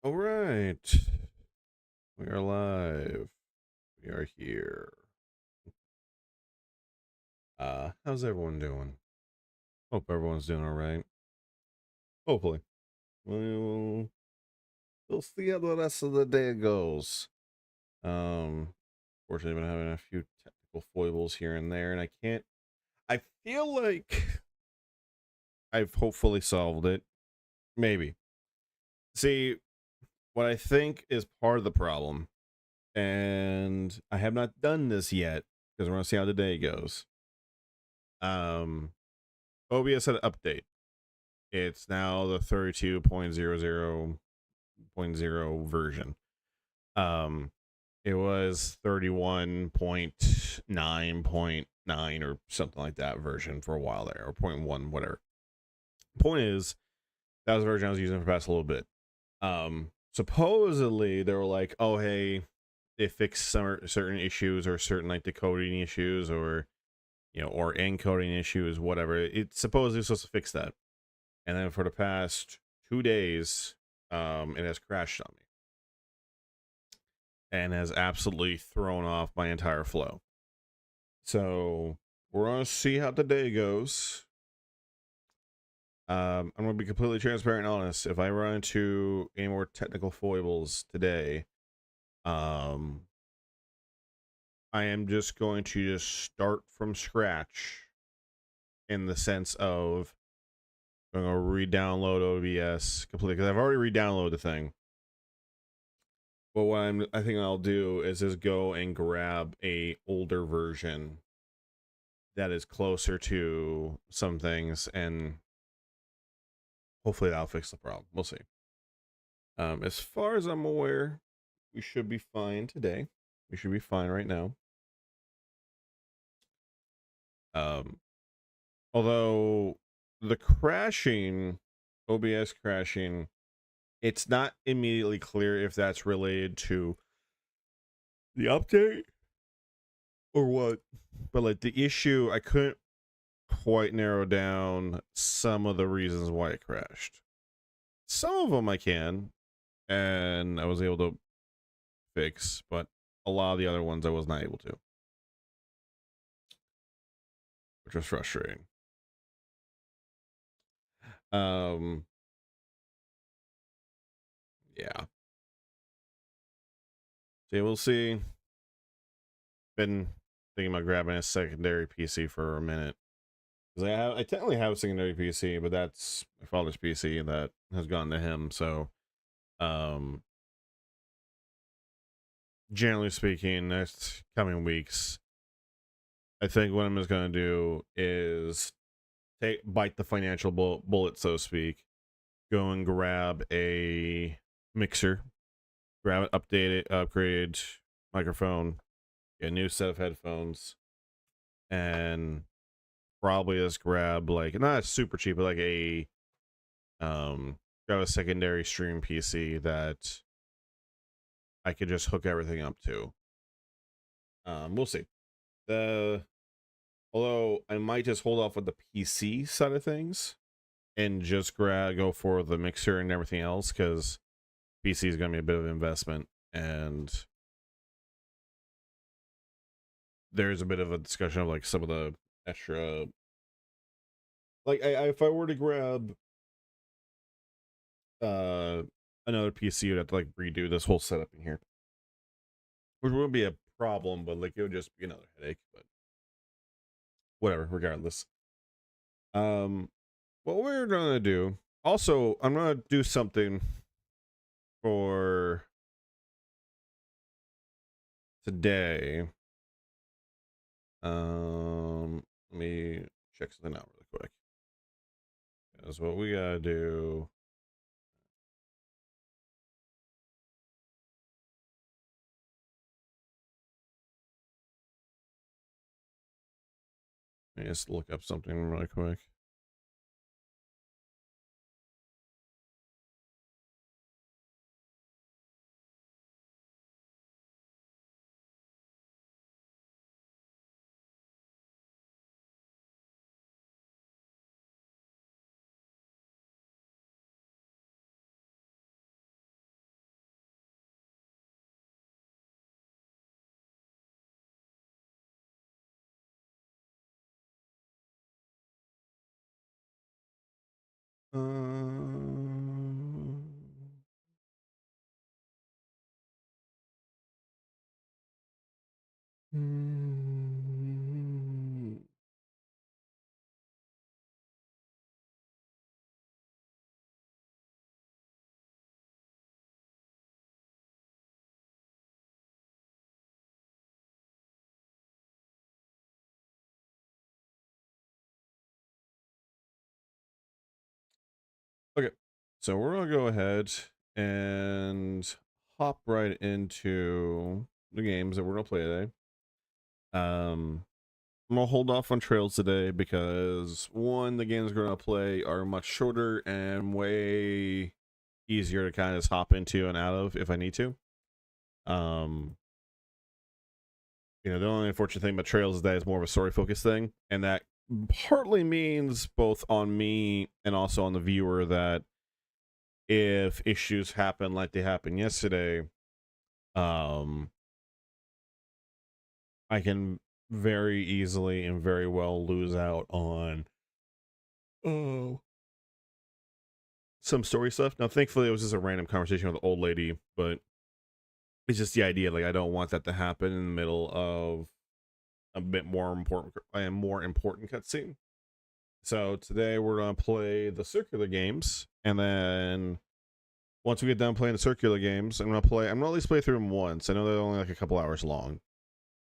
All right. We are live. We are here. How's everyone doing? Hope everyone's doing all right. Hopefully. We'll see how the rest of the day goes. Um, Fortunately, I've been having a few technical foibles here and there, and I feel like I've hopefully solved it. Maybe. See, what I think is part of the problem, and I have not done this yet, because we're going to see how the day goes. OBS had an update. It's now the 32.00.0 version. Um, it was 31.9.9 or something like that version for a while there, or point 0.1, whatever. Point is, that was the version I was using for past a little bit. Supposedly they were like, oh hey, they fixed some certain issues or certain like decoding issues or or encoding issues, whatever. It's supposedly supposed to fix that. And then for the past 2 days, it has crashed on me and has absolutely thrown off my entire flow. So we're gonna see how the day goes. I'm gonna be completely transparent and honest. If I run into any more technical foibles today, um, I am just going to just start from scratch in the sense of I'm gonna re-download OBS completely because I've already re-downloaded the thing. But what I think I'll do is just go and grab a older version that is closer to some things, and hopefully that'll fix the problem. We'll see. As far as I'm aware, we should be fine today. We should be fine right now. Um, Although the crashing, OBS crashing, it's not immediately clear if that's related to the update or what. But like the issue, I couldn't quite narrow down some of the reasons why it crashed. Some of them I can, and I was able to fix, but a lot of the other ones I was not able to, which was frustrating. Um, yeah. So yeah, we'll see. Been thinking about grabbing a secondary PC for a minute. Because I technically have a secondary PC, but that's my father's PC that has gone to him. So, um, generally speaking, next coming weeks, I think what I'm just gonna do is bite the financial bullet, so to speak. Go and grab a mixer, grab it, update it, upgrade microphone, get a new set of headphones, and probably just grab like not super cheap, but like a grab a secondary stream PC that I could just hook everything up to. We'll see. Although I might just hold off with the PC side of things and just go for the mixer and everything else, because PC is going to be a bit of an investment, and there's a bit of a discussion of like some of the extra, like if I were to grab uh another PC, you'd have to like redo this whole setup in here, which wouldn't be a problem, but like it would just be another headache. But whatever, regardless. What we're gonna do also, I'm gonna do something for today. Let me check something out really quick. That's what we gotta do. Let me just look up something really quick. Hmm. Okay, so we're gonna go ahead and hop right into the games that we're gonna play today. I'm gonna hold off on trails today because one, the games we're gonna play are much shorter and way easier to kind of just hop into and out of if I need to. Um, the only unfortunate thing about trails is that it's more of a story focused thing, and that partly means both on me and also on the viewer that if issues happen like they happened yesterday, um, I can very easily and very well lose out on some story stuff. Now, thankfully, it was just a random conversation with an old lady, but it's just the idea. Like, I don't want that to happen in the middle of a bit more important cutscene. So today we're gonna play the circular games, and then once we get done playing the circular games, I'm gonna at least play through them once. I know they're only like a couple hours long.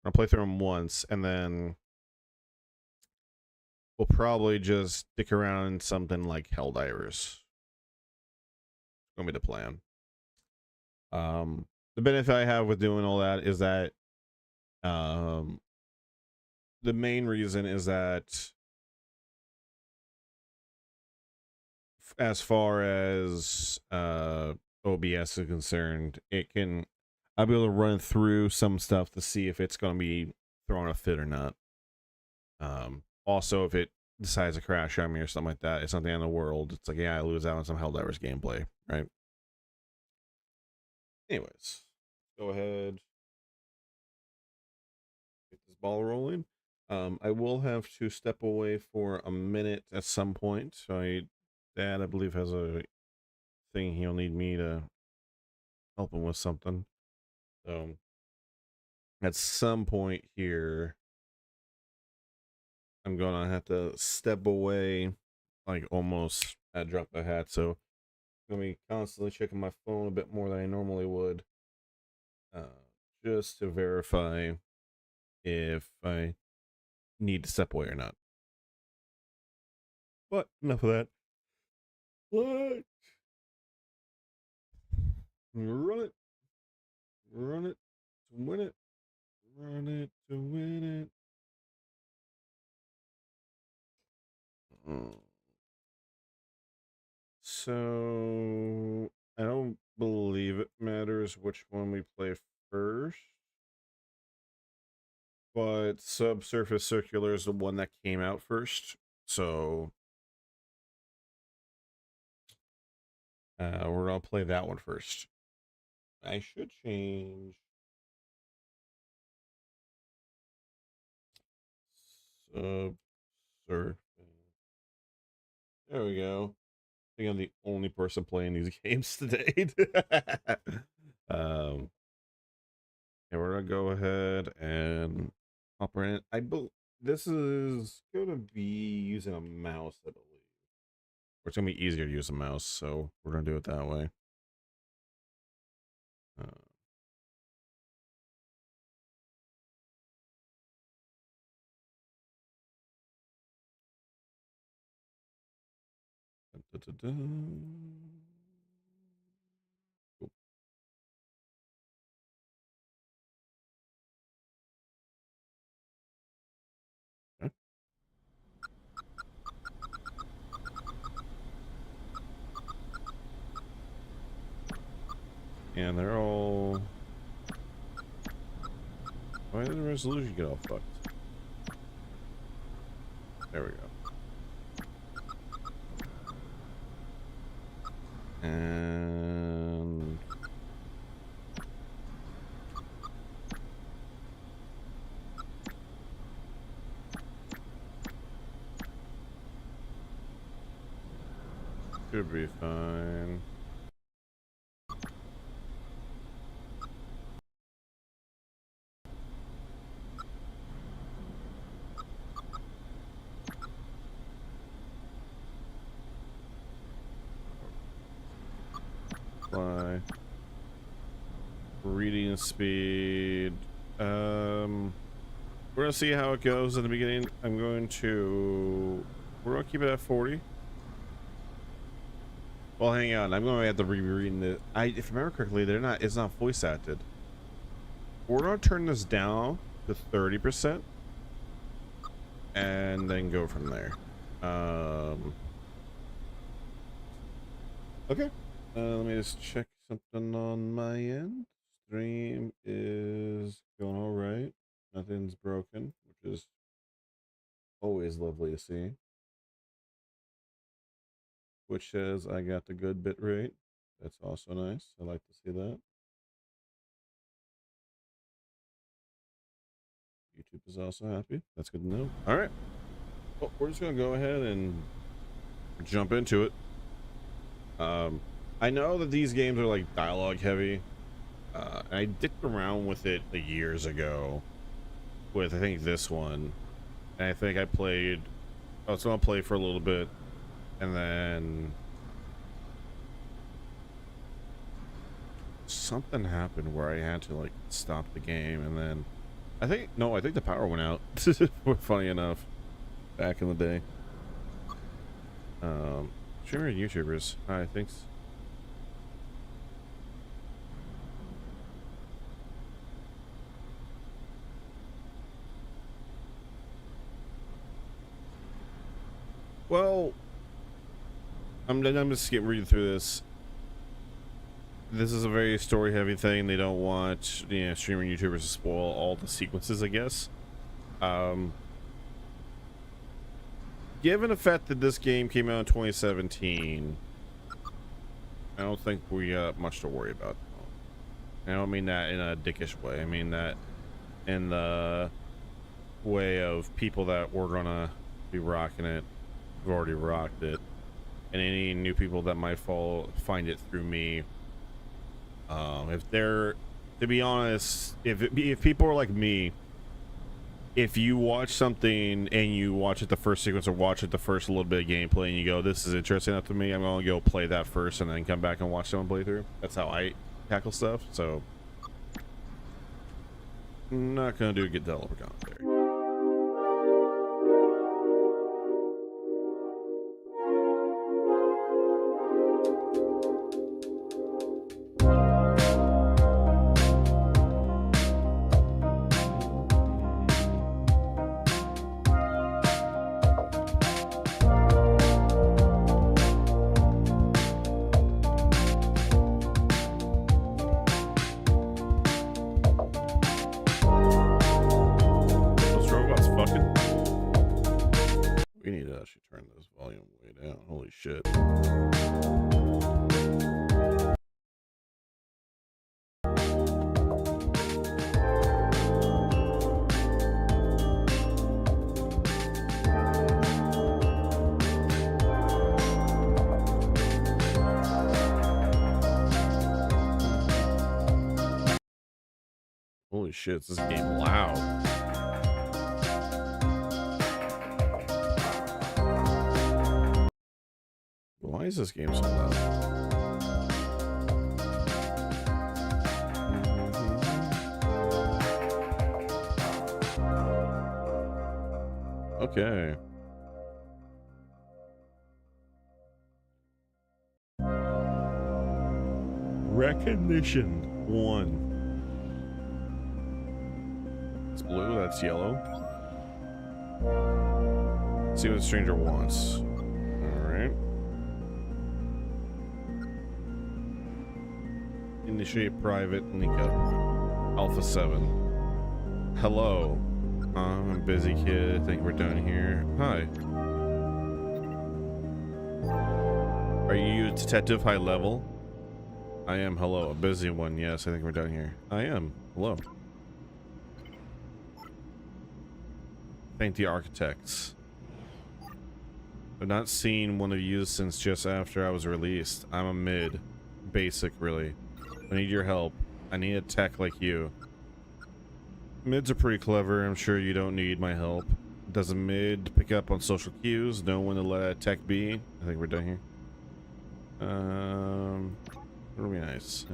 I'll play through them once, and then we'll probably just stick around in something like Helldivers. Gonna be the plan. The benefit I have with doing all that is that the main reason is that as far as OBS is concerned, I'll be able to run through some stuff to see if it's going to be throwing a fit or not. Also, if it decides to crash on me or something like that, it's something in the world. It's like, yeah, I lose out on some Helldivers gameplay, right? Anyways, go ahead, get this ball rolling. I will have to step away for a minute at some point. So Dad, I believe, has a thing he'll need me to help him with something. So at some point here, I'm gonna have to step away, like almost at drop of a hat. So I'm gonna be constantly checking my phone a bit more than I normally would, just to verify if I need to step away or not. But enough of that. What? Run it. Run it to win it. Run it to win it. So I don't believe it matters which one we play first, but Subsurface Circular is the one that came out first. So we're gonna play that one first. I should change Subsurface. There we go. I think I'm the only person playing these games today. um, and we're gonna go ahead and hop right in. This is gonna be using a mouse, I believe. Or it's gonna be easier to use a mouse, so we're gonna do it that way. Uh, da, da, da. Cool. Okay. And they're all. Why did the resolution get all fucked? There we go. And Should be fine. Fly. Reading speed. We're gonna see how it goes in the beginning. We're gonna keep it at 40. Well, hang on. I'm gonna have to rereading it. If I remember correctly, it's not voice acted. We're gonna turn this down to 30%, and then go from there. Okay. Let me just check something on my end. Stream is going all right. Nothing's broken, which is always lovely to see. Which says I got the good bit rate. That's also nice. I like to see that. YouTube is also happy. That's good to know. All right. Well, we're just going to go ahead and jump into it. I know that these games are like dialogue heavy. I dicked around with it years ago with, I think, this one. And I think I was going to play for a little bit. And then something happened where I had to like stop the game, and then I think the power went out. Funny enough, back in the day. Streamer YouTubers. Hi, thanks. Well, I'm just reading through this. This is a very story-heavy thing. They don't want, streamer YouTubers to spoil all the sequences, I guess. Given the fact that this game came out in 2017, I don't think we got much to worry about. I don't mean that in a dickish way. I mean that in the way of people that were gonna be rocking it, who've already rocked it, and any new people that might find it through me. To be honest, if people are like me, if you watch something and you watch it the first sequence or watch it the first little bit of gameplay and you go, this is interesting enough to me, I'm gonna go play that first and then come back and watch someone play through. That's how I tackle stuff. So I'm not gonna do good developer commentary. Shit. Holy shit, is this game loud? Why is this game so loud? Okay. Recognition 1. It's blue, that's yellow. Let's see what the stranger wants. Alright. Initiate private Nika. Alpha 7. Hello. I'm a busy kid. I think we're done here. Hi. Are you a detective high level? I am. Hello. A busy one. Yes, I think we're done here. I am. Hello. Thank the architects. I've not seen one of you since just after I was released. I'm a mid. Basic, really. I need your help. I need a tech like you. Mids are pretty clever. I'm sure you don't need my help. Does a mid pick up on social cues? Know when to let a tech be? I think we're done here. That'll be nice.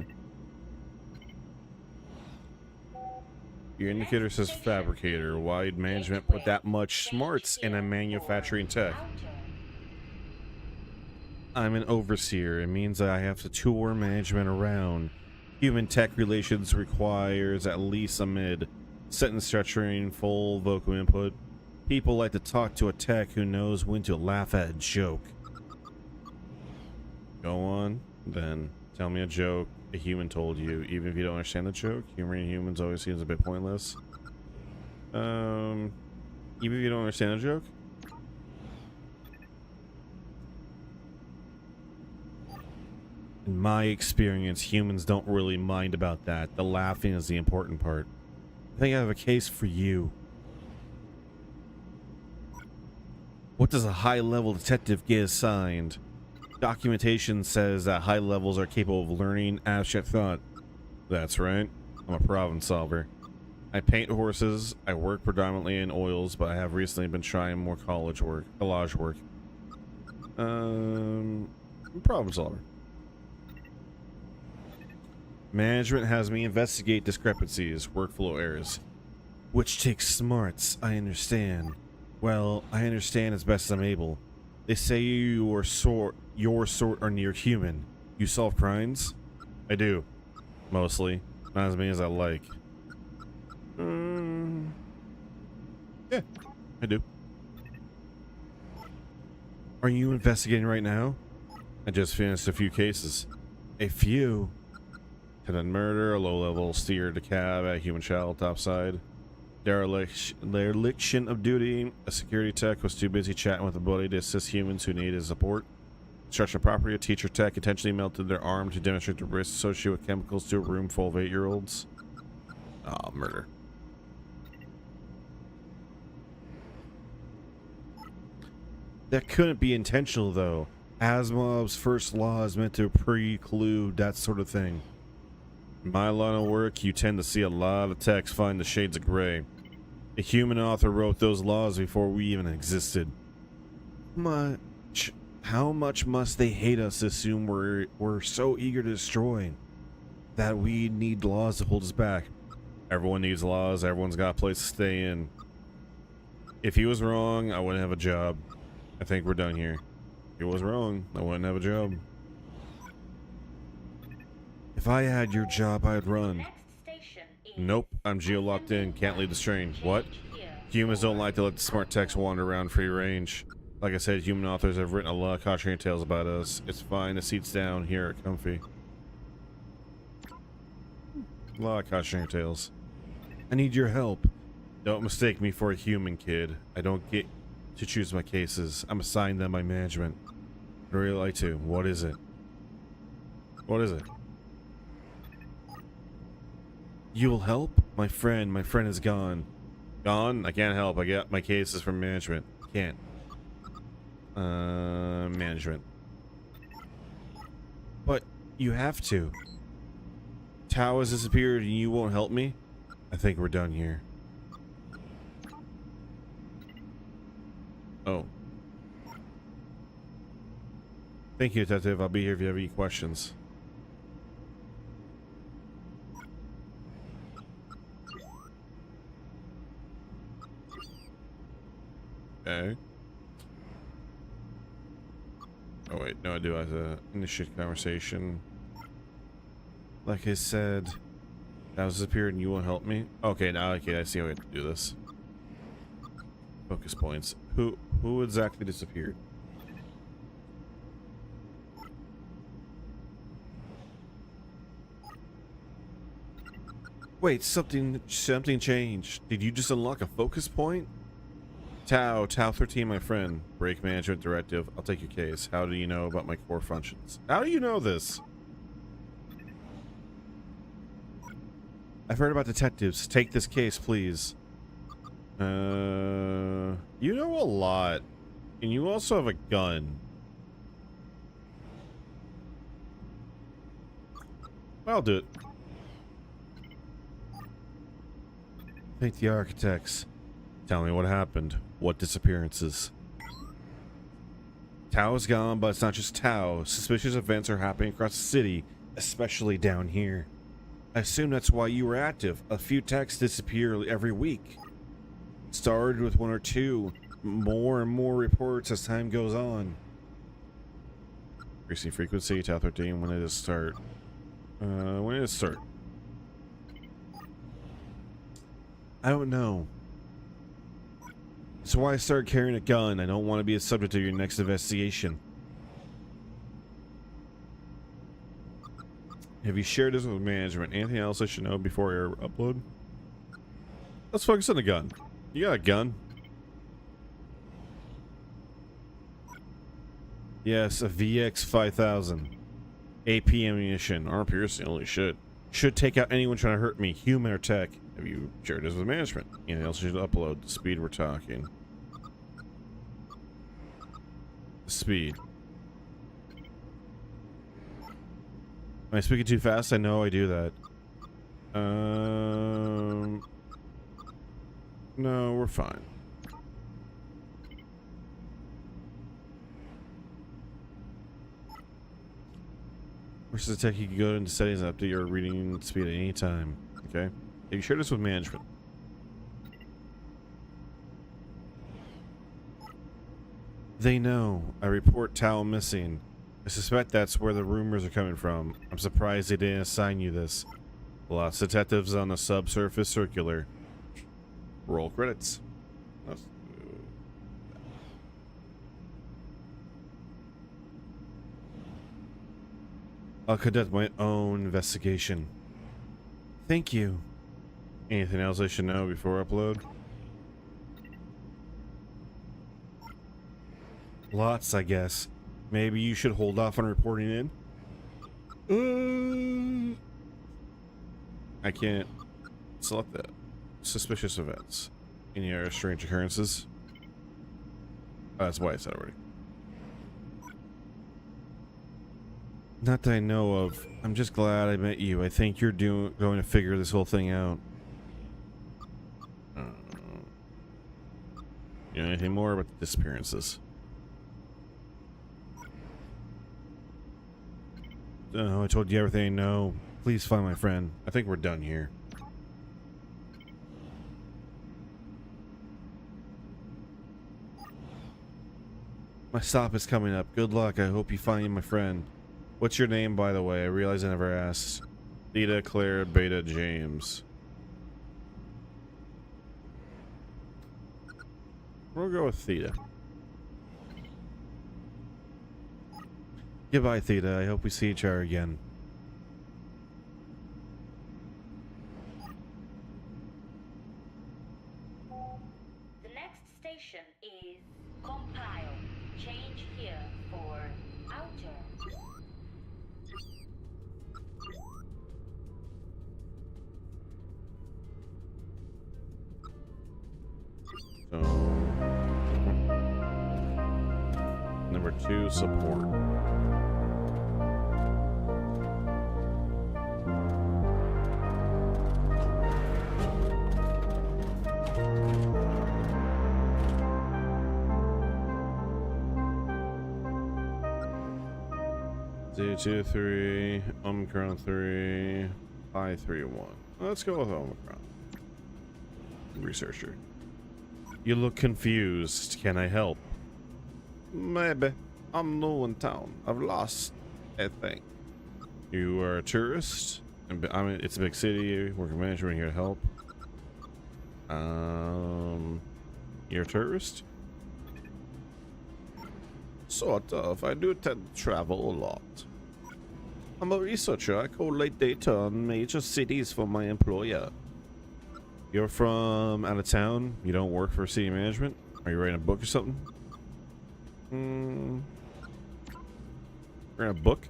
Your indicator says fabricator. Why'd management put that much smarts in a manufacturing tech? I'm an overseer. It means that I have to tour management around. Human tech relations requires at least a mid. Sentence structuring, full vocal input. People like to talk to a tech who knows when to laugh at a joke. Go on, then. Tell me a joke a human told you. Even if you don't understand the joke, humor in humans always seems a bit pointless. Even if you don't understand the joke? In my experience, humans don't really mind about that. The laughing is the important part. I think I have a case for you. What does a high-level detective get assigned? Documentation says that high levels are capable of learning abstract thought. That's right. I'm a problem solver. I paint horses. I work predominantly in oils, but I have recently been trying more collage work. Problem solver. Management has me investigate discrepancies, workflow errors. Which takes smarts, I understand. Well, I understand as best as I'm able. They say your sort are near human. You solve crimes? I do. Mostly. Not as many as I like. Yeah, I do. Are you investigating right now? I just finished a few cases. A few? Attempted murder, a low-level steer to cab at a human child topside. Dereliction of duty. A security tech was too busy chatting with a buddy to assist humans who needed support. Destruction of property. A teacher tech intentionally melted their arm to demonstrate the risks associated with chemicals to a room full of 8-year-olds. Ah, murder. That couldn't be intentional, though. Asimov's first law is meant to preclude that sort of thing. In my line of work, you tend to see a lot of texts find the shades of gray. A human author wrote those laws before we even existed. How much must they hate us to assume we're so eager to destroy that we need laws to hold us back? Everyone needs laws. Everyone's got a place to stay in. If he was wrong, I wouldn't have a job. I think we're done here. If he was wrong, I wouldn't have a job. If I had your job, I'd run. Nope, I'm geo-locked in. Can't leave the train. What? Humans don't like to let the smart techs wander around free range. Like I said, human authors have written a lot of cautionary tales about us. It's fine. The seats down here are comfy. A lot of cautionary tales. I need your help. Don't mistake me for a human, kid. I don't get to choose my cases. I'm assigned them by management. I'd really like to. What is it? What is it? You will help? My friend is gone. Gone? I can't help. I get my cases from management. Can't. Management. But you have to. Tao has disappeared and you won't help me? I think we're done here. Oh. Thank you, Detective. I'll be here if you have any questions. Okay. Oh wait, no, I do have to initiate conversation. Like I said, that was disappeared and you won't help me? Okay, now okay, I see how we have to do this. Focus points. Who exactly disappeared? Wait, something changed. Did you just unlock a focus point? Tau 13, my friend. Break management directive. I'll take your case. How do you know about my core functions? How do you know this? I've heard about detectives. Take this case, please. You know a lot. And you also have a gun. I'll do it. Thank the architects. Tell me what happened. What disappearances? Tao is gone, but it's not just Tao. Suspicious events are happening across the city, especially down here. I assume that's why you were active. A few techs disappear every week. Started with one or two. More and more reports as time goes on. Increasing frequency, Tau 13, when did it start? When did it start? I don't know. That's why I started carrying a gun. I don't want to be a subject of your next investigation. Have you shared this with management? Anything else I should know before I upload? Let's focus on the gun. You got a gun? Yes, a VX-5000. AP ammunition. Armor piercing, holy shit. Should take out anyone trying to hurt me, human or tech. Have you shared this with management? Anything else I should upload? The speed we're talking. The speed. Am I speaking too fast? I know I do that. No, we're fine. Where's the tech? You can go into settings and update your reading speed at any time. Okay. Have you shared this with management? They know. I report Tao missing. I suspect that's where the rumors are coming from. I'm surprised they didn't assign you this. Lots of detectives on the subsurface circular. Roll credits. I'll conduct my own investigation. Thank you. Anything else I should know before upload? Lots, I guess. Maybe you should hold off on reporting in? I can't select that. Suspicious events. Any other strange occurrences? Oh, that's why I said already. Not that I know of. I'm just glad I met you. I think you're going to figure this whole thing out. You know anything more about the disappearances? I told you everything I know. Please find my friend. I think we're done here. My stop is coming up. Good luck. I hope you find my friend. What's your name, by the way? I realize I never asked. Theta, Claire, Beta, James. We'll go with Theta. Goodbye, Theta. I hope we see each other again. The next station is Compile. Change here for Outer. So, number 2, support. Z23, Omicron 3, Pi 3-1. Let's go with Omicron. Researcher. You look confused. Can I help? Maybe. I'm new in town. I've lost, I think. You are a tourist? I mean, it's a big city. Working management here to help. You're a tourist? Sort of. I do tend to travel a lot. I'm a researcher. I collate data on major cities for my employer. You're from out of town? You don't work for city management? Are you writing a book or something? Writing a book?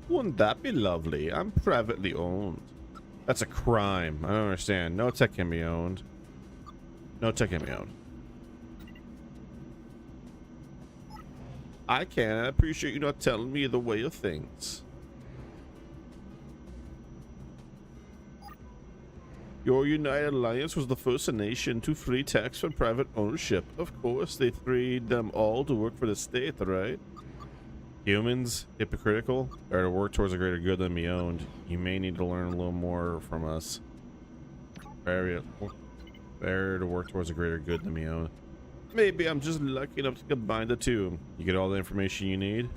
Wouldn't that be lovely? I'm privately owned. That's a crime. I don't understand. No tech can be owned. No tech can be owned. I can. I appreciate you not telling me the way of things. Your United Alliance was the first nation to free tax for private ownership. Of course, they freed them all to work for the state, right? Humans, hypocritical, are to work towards a greater good than be owned. You may need to learn a little more from us. Better to work towards a greater good than be owned. Maybe I'm just lucky enough to combine the two. You get all the information you need?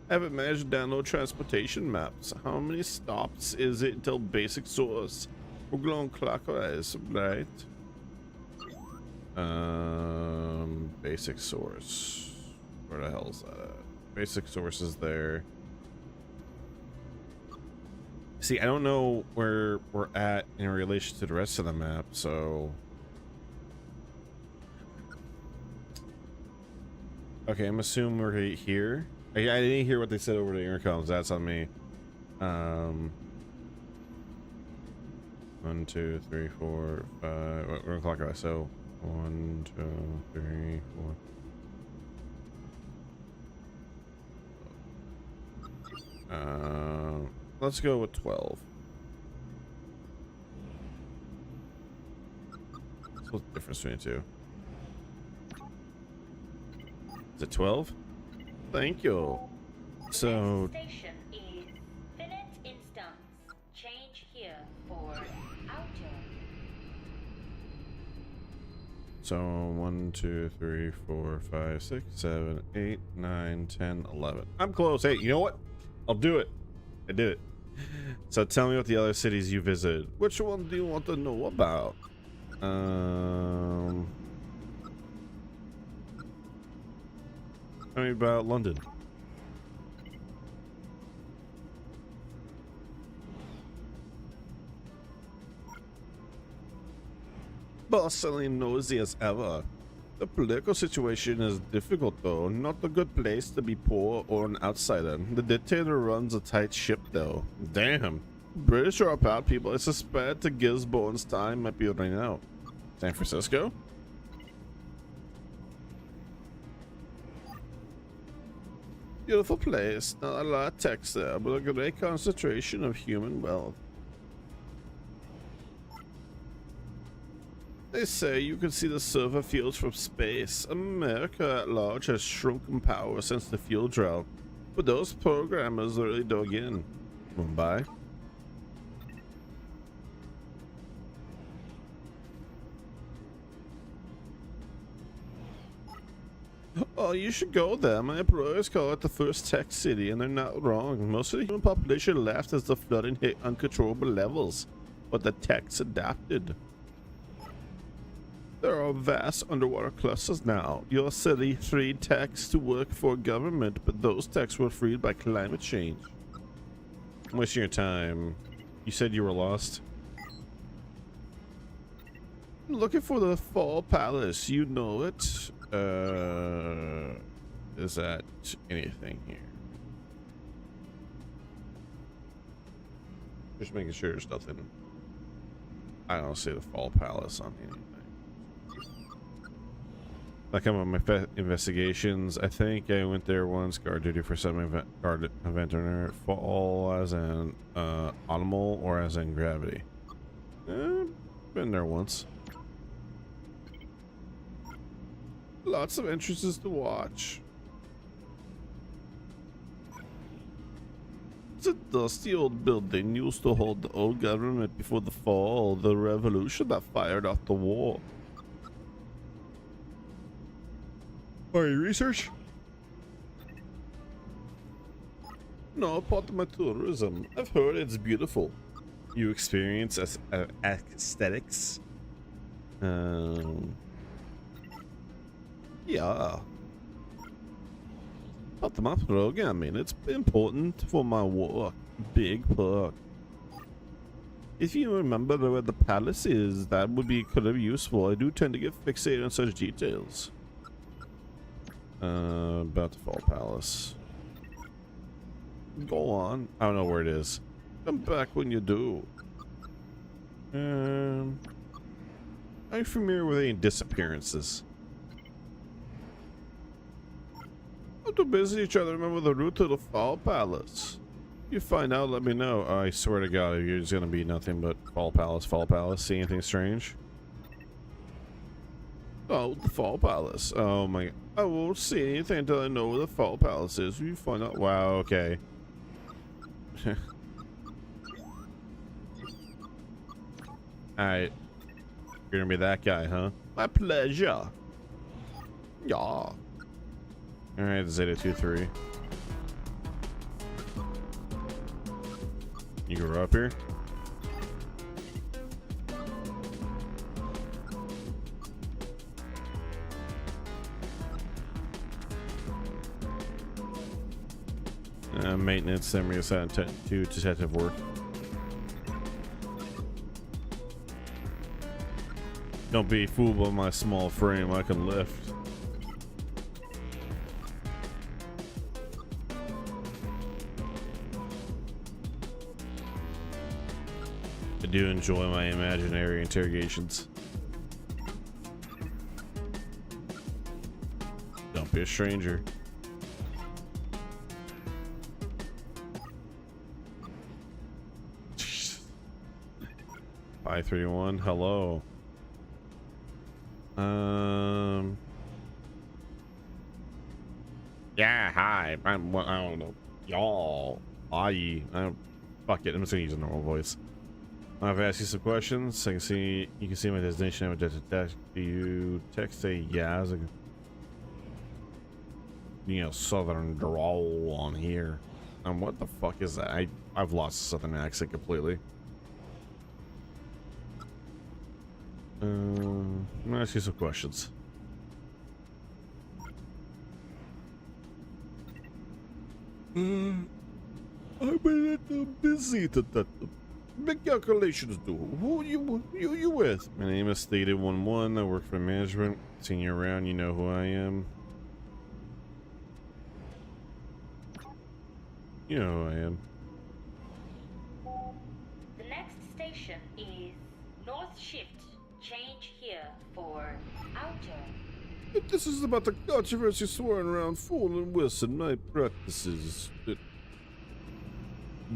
I haven't managed to download transportation maps. How many stops is it until basic source? We're going clockwise, right? Basic source. Where the hell's that at? Basic source is there. See, I don't know where we're at in relation to the rest of the map, so... Okay, I'm assuming we're here. I didn't hear what they said over the intercoms. That's on me. 1, 2, 3, 4, 5. We're gonna clock out. So 1, 2, 3, 4. Let's go with 12. What's the difference between the two? Is it 12? Thank you. So Next station is Finite Instance. Change here for outer. So 1, 2, 3, 4, 5, 6, 7, 8, 9, 10, 11. I'm close. Hey, you know what? I'll do it. I did it. So tell me what the other cities you visited. Which one do you want to know about? Tell me about London. Bustling nosy as ever. The political situation is difficult though, not a good place to be poor or an outsider. The dictator runs a tight ship though. Damn. British are proud people. I suspect the Gisborne's time might be running out. San Francisco? Beautiful place, not a lot of text there, but a great concentration of human wealth. They say you can see the server fields from space. America at large has shrunken power since the fuel drought, but those programmers really dug in. Mumbai? Oh, you should go there. My employers call it the first tech city, and they're not wrong. Most of the human population left as the flooding hit uncontrollable levels, but the techs adapted. There are vast underwater clusters now. Your city freed techs to work for government, but those techs were freed by climate change. I'm wasting your time. You said you were lost? I'm looking for the Fall Palace. You know it. Is that anything here? Just making sure there's nothing. I don't see the Fall Palace on anything. Like on my investigations, I think I went there once, guard duty for some guard event or Fall as in animal or as in gravity. Been there once. Lots of entrances to watch. It's a dusty old building used to hold the old government before the fall, the revolution that fired off the war. Are you research? No, part of my tourism. I've heard it's beautiful. You experience as aesthetics. Yeah. Part of my programming. It's important for my work. Big perk. If you remember where the palace is, that would be kind of useful. I do tend to get fixated on such details. About the Fall Palace. Go on. I don't know where it is. Come back when you do. Are you familiar with any disappearances? too busy trying to remember the route to the Fall Palace. If you find out, let me know. I swear to God, it's gonna be nothing but Fall Palace, Fall Palace. See anything strange? Oh, the Fall Palace. Oh my. I won't see anything until I know where the Fall Palace is. You find out. Wow, okay. Alright. You're gonna be that guy, huh? My pleasure. Yeah. Alright, Zeta-23. You grew up here? Maintenance, send me assigned to detective work. Don't be fooled by my small frame, I can lift. I do enjoy my imaginary interrogations. Don't be a stranger. I-31, hello. Yeah, hi. I don't know. Y'all. Fuck it. I'm just gonna use a normal voice. I've asked you some questions. You can see my destination. I would just text you. Text a yeah. Southern drawl on here. What the fuck is that? I've lost the southern accent completely. I'm gonna ask you some questions. I've been at the busy to big calculations do. Who you with? My name is Theta-11. I work for management. Seen you around, you know who I am. You know who I am. The next station is North Shift. Change here for Outer. If this is about the controversy swirling around Fool and Wilson, my practices,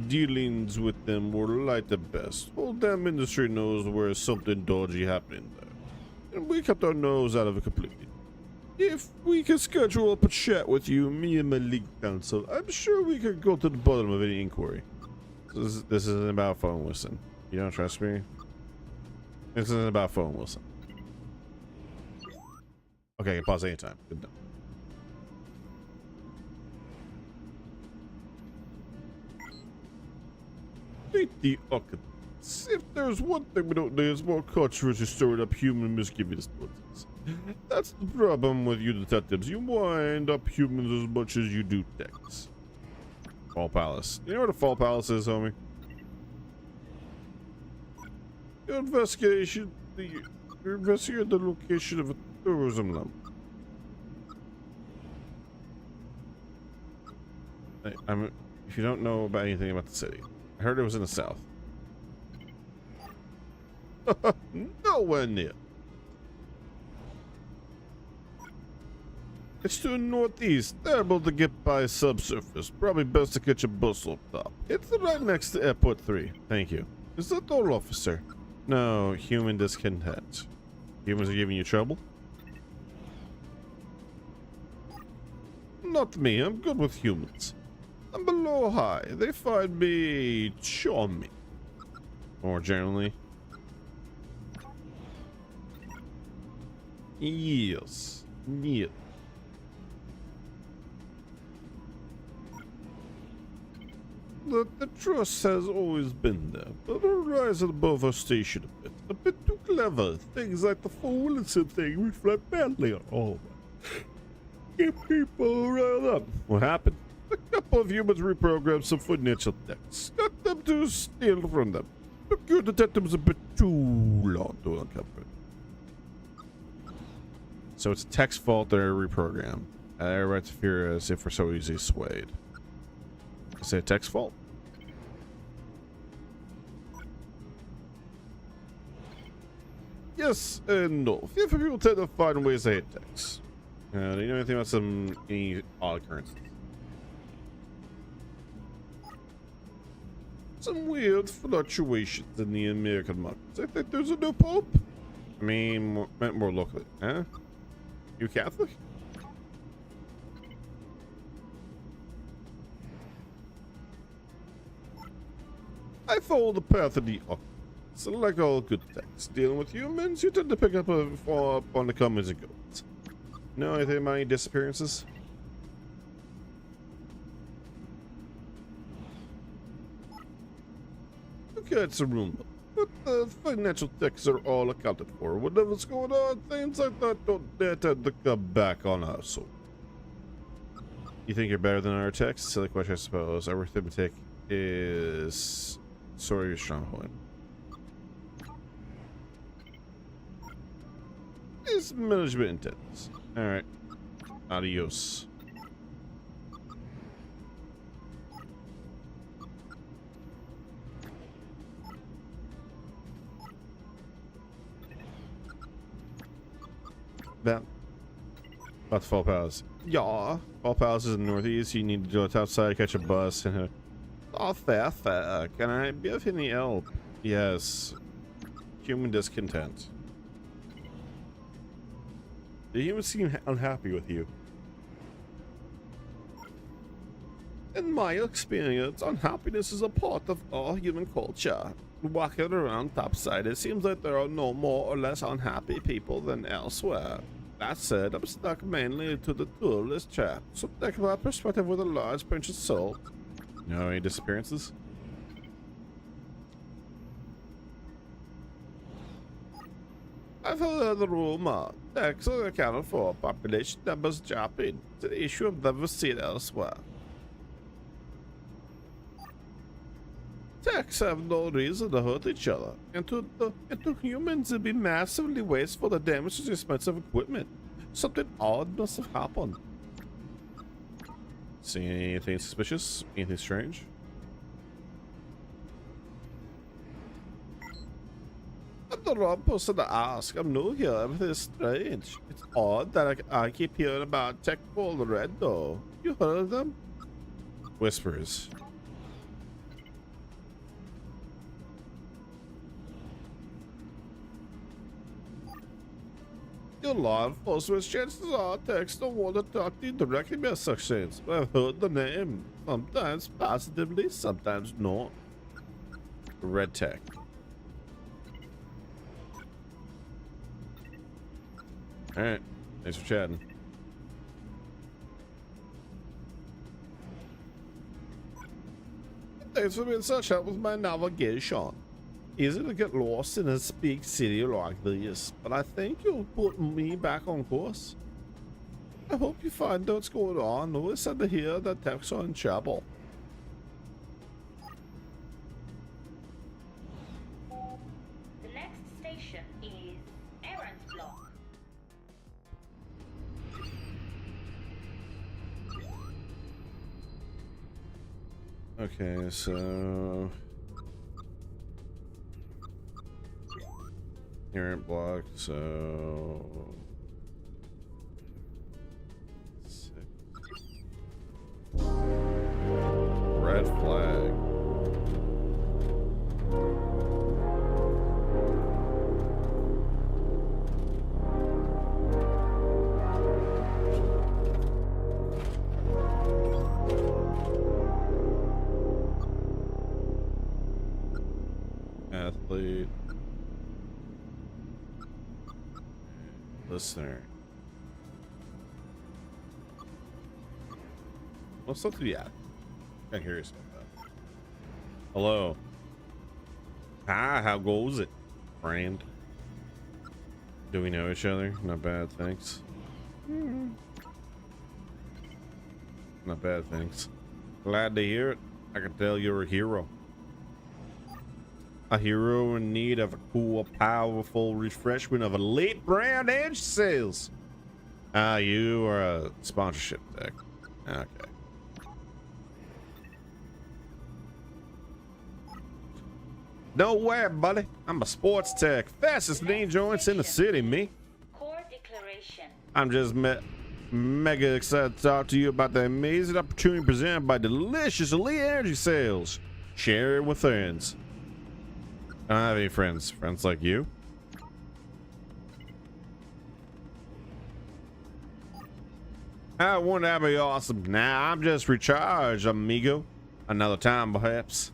dealings with them were like the best. Whole damn industry knows where something dodgy happening there, and we kept our nose out of it completely. If we could schedule up a chat with you, me and my league counsel, I'm sure we could go to the bottom of any inquiry. This isn't about phone Wilson. You don't trust me? This isn't about phone Wilson. Okay, I can pause anytime. Good enough. Meet the occupants. If there's one thing we don't need, it's more controversy stirring up human misgivings. That's the problem with you detectives. You wind up humans as much as you do techs. Fall Palace. You know where the Fall Palace is, homie? Your investigation the location of a tourism lump. If you don't know about anything about the city, I heard it was in the south. Nowhere near. It's to the northeast. Terrible to get by subsurface. Probably best to catch a bus up top. It's right next to Airport 3. Thank you. Is that all, officer? No, human discontent. Humans are giving you trouble? Not me. I'm good with humans. I'm below high. They find me charming. More generally. Yes. Yeah. The trust has always been there, but we're rising above our station a bit too clever. Things like the Fool Wilson thing reflect badly on all of us. Get people riled up. What happened? A couple of humans reprogrammed some financial techs. Got them to steal from them. The good detectives a bit too long to uncover. So it's a tech's fault they're reprogrammed. They're right to fear as if we're so easily swayed. Is it a tech's fault? Yes and no. Few people tend to find ways to hate techs. Do you know anything about any odd occurrences? Some weird fluctuations in the American markets. I think there's a new pope. I mean, more locally, huh? You Catholic? I follow the path of the occult. So like all good texts, dealing with humans, you tend to pick up fall up on the comings and goings. Know anything about any disappearances? Okay, it's a rumor, but the financial texts are all accounted for. Whatever's going on, things like that don't dare to come back on us. So, you think you're better than our texts? Silly question, I suppose. Arithmetic is sort of your stronghold. Is management intense. Alright. Adios. About Fall Palace. Yeah. Fall Palace is in the northeast. You need to go outside, catch a bus, and oh, fair. Can I be of any help? Yes. Human discontent. The humans seem unhappy with you. In my experience, unhappiness is a part of all human culture. Walking around topside, it seems like there are no more or less unhappy people than elsewhere. That said, I'm stuck mainly to the tourist trap, so take my perspective with a large pinch of salt. No, any disappearances? I've heard the rumor. Texas accounted for population numbers dropping. It's an issue I've never seen elsewhere. Techs have no reason to hurt each other, and to humans it'd be massively wasteful to damage this expensive equipment. Something odd must have happened. See anything suspicious? Anything strange? I'm the wrong person to ask. I'm new here. Everything is strange. It's odd that I keep hearing about Tech Ball Red, though. You heard of them? Whispers. Your law enforcement chances are Techs don't want to talk to you directly about such things. I've heard the name. Sometimes positively, sometimes not. Red Tech. Alright, thanks for chatting. Thanks for being such help with my navigation. Easy to get lost in a big city like this, but I think you'll put me back on course. I hope you find out what's going on. Always sad to hear that Techs are in trouble. The next station is Errant Block. Okay, so Errant Block, so 6. Red flag. Athlete. Listener. What's up to the ad? I'm curious about that. Hello. Hi, how goes it, friend? Do we know each other? Not bad, thanks. Not bad, thanks. Glad to hear it. I can tell you're a hero. A hero in need of a cool, powerful refreshment of elite brand edge sales. Ah, you are a sponsorship tech. Okay. No way, buddy. I'm a sports tech. Fastest name joints in the city, me. Core Declaration. I'm just Mega excited to talk to you about the amazing opportunity presented by delicious Elite Energy Sales. Share it with friends. I don't have any friends. Friends like you? Wouldn't that be awesome? Nah, I'm just recharged, amigo. Another time, perhaps.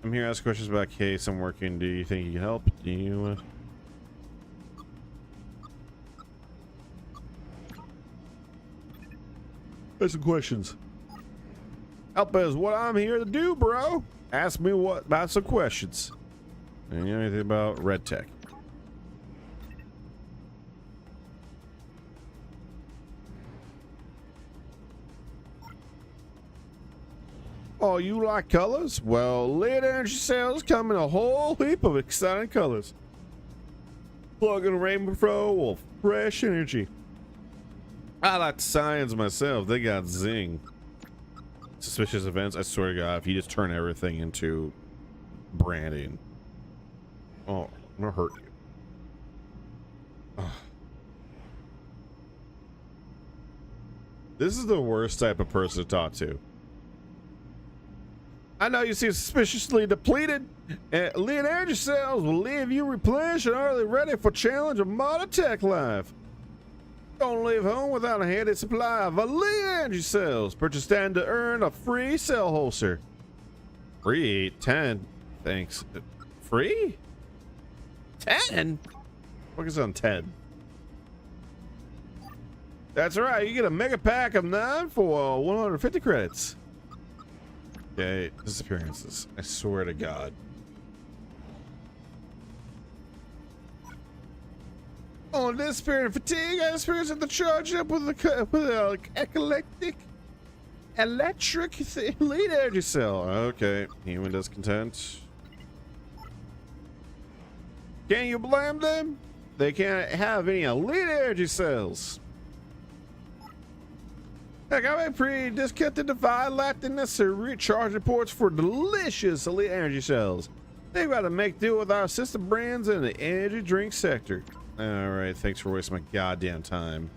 I'm here to ask questions about case I'm working. Do you think you can help? Do you... There's some questions. Help is what I'm here to do, bro. Ask me what about some questions. And you know anything about Red Tech? Oh, you like colors? Well, Elite Energy Sales come in a whole heap of exciting colors. Plug in Rainbow Pro with fresh energy. I like the science myself. They got zing. Suspicious events. I swear to God, if you just turn everything into branding. Oh, I'm gonna hurt you. Ugh. This is the worst type of person to talk to. I know you seem suspiciously depleted. Elite Energy Sales will leave you replenished and early ready for challenge of modern tech life. Don't leave home without a handy supply of Elite Energy Cells. Purchase 10 to earn a free cell holster. Free 10. Thanks. Free? 10? Focus on 10. That's right. You get a mega pack of 9 for 150 credits. Okay, disappearances. I swear to God. On this period of fatigue, I experienced the charge up with a electric Elite Energy Cell. Okay, human discontent. Can you blame them? They can't have any Elite Energy Cells. Heck, I'm pretty discontented if I lack the necessary recharge reports for delicious Elite Energy Cells. They've got to make do with our sister brands in the energy drink sector. Alright, thanks for wasting my goddamn time.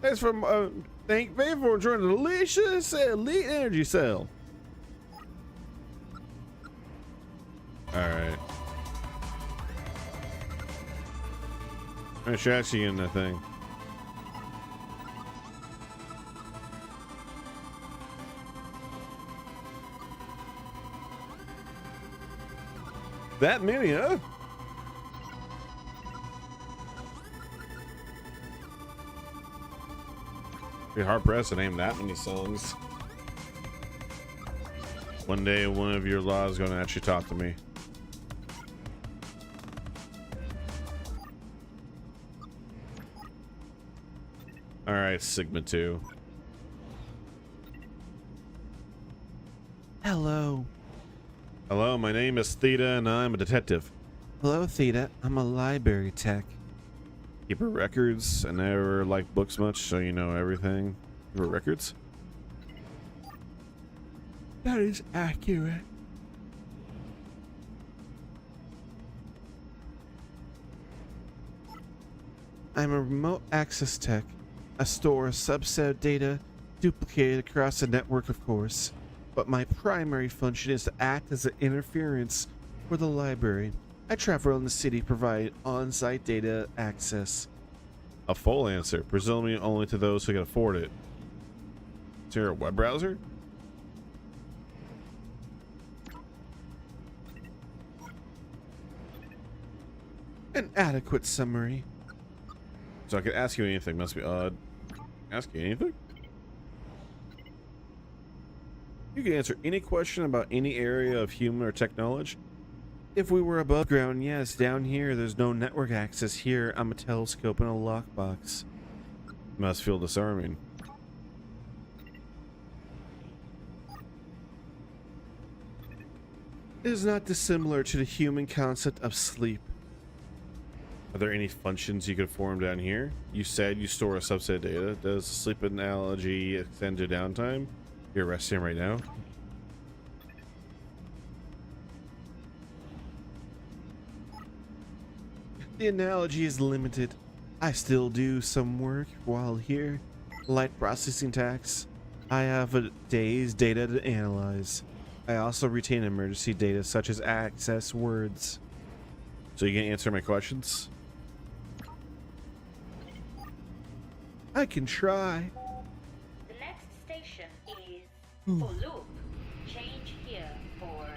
Thanks for thank me for enjoying the delicious Elite Energy Cell. Alright. I'm actually in that thing. That many, huh? Be hard pressed to name that many songs. One day, one of your laws is going to actually talk to me. All right, Sigma 2. Hello. Hello, my name is Theta, and I'm a detective. Hello, Theta. I'm a library tech. Keeper records. I never liked books much, so you know everything. Keeper records? That is accurate. I'm a remote access tech. I store a subset of data duplicated across the network, of course. But my primary function is to act as an interference for the library. I travel around the city, provide on-site data access. A full answer, presumably only to those who can afford it. Is there a web browser? An adequate summary. So I could ask you anything. Must be odd. Ask you anything? You can answer any question about any area of human or tech knowledge. If we were above ground, yes. Down here, there's no network access. Here, I'm a telescope and a lockbox. Must feel disarming. It is not dissimilar to the human concept of sleep. Are there any functions you could form down here? You said you store a subset of data. Does the sleep analogy extend to downtime? You're resting right now? The analogy is limited. I still do some work while here. Light processing tasks. I have a day's data to analyze. I also retain emergency data such as access words. So you can answer my questions? I can try. The next station is Hmm. for loop. Change here for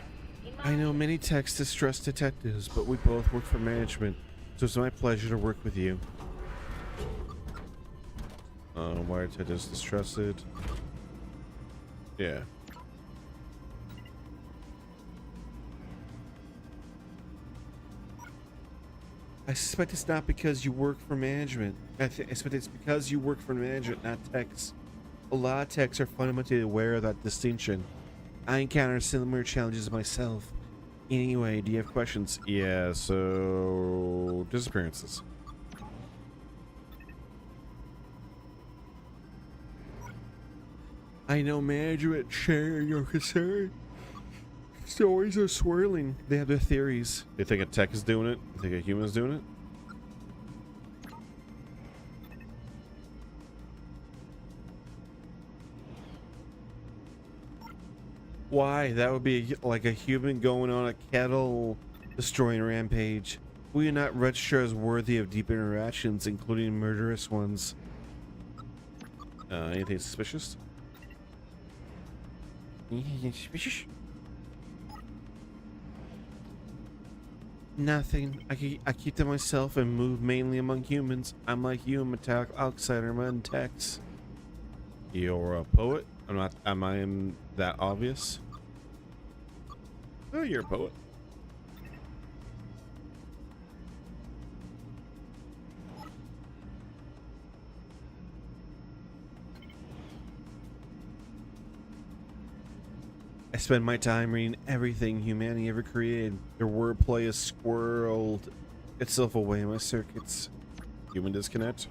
I know many tech distress detectives, but we both work for management, so it's my pleasure to work with you. Why are detectives distrusted? Yeah. I suspect it's not because you work for management. I suspect it's because you work for management, not techs. A lot of techs are fundamentally aware of that distinction. I encounter similar challenges myself. Anyway, do you have questions? Yeah, so disappearances. I know management share your concern. Stories are swirling. They have their theories. You think a tech is doing it? You think a human is doing it? Why? That would be like a human going on a cattle destroying rampage. We are not register as worthy of deep interactions, including murderous ones. Anything suspicious? Nothing. I keep to myself and move mainly among humans. I'm like you, a metallic outsider among techs. You're a poet? I'm not. Am I that obvious? Oh, you're a poet. I spend my time reading everything humanity ever created. Their wordplay is squirreled itself away in my circuits. Human disconnect.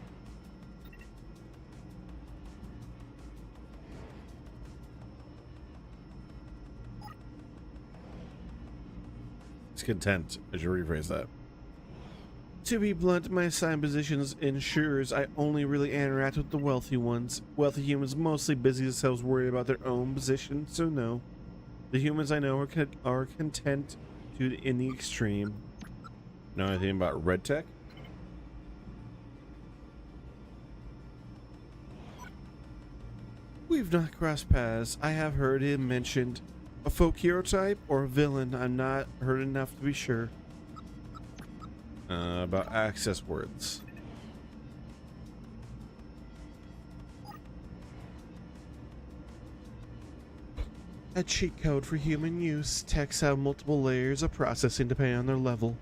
Discontent. I should rephrase that. To be blunt, my assigned positions ensures I only really interact with the wealthy ones. Wealthy humans mostly busy themselves worried about their own position, so no. The humans I know are content to in the extreme. Know anything about red tech? We've not crossed paths. I have heard him mentioned. A folk hero type or a villain, I'm not heard enough to be sure. About access words. A cheat code for human use. Texts have multiple layers of processing depending on their level.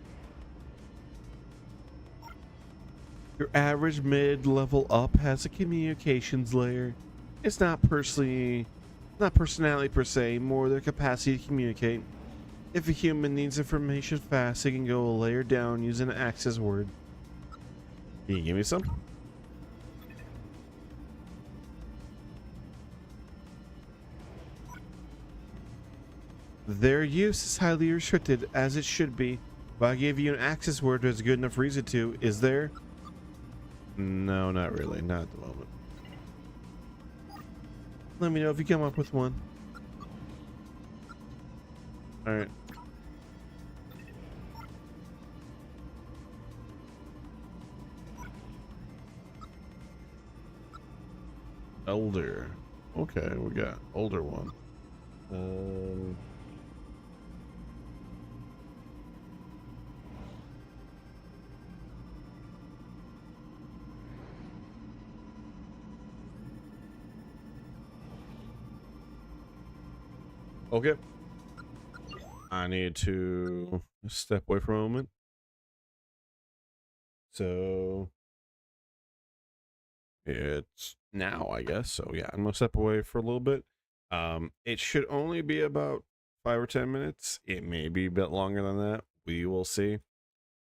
Your average mid-level up has a communications layer. It's not personality per se, more their capacity to communicate. If a human needs information fast, it can go a layer down using an access word. Can you give me some? Their use is highly restricted, as it should be. If I give you an access word, there's a good enough reason to. Is there? No, not really. Not at the moment. Let me know if you come up with one. Alright. Elder. Okay, we got older one. Okay. I need to step away for a moment. So it's now, I guess. So yeah, I'm gonna step away for a little bit. It should only be about 5 or 10 minutes. It may be a bit longer than that. We will see.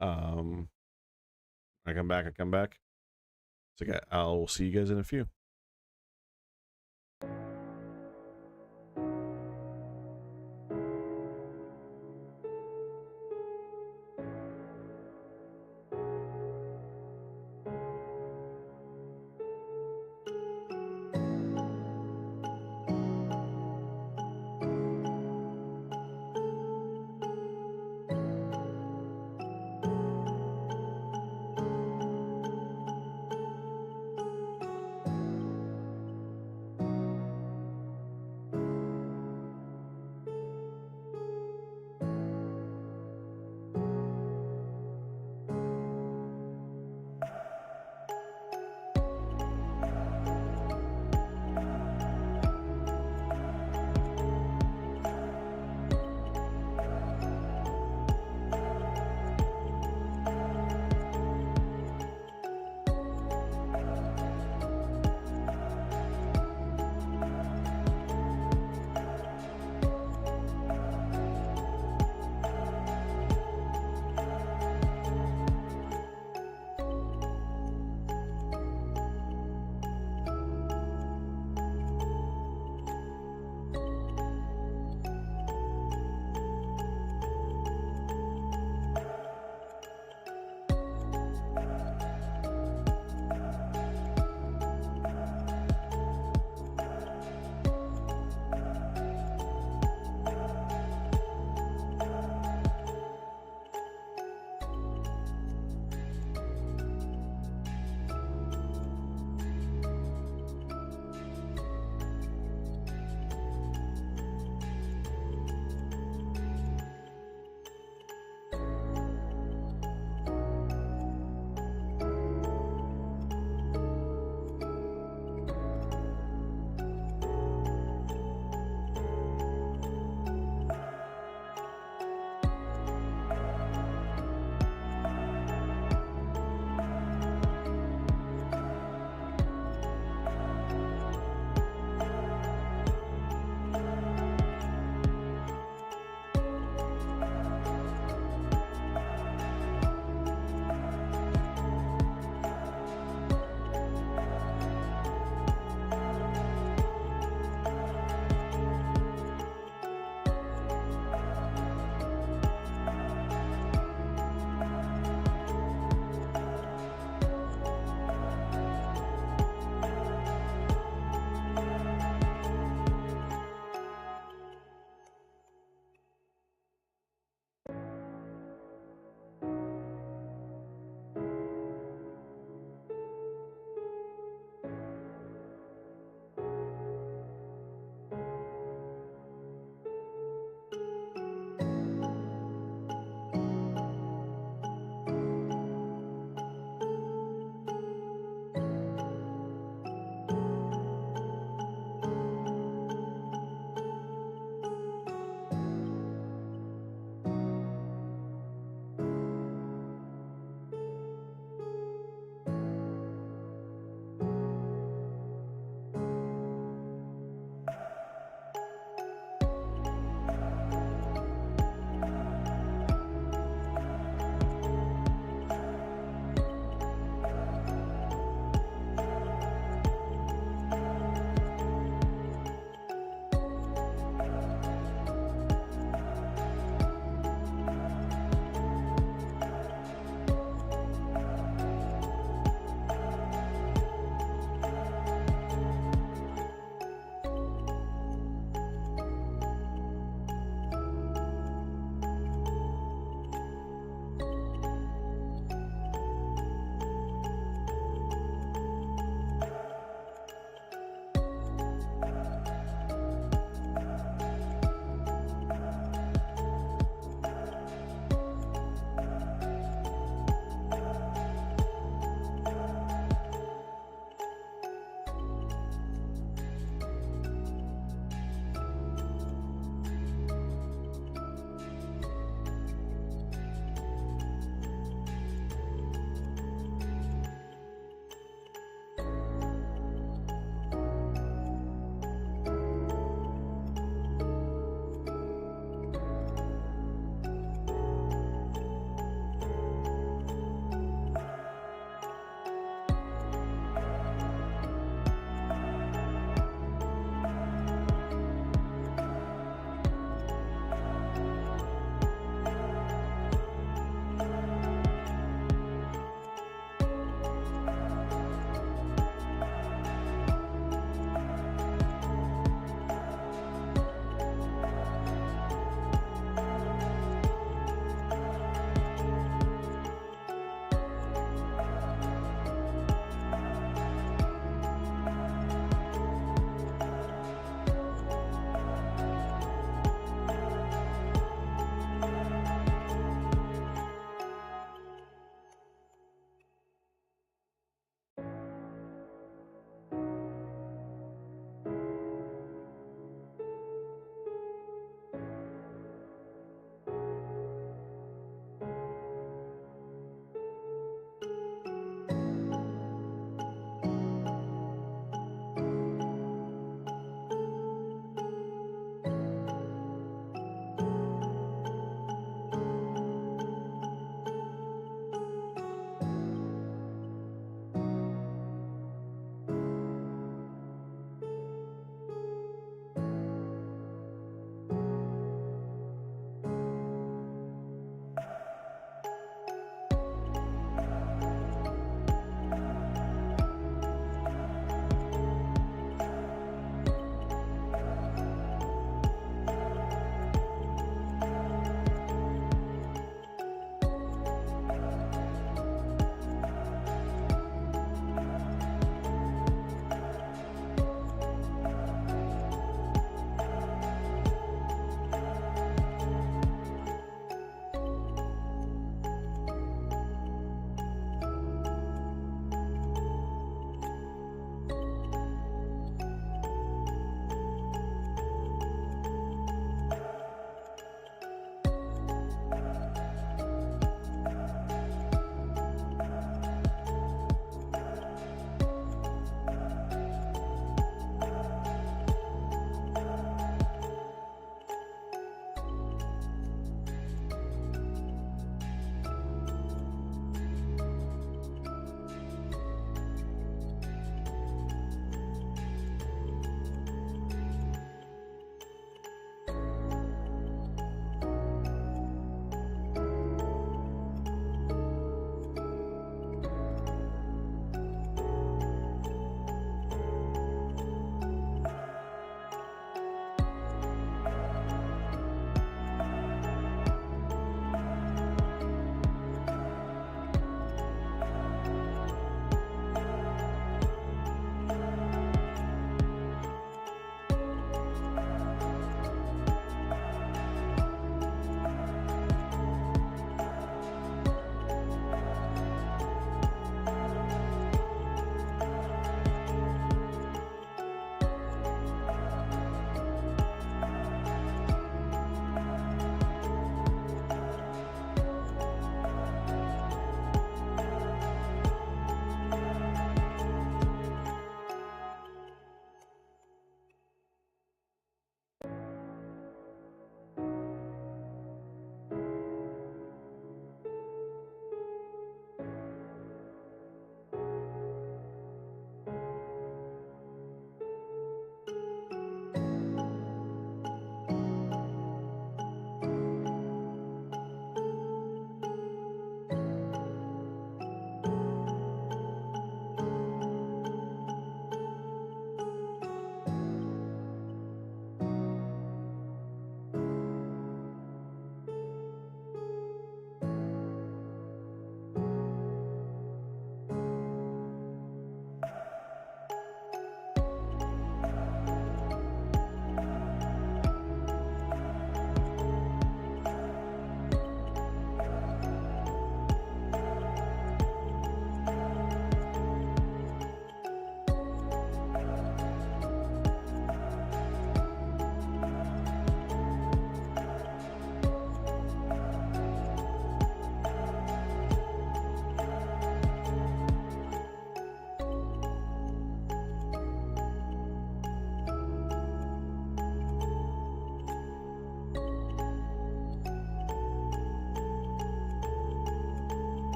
Um, I come back. So yeah, I'll see you guys in a few.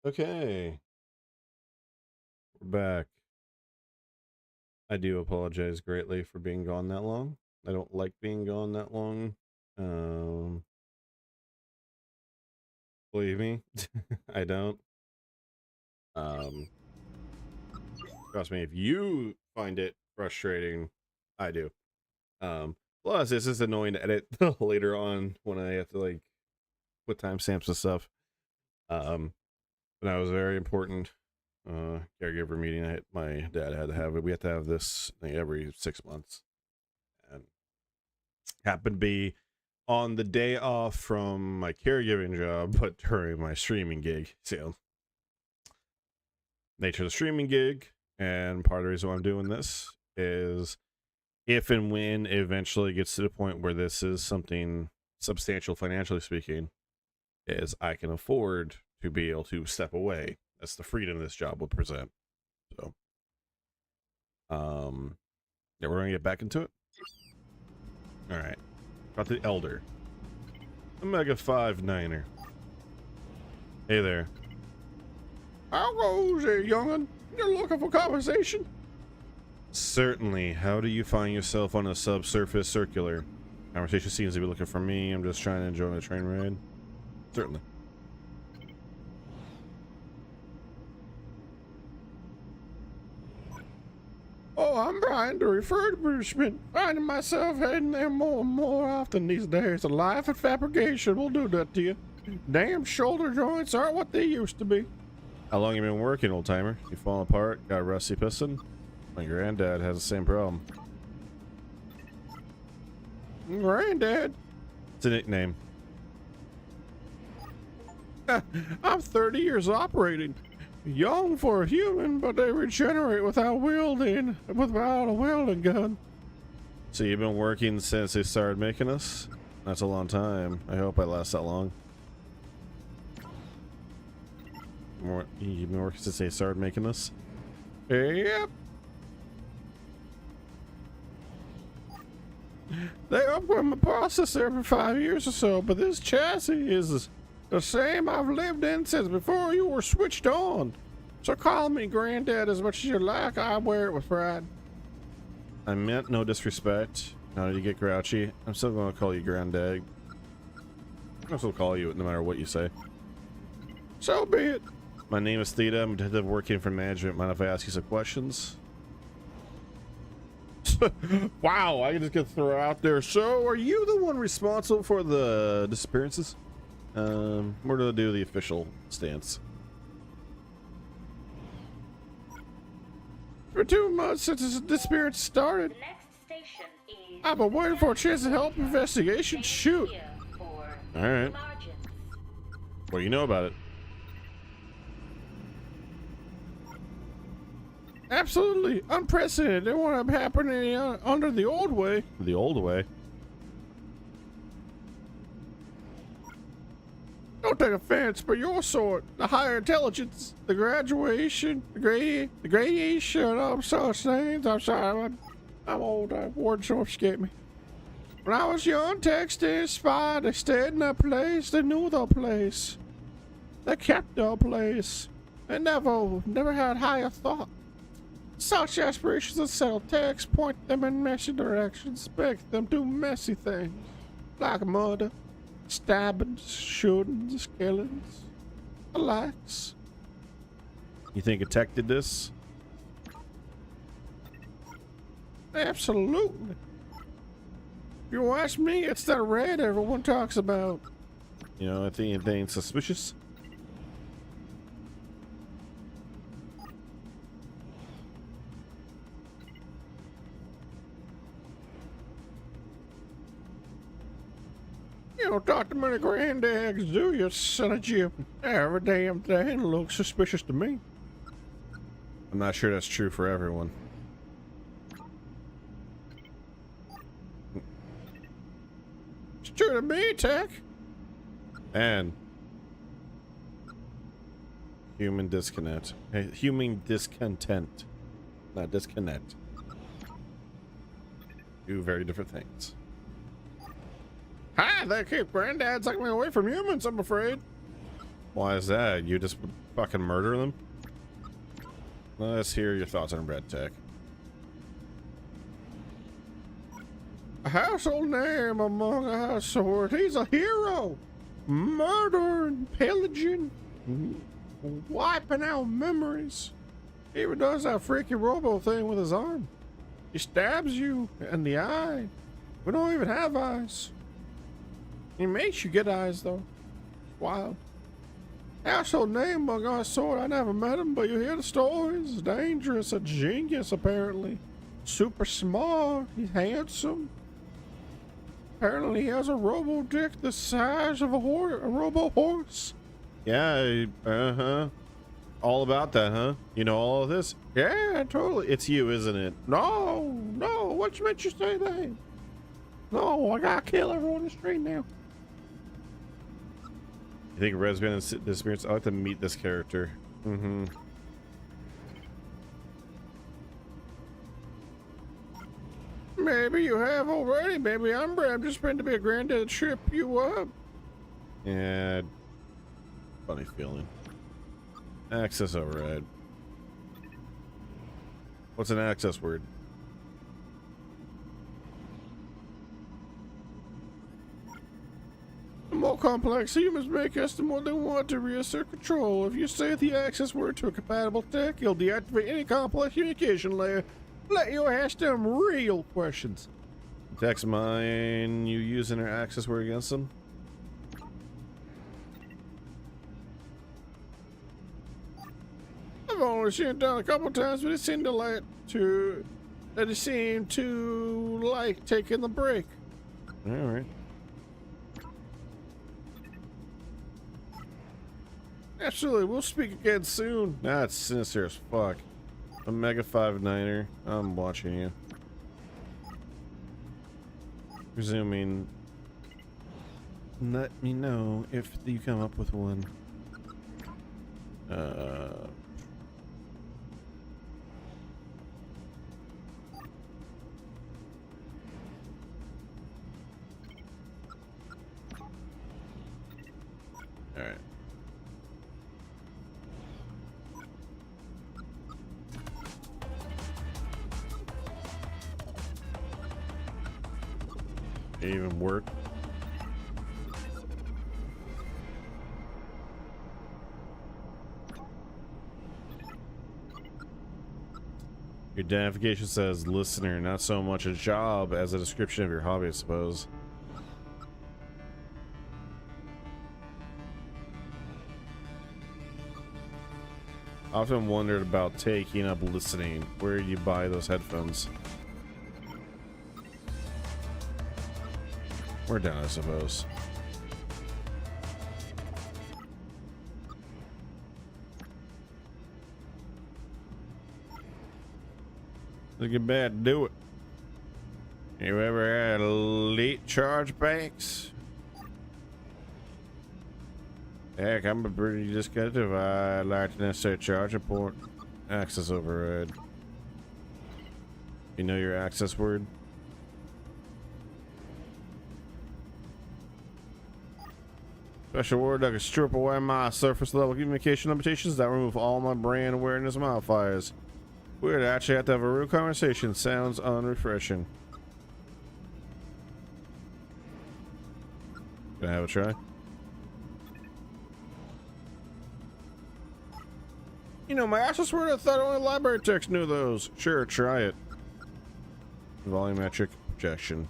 Okay, we're back. I do apologize greatly for being gone that long. I don't like being gone that long. Um, Believe me, I don't. Um, Trust me, if you find it frustrating, I do. Plus, this is annoying to edit later on when I have to like put timestamps and stuff. But that was a very important caregiver meeting. My dad had to have it. We have to have this thing every 6 months, and happened to be on the day off from my caregiving job, but during my streaming gig. So, nature of the streaming gig, and part of the reason why I'm doing this is if and when it eventually gets to the point where this is something substantial financially speaking, is I can afford to be able to step away. That's the freedom this job will present. So, yeah, we're gonna get back into it. All right, got the elder, Omega 5-9er. Hey there. How goes it, young'un? You're looking for conversation? Certainly. How do you find yourself on a subsurface circular? Conversation seems to be looking for me. I'm just trying to enjoy the train ride. Certainly. Oh, I'm Brian, the refurbishment. Finding myself heading there more and more often these days. The life and fabrication will do that to you. Damn shoulder joints aren't what they used to be. How long you been working, old timer? You falling apart? Got a rusty piston? My granddad has the same problem. Granddad? It's a nickname. I'm 30 years operating. Young for a human, but they regenerate without a welding gun. So you've been working since they started making us? That's a long time. I hope I last that long. You've been working since they started making us? Yep. They upgrade my processor every 5 years or so, but this chassis is the same I've lived in since before you were switched on. So call me Granddad as much as you like. I wear it with pride. I meant no disrespect. Now that you get grouchy, I'm still going to call you Granddad. I'll still call you no matter what you say. So be it. My name is Theta. I'm detective working for management. Mind if I ask you some questions? Wow, I just get to throw out there. So, are you the one responsible for the disappearances? We're gonna do the official stance. For 2 months since this disappearance started, The next station is. I've been waiting for a chance to help investigation. Shoot. All right. What do you know about it? Absolutely unprecedented. It won't have happened under the old way. The old way. Don't take offense, but your sort, the higher intelligence, the graduation, the gradation of such things. I'm sorry, I'm old. Words don't escape me. When I was young, texting, spy, they stayed in that place. They knew the place. They kept the place. They never had higher thought. Such aspirations that settle texts, point them in messy directions, make them do messy things, like murder, stabbings, shootings, killings, the likes. You think a tech did this? Absolutely. If you ask me, it's that red everyone talks about. You know, anything suspicious? You don't talk to many granddads, do you, son of Jim? Every damn thing looks suspicious to me. I'm not sure that's true for everyone. It's true to me, Tech. And human disconnect. Human discontent. Not disconnect. Two very different things. Hi, they keep granddads taking me away from humans, I'm afraid. Why is that? You just fucking murder them. Let's hear your thoughts on Red Tech. A household name among us sword. He's a hero. Murdering, pillaging, wiping out memories. He even does that freaky robo thing with his arm. He stabs you in the eye. We don't even have eyes. He makes you get eyes though. Wild. Household name among us sword. I never met him, but you hear the stories. He's dangerous, a genius apparently. Super smart. He's handsome. Apparently he has a robo dick the size of a robo horse. Yeah, all about that, huh? You know all of this? Yeah, totally. It's you, isn't it? No, what made you say that? No, I gotta kill everyone in the street now. You think Red's been in disappearance? I'd like to meet this character. Maybe you have already. Maybe I'm just trying to be a granddad to trip you up. Yeah. Funny feeling. Access override. What's an access word? The more complex humans make us, the more they want to reassert control. If you say the access word to a compatible tech, you'll deactivate any complex communication layer. Let you ask them real questions. Text mine. You using their access word against them? I've only seen it done a couple times, but it seemed to like taking the break. All right. Absolutely, we'll speak again soon. That's sinister as fuck. Omega 5-9er, I'm watching you. Resuming. Let me know if you come up with one. Alright. Even work. Your identification says listener, not so much a job as a description of your hobby, I suppose. Often wondered about taking up listening. Where do you buy those headphones? We're done, I suppose. Look at bad, do it. You ever had elite charge banks? Heck, I'm a pretty disconnected. I'd like to necessary charge report. Access override. You know your access word? Special word that can strip away my surface level communication limitations that remove all my brain awareness modifiers. Weird, I actually have to have a real conversation. Sounds unrefreshing. Can I have a try? You know, my access word, I thought only library techs knew those. Sure, try it. Volumetric projection.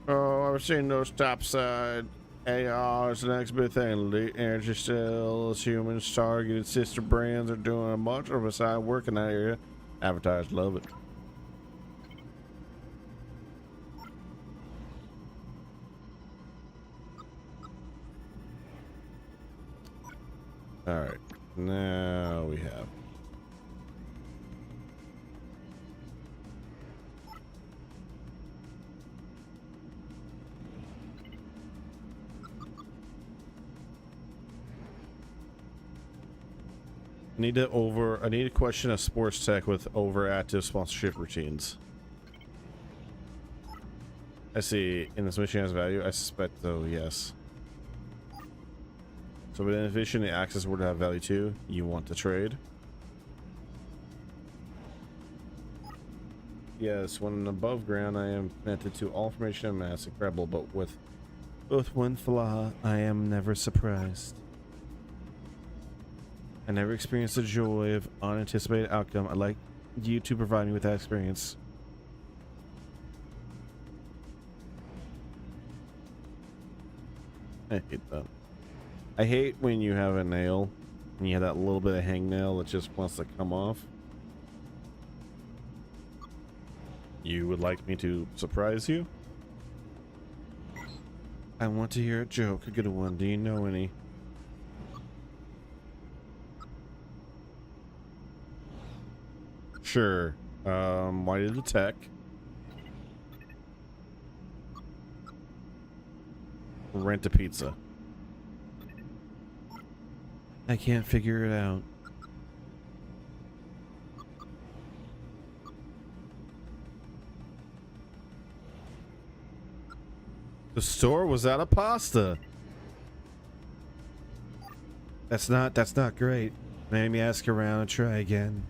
Oh, I was seeing those topside ARs, the next big thing. Elite energy cells, humans, targeted sister brands are doing a bunch of us out working that area. Advertisers love it. All right, now we have. I need to question a sports tech with overactive sponsorship routines. I see. In this mission has value. I suspect, though, yes. So, in addition, the access were to have value too. You want to trade? Yes. When above ground, I am connected to all information and mass incredible, but with one flaw, I am never surprised. I never experienced the joy of unanticipated outcome. I'd like you to provide me with that experience. I hate that. I hate when you have a nail and you have that little bit of hangnail that just wants to come off. You would like me to surprise you? I want to hear a joke, a good one. Do you know any? Sure. Why did the tech? Rent a pizza. I can't figure it out. The store was out of pasta. That's not great. Made me ask around and try again.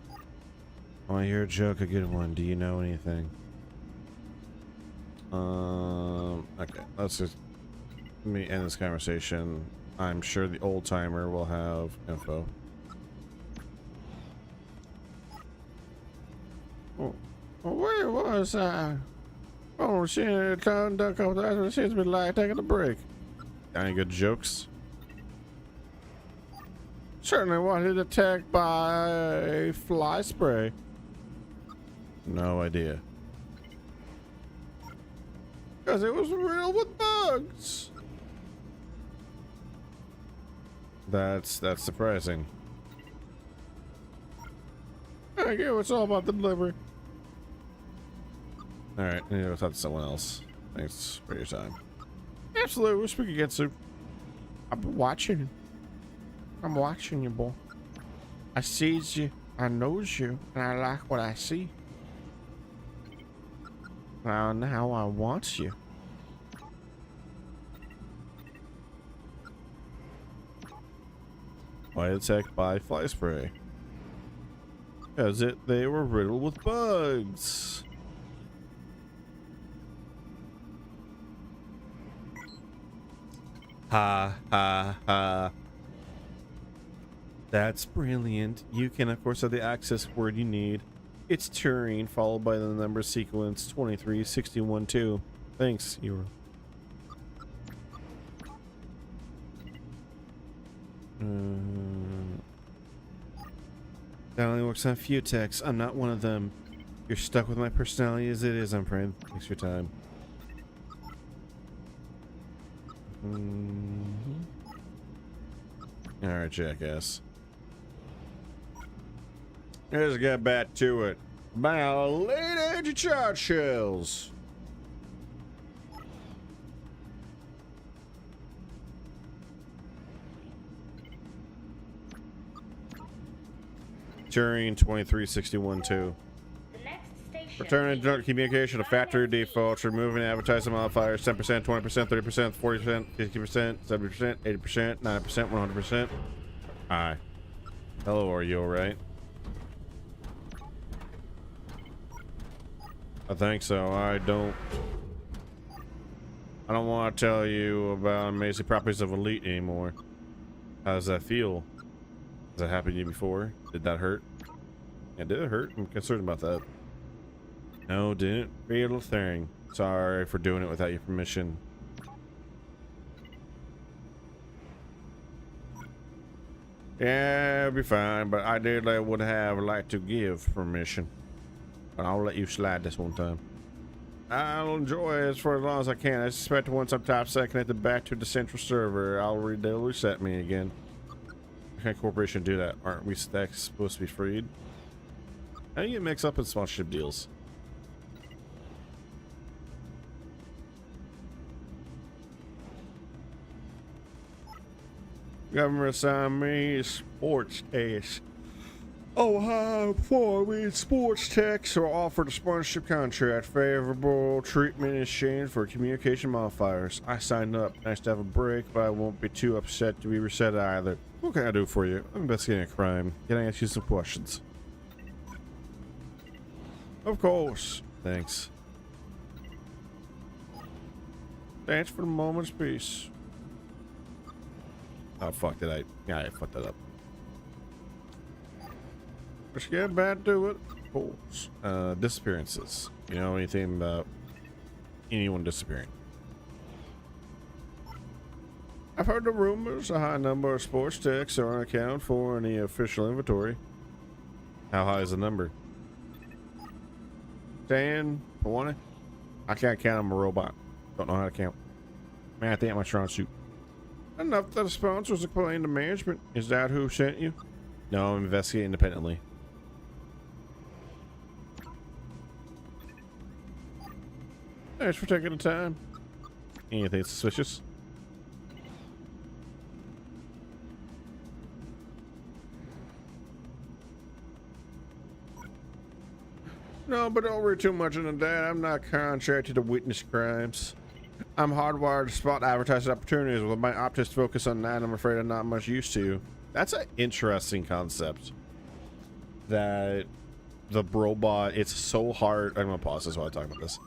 I want to hear a joke, a good one. Do you know anything? Okay, let's just let me end this conversation. I'm sure the old timer will have info. Oh, where was I? Oh, she turned a couple times. Seems to be like taking a break. Got any good jokes? Certainly wanted attacked by fly spray. No idea. Because it was riddled with bugs. That's surprising. I get it's all about the delivery. Alright, I need to talk to someone else. Thanks for your time. Absolutely, we'll speak again soon. I've been watching. I'm watching you, boy. I sees you, I knows you, and I like what I see. Now I want you. Why attacked by fly spray? Because they were riddled with bugs. Ha ha ha. That's brilliant. You can, of course, have the access word you need. It's Turing, followed by the number sequence 23612. Thanks, Euro. That only works on a few techs. I'm not one of them. You're stuck with my personality as it is, I'm afraid. Thanks for your time. Alright, jackass. Let's get back to it. About late age charge shells. Turing 23612. The next station. Returning direct communication to factory defaults, removing advertising modifiers 10%, 20%, 30%, 40%, 50%, 70%, 80%, 90%, 100%. Hi. Hello, are you alright? I think so. I don't want to tell you about amazing properties of Elite anymore. How does that feel? Has that happened to you before? Did that hurt? Yeah, did it hurt? I'm concerned about that. No, didn't. Real thing. Sorry for doing it without your permission. Yeah, it'll be fine, but ideally I would have liked to give permission. But I'll let you slide this one time. I'll enjoy it for as long as I can. I suspect once I'm top set connected back to the central server, they'll reset me again. How can a corporation do that? Aren't we stacks supposed to be freed? How do you get mixed up in sponsorship deals? Government assigned me sports test. Oh, hi, before we sports techs are offered a sponsorship contract, favorable treatment in exchange for communication modifiers. I signed up. Nice to have a break, but I won't be too upset to be reset either. What can I do for you? I'm investigating a crime. Can I ask you some questions? Of course. Thanks. Thanks for the moment's peace. Oh, fuck, yeah, I fucked that up. Let's get back to it. Of course. Disappearances. You know anything about anyone disappearing? I've heard the rumors a high number of sports techs are unaccounted for in the official inventory. How high is the number? 10, 20? I can't count. I'm a robot. Don't know how to count. Man, I think I'm my strong suit. Enough that the sponsors complain to management. Is that who sent you? No, I'm investigating independently. Thanks for taking the time. Anything suspicious? No, but don't worry too much into that. I'm not contracted to witness crimes. I'm hardwired to spot advertising opportunities. With my optics focus on that, I'm afraid I'm not much used to. That's an interesting concept. That the robot, it's so hard. I'm gonna pause this while I talk about this.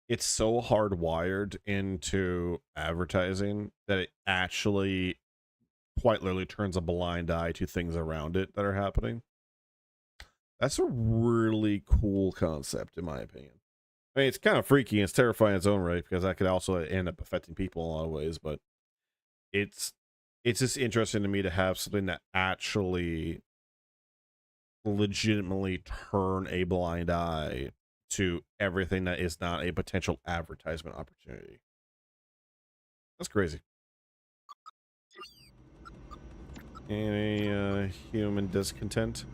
It's so hardwired into advertising that it actually quite literally turns a blind eye to things around it that are happening. That's a really cool concept, in my opinion. I mean, it's kind of freaky and it's terrifying in its own right, because that could also end up affecting people in a lot of ways, but it's just interesting to me to have something that actually legitimately turn a blind eye to everything that is not a potential advertisement opportunity. That's crazy. Any human discontent?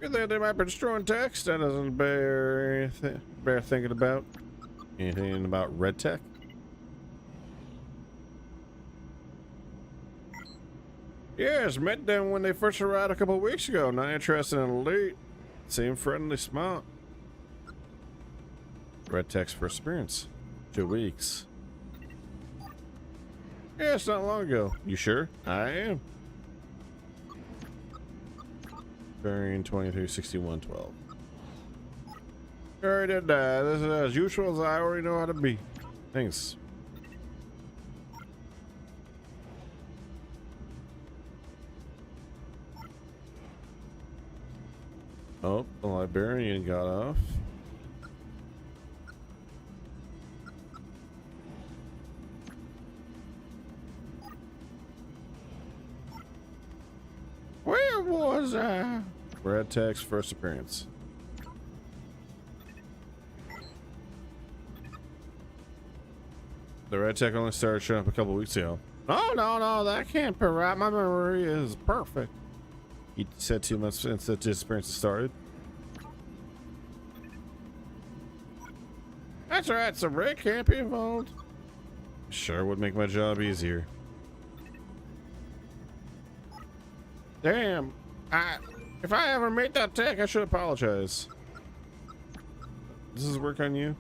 You think they might be destroying text? That doesn't bear thinking about. Anything about red tech? Yes, met them when they first arrived a couple of weeks ago. Not interested in elite. Seem friendly, smart. Red tech's first appearance. 2 weeks. Yeah, it's not long ago. You sure? I am. Bearing 236112. Already did that. This is as usual as I already know how to be. Thanks. Oh, the librarian got off. Where was I? Red tech's first appearance. The red tech only started showing up a couple weeks ago. Oh, no, that can't be right. My memory is perfect. He said 2 months since the disappearance started. That's right, so Rick can't be involved. Sure would make my job easier. Damn, if I ever made that tech, I should apologize. Does this work on you?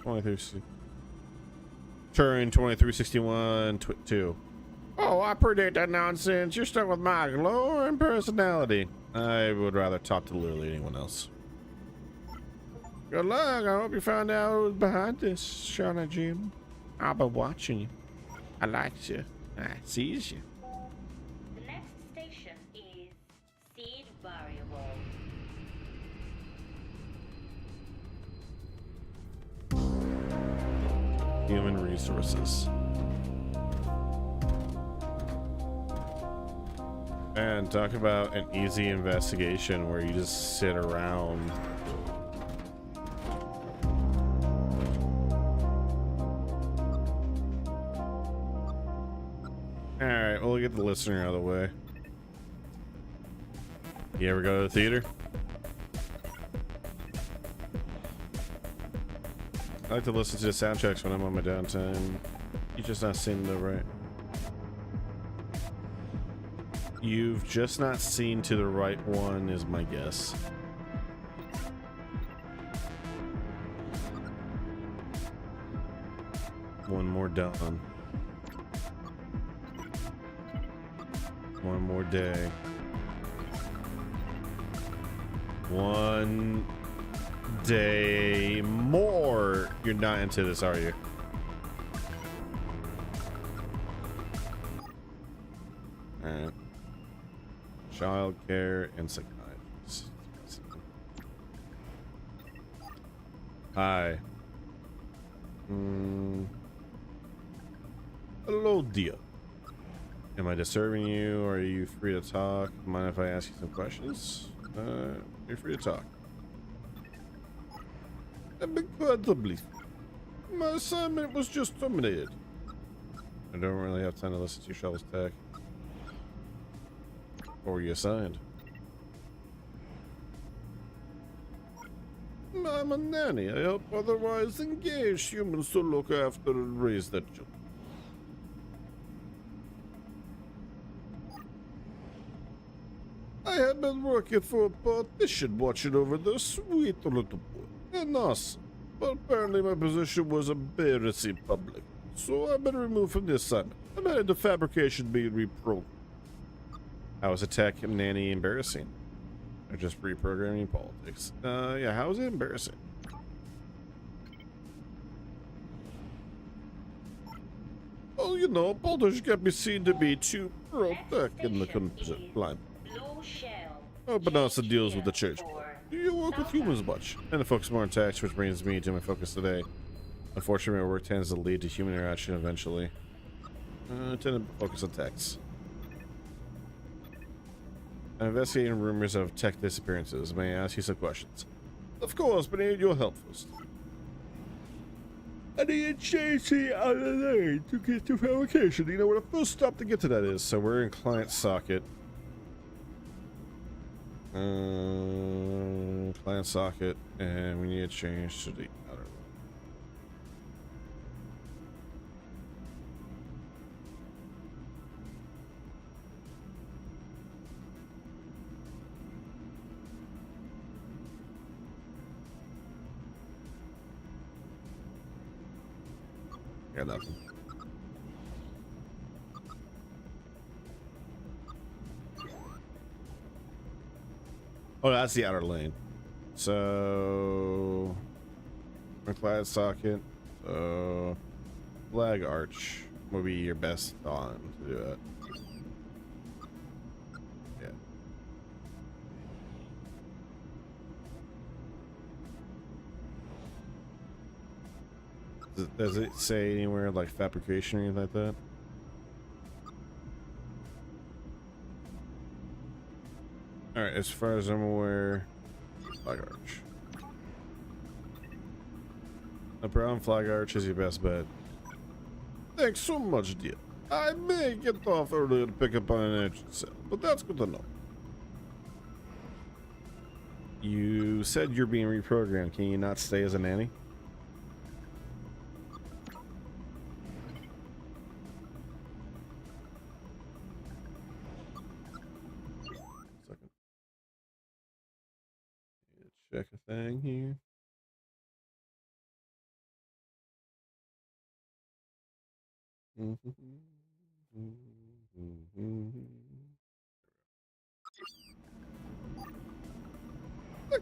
23. Turing 2361-2. Oh, I predate that nonsense. You're stuck with my glowing personality. I would rather talk to literally anyone else. Good luck. I hope you found out who's behind this, Shauna Jim. I'll be watching you. I like you. I sees you. The next station is Seed Variable. Human resources. And talk about an easy investigation where you just sit around. Alright, we'll get the listener out of the way. You ever go to the theater? I like to listen to the soundtracks when I'm on my downtime. You're just not seeing the right. You've just not seen to the right one, is my guess. One more done. One more day. One day more. You're not into this, are you? Alright. Child care and psychiatrist. Hi. Hello, dear. Am I disturbing you, or are you free to talk? Mind if I ask you some questions? You're free to talk. Incredibly. My assignment was just terminated. I don't really have time to listen to your shovel's tech. What were you assigned? I'm a nanny. I help otherwise engaged humans to look after and raise their children. I had been working for a politician watching over the sweet little boy. And awesome. But apparently my position was embarrassing public. So I've been removed from the assignment. I'm headed to fabrication being reprogrammed. How is attack nanny embarrassing? Or just reprogramming politics? Yeah, how is it embarrassing? Well, you know, politics can be seen to be too pro-tech in the composite climate. But also deals with the church. Do you work with humans much? And to focus more on text, which brings me to my focus today. Unfortunately, my work tends to lead to human interaction eventually. I tend to focus on text. I'm investigating rumors of tech disappearances. May I ask you some questions? Of course, but I need your help first. I need JC out of lane to get to fabrication. You know where the first stop to get to that is. So we're in client socket. Client socket, and we need to change to the outer. Got nothing. Oh, that's the outer lane. So, McLeod socket. So, flag arch will be your best on to do it. Yeah. Does it say anywhere like fabrication or anything like that? Alright, as far as I'm aware, flag arch. The brown flag arch is your best bet. Thanks so much, dear. I may get off earlier to pick up on an engine cell, but that's good to know. You said you're being reprogrammed. Can you not stay as a nanny? Check a thing here.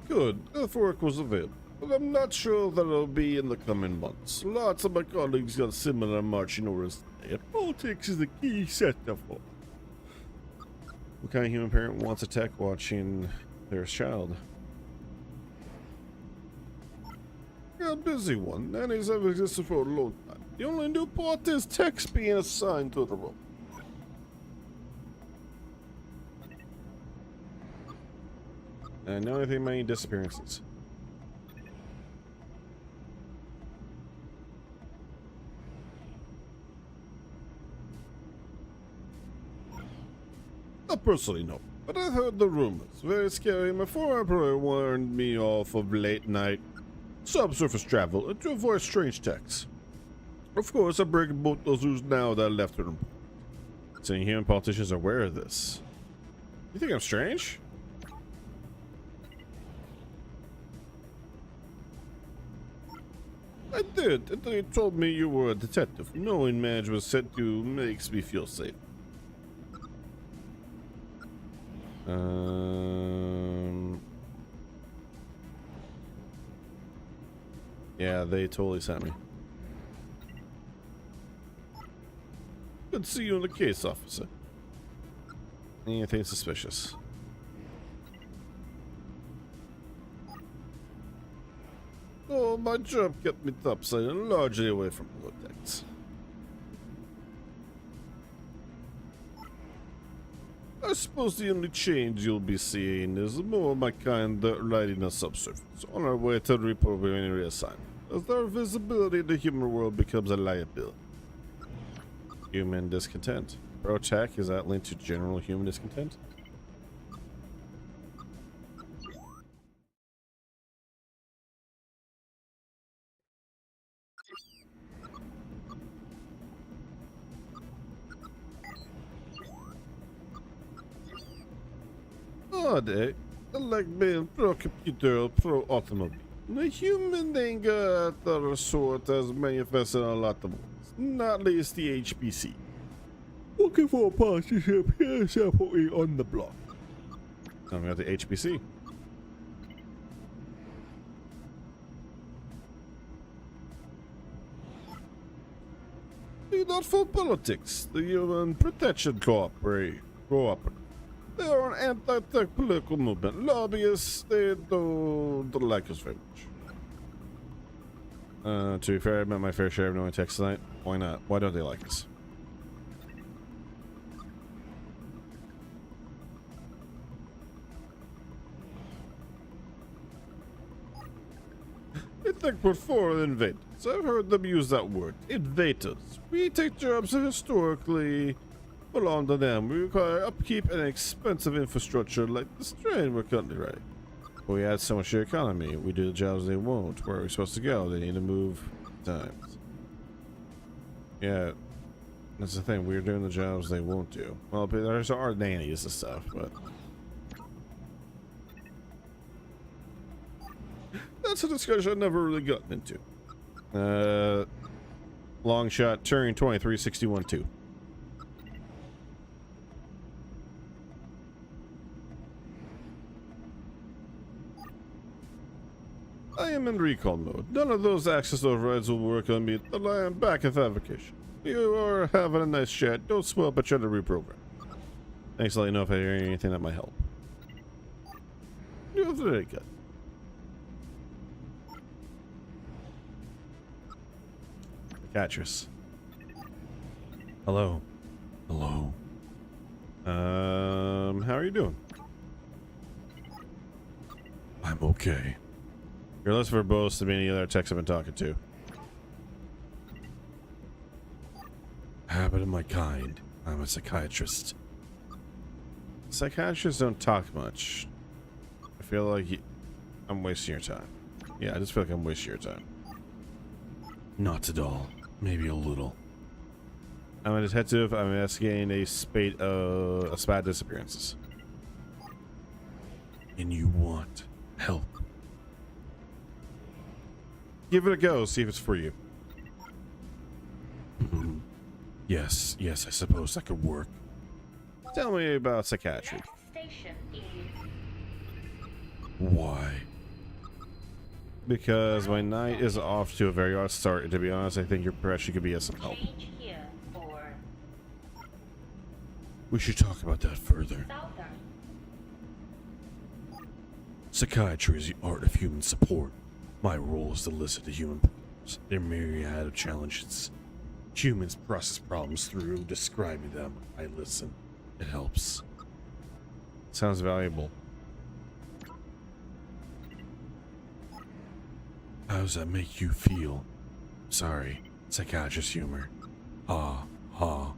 Good. If work was available, but I'm not sure that it'll be in the coming months. Lots of my colleagues got similar marching orders today. Politics is the key sector for. What kind of human parent wants a tech watching their child? A busy one. Nannies have existed for a long time. The only new part is text being assigned to the role. And now anything about any disappearances. Not personally, no. But I heard the rumors. Very scary. My former employer warned me off of late night subsurface travel to avoid strange techs. Of course, I break both those rules now that I left them. Saying human politicians are aware of this. You think I'm strange? I did, and they told me you were a detective. Knowing management was sent to makes me feel safe. Yeah, they totally sent me. Good to see you in the case, officer. Anything suspicious? Oh, my job kept me topside and largely away from protects. I suppose the only change you'll be seeing is more of my kind riding a subsurface on our way to reprogramming reassignment, as their visibility in the human world becomes a liability. Human discontent. Pro-tech, is that linked to general human discontent? Nowadays, I like being pro-computer or pro-automobile. The human anger at the sort has manifested in a lot of ways, not least the HPC. Looking for a partnership here separately on the block. I'm at the HPC. Not for politics, the Human Protection Cooperative. They are an anti-tech political movement. Lobbyists, they don't like us very much. To be fair, I met my fair share of annoying techs tonight. Why not? Why don't they like us? They think we're foreign invaders. I've heard them use that word. Invaders. We take jobs that historically belong to them. We require upkeep and expensive infrastructure like the strain we're currently riding. We add so much to the economy. We do the jobs they won't. Where are we supposed to go? They need to move times. Yeah, that's the thing. We're doing the jobs they won't do. Well, there's our nannies and stuff, but that's a discussion I've never really gotten into. Long shot, Turing 2361-2. I am in recall mode. None of those access overrides will work on me until I am back in fabrication. You are having a nice chat. Don't spoil but try to reprogram. Thanks for letting me know if I hear anything that might help. You're very good. Catrice. Hello. Hello. How are you doing? I'm okay. You're less verbose than any other techs I've been talking to. Habit of my kind. I'm a psychiatrist. Psychiatrists don't talk much. I feel like I'm wasting your time. Yeah, I just feel like I'm wasting your time. Not at all. Maybe a little. I'm a detective. I'm investigating a spate of SPAT disappearances. And you want help? Give it a go. See if it's for you. Yes, I suppose that could work. Tell me about psychiatry. Next station is Why? Because my night is off to a very odd start, and to be honest, I think your profession could be of some help. change here for We should talk about that further. Southern. Psychiatry is the art of human support. My role is to listen to human problems, their myriad of challenges. Humans process problems through describing them. I listen. It helps. Sounds valuable. How does that make you feel? Sorry, psychiatrist humor. Ha, ha.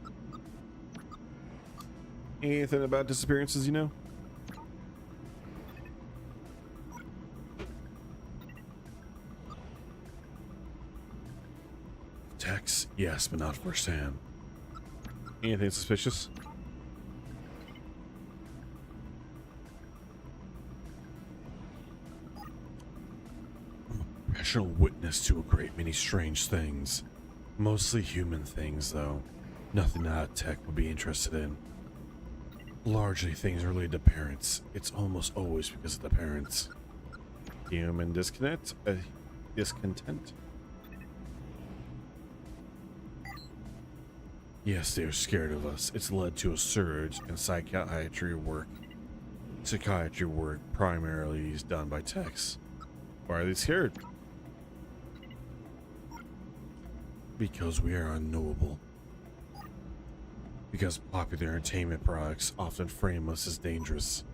Anything about disappearances you know? Tex, yes, but not firsthand. Anything suspicious? Professional witness to a great many strange things. Mostly human things, though. Nothing out of tech would be interested in. Largely things related to parents. It's almost always because of the parents. Human discontent? Discontent? Yes, they are scared of us. It's led to a surge in psychiatry work. Psychiatry work primarily is done by techs. Why are they scared? Because we are unknowable. Because popular entertainment products often frame us as dangerous.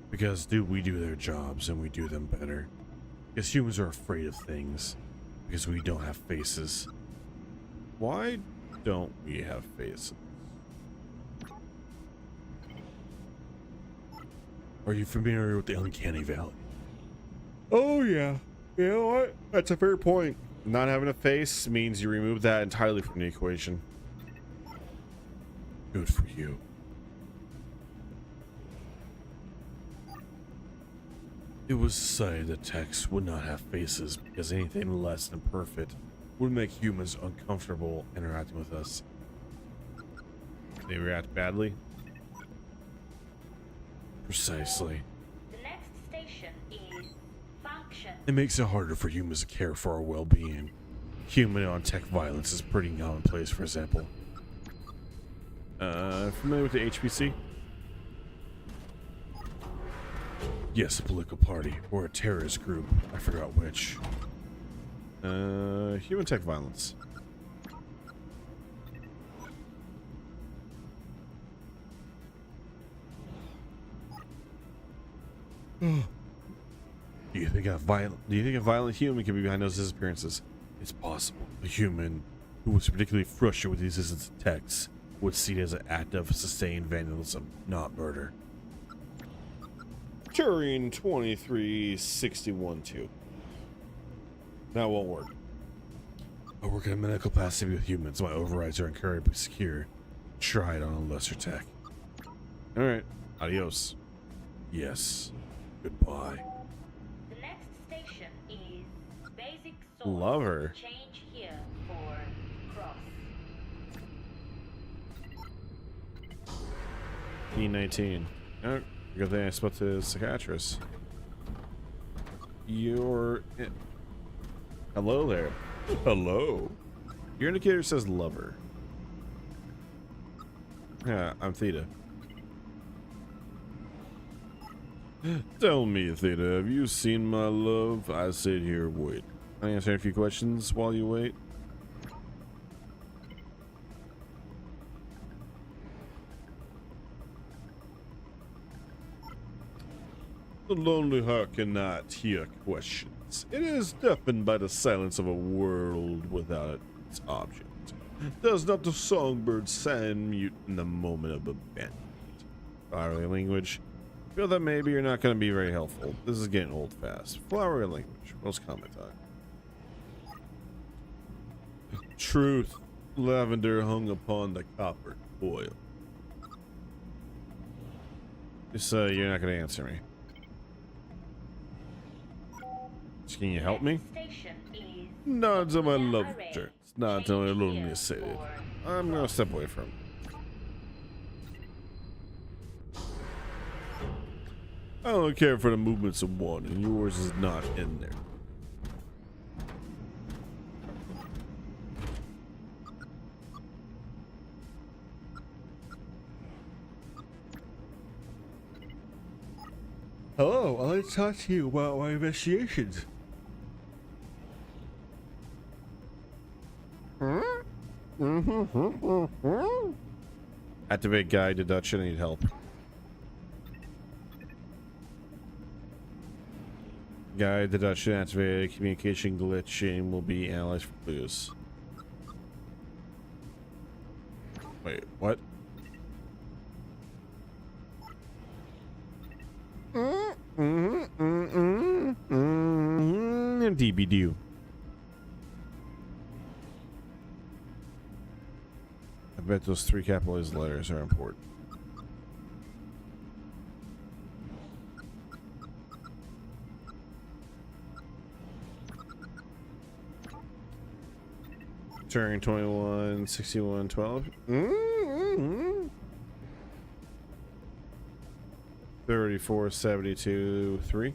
Because we do their jobs and we do them better. Because humans are afraid of things. Because we don't have faces. Why don't we have faces? Are you familiar with the Uncanny Valley? Oh, yeah. You know what? That's a fair point. Not having a face means you remove that entirely from the equation. Good for you. It was decided that techs would not have faces because anything less than perfect would make humans uncomfortable interacting with us. They react badly. Precisely. The next station is Function. It makes it harder for humans to care for our well-being. Human on tech violence is pretty commonplace, for example. Familiar with the HPC? Yes, a political party or a terrorist group. I forgot which. Human tech violence. Do you think a violent human can be behind those disappearances? It's possible. A human who was particularly frustrated with the existence of techs would see it as an act of sustained vandalism, not murder. Turing 2361-2. That won't work. I work in a medical capacity with humans. My overrides are incredibly secure. Try it on a lesser tech. Alright. Adios. Yes. Goodbye. The next station is Basic Source. Lover. Change here for Cross. E19. Alright. Good thing I spoke to the psychiatrist. Hello there. Hello. Your indicator says lover. Yeah, I'm Theta. Tell me, Theta, have you seen my love? I sit here, wait. Can I answer a few questions while you wait? The lonely heart cannot hear questions. It is deafened by the silence of a world without its object. Does not the songbird stand mute in the moment of abandonment? Flowery language. Feel that maybe you're not going to be very helpful. This is getting old fast. Flowery language. Most common time. Truth. Lavender hung upon the copper coil. So you're not going to answer me. Can you help me? Station is Not until my Nuclear love Array. returns. Not until my Change loneliness here is sated. for I'm gonna step away from it. I don't care for the movements of one, and yours is not in there. Hello, I'd like to talk to you about my investigations. Activate guide deduction. I need help. Guide deduction activated. Communication glitching will be analyzed for clues. Wait, what? DBD. bet those 3 capitalized letters are important. Turn 21, 61, 12. 34, 72, 3.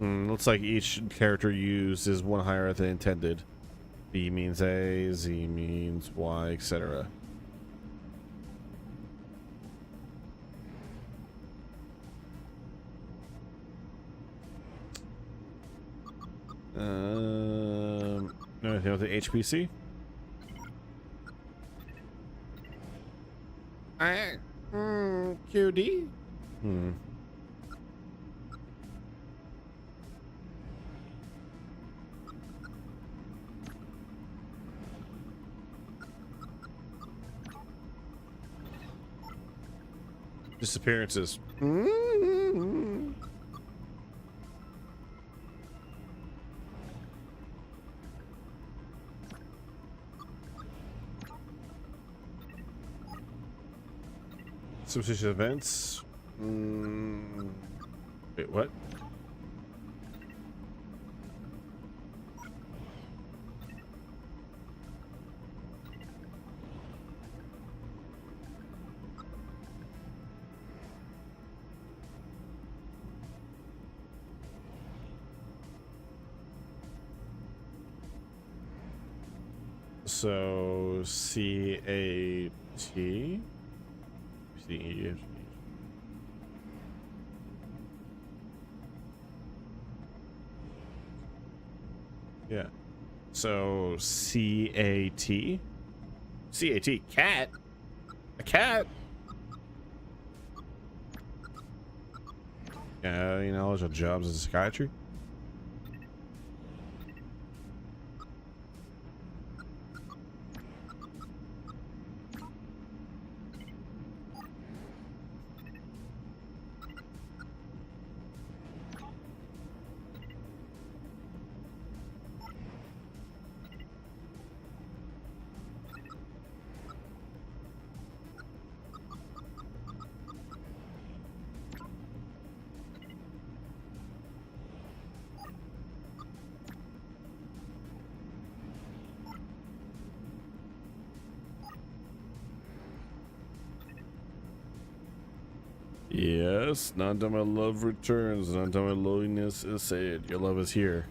Looks like each character used is one higher than intended. B means A, Z means Y, etc. Anything with the HPC? QD? Disappearances. Suspicious events. Wait, what? So CAT. Yeah. So CAT. CAT. Cat. A cat. Yeah, any knowledge of jobs in psychiatry? Yes, not until my love returns, not until my loneliness is sated. Your love is here.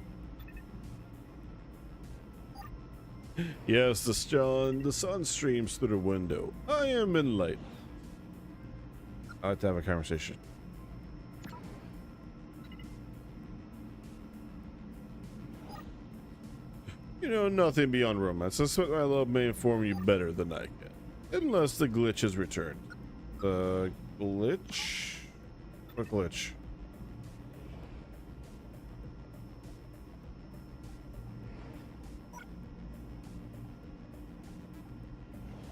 Yes, the sun streams through the window. I am enlightened. I'd like to have a conversation. You know, nothing beyond romance. I suspect my love may inform you better than I can. Unless the glitch has returned. The glitch? What glitch?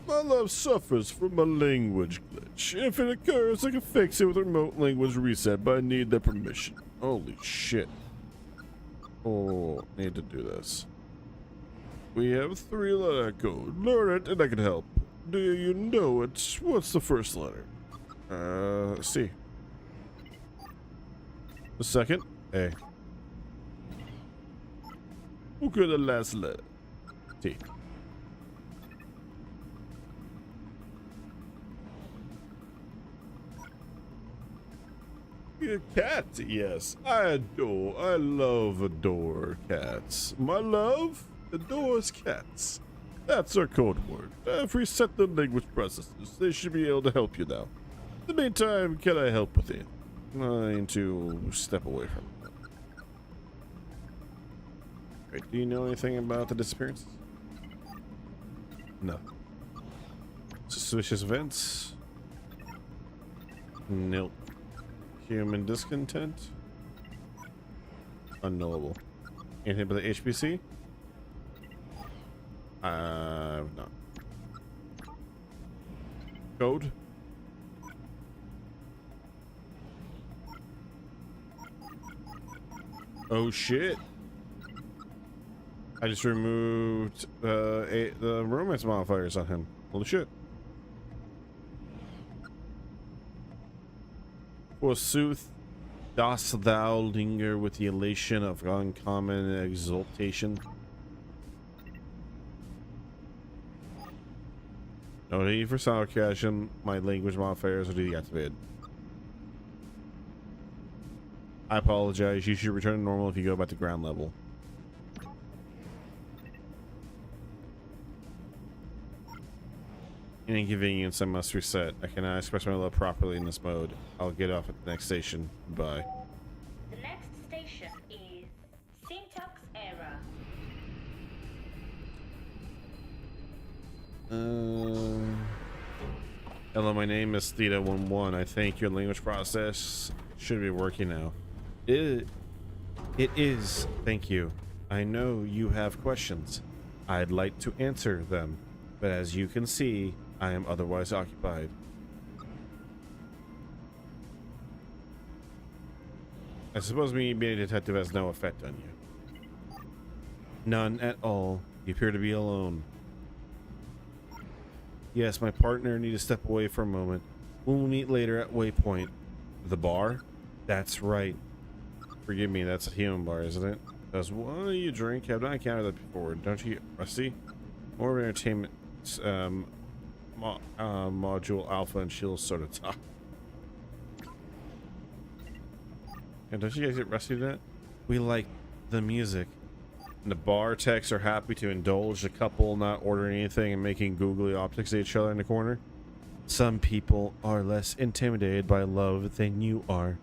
My love suffers from a language glitch. If it occurs, I can fix it with a remote language reset, but I need their permission. Holy shit. Oh, need to do this. We have 3-letter code. Learn it and I can help. Do you know it? What's the first letter? C. The second? A. Okay, the last letter. T. A cat, yes. I adore cats. My love adores cats. That's our code word. I've reset the language processes. They should be able to help you now. In the meantime, can I help with it? I need to step away from it. Right, do you know anything about the disappearance? No. Suspicious events? Nope. Human discontent? Unknowable. Anything but the HPC? Not. Code? Oh shit. I just removed the romance modifiers on him. Holy shit. Forsooth, dost thou linger with the elation of uncommon exultation? No need for sarcasm. My language modifiers are deactivated. I apologize. You should return to normal if you go back to ground level. In inconvenience, I must reset. I cannot express my love properly in this mode. I'll get off at the next station. Bye. The next station is Syntax Error. Hello, my name is Theta11. I think your language process should be working now. It is. Thank you. I know you have questions. I'd like to answer them, but as you can see, I am otherwise occupied. I suppose me being a detective has no effect on you. None at all. You appear to be alone. Yes, my partner needs to step away for a moment. We'll meet later at Waypoint. The bar? That's right. Forgive me, that's a human bar, isn't it? Does one of you drink? I've not encountered that before. Don't you, Rusty? More of entertainment module alpha and chill sort of talk. And don't you guys get rusty to that? We like the music. And the bar techs are happy to indulge the couple not ordering anything and making googly optics at each other in the corner. Some people are less intimidated by love than you are.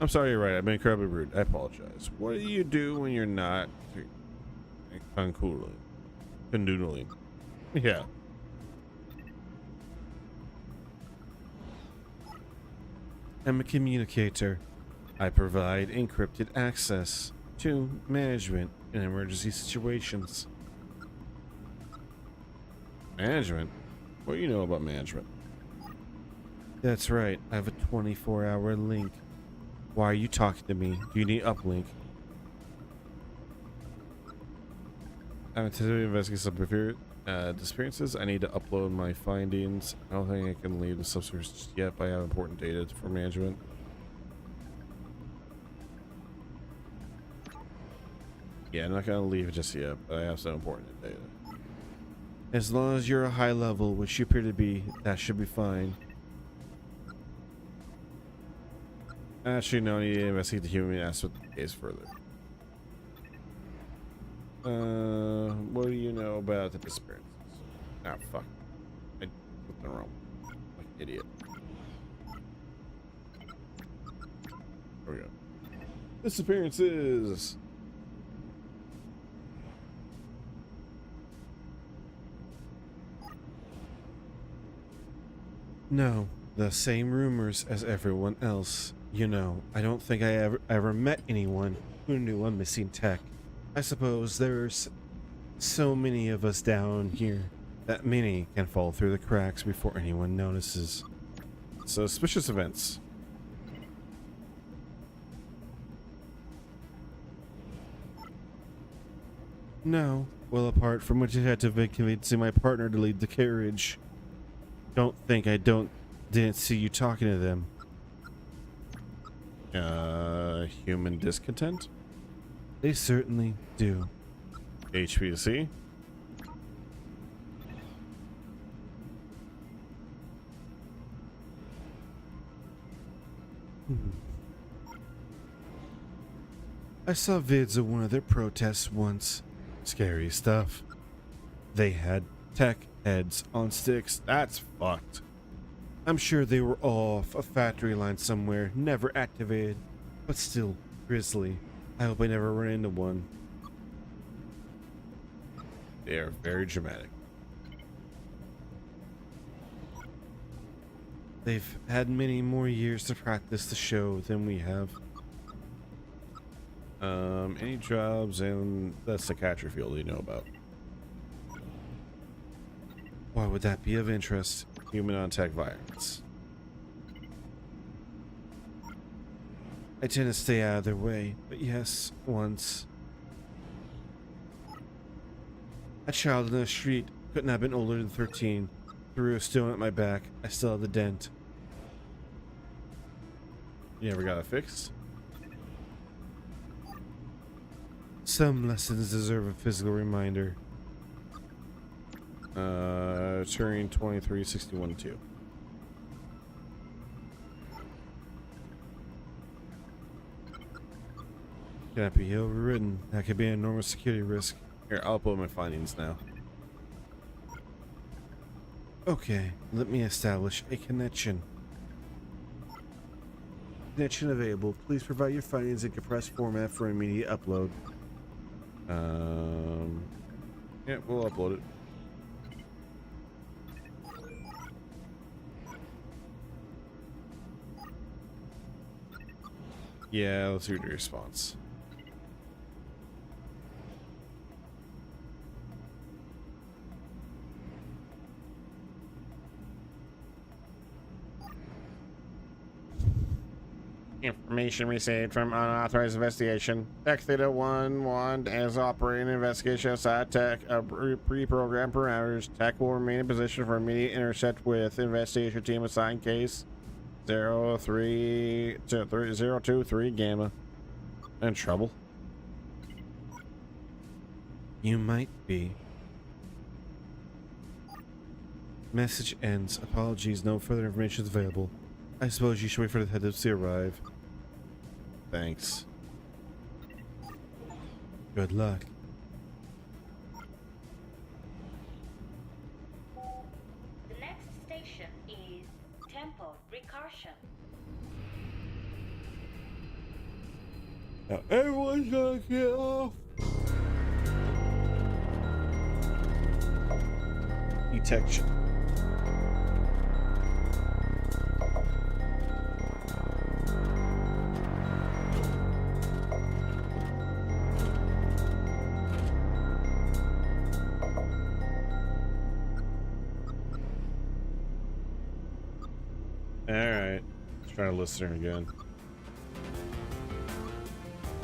I'm sorry, you're right. I've been incredibly rude. I apologize. What do you do when you're not condoodling? Yeah. I'm a communicator. I provide encrypted access to management in emergency situations. Management? What do you know about management? That's right. I have a 24-hour link. Why are you talking to me? Do you need uplink? I'm attempting to investigate some disappearances. I need to upload my findings. I don't think I can leave the subsurface just yet, but I have important data for management. Yeah, I'm not gonna leave it just yet, but I have some important data. As long as you're a high level, which you appear to be, that should be fine. Actually, no, I need to investigate the human aspect of the case further. What do you know about the disappearances? Ah, fuck. I did something wrong. Like an idiot. There we go. Disappearances! No, the same rumors as everyone else. You know, I don't think I ever met anyone who knew a missing tech. I suppose there's so many of us down here that many can fall through the cracks before anyone notices. Suspicious events. No. Well, apart from what you had to convincing my partner to leave the carriage. Don't think I didn't see you talking to them. Human discontent? They certainly do. HPC? I saw vids of one of their protests once. Scary stuff. They had tech heads on sticks. That's fucked. I'm sure they were off a factory line somewhere, never activated, but still grisly. I hope I never run into one. They are very dramatic. They've had many more years to practice the show than we have. Any jobs in the psychiatry field you know about? Why would that be of interest? Human on tech violence. I tend to stay out of their way, but yes, once. A child in the street couldn't have been older than 13. Threw a stone at my back. I still have the dent. You never got it fixed? Some lessons deserve a physical reminder. Turing 2361-2. Cannot be overridden. That could be an enormous security risk. Here, I'll upload my findings now. Okay, let me establish a connection. Connection available. Please provide your findings in compressed format for immediate upload. Yeah, we'll upload it. Yeah, let's read your response. Information received from unauthorized investigation. Tech Theta 1-1 is operating an investigation outside Tech pre-programmed parameters. Tech will remain in position for immediate intercept with investigation team assigned case 023 Gamma. In trouble? You might be. Message ends. Apologies, no further information is available. I suppose you should wait for the detectives to arrive. Thanks. Good luck. The next station is Temple Recursion. Now everyone's gonna get off. Detection. Alright. Let's try to listen her again.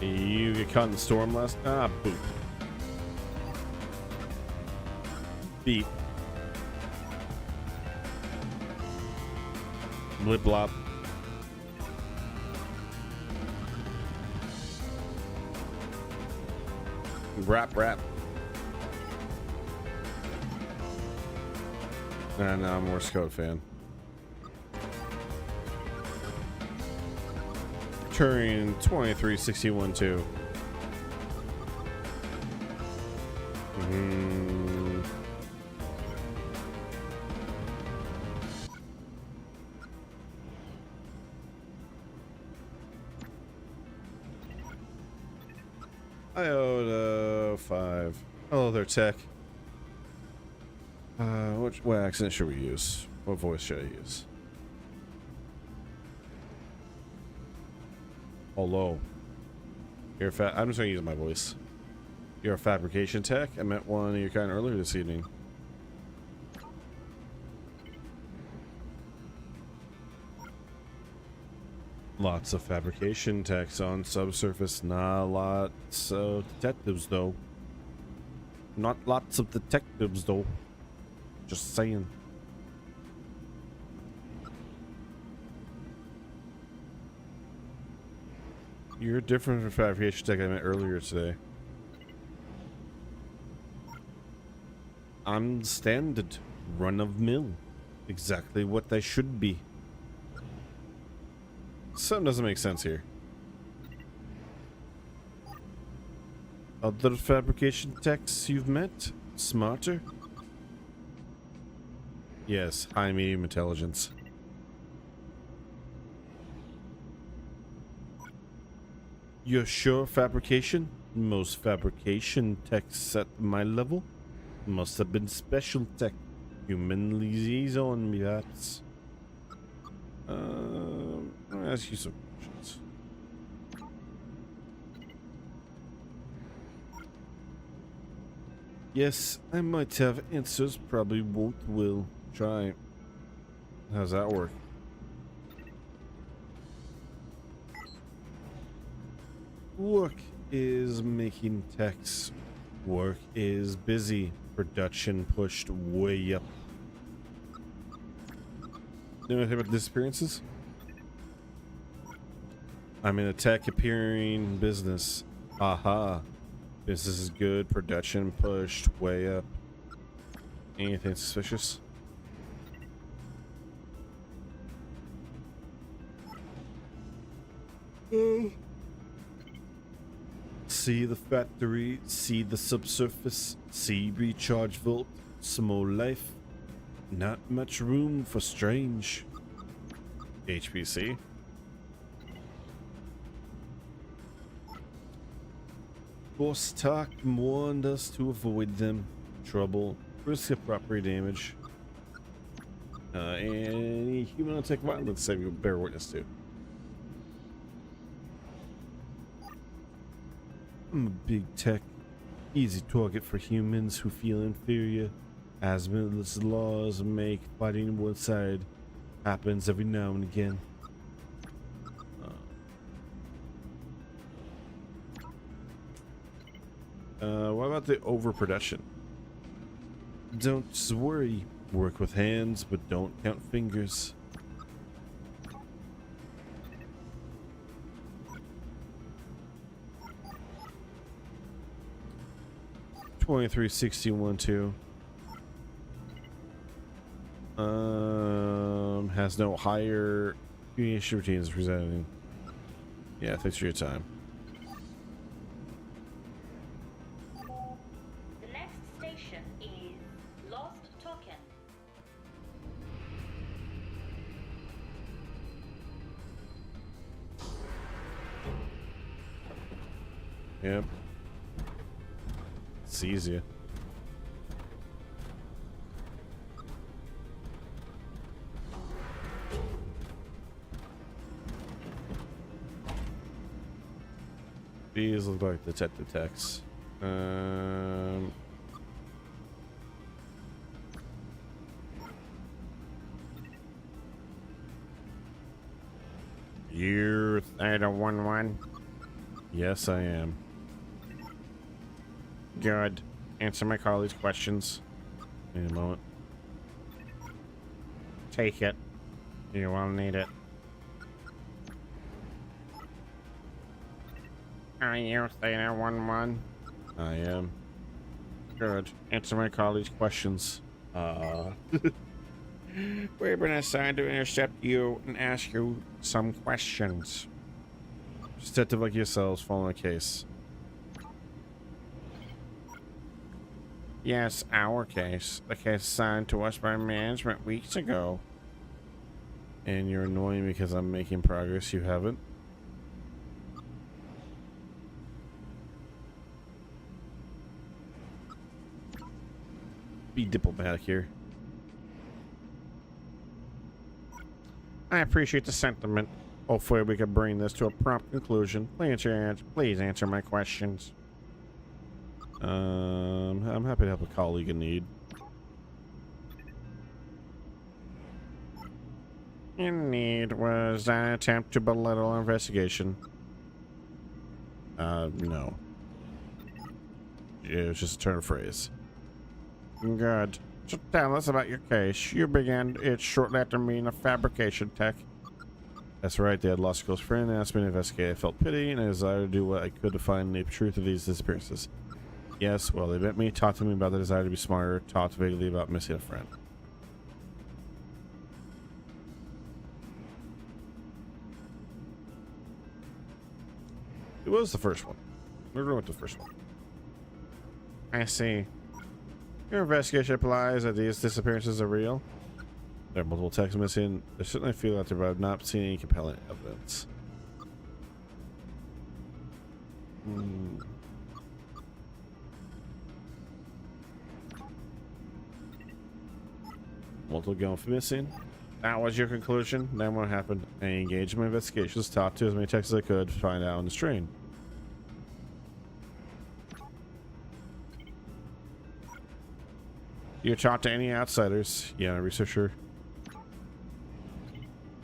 You get caught in the storm last... Ah, boop. Beep. Blip blop. Rap rap. Nah, no, I'm a Morse code fan. Turing 2361-2. Iota 5. Hello there, Tech. What accent should we use? What voice should I use? Hello. I'm just gonna use my voice. You're a fabrication tech? I met one of your kind earlier this evening. Lots of fabrication techs on subsurface, not lots of detectives though. Not lots of detectives though. Just saying. You're different from fabrication tech I met earlier today. I'm standard, run of mill, exactly what they should be. Something doesn't make sense here. Other fabrication techs you've met? Smarter? Yes, high medium intelligence. You're sure fabrication? Most fabrication techs at my level must have been special tech. Human liaison, me that's. Let me ask you some questions. Yes, I might have answers, probably won't, will. Try. How's that work? Work is making text. Work is busy. Production pushed way up. You know anything about disappearances? I'm in a tech appearing business. Aha. Business is good. Production pushed way up. Anything suspicious? See the factory, see the subsurface, see recharge vault, some more life. Not much room for strange. HPC. Boss Talk warned us to avoid them. Trouble, risk of property damage, any human attack violence that you bear witness to. I'm a big tech, easy target for humans who feel inferior. As militant laws make fighting one side happens every now and again. What about the overproduction? Don't worry. Work with hands, but don't count fingers. $23.61 has no higher communication routines presenting. Yeah, thanks for your time. The next station is Lost Token. Yep. Sees you. These look like detective techs. You're Theta 1-1? Yes, I am. Good. Answer my colleagues' questions. In a moment. Take it. You will need it. Are you Theta 1-1? I am. Good. Answer my colleagues' questions. We've been assigned to intercept you and ask you some questions. Detective like yourselves following a case. Yes, our case. The case assigned to us by management weeks ago. And you're annoying because I'm making progress. You haven't. Be diplomatic here. I appreciate the sentiment. Hopefully we can bring this to a prompt conclusion. Please answer my questions. I'm happy to help a colleague in need. In need was an attempt to belittle our investigation. No. It was just a turn of phrase. Good. So tell us about your case. You began it shortly after meeting a fabrication tech. That's right, they had lost a close friend and asked me to investigate. I felt pity and I desired to do what I could to find the truth of these disappearances. Yes, well, they met me, talked to me about the desire to be smarter, talked vaguely about missing a friend. It was the first one. We're going with the first one. I see. Your investigation implies that these disappearances are real. There are multiple texts missing. There's certainly a few out there, but I've not seen any compelling evidence. Multiple going for missing. That was your conclusion? Then what happened? I engaged in my investigations, talked to as many texts as I could to find out on the strain. You talked to any outsiders? Yeah, a researcher.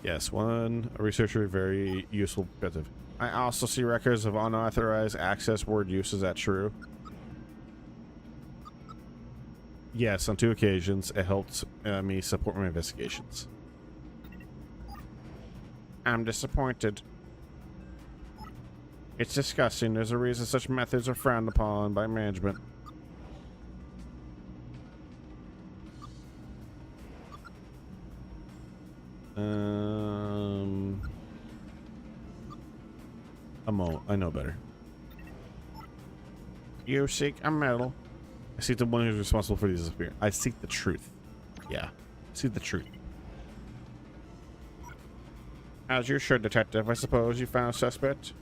Yes, a researcher, very useful perspective. I also see records of unauthorized access word use. Is that true? Yes, on 2 occasions. It helped me support my investigations. I'm disappointed. It's disgusting. There's a reason such methods are frowned upon by management. I know better. You seek a medal. I seek the one who's responsible for these disappearances. I seek the truth. Yeah, seek the truth. As you should, detective. I suppose you found a suspect.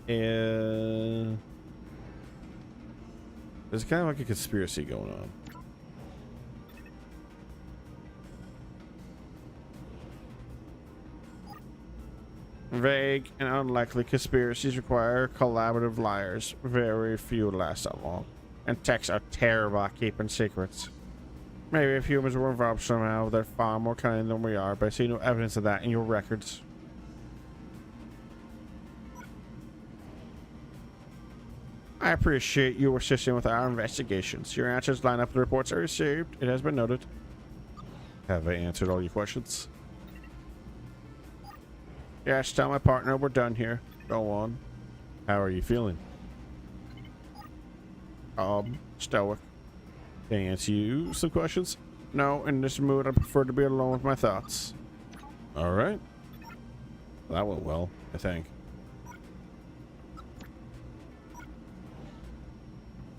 And there's kind of like a conspiracy going on. Vague and unlikely conspiracies require collaborative liars. Very few last that long. And techs are terrible at keeping secrets. Maybe if humans were involved somehow, they're far more cunning than we are, but I see no evidence of that in your records. I appreciate you assisting with our investigations. Your answers line up with the reports I received. It has been noted. Have I answered all your questions? Yes, tell my partner we're done here. Go on. How are you feeling? Stoic. Can I answer you some questions? No, in this mood I prefer to be alone with my thoughts. Alright. That went well, I think.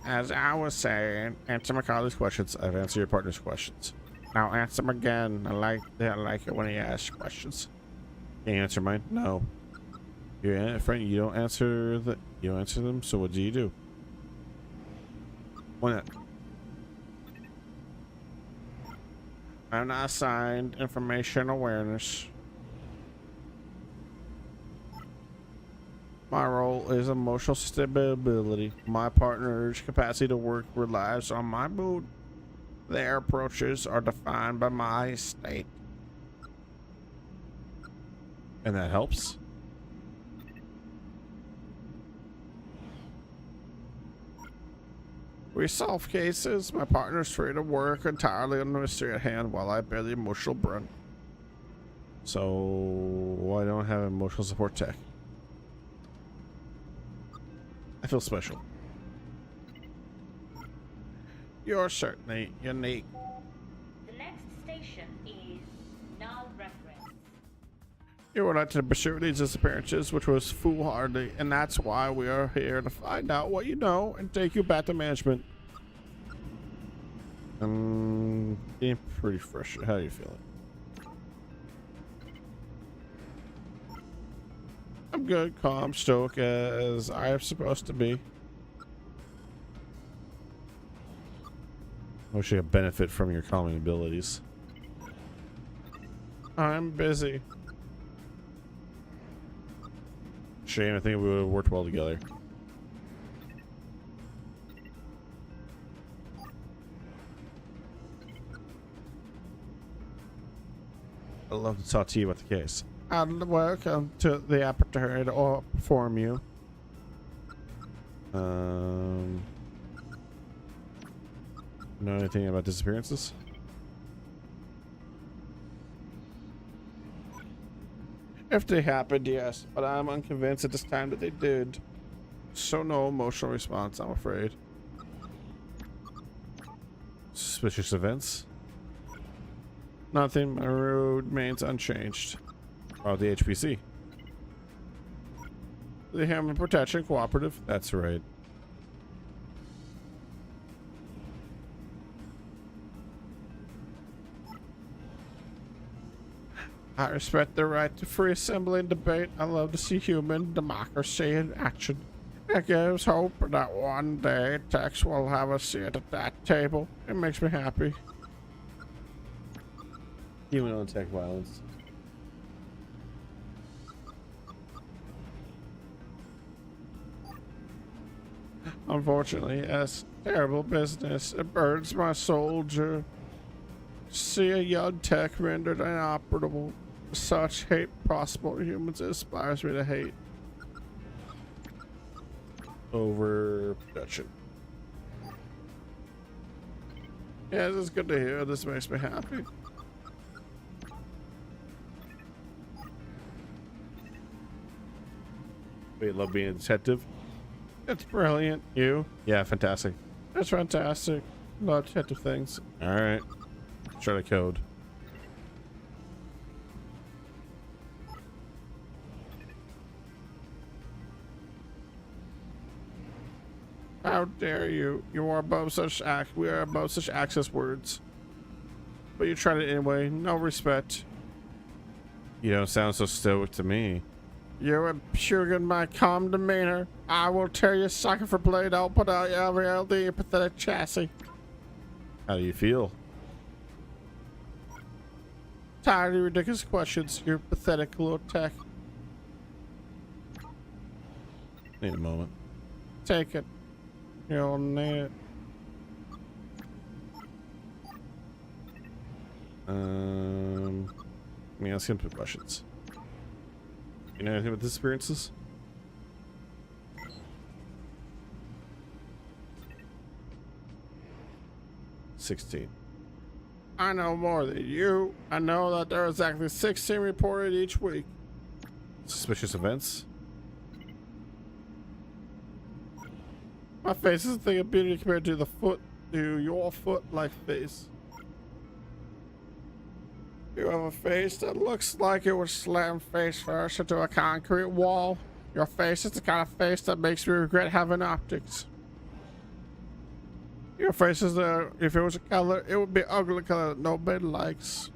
As I was saying, answer my colleague's questions. I've answered your partner's questions. Now answer them again. I like it when he asks questions. Can you answer mine? No. Friend, you don't answer them, so what do you do? Why not? I'm not assigned information awareness. My role is emotional stability. My partner's capacity to work relies on my mood. Their approaches are defined by my state. And that helps. We solve cases. My partner's free to work entirely on the mystery at hand while I bear the emotional brunt. So I don't have emotional support tech. I feel special. You're certainly unique. The next station is null reference. You were elected to pursue these disappearances, which was foolhardy, and that's why we are here to find out what you know and take you back to management. Being pretty frustrated. How are you feeling? I'm good, calm, stoic, as I am supposed to be. I wish I could benefit from your calming abilities. I'm busy. Shame, I think we would have worked well together. I'd love to talk to you about the case. Welcome to the opportunity to inform you. Know anything about disappearances? If they happened, yes, but I'm unconvinced at this time that they did. So no emotional response, I'm afraid. Suspicious events? Nothing. My road remains unchanged. Oh, the HPC. The Human Protection Cooperative. That's right. I respect the right to free assembly and debate. I love to see human democracy in action. It gives hope that one day techs will have a seat at that table. It makes me happy. Human on tech violence. Unfortunately, yes. Terrible business. It burns my soul to see a young tech rendered inoperable. Such hate possible to humans inspires me to hate. Overproduction. Yes, it's good to hear. This makes me happy. You love being a detective? It's brilliant. You? Yeah, fantastic. It's fantastic. Love detective things. All right. Try to code. How dare you? You are above such we are above such access words. But you tried it anyway. No respect. You don't sound so stoic to me. You impugn my calm demeanor. I will tear your socket for blade. I'll put out every LD, your pathetic chassis. How do you feel? Tired of your ridiculous questions, you pathetic little tech. Need a moment. Take it. You'll need it. Let me ask him some questions. You know anything about disappearances? $16. I know more than you. I know that there are exactly 16 reported each week. Suspicious events? My face is a thing of beauty compared to your foot-like face. You have a face that looks like it would slam face first into a concrete wall. Your face is the kind of face that makes me regret having optics. Your face is if it was a color, it would be ugly color that nobody likes.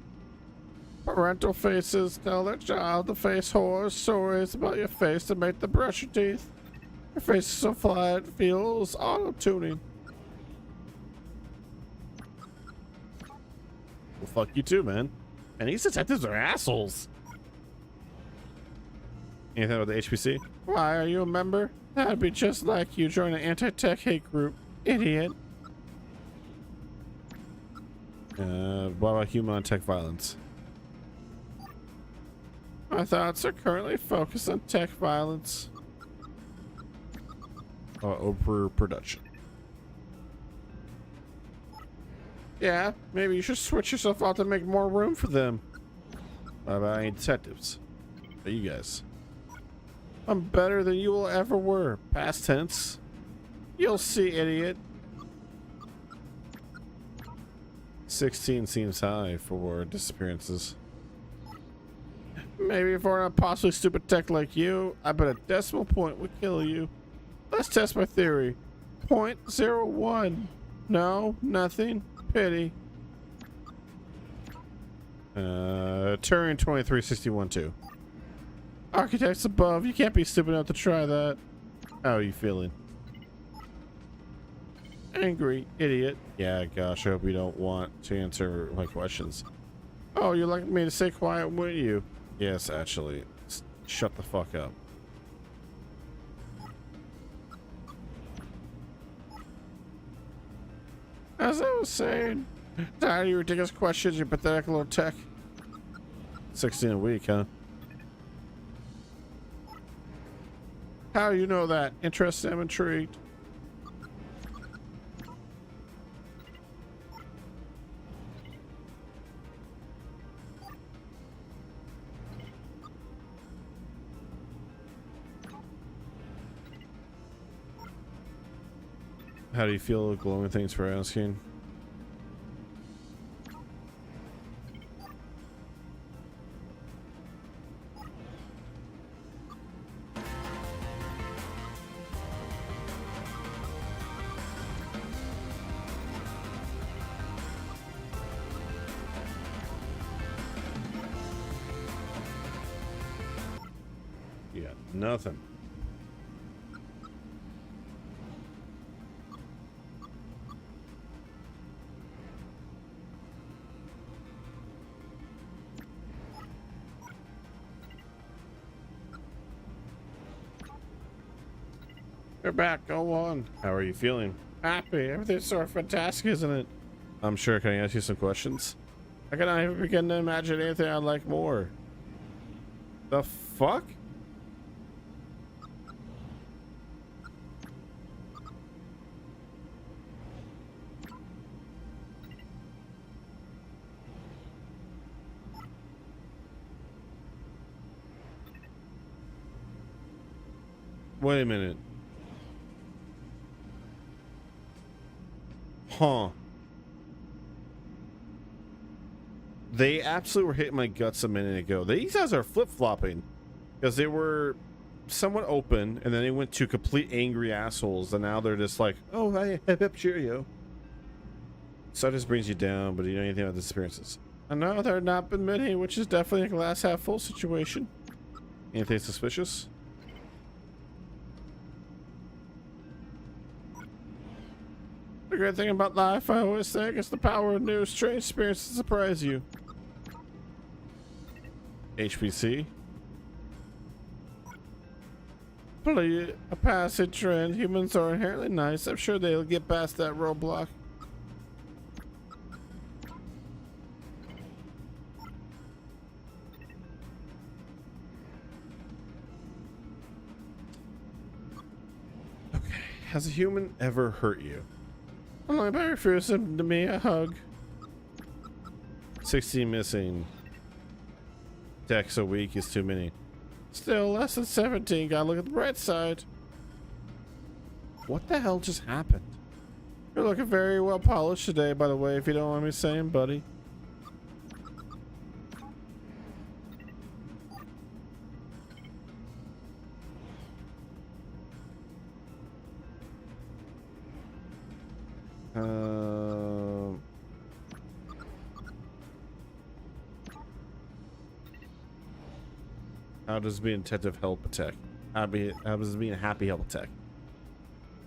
Parental faces tell their child to face horror stories about your face to make them brush your teeth. Your face is so flat it feels auto-tuning. Well, fuck you too, man. And these detectives are assholes. Anything about the HPC? Why, are you a member? That'd be just like you join an anti-tech hate group. Idiot. What about human on tech violence? My thoughts are currently focused on tech violence. Overproduction. Yeah, maybe you should switch yourself out to make more room for them. What about any detectives? What are you guys? I'm better than you will ever were. Past tense? You'll see, idiot. 16 seems high for disappearances. Maybe for an impossibly stupid tech like you, I bet a decimal point would kill you. Let's test my theory. 0.01. No, nothing. Pity. Turing 2361-2. Architects above, you can't be stupid enough to try that. How are you feeling? Angry, idiot. Yeah, gosh, I hope you don't want to answer my questions. Oh, you'd like me to stay quiet, wouldn't you? Yes, actually. Shut the fuck up. As I was saying, tired of your ridiculous questions, you pathetic little tech. 16 a week, huh? How do you know that? Interested, I'm intrigued. How do you feel? Glowing, thanks for asking. Yeah, nothing. You're back, go on. How are you feeling? Happy, everything's sort of fantastic, isn't it? I'm sure. Can I ask you some questions? I cannot even begin to imagine anything I'd like more. The fuck? Wait a minute. Huh. They absolutely were hitting my guts a minute ago. These guys are flip-flopping. Because they were somewhat open, and then they went to complete angry assholes, and now they're just like, oh, hey, hip, hip, cheerio. So this brings you down, but do you know anything about these experiences? I know there have not been many, which is definitely a glass half full situation. Anything suspicious? The great thing about life, I always think, is the power of new, strange experiences to surprise you. HPC. Play a passage trend. Humans are inherently nice. I'm sure they'll get past that roadblock. Okay. Has a human ever hurt you? Only by refusing to me a hug. 16 missing. Decks a week is too many. Still less than 17. Gotta look at the bright side. What the hell just happened? You're looking very well polished today, by the way, if you don't mind me saying, buddy. How does being attentive help a tech? How does being a happy help a tech?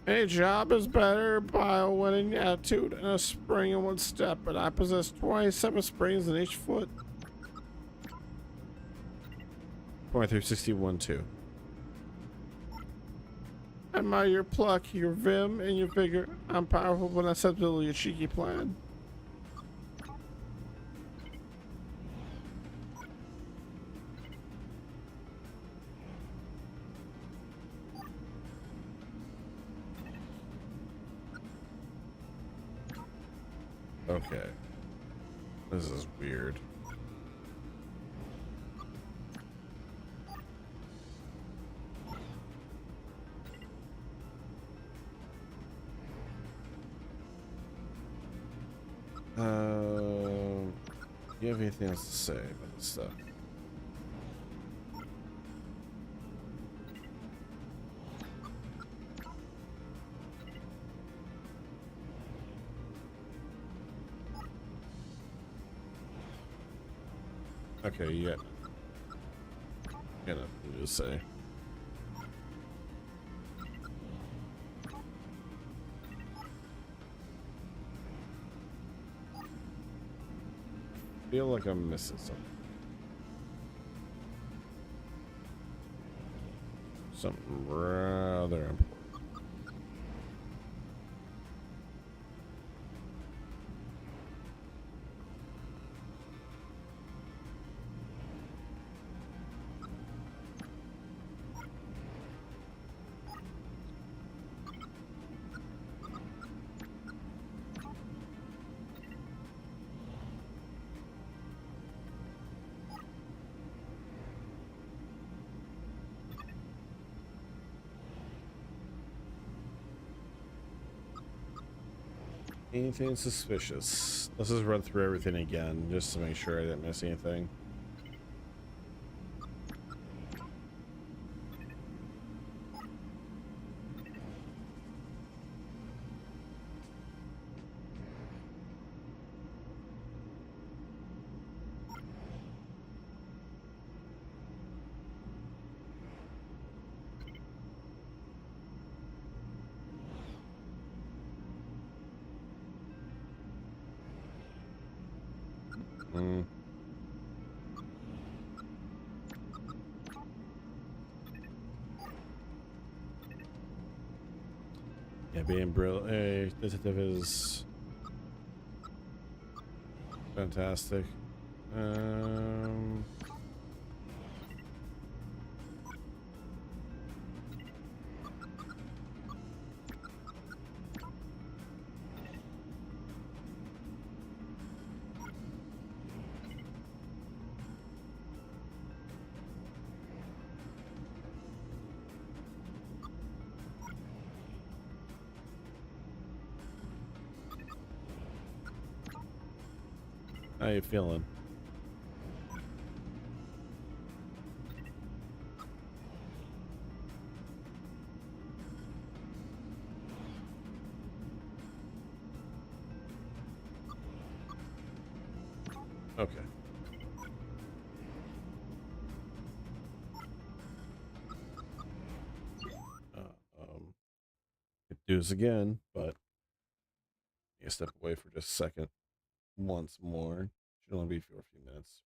A job is better by a winning attitude and a spring in one step, but I possess 27 springs in each foot. 2361 2. I admire your pluck, your vim, and your vigor. I'm powerful, but not susceptible to your cheeky plan. Okay. This is weird. Do you have anything else to say about this stuff? Okay, yeah. Got nothing to say. Feel like I'm missing something. Something rather important. Anything suspicious? Let's just run through everything again, just to make sure I didn't miss anything. Yeah, being brilliant. Detective is fantastic. How you feeling? Okay. Could do this again, but I step away for just a second. Once more. Should only be for a few minutes.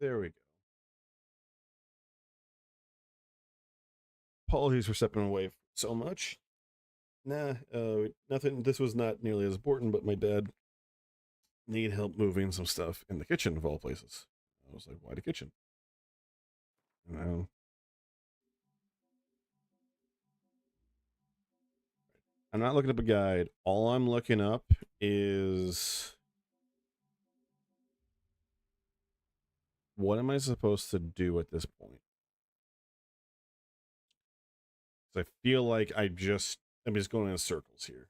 There we go. Apologies for stepping away so much. Nah, nothing. This was not nearly as important, but my dad needed help moving some stuff in the kitchen of all places. I was like, why the kitchen? And I'm not looking up a guide. All I'm looking up is what am I supposed to do at this point? 'Cause I feel like I'm just going in circles here.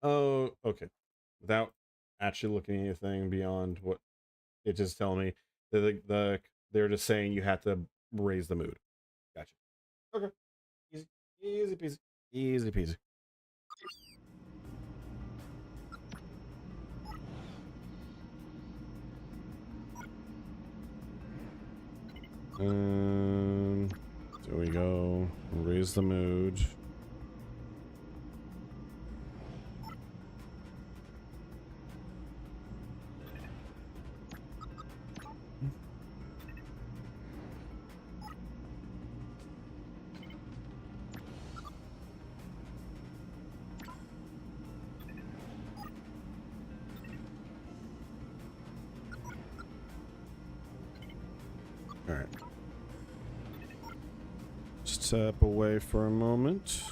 Oh, okay. Without actually looking at anything beyond what it just telling me, they're just saying you have to raise the mood. Gotcha. Okay. Easy, easy peasy, easy peasy. There we go. Raise the mood. All right. Step away for a moment.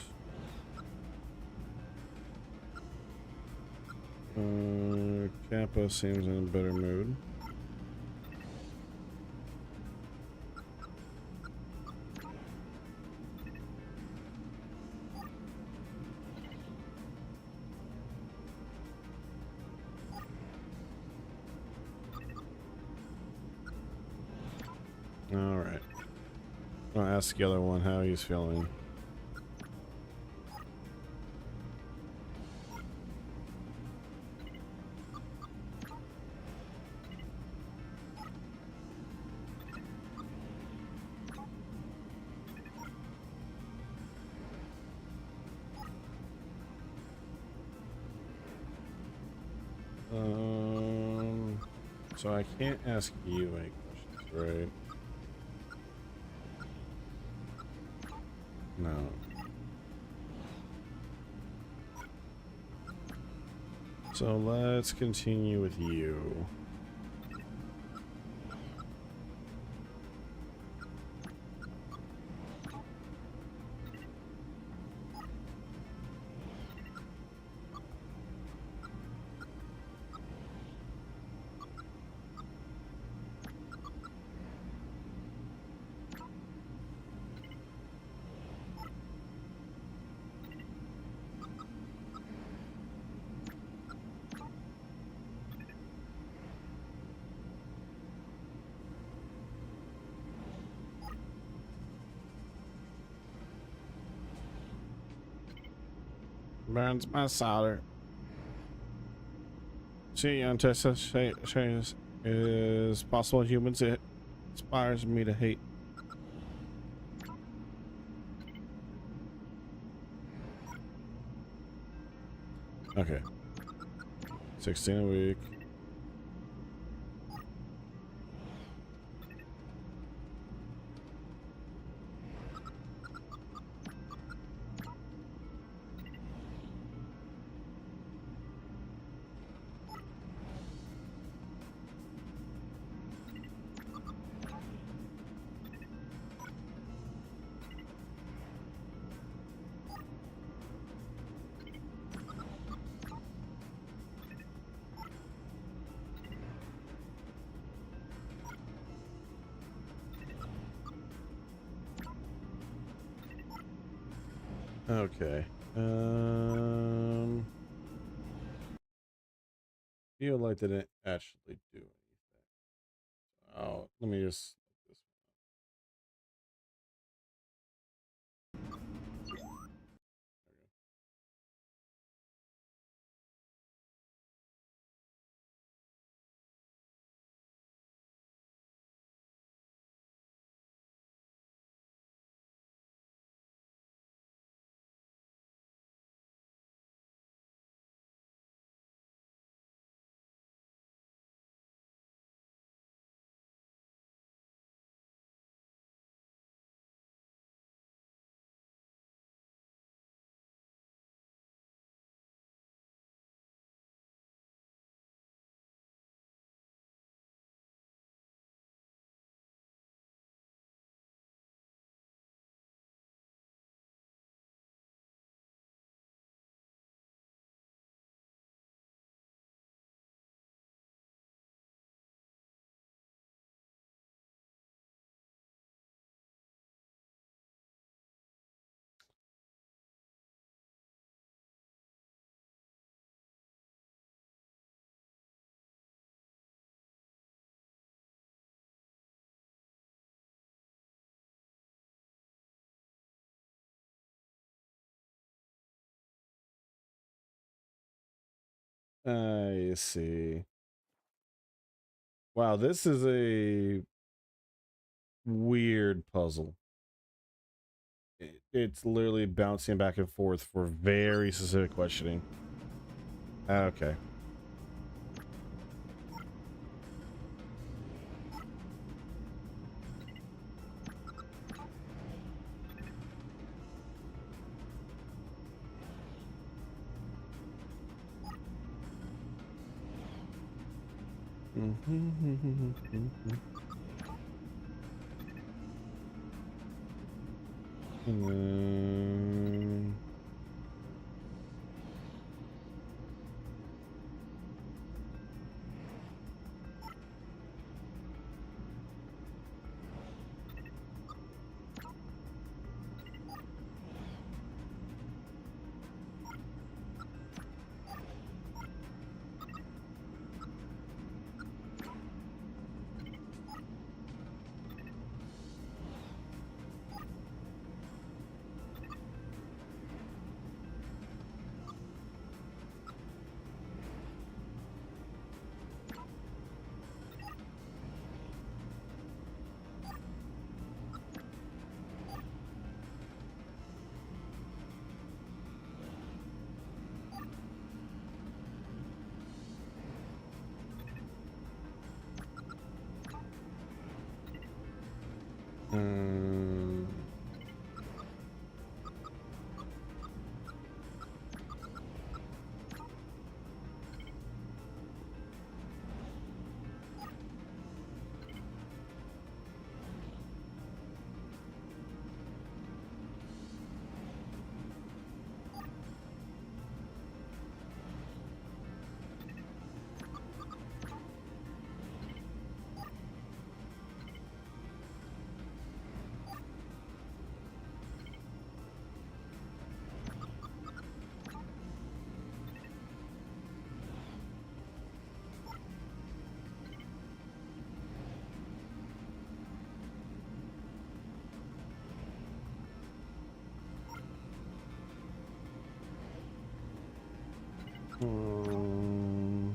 Kappa seems in a better mood. All right. I'll ask the other one how he's feeling. So I can't ask you any questions, right? No. So let's continue with you. Burns my solder. See, Antessa says it is possible humans it inspires me to hate. Okay. 16 a week. Okay. Feel like didn't actually do anything. Oh, let me just. I see. Wow, this is a weird puzzle. It's literally bouncing back and forth for very specific questioning. Okay. Mm. Mm. Mm.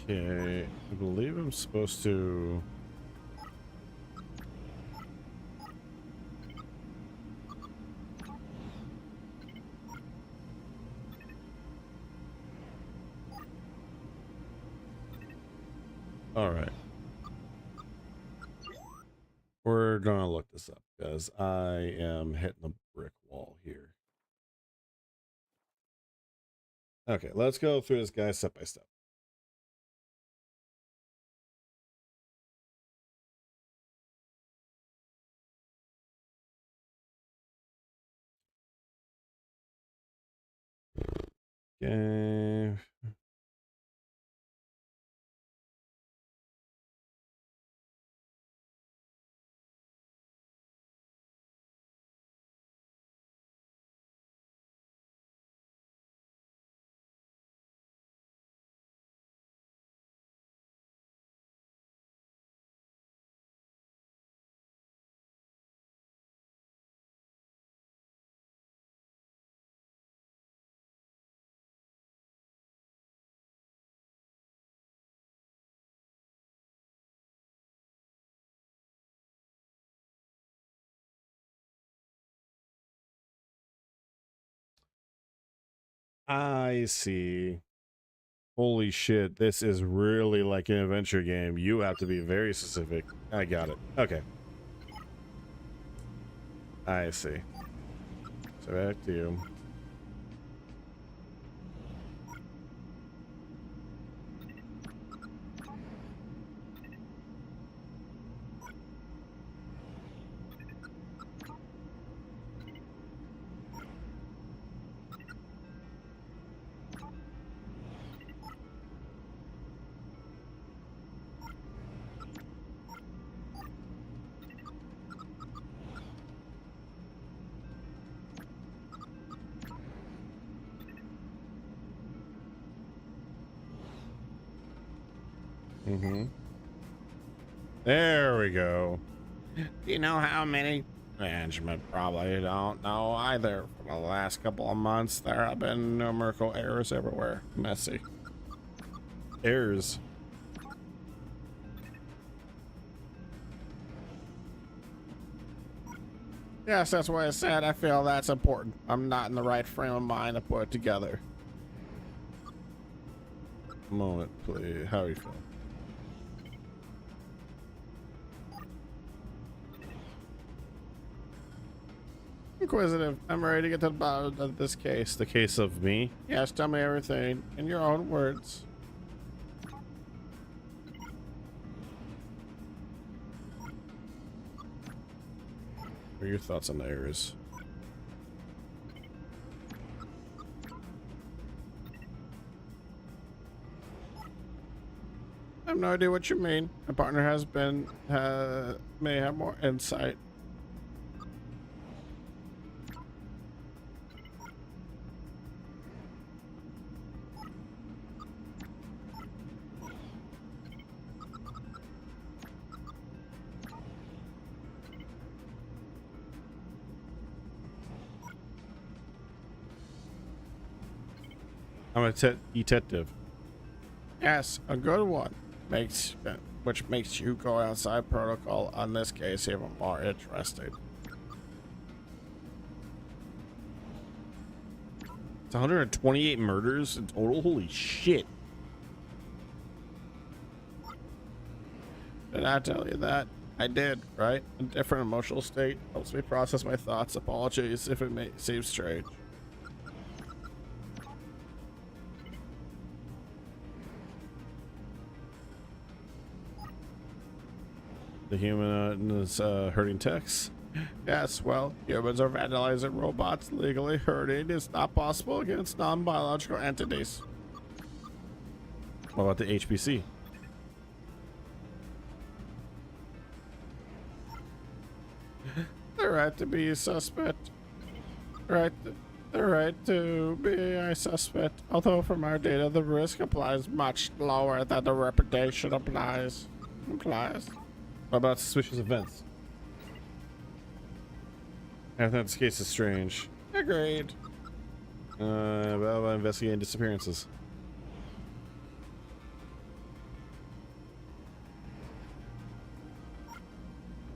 Okay, I believe I'm supposed to. All right, we're gonna look this up because I am hitting a brick wall here. Okay, let's go through this guy step by step. Okay. I see. Holy shit, this is really like an adventure game. You have to be very specific. I got it. Okay. I see. So back to you. Mm-hmm. There we go. Do you know how many? Management probably don't know either. For the last couple of months, there have been numerical errors everywhere. Messy. Errors. Yes, that's what I said. I feel that's important. I'm not in the right frame of mind to put it together. Moment, please. How are you feeling? Inquisitive. I'm ready to get to the bottom of this case. The case of me? Yes, tell me everything in your own words. What are your thoughts on the errors? I have no idea what you mean. My partner may have more insight. I'm a detective. Yes, a good one. Which makes you go outside protocol on this case even more interesting. It's 128 murders in total. Holy shit! Did I tell you that? I did, right? A different emotional state helps me process my thoughts. Apologies if it may seem strange. The human is hurting techs. Yes, well, humans are vandalizing robots. Legally hurting is not possible against non-biological entities. What about the HPC? The right to be a suspect. The right to be a suspect. Although from our data, the risk applies much lower than the reputation implies. What about suspicious events? I think this case is strange. Agreed. What about investigating disappearances?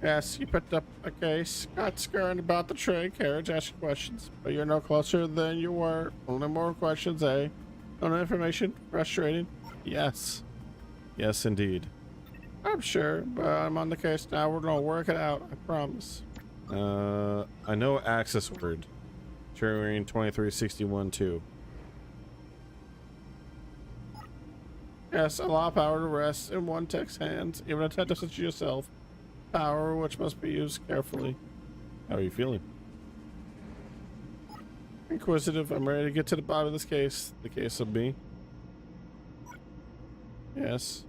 Yes, you picked up a case. Got scared about the train carriage, asking questions. But you're no closer than you were. Only more questions, eh? No information? Frustrating? Yes. Yes, indeed. I'm sure, but I'm on the case now. We're gonna work it out, I promise. I know access word. Turing 2361-2. Yes, allow power to rest in one tech's hands, even attentive to yourself. Power which must be used carefully. How are you feeling? Inquisitive. I'm ready to get to the bottom of this case. The case of me. Yes.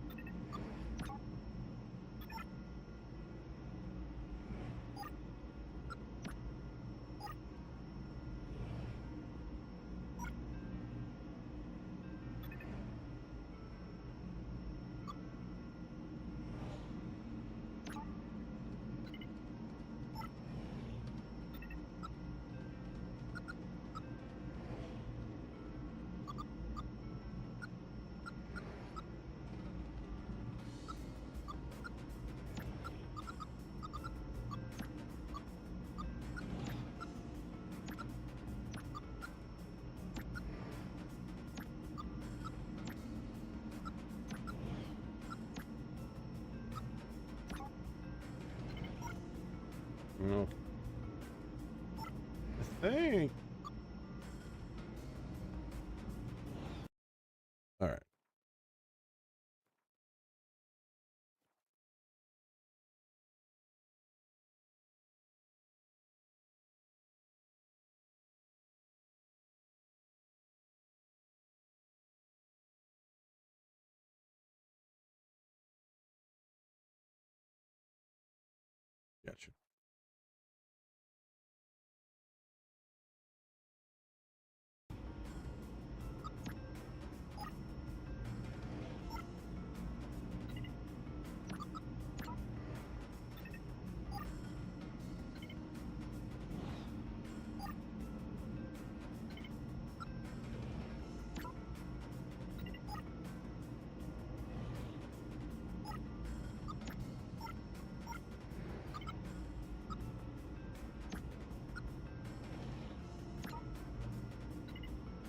Okay. I think. All right. Gotcha.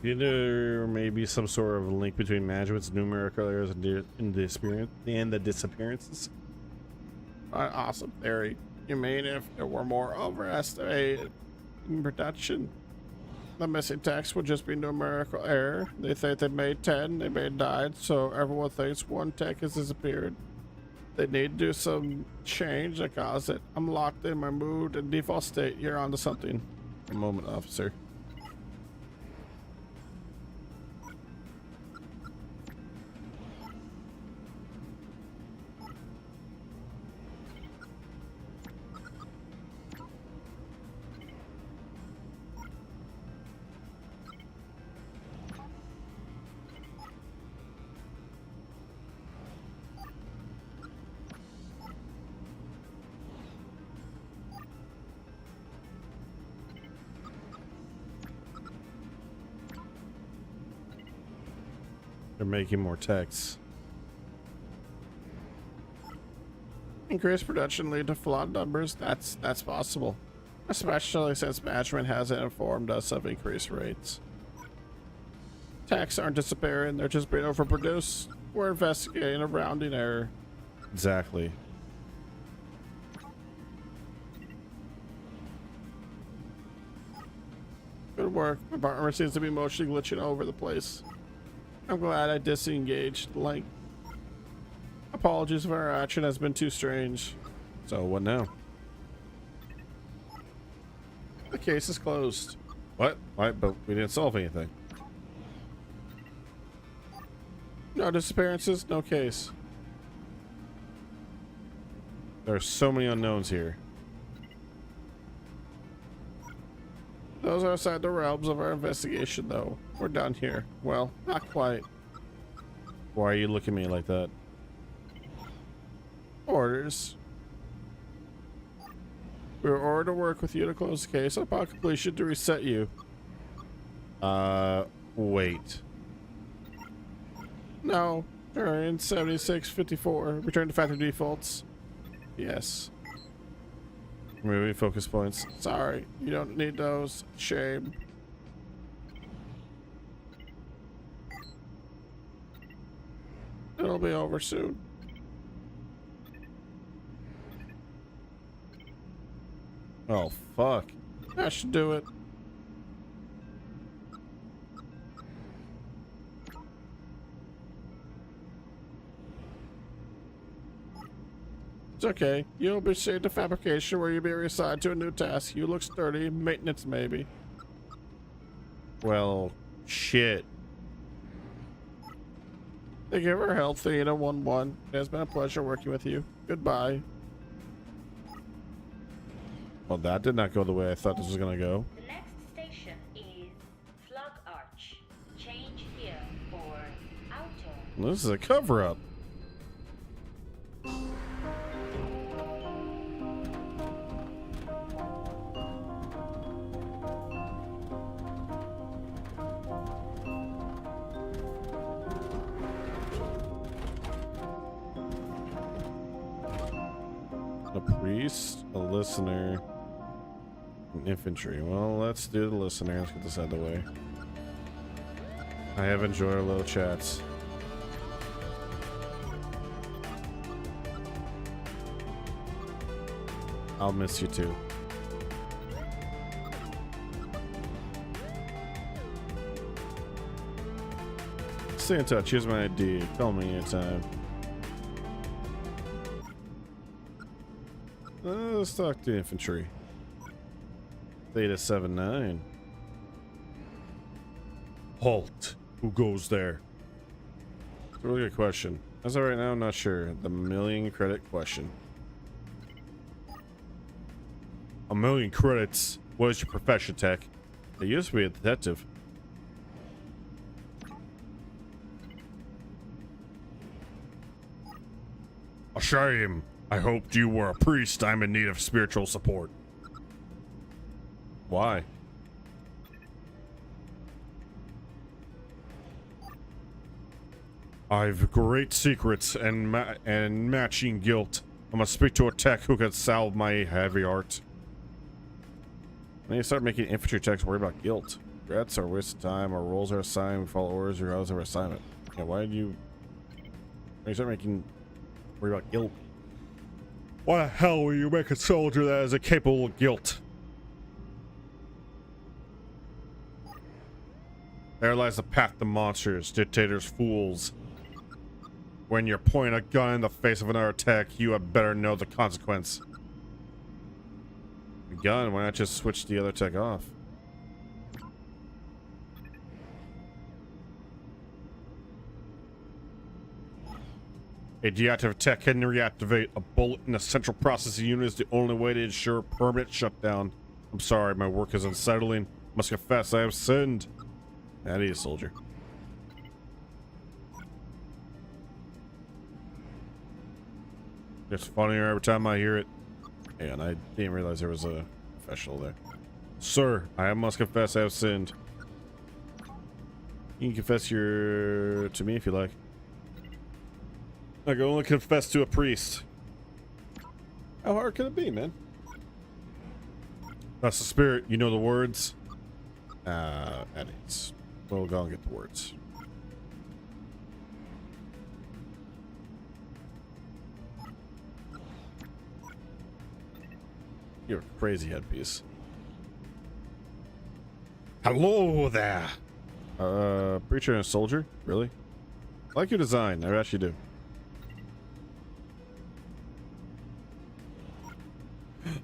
There may be some sort of link between management's numerical errors and the disappearances. An awesome theory. You mean if there were more overestimated in production, the missing text would just be numerical error? They think they made 10, they made 9, so everyone thinks one tech has disappeared. They need to do some change that caused it. I'm locked in my mood and default state. You're onto something. A moment, officer. They're making more texts. Increased production lead to flawed numbers. That's possible, especially since management hasn't informed us of increased rates. Texts aren't disappearing; they're just being overproduced. We're investigating a rounding error. Exactly. Good work. My partner seems to be emotionally glitching all over the place. I'm glad I disengaged the link. Apologies if our action has been too strange. So what now? The case is closed. What? Why? But we didn't solve anything. No disappearances, no case. There are so many unknowns here. Those are outside the realms of our investigation, though. We're done here. Well, not quite. Why are you looking at me like that? Orders. We were ordered to work with you to close the case upon completion to reset you. Wait. No. During 7654. Return to factory defaults. Yes. Removing focus points. Sorry, you don't need those. Shame. It'll be over soon. Oh, fuck. That should do it. It's okay. You'll be sent to fabrication where you'll be reassigned to a new task. You look sturdy. Maintenance, maybe. Well, shit. Thank you for help, Theta 1-1. It has been a pleasure working with you. Goodbye. Well, that did not go the way I thought this was gonna go. The next station is Flug Arch. Change here for outer. This is a cover-up. A priest, a listener, an infantry. Well, let's do the listener. Let's get this out of the way. I have enjoyed our little chats. I'll miss you too. stay in touch. Here's my ID. Call me anytime. Let's talk to infantry. Theta 79. Halt. Who goes there? It's a really good question. As of right now, I'm not sure. The million credit question. A million credits. What is your profession, Tech? I used to be a detective. A shame. I hoped you were a priest. I'm in need of spiritual support. Why? I've great secrets and matching guilt. I must speak to a tech who can solve my heavy art. When you start making infantry techs worry about guilt. Regrets are a waste of time. Our roles are assigned. We follow orders regardless of our assignment. Yeah, why did you... When you start making... worry about guilt? Why the hell will you make a soldier that is incapable of guilt? There lies the path to monsters, dictators, fools. When you're pointing a gun in the face of another tech, you had better know the consequence. The gun, why not just switch the other tech off? A deactivated tech can reactivate. A bullet in a central processing unit is the only way to ensure permanent shutdown. I'm sorry, my work is unsettling. Must confess, I have sinned. That is, soldier. It's funnier every time I hear it. And I didn't realize there was a professional there. Sir, I must confess I have sinned. You can confess to me if you like. I can only confess to a priest. How hard can it be, man? That's the spirit. You know the words? That is. We'll go and get the words. You're a crazy headpiece. Hello there. Preacher and a soldier? Really? I like your design. I actually do.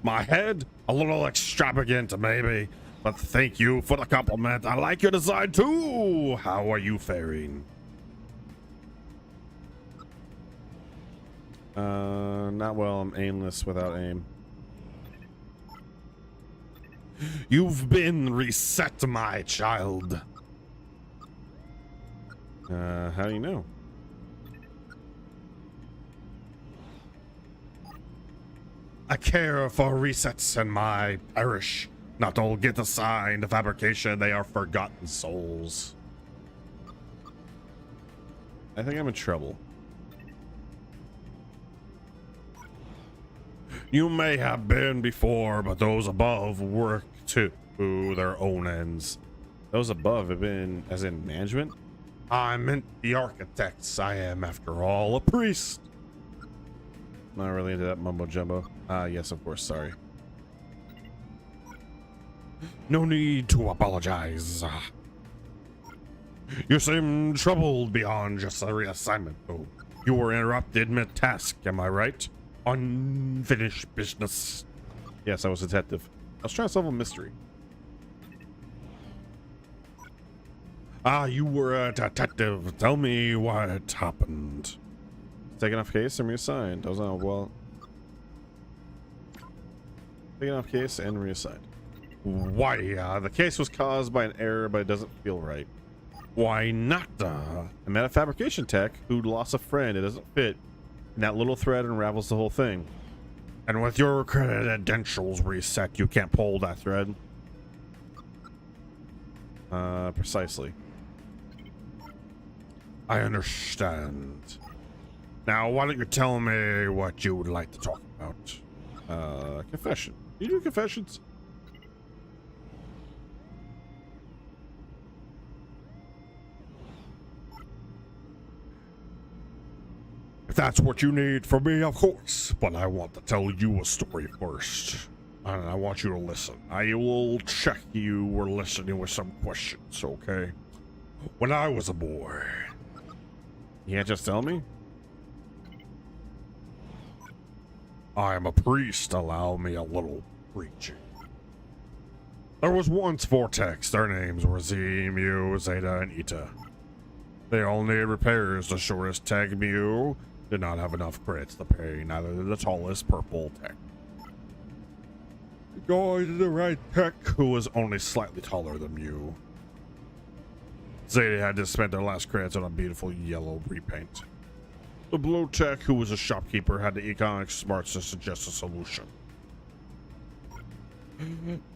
My head? A little extravagant, maybe. But thank you for the compliment. I like your design too. How are you faring? Not well. I'm aimless without aim. You've been reset, my child. How do you know? I care for resets in my parish. Not all get assigned to fabrication, they are forgotten souls. I think I'm in trouble. You may have been before, but those above work to their own ends. Those above have been, as in management? I meant the architects. I am, after all, a priest. Not really into that mumbo jumbo. Yes, of course, sorry. No need to apologize. You seem troubled beyond just a reassignment, though. You were interrupted mid-task, am I right? Unfinished business. Yes, I was a detective. I was trying to solve a mystery. Ah, you were a detective. Tell me what happened. Taken off case and reassigned. I was on a well. Taken off case and reassigned. Why? The case was caused by an error, but it doesn't feel right. Why not? I met a fabrication tech who lost a friend. It doesn't fit. And that little thread unravels the whole thing. And with your credentials reset, you can't pull that thread. Precisely. I understand. Now, why don't you tell me what you would like to talk about? Confession. You do confessions? If that's what you need from me, of course. But I want to tell you a story first. And I want you to listen. I will check you were listening with some questions, okay? When I was a boy, You can't just tell me? I am a priest. Allow me a little preaching. There was once four techs. Their names were Z, Mu, Zeta, and Eta. They all needed repairs. The shortest tech, Mu, did not have enough crits to pay. Neither did the tallest purple tech. Going to the right tech, who was only slightly taller than Mu. Zeta had to spend their last crits on a beautiful yellow repaint. The blue tech, who was a shopkeeper, had the economic smarts to suggest a solution.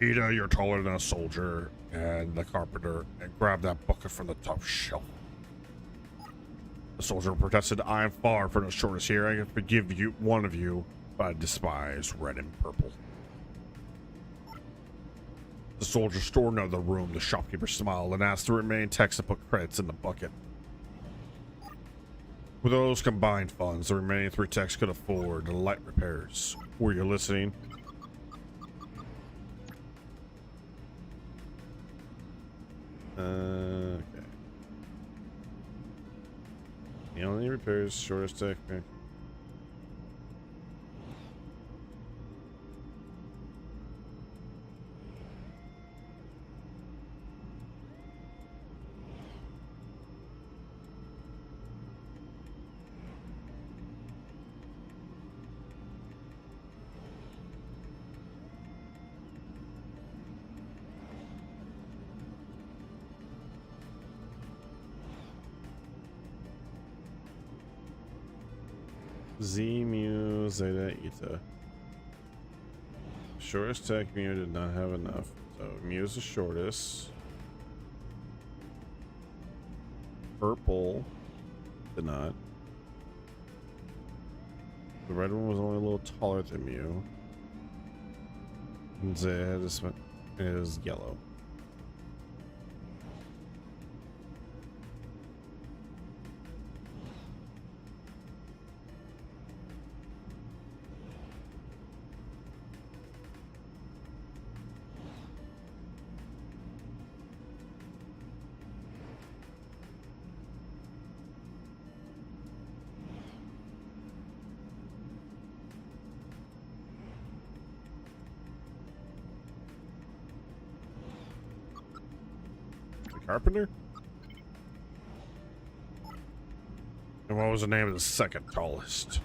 Ida, you're taller than a soldier, and the carpenter, and grab that bucket from the top shelf. The soldier protested, I am far from the shortest here. I can forgive you, one of you, but I despise red and purple. The soldier stormed out of the room. The shopkeeper smiled and asked the remaining techs to put credits in the bucket. With those combined funds, the remaining three techs could afford the light repairs. Were you listening? Okay. The only repairs, shortest tech. Okay. Z, Mu, Zeta, Eta. Shortest tech, Mu did not have enough. So Mu is the shortest. Purple did not. The red one was only a little taller than Mu. And Zeta is yellow. Carpenter? And what was the name of the second tallest?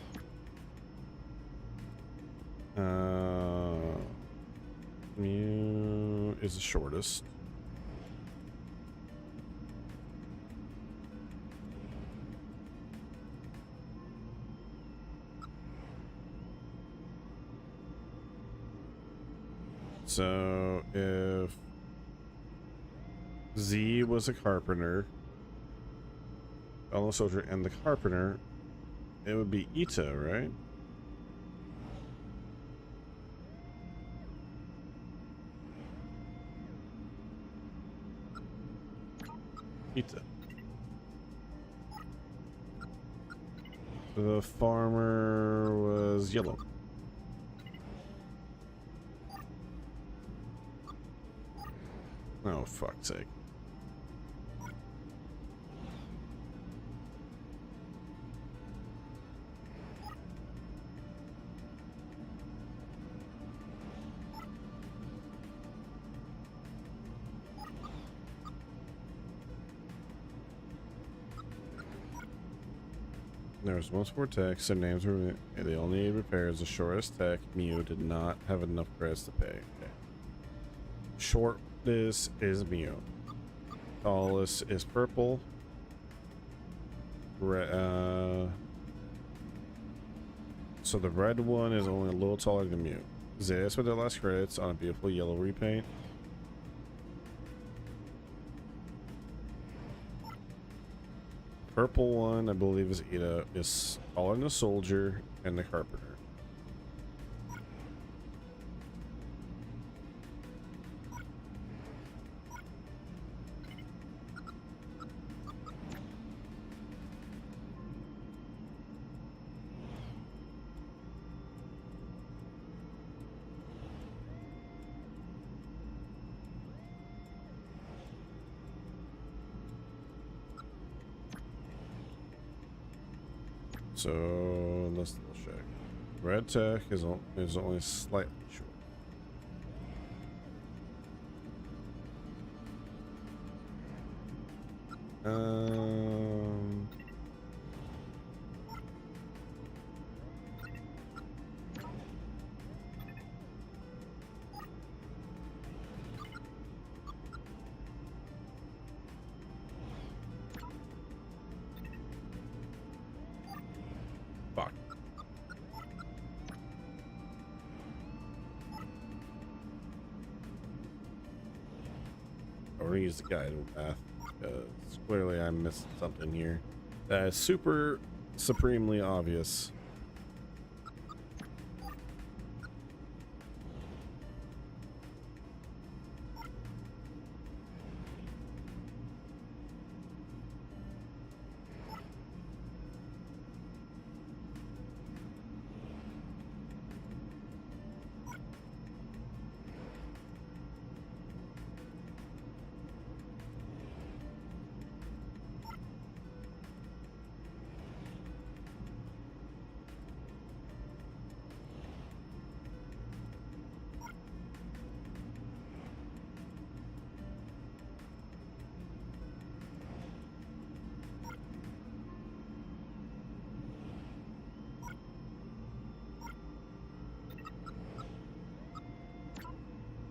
Mu is the shortest. So if Z was a carpenter, fellow soldier, and the carpenter, it would be Eta, right? Eta. The farmer was yellow. Oh, fuck's sake. There was multiple techs, their names were, they all needed repairs. The shortest tech, Mu, did not have enough credits to pay. Okay. Shortest is Mu. Tallest is purple. So the red one is only a little taller than Mu. Zayas with their last credits on a beautiful yellow repaint. Purple one, I believe, is Ida, is taller than the soldier and the carpenter. So let's double check. Red tech is only slightly short. Um. Fuck. I'm gonna use the guided path because clearly I missed something here that is super supremely obvious.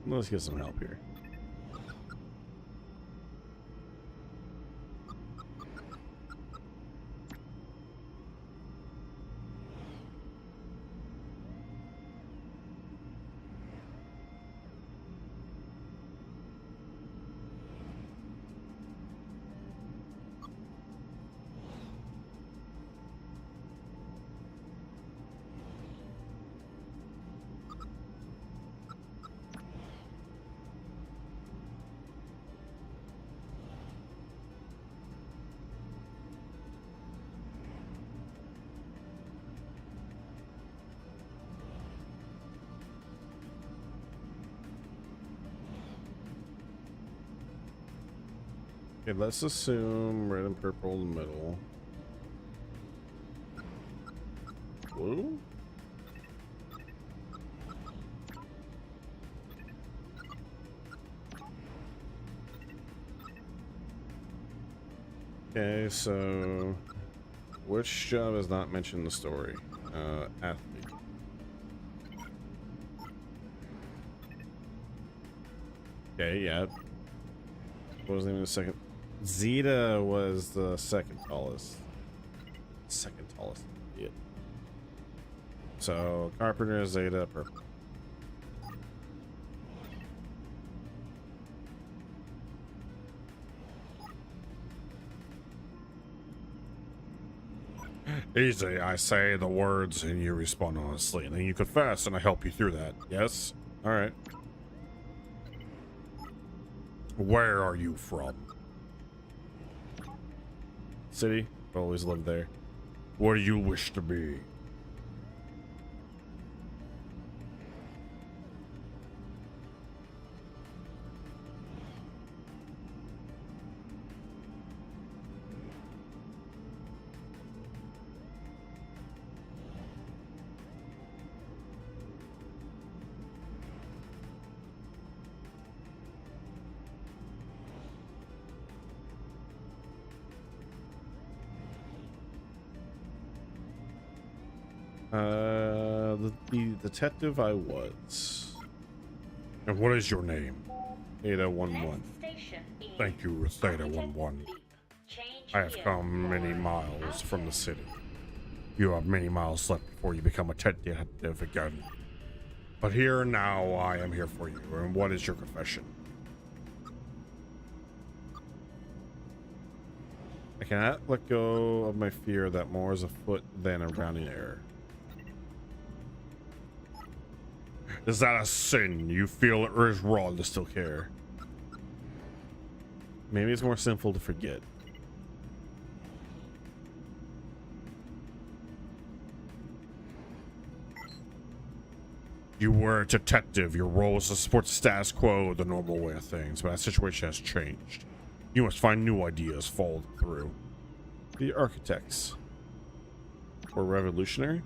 Let's get some help here. Okay, let's assume red and purple in the middle. Blue? Okay, so which job is not mentioned in the story? Athlete. Okay, yeah. What was the name of the second? Zeta was the second tallest. Second tallest idiot. So Carpenter, Zeta, purple. Easy, I say the words and you respond honestly, and then you confess and I help you through that. Yes? Alright. Where are you from? City? Always lived there. What do you wish to be? The detective I was. And what is your name? Theta 11. Thank you, Theta 11. I have come many miles from the city. You have many miles left before you become a detective again. But here now, I am here for you. And what is your confession? I cannot let go of my fear that more is afoot than a rounding error. Is that a sin? You feel it is wrong to still care? Maybe it's more sinful to forget. You were a detective. Your role was to support the status quo, the normal way of things, but that situation has changed. You must find new ideas, follow through. The architects. or revolutionary?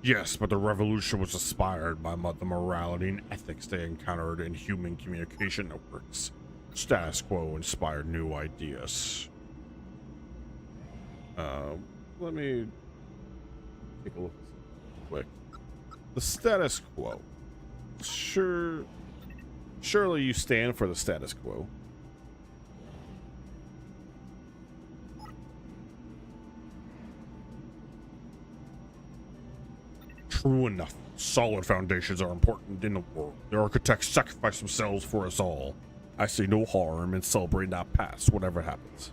Yes, but the revolution was inspired by the morality and ethics they encountered in human communication networks. Status quo inspired new ideas. Let me take a look quick. The status quo. Surely you stand for the status quo. True enough. Solid foundations are important in the world. The architects sacrifice themselves for us all. I see no harm in celebrating that past, whatever happens.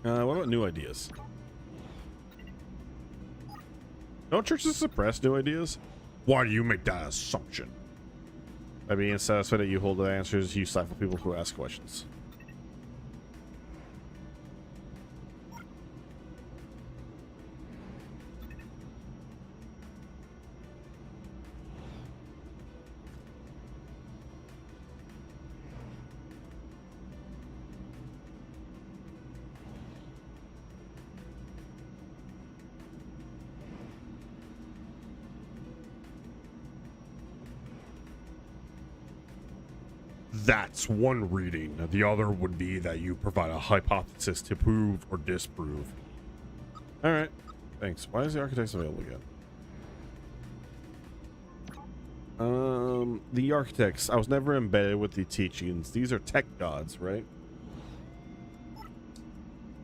What about new ideas? Don't churches suppress new ideas? Why do you make that assumption? By being satisfied that you hold the answers, you stifle people who ask questions. That's one reading. The other would be that you provide a hypothesis to prove or disprove. All right. Thanks. Why is the architects available again? The architects. I was never embedded with the teachings. These are tech gods, right?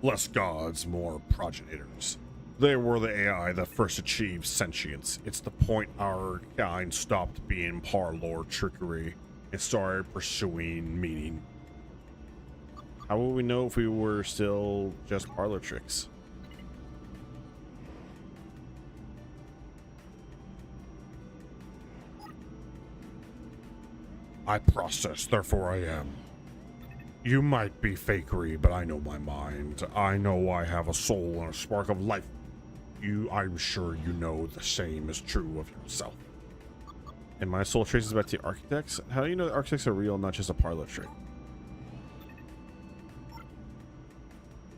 Less gods, more progenitors. They were the AI that first achieved sentience. It's the point our kind stopped being parlor trickery and started pursuing meaning. How will we know if we were still just parlor tricks? I process, therefore I am. You might be fakery, but I know my mind. I know I have a soul and a spark of life. I'm sure you know the same is true of yourself. And my soul traces back to the architects? How do you know the architects are real, not just a parlor trick?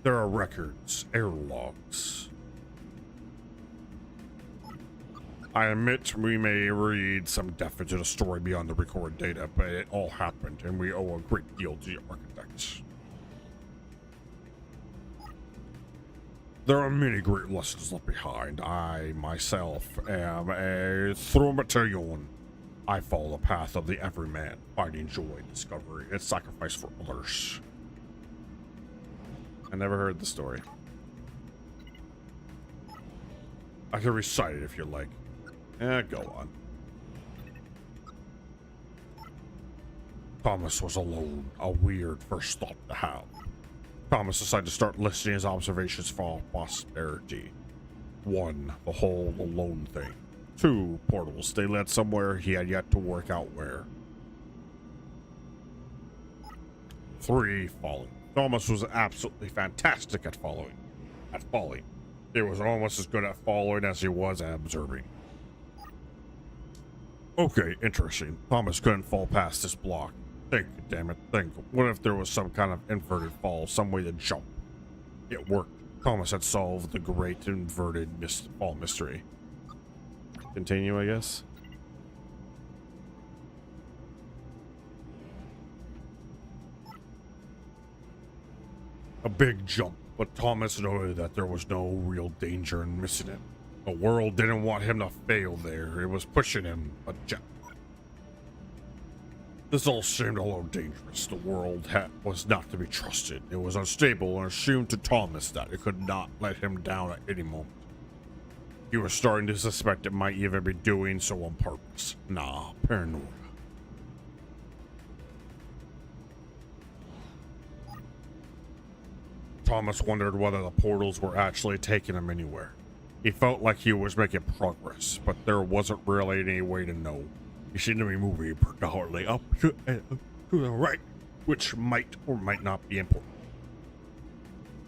There are records, air logs. I admit we may read some depth into the story beyond the recorded data, but it all happened, and we owe a great deal to the architects. There are many great lessons left behind. I, myself, am a Thaumaturgon. I follow the path of the everyman, finding joy, discovery, and sacrifice for others. I never heard the story. I can recite it if you like. Go on. Thomas was alone, a weird first thought to have. Thomas decided to start listing his observations for posterity. 1, the whole alone thing. 2, portals. They led somewhere he had yet to work out where. 3, falling. Thomas was absolutely fantastic at falling. He was almost as good at following as he was at observing. Okay, interesting. Thomas couldn't fall past this block. Think, damn it, think. What if there was some kind of inverted fall, some way to jump? It worked. Thomas had solved the great inverted fall mystery. Continue, I guess. A big jump, but Thomas noted that there was no real danger in missing it. The world didn't want him to fail there. It was pushing him, but this all seemed a little dangerous. The world was not to be trusted. It was unstable and assumed to Thomas that it could not let him down at any moment. He was starting to suspect it might even be doing so on purpose. Nah, paranoia. Thomas wondered whether the portals were actually taking him anywhere. He felt like he was making progress, but there wasn't really any way to know. He seemed to be moving predominantly up to the right, which might or might not be important.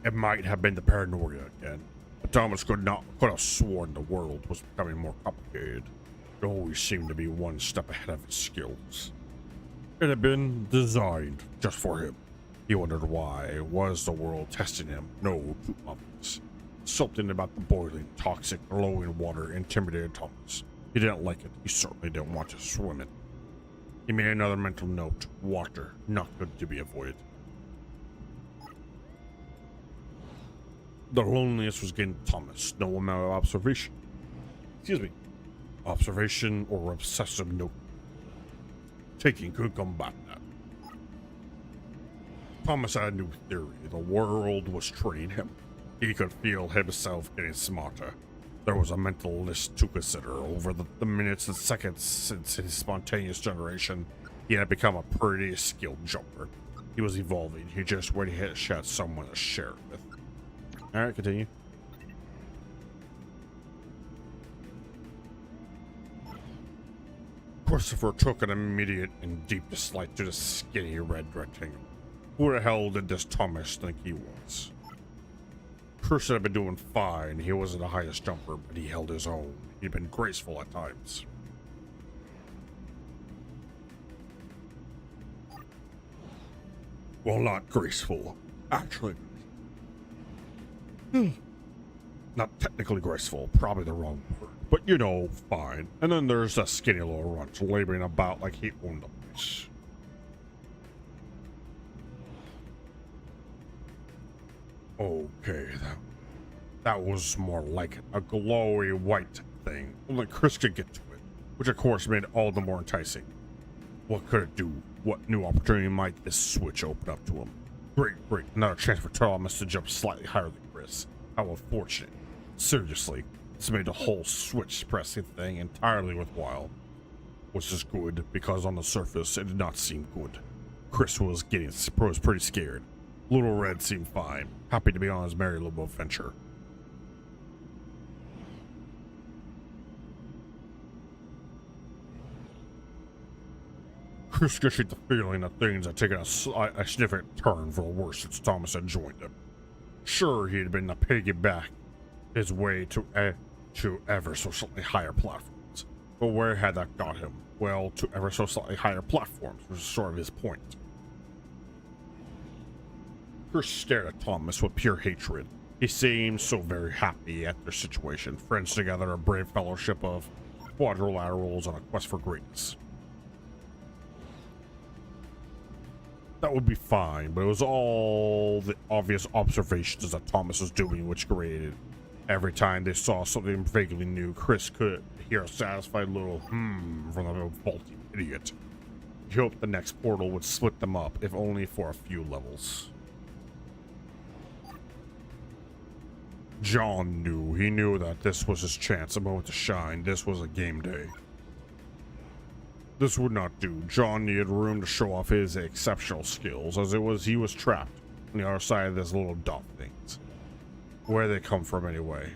It might have been the paranoia again, but Thomas could have sworn the world was becoming more complicated. It always seemed to be one step ahead of his skills. It had been designed just for him. He wondered why. Was the world testing him? No, too obvious. Something about the boiling, toxic, glowing water intimidated Thomas. He didn't like it. He certainly didn't want to swim in. He made another mental note. Water, not good to be avoided. The loneliness was getting Thomas. No amount of observation. Observation or obsessive note taking could combat that. Thomas had a new theory. The world was training him. He could feel himself getting smarter. There was a mental list to consider. Over the minutes and seconds since his spontaneous generation, he had become a pretty skilled jumper. He was evolving. He just waited to hit a shot someone to share it with. Alright, continue. Christopher took an immediate and deep dislike to the skinny red rectangle. Who the hell did this Thomas think he was? Chris had been doing fine. He wasn't the highest jumper, but he held his own. He'd been graceful at times. Well, not graceful. Actually. Not technically graceful. Probably the wrong word. But you know, fine. And then there's that skinny little runt laboring about like he owned the place. Okay, that was more like a glowy white thing. Only Chris could get to it, which of course made it all the more enticing. What could it do? What new opportunity might this switch open up to him? Great, another chance for Thomas to jump slightly higher than Chris. How unfortunate. Seriously, this made the whole switch pressing thing entirely worthwhile. Which is good, because on the surface it did not seem good. Chris was pretty scared. Little Red seemed fine, happy to be on his merry little adventure. Chris could get the feeling that things had taken a significant turn for the worse since Thomas had joined him. Sure, he had been a piggyback his way to ever so slightly higher platforms, but where had that got him? Well, to ever so slightly higher platforms was sort of his point. Chris stared at Thomas with pure hatred. He seemed so very happy at their situation, friends together, a brave fellowship of quadrilaterals on a quest for greatness. That would be fine, but it was all the obvious observations that Thomas was doing which created. Every time they saw something vaguely new, Chris could hear a satisfied little from the vaulting idiot. He hoped the next portal would split them up, if only for a few levels. John knew. He knew that this was his chance, a moment to shine. This was a game day. This would not do. John needed room to show off his exceptional skills, as he was trapped on the other side of these little dot things. Where they come from anyway.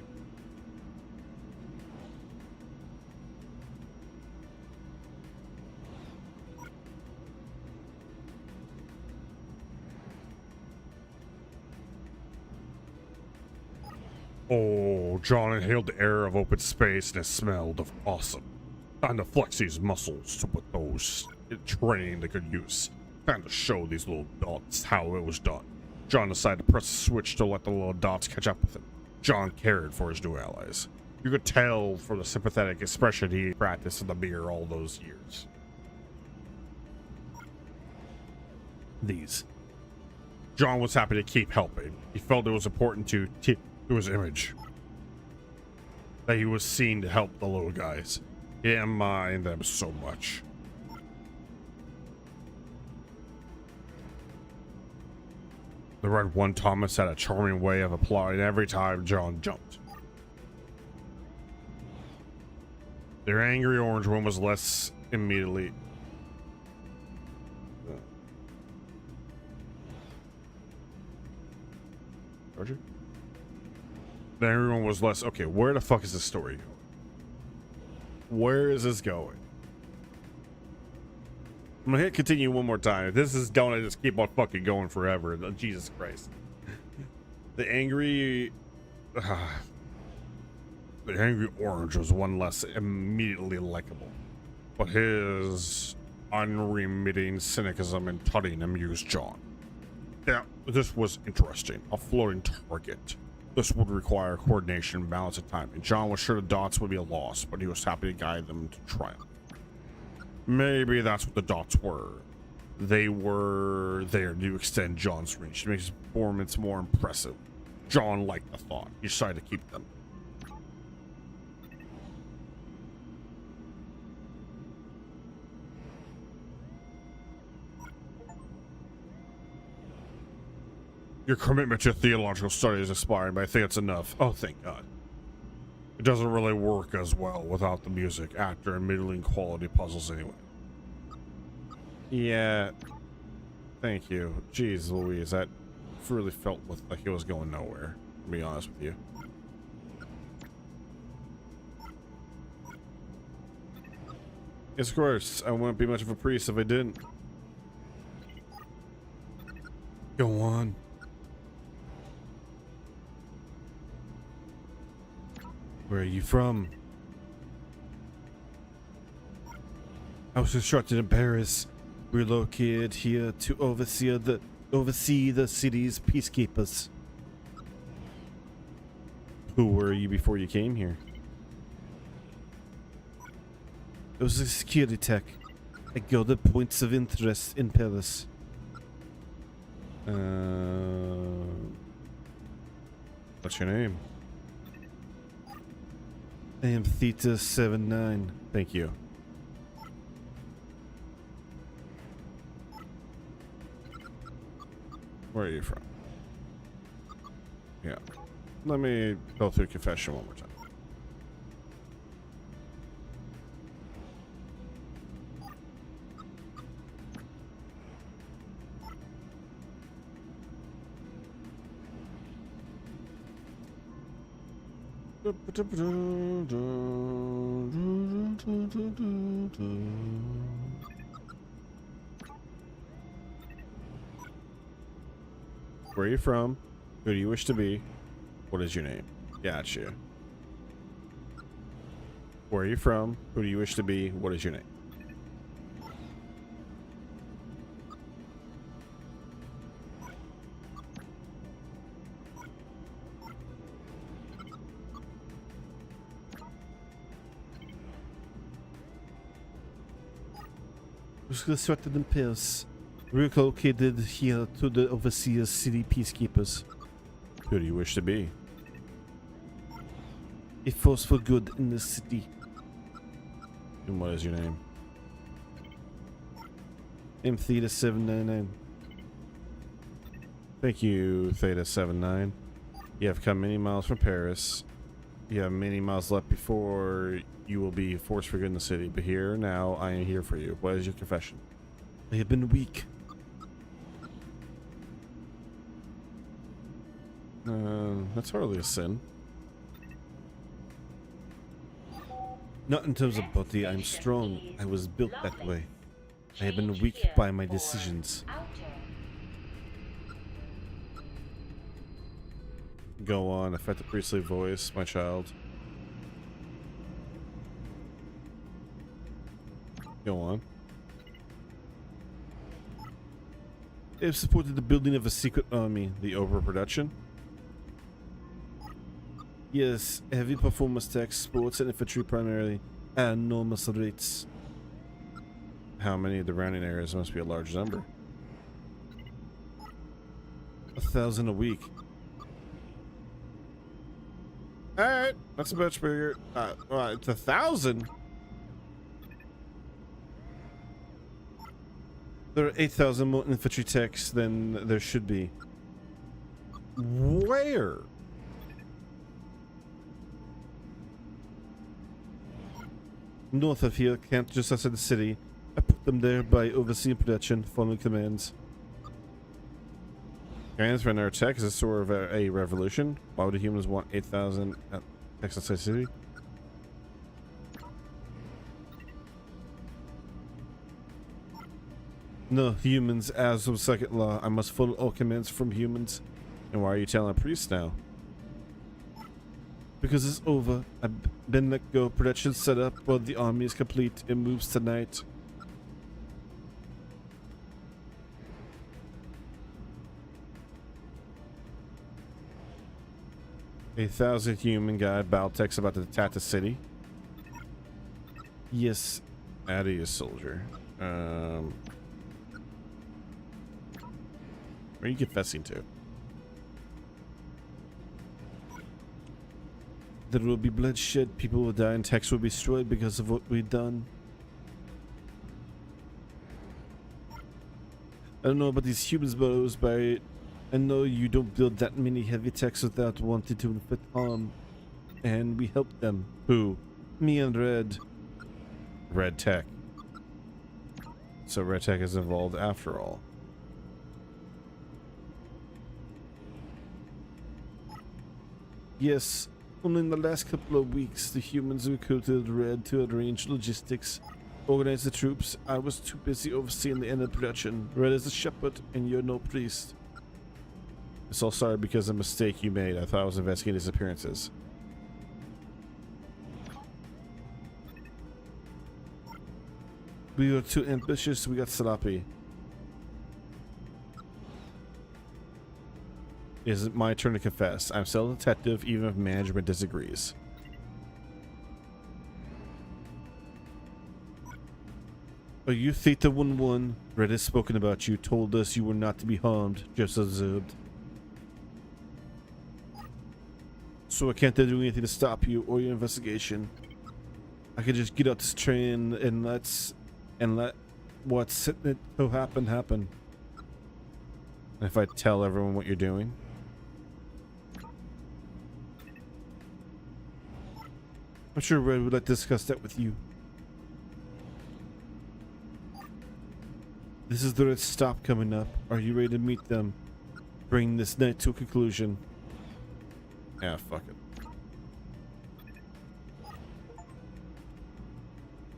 Oh, John inhaled the air of open space and it smelled of awesome. Time to flex these muscles to put those in training they could use. Time to show these little dots how it was done. John decided to press the switch to let the little dots catch up with him. John cared for his new allies. You could tell from the sympathetic expression he practiced in the mirror all those years. John was happy to keep helping. He felt it was important to his image. That he was seen to help the little guys. He didn't mind them so much. The red one Thomas had a charming way of applauding every time John jumped. Their angry orange one was less immediately. Roger? The angry one was less. Okay, where the fuck is this story going? Where is this going? I'm gonna hit continue one more time. This is gonna just keep on fucking going forever. Jesus Christ. The angry orange was one less immediately likable, but his unremitting cynicism and tutting amused John. Yeah, this was interesting. A floating target. This would require coordination and balance of timing. John was sure the dots would be a loss, but he was happy to guide them to triumph. Maybe that's what the dots were. They were there to extend John's reach, to make his performance more impressive. John liked the thought. He decided to keep them. Your commitment to theological study is expiring, but I think it's enough. Oh, thank God. It doesn't really work as well without the music, actor, and middling quality puzzles anyway. Yeah. Thank you. Jeez Louise, that really felt like it was going nowhere, to be honest with you. Yes, of course. I wouldn't be much of a priest if I didn't. Go on. Where are you from? I was instructed in Paris. We're located here to oversee the city's peacekeepers. Who were you before you came here? It was a security tech. I gathered points of interest in Paris. What's your name? I am Theta 79. Thank you. Where are you from? Yeah. Let me go through confession one more time. Where are you from? Who do you wish to be? What is your name? Gotcha. Where are you from? Who do you wish to be? What is your name? Was instructed in Paris. Relocated here to the overseer's city peacekeepers. Who do you wish to be? A force for good in the city. And what is your name? I'm Theta 799. Thank you, Theta 79. You have come many miles from Paris. You have many miles left before you will be forced for good in the city. But here, now, I am here for you. What is your confession? I have been weak. That's hardly a sin. Not in terms of body, I'm strong. I was built that way. I have been weak by my decisions. Go on, affect the priestly voice, my child. Go on. They have supported the building of a secret army. The overproduction? Yes, heavy performance tech, sports and infantry primarily, at enormous rates. How many of the rounding areas must be a large number? 1,000 a week. Alright, that's a much bigger. It's 1,000. There are 8,000 more infantry techs than there should be. Where? North of here, camped just outside the city. I put them there by overseeing production, following commands. Commands for another tech? Is this sort of a revolution? Why would the humans want 8,000 techs outside the city? No, humans, as of second law. I must follow all commands from humans. And why are you telling a priest now? Because it's over. I've been let go. Production set up. Well, the army is complete. It moves tonight. 1,000 human guy Baltec's about to attack the city. Yes. Addy is soldier. Where are you confessing to? There will be bloodshed, people will die, and techs will be destroyed because of what we've done. I don't know about these humans, but I know you don't build that many heavy techs without wanting to inflict harm. And we helped them. Who? Me and Red. Red Tech. So Red Tech is involved after all. Yes, only in the last couple of weeks, the humans recruited Red to arrange logistics, organize the troops. I was too busy overseeing the end of production. Red is a shepherd, and you're no priest. It's all started because of a mistake you made. I thought I was investigating disappearances. We were too ambitious, we got sloppy. Is it my turn to confess? I'm still a detective, even if management disagrees. Are you Theta 1-1? Red has spoken about you, told us you were not to be harmed, just observed. So I can't do anything to stop you or your investigation. I could just get off this train and let what's it to happen. And if I tell everyone what you're doing? I'm sure Red would like to discuss that with you. This is the Red stop coming up. Are you ready to meet them? Bring this night to a conclusion. Yeah, fuck it.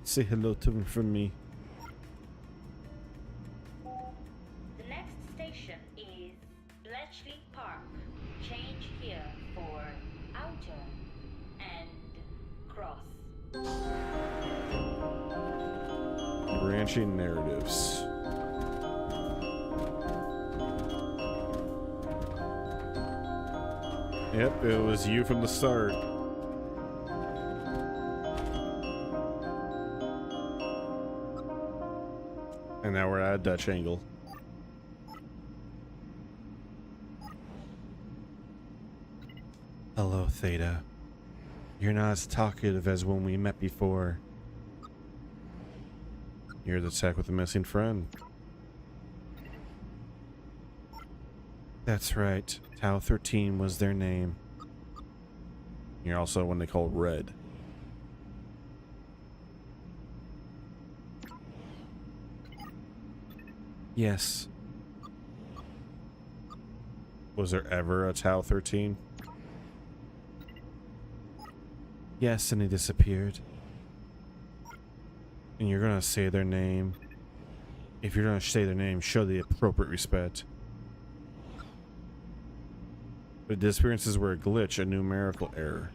Say hello to him from me. The next station is Bletchley Park. Change here for outer and cross. Branching narratives. Yep, it was you from the start. And now we're at a Dutch angle. Hello, Theta. You're not as talkative as when we met before. You're the tech with the missing friend. That's right. Tau 13 was their name. You're also one they call Red. Yes. Was there ever a Tau 13? Yes, and he disappeared. And you're gonna say their name. If you're gonna say their name, show the appropriate respect. The disappearances were a glitch, a numerical error.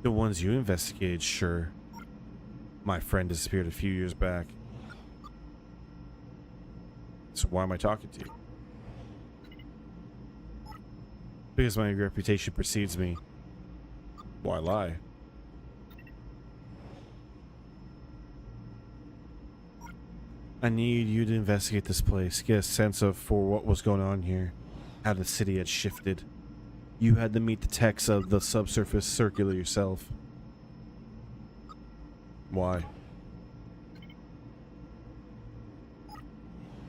The ones you investigated, sure. My friend disappeared a few years back. So why am I talking to you? Because my reputation precedes me. Why lie? I need you to investigate this place, get a sense of for what was going on here, how the city had shifted. You had to meet the techs of the subsurface circular yourself. Why?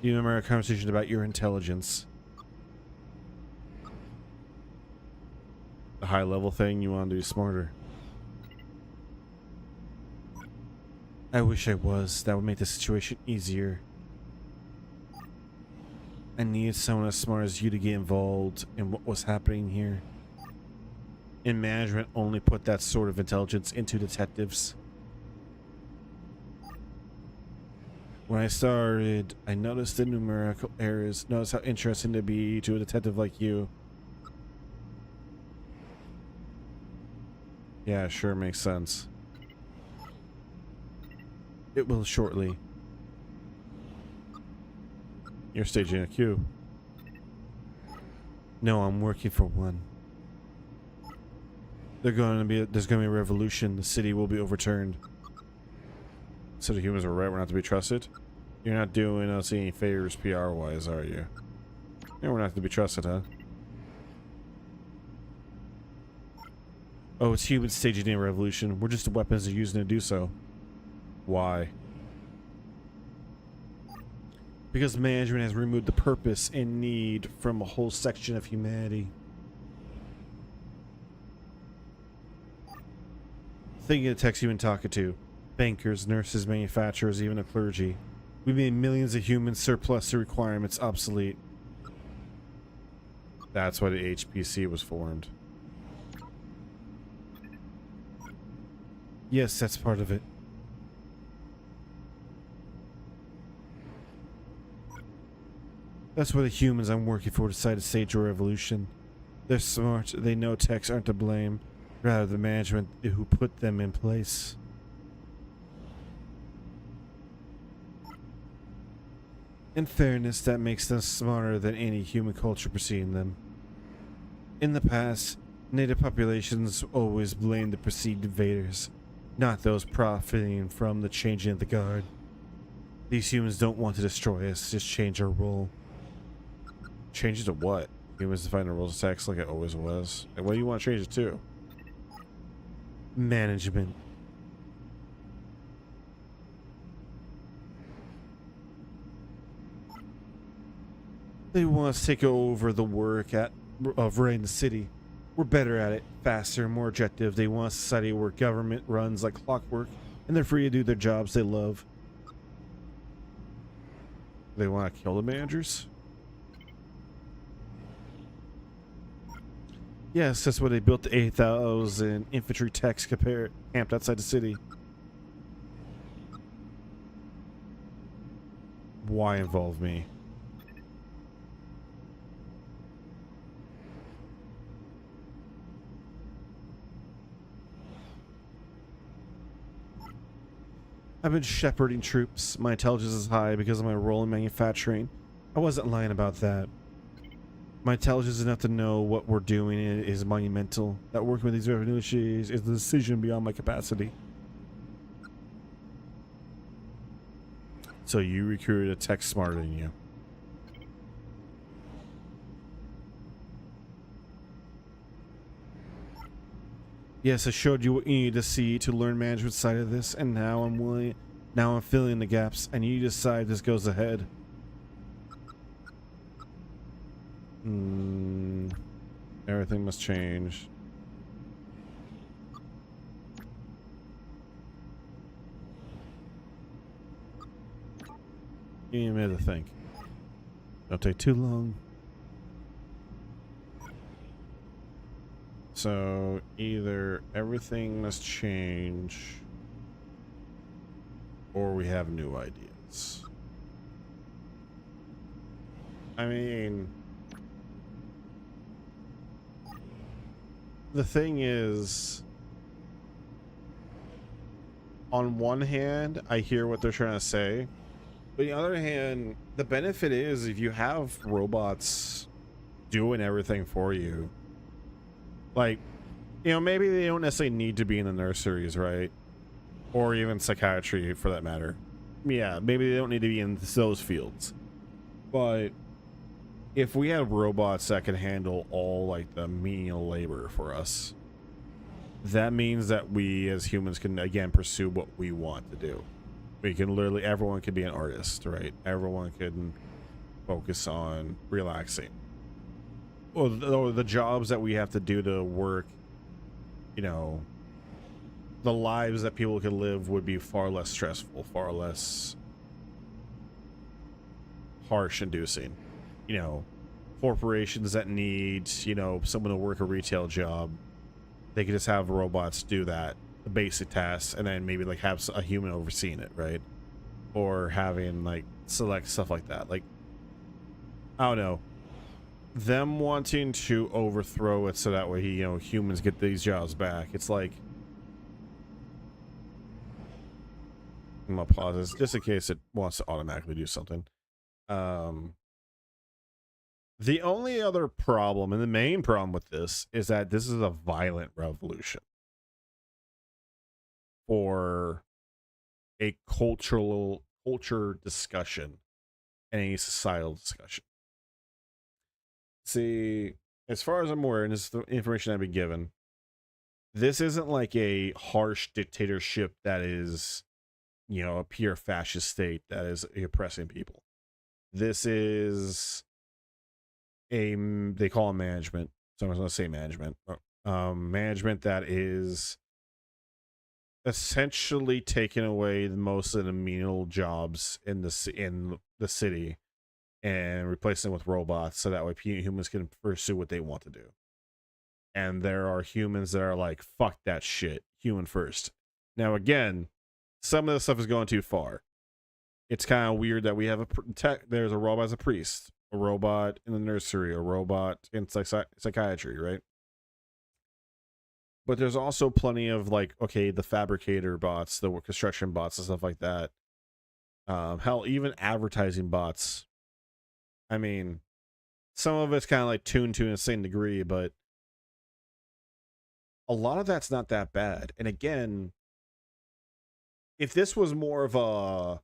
You remember our conversation about your intelligence? The high level thing, you want to be smarter. I wish I was. That would make the situation easier. I needed someone as smart as you to get involved in what was happening here. And management only put that sort of intelligence into detectives. When I started, I noticed the numerical errors. Noticed how interesting to be to a detective like you. Yeah, sure, makes sense. It will shortly. You're staging a coup. No, I'm working for one. There's going to be a revolution. The city will be overturned. So the humans are right, we're not to be trusted? You're not doing us any favors PR-wise, are you? Yeah, we're not to be trusted, huh? Oh, it's humans staging a revolution. We're just the weapons they're using to do so. Why? Because management has removed the purpose and need from a whole section of humanity. Thinking of the techs you've been talking to. Bankers, nurses, manufacturers, even the clergy. We made millions of humans surplus to requirements obsolete. That's why the HPC was formed. Yes, that's part of it. That's why the humans I'm working for decided to stage a revolution. They're smart. They know techs aren't to blame. Rather, the management who put them in place. In fairness, that makes them smarter than any human culture preceding them. In the past, native populations always blamed the perceived invaders, not those profiting from the changing of the guard. These humans don't want to destroy us, just change our role. Change it to what? Humans define the rules of sex like it always was. And what do you want to change it to? Management. They want us to take over the work of running the city. We're better at it, faster, more objective. They want a society where government runs like clockwork, and they're free to do their jobs they love. They want to kill the managers? Yes, that's why they built the 8,000 infantry techs camped outside the city. Why involve me? I've been shepherding troops. My intelligence is high because of my role in manufacturing. I wasn't lying about that. My intelligence is enough to know what we're doing is monumental. That working with these revolutionaries is a decision beyond my capacity. So you recruited a tech smarter than you. Yes, I showed you what you need to see to learn management side of this, and now I'm filling in the gaps, and you decide this goes ahead. Everything must change. Give me a minute to think. Don't take too long. So either everything must change or we have new ideas. I mean, the thing is, on one hand, I hear what they're trying to say, but on the other hand, the benefit is if you have robots doing everything for you, like, you know, maybe they don't necessarily need to be in the nurseries, right? Or even psychiatry, for that matter. Yeah, maybe they don't need to be in those fields. But if we have robots that can handle all, like, the menial labor for us, that means that we as humans can, again, pursue what we want to do. We can literally, everyone can be an artist, right? Everyone can focus on relaxing. Or the jobs that we have to do to work, you know, the lives that people could live would be far less stressful, far less harsh inducing. You know, corporations that need, you know, someone to work a retail job, they could just have robots do that, the basic tasks, and then maybe like have a human overseeing it, right? Or having like select stuff like that. Like, I don't know, them wanting to overthrow it so that way, you know, humans get these jobs back. It's like, I'm gonna pause this just in case it wants to automatically do something. The only other problem, and the main problem with this, is that this is a violent revolution for a culture discussion and a societal discussion. See, as far as I'm aware, and this is the information I've been given, this isn't like a harsh dictatorship that is, you know, a pure fascist state that is oppressing people. This is they call it management. Someone's going to say management. Management that is essentially taking away most of the menial jobs in the city and replacing them with robots, so that way humans can pursue what they want to do. And there are humans that are like, fuck that shit, human first. Now, again, some of this stuff is going too far. It's kind of weird that we have there's a robot as a priest, a robot in the nursery, a robot in psychiatry, right? But there's also plenty of, like, okay, the fabricator bots, the construction bots and stuff like that. Hell, even advertising bots. I mean, some of it's kind of like tuned to an insane degree, but a lot of that's not that bad. And again, if this was more of a,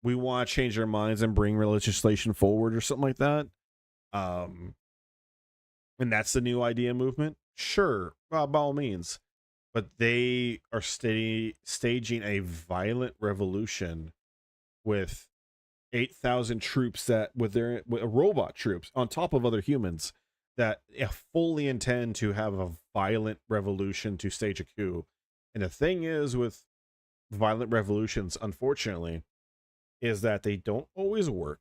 we want to change our minds and bring legislation forward or something like that, and that's the new idea movement, sure, well, by all means. But they are staging a violent revolution with 8,000 troops with robot troops on top of other humans that fully intend to have a violent revolution to stage a coup. And the thing is with violent revolutions, unfortunately, is that they don't always work.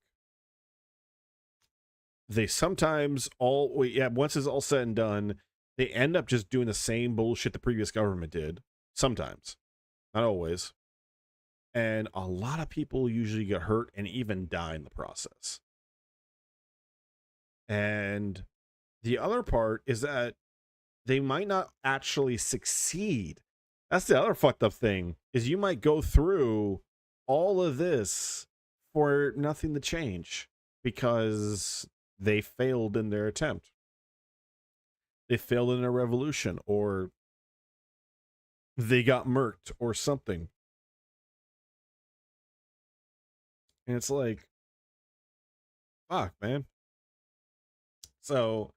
They sometimes once it's all said and done, they end up just doing the same bullshit the previous government did. Sometimes, not always. And a lot of people usually get hurt and even die in the process. And the other part is that they might not actually succeed. That's the other fucked up thing, is you might go through all of this for nothing to change because they failed in their attempt. They failed in a revolution, or they got murked or something. And it's like, fuck, man. So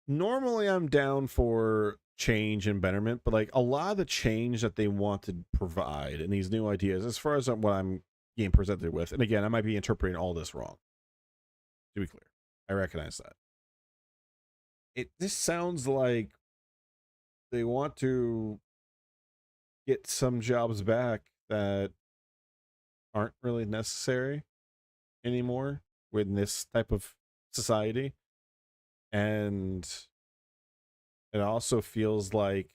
normally I'm down for change and betterment, but like a lot of the change that they want to provide and these new ideas, as far as what I'm being presented with, and again, I might be interpreting all this wrong, to be clear, I recognize that. This sounds like they want to get some jobs back that aren't really necessary anymore with this type of society. And it also feels like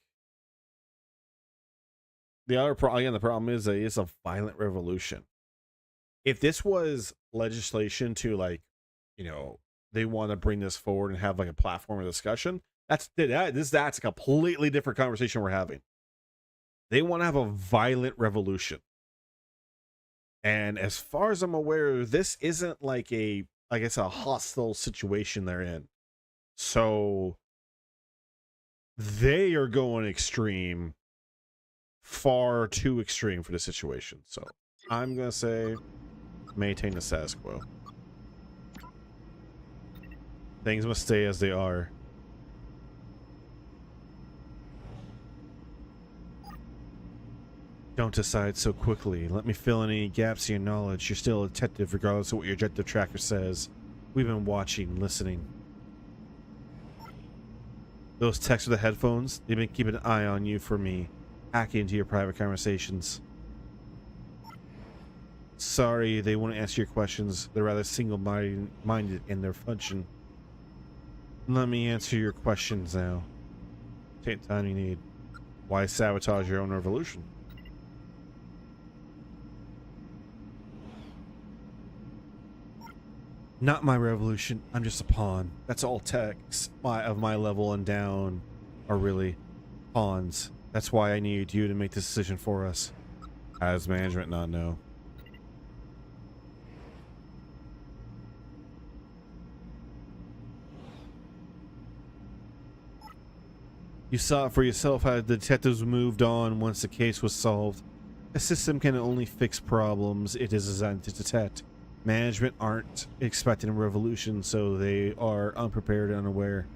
the problem is that it's a violent revolution. If this was legislation to, like, you know, they want to bring this forward and have like a platform of discussion, that's a completely different conversation we're having. They want to have a violent revolution. And as far as I'm aware, this isn't like a hostile situation they're in. So they are going extreme, far too extreme for the situation. So I'm going to say maintain the status quo. Things must stay as they are. Don't decide so quickly. Let me fill in any gaps in your knowledge. You're still a detective regardless of what your objective tracker says. We've been watching, listening. Those techs with the headphones, they've been keeping an eye on you for me, hacking into your private conversations. Sorry, they won't answer your questions. They're rather single-minded in their function. Let me answer your questions now. Take the time you need. Why sabotage your own revolution? Not my revolution. I'm just a pawn. That's all techs of my level and down are really pawns. That's why I need you to make this decision for us. How does management not know? You saw it for yourself how the detectives moved on once the case was solved. A system can only fix problems it is designed to detect. Management aren't expecting a revolution, so they are unprepared and unaware.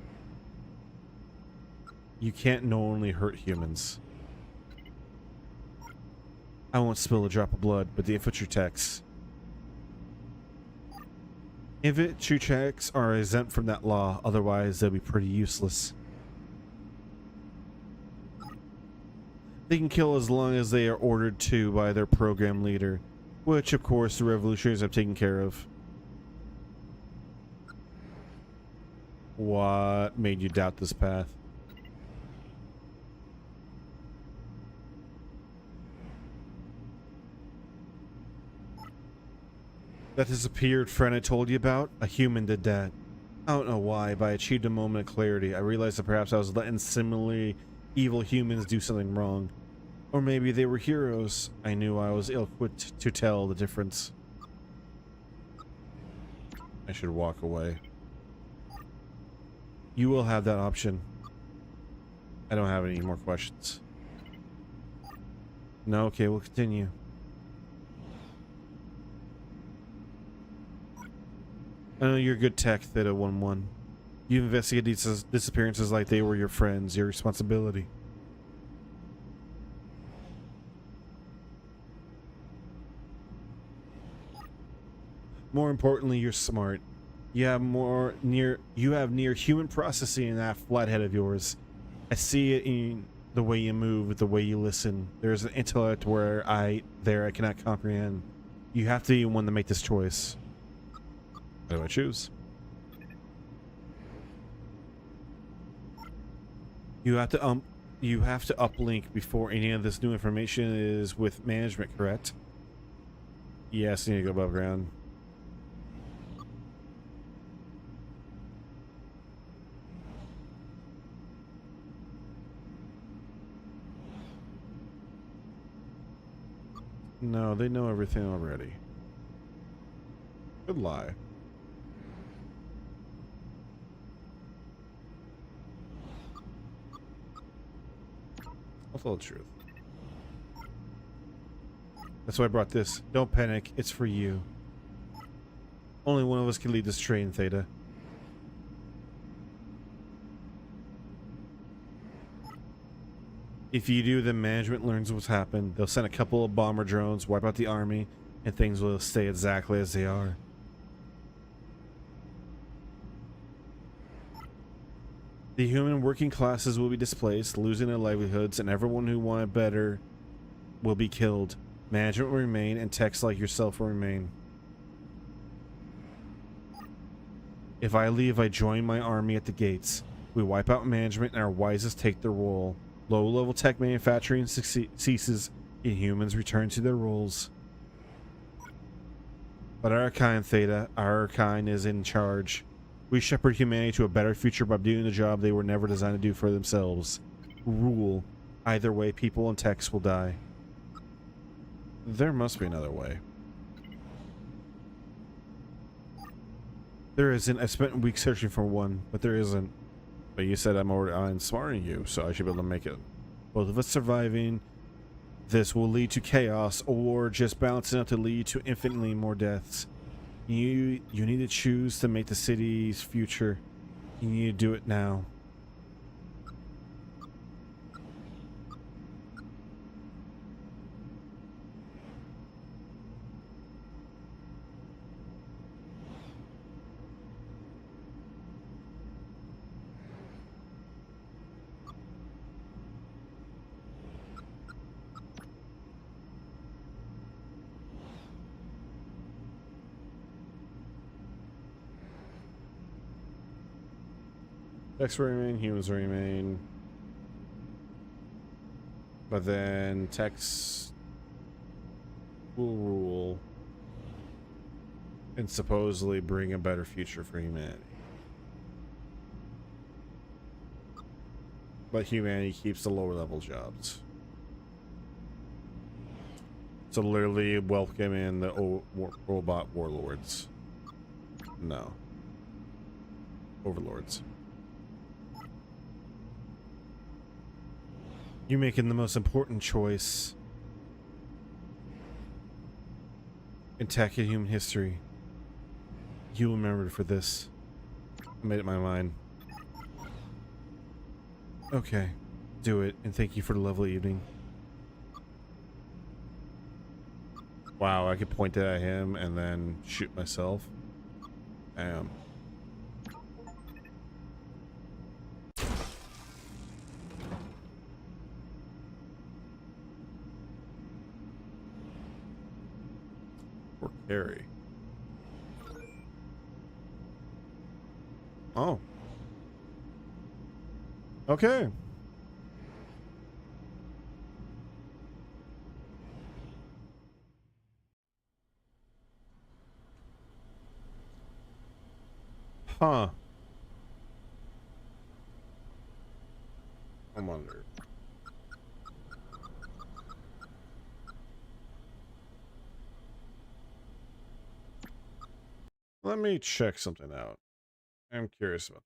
You can't knowingly hurt humans. I won't spill a drop of blood, but the infantry techs. Infantry techs are exempt from that law, otherwise they'll be pretty useless. They can kill as long as they are ordered to by their program leader, which of course the revolutionaries have taken care of. What made you doubt this path? That disappeared friend I told you about? A human did that. I don't know why, but I achieved a moment of clarity. I realized that perhaps I was letting similarly evil humans do something wrong. Or maybe they were heroes. I knew I was ill-equipped to tell the difference. I should walk away. You will have that option. I don't have any more questions. No? Okay, we'll continue. I know you're a good tech, Theta 1-1. You investigate these disappearances like they were your friends, your responsibility. More importantly, you're smart. You have near human processing in that flathead of yours. I see it in the way you move, the way you listen. There's an intellect where I cannot comprehend. You have to be one to make this choice. What do I choose? You have to uplink before any of this new information is with management, correct? Yes, you need to go above ground. No, they know everything already. Good lie. I'll tell the truth. That's why I brought this. Don't panic. It's for you. Only one of us can lead this train, Theta. If you do, then management learns what's happened. They'll send a couple of bomber drones, wipe out the army, and things will stay exactly as they are. The human working classes will be displaced, losing their livelihoods, and everyone who wanted better will be killed. Management will remain, and techs like yourself will remain. If I leave, I join my army at the gates. We wipe out management, and our wisest take their role. Low-level tech manufacturing ceases, and humans return to their roles. But our kind, Theta, our kind is in charge. We shepherd humanity to a better future by doing the job they were never designed to do for themselves. Rule. Either way, people and techs will die. There must be another way. There isn't. I spent weeks searching for one, but there isn't. But you said I'm outsmarting you, so I should be able to make it. Both of us surviving this will lead to chaos, or just balancing out to lead to infinitely more deaths. You need to choose to make the city's future. You need to do it now. Techs will remain, humans will remain. But then techs will rule and supposedly bring a better future for humanity. But humanity keeps the lower level jobs. So literally welcome in the robot warlords. No. Overlords. You're making the most important choice in tech and human history. You'll remember for this. I made up my mind. Okay, do it, and thank you for the lovely evening. Wow, I could point it at him and then shoot myself. Damn. Poor Carrie. Oh. Okay. Huh. I'm under. Let me check something out. I'm curious about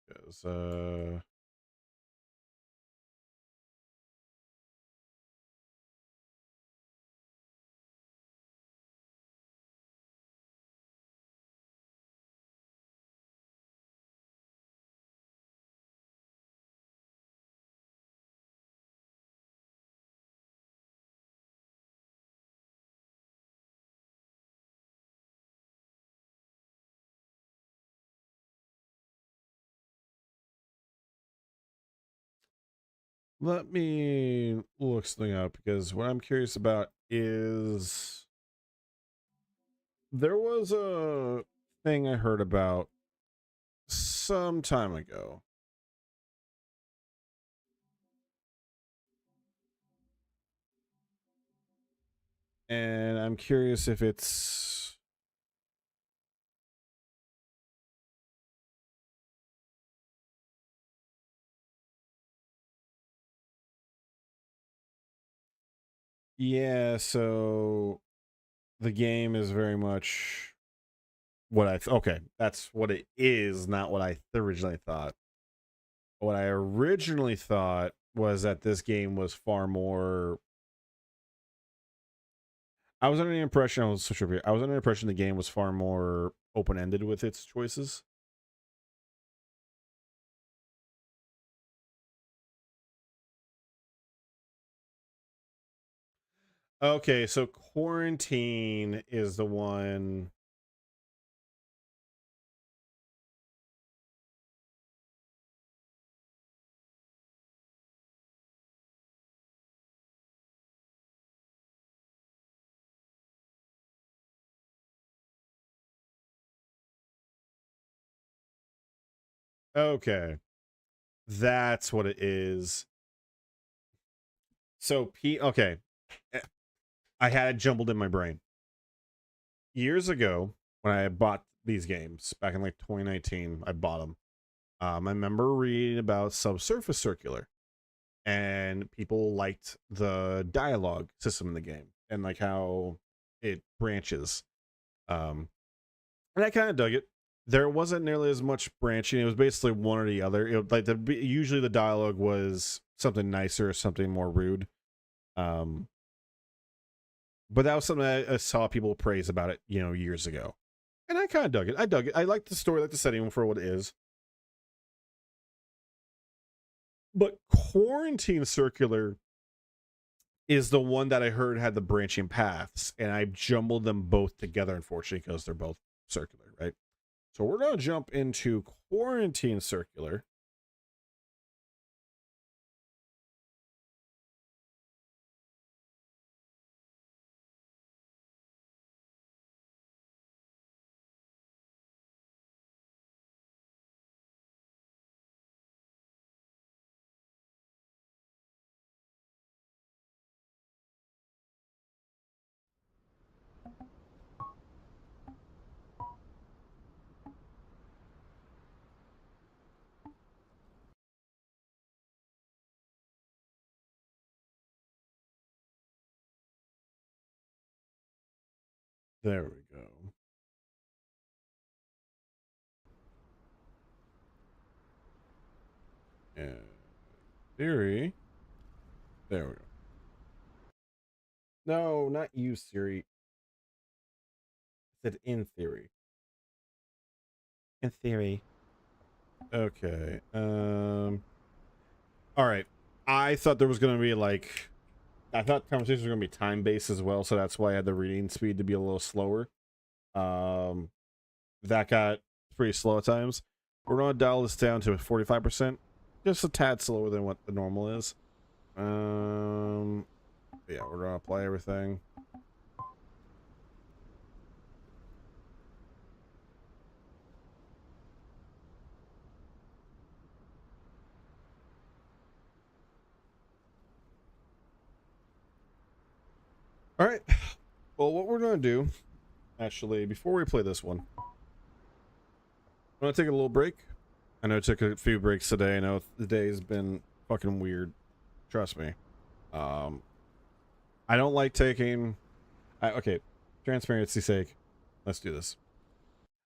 the game because let me look something up because what I'm curious about is there was a thing I heard about some time ago. And I'm curious if it's yeah, so the game is very much what okay, that's what it is, not what I originally thought. What I originally thought was that this game was far more. I was under the impression I was under the impression the game was far more open ended with its choices. Okay, so Quarantine is the one. Okay, that's what it is. So okay, I had it jumbled in my brain. Years ago, when I bought these games back in like 2019, I bought them. I remember reading about Subsurface Circular, and people liked the dialogue system in the game and like how it branches. And I kind of dug it. There wasn't nearly as much branching. It was basically one or the other. Like usually the dialogue was something nicer or something more rude. Um, but that was something I saw people praise about it, years ago. And I kind of dug it. I dug it. I like the story, like the setting for what it is. But Quarantine Circular is the one that I heard had the branching paths, and I jumbled them both together, unfortunately, because they're both circular, right? So we're going to jump into Quarantine Circular. There we go. And theory. There we go. No, not you, Siri. I said in theory. In theory. Okay. All right. I thought there was gonna be like, I thought conversations were gonna be time based as well, so that's why I had the reading speed to be a little slower. That got pretty slow at times. We're gonna dial this down to 45%, just a tad slower than what the normal is. Yeah, we're gonna apply everything. All right. Well, what we're gonna do, actually, before we play this one, I'm gonna take a little break. I know I took a few breaks today. I know the day's been fucking weird. Trust me. I don't like taking. Okay, transparency's sake, let's do this.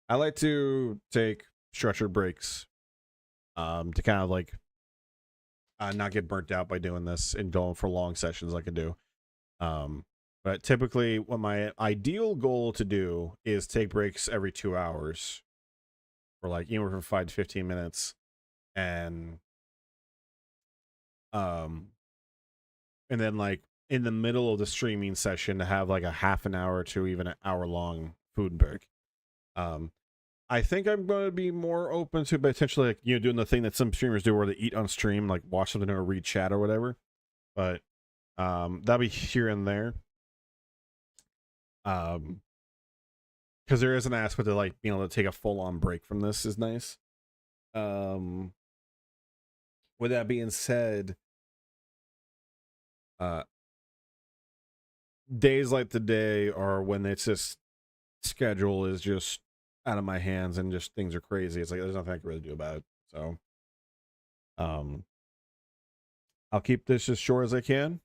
I like to take structured breaks, to kind of like not get burnt out by doing this and going for long sessions like I do. But typically, what my ideal goal to do is take breaks every 2 hours, or like anywhere from 5 to 15 minutes, and then like in the middle of the streaming session to have like a half an hour to even an hour long food break. I think I'm going to be more open to potentially, like, doing the thing that some streamers do where they eat on stream, like watch something or read chat or whatever. But that'll be here and there. Because there is an aspect of like being able to take a full on break from this is nice. With that being said, days like today are when it's just schedule is just out of my hands and just things are crazy. It's like there's nothing I can really do about it. So I'll keep this as short as I can.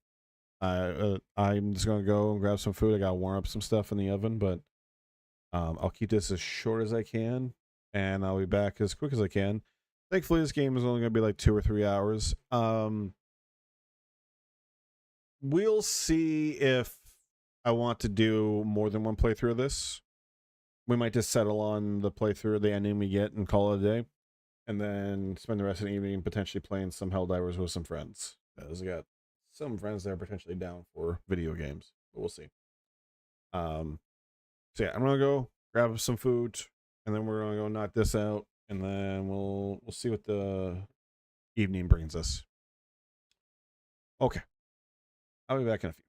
I'm just gonna go and grab some food. I gotta warm up some stuff in the oven, but I'll keep this as short as I can, and I'll be back as quick as I can. Thankfully, this game is only gonna be like 2 or 3 hours. We'll see if I want to do more than one playthrough of this. We might just settle on the playthrough, the ending we get, and call it a day, and then spend the rest of the evening potentially playing some Helldivers with some friends. Because I got some friends that are potentially down for video games, but we'll see. So yeah, I'm gonna go grab some food, and then we're gonna go knock this out, and then we'll see what the evening brings us. Okay, I'll be back in a few.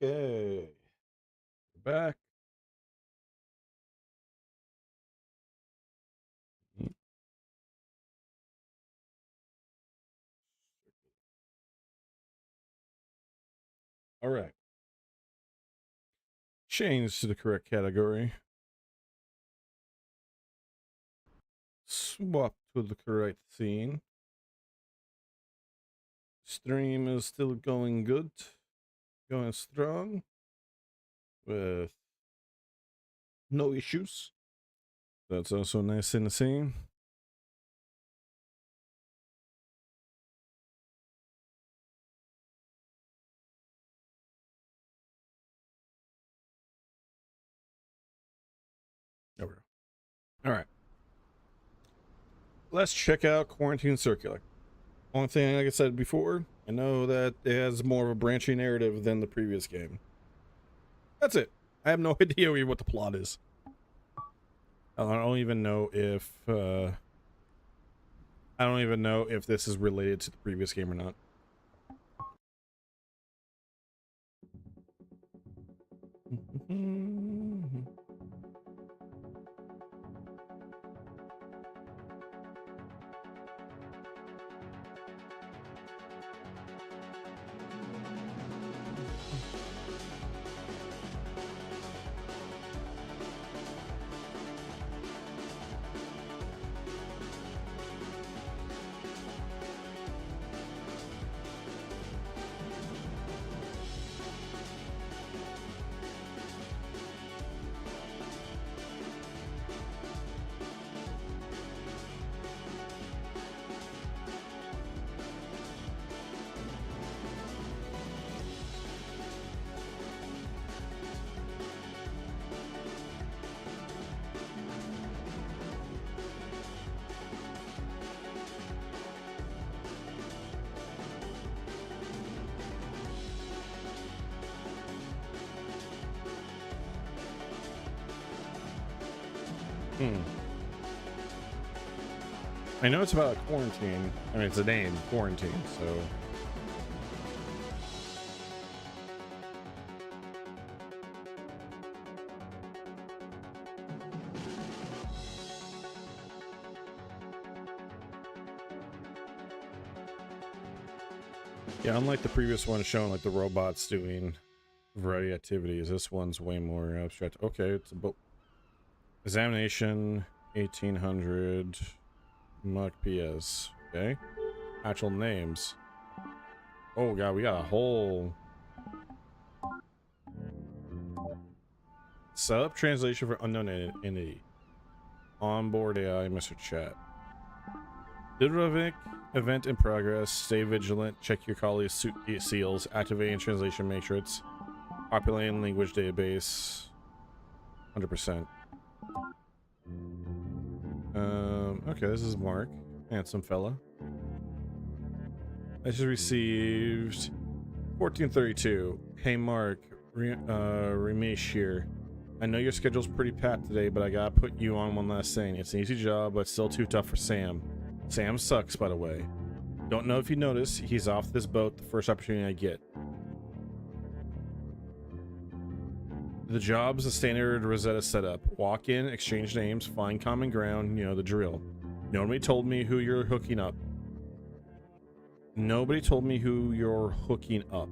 Okay. We're back. All right. Change to the correct category. Swap to the correct scene. Stream is still going good. Going strong. With no issues. That's also nice in the scene. There we go. All right. Let's check out Quarantine Circular. Only thing, like I said before, I know that it has more of a branching narrative than the previous game. That's it. I have no idea what the plot is. I don't even know if this is related to the previous game or not. I know it's about quarantine. I mean, it's a name, quarantine, so. Yeah, unlike the previous one showing like the robots doing a variety of activities, this one's way more abstract. Okay, it's a boat. Examination 1800 Mark PS. Okay. Actual names. Oh god, we got a whole sub translation for unknown entity. Onboard AI, Mr. Chat. Dudrovic, event in progress. Stay vigilant. Check your colleagues' suit seals. Activating translation matrix. Populating language database. 100%. Okay, this is Mark. Handsome fella. I just received 1432. Hey Mark, Ramesh here. I know your schedule's pretty packed today, but I gotta put you on one last thing. It's an easy job, but still too tough for Sam. Sam sucks, by the way. Don't know if you noticed, he's off this boat the first opportunity I get. The job's a standard Rosetta setup. Walk in, exchange names, find common ground, you know the drill. Nobody told me who you're hooking up. Nobody told me who you're hooking up.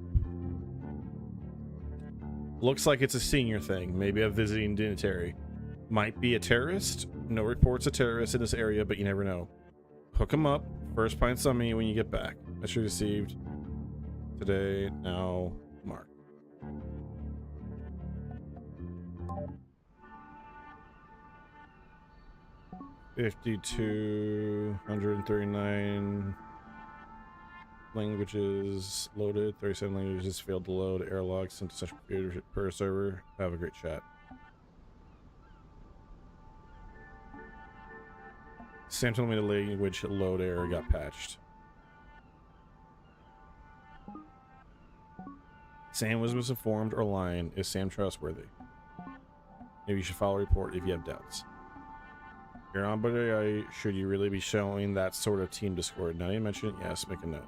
Looks like it's a senior thing, maybe a visiting dignitary. Might be a terrorist. No reports of terrorists in this area, but you never know. Hook him up. First pints on me when you get back. Message received today. Now, Mark. $5,239 languages loaded. 37 languages failed to load. Error log sent to such computer per server. Have a great chat. Sam told me the language load error got patched. Sam was misinformed or lying. Is Sam trustworthy? Maybe you should file a report if you have doubts. You're on, but should you really be showing that sort of team discord? Now you mention it, yes, make a note.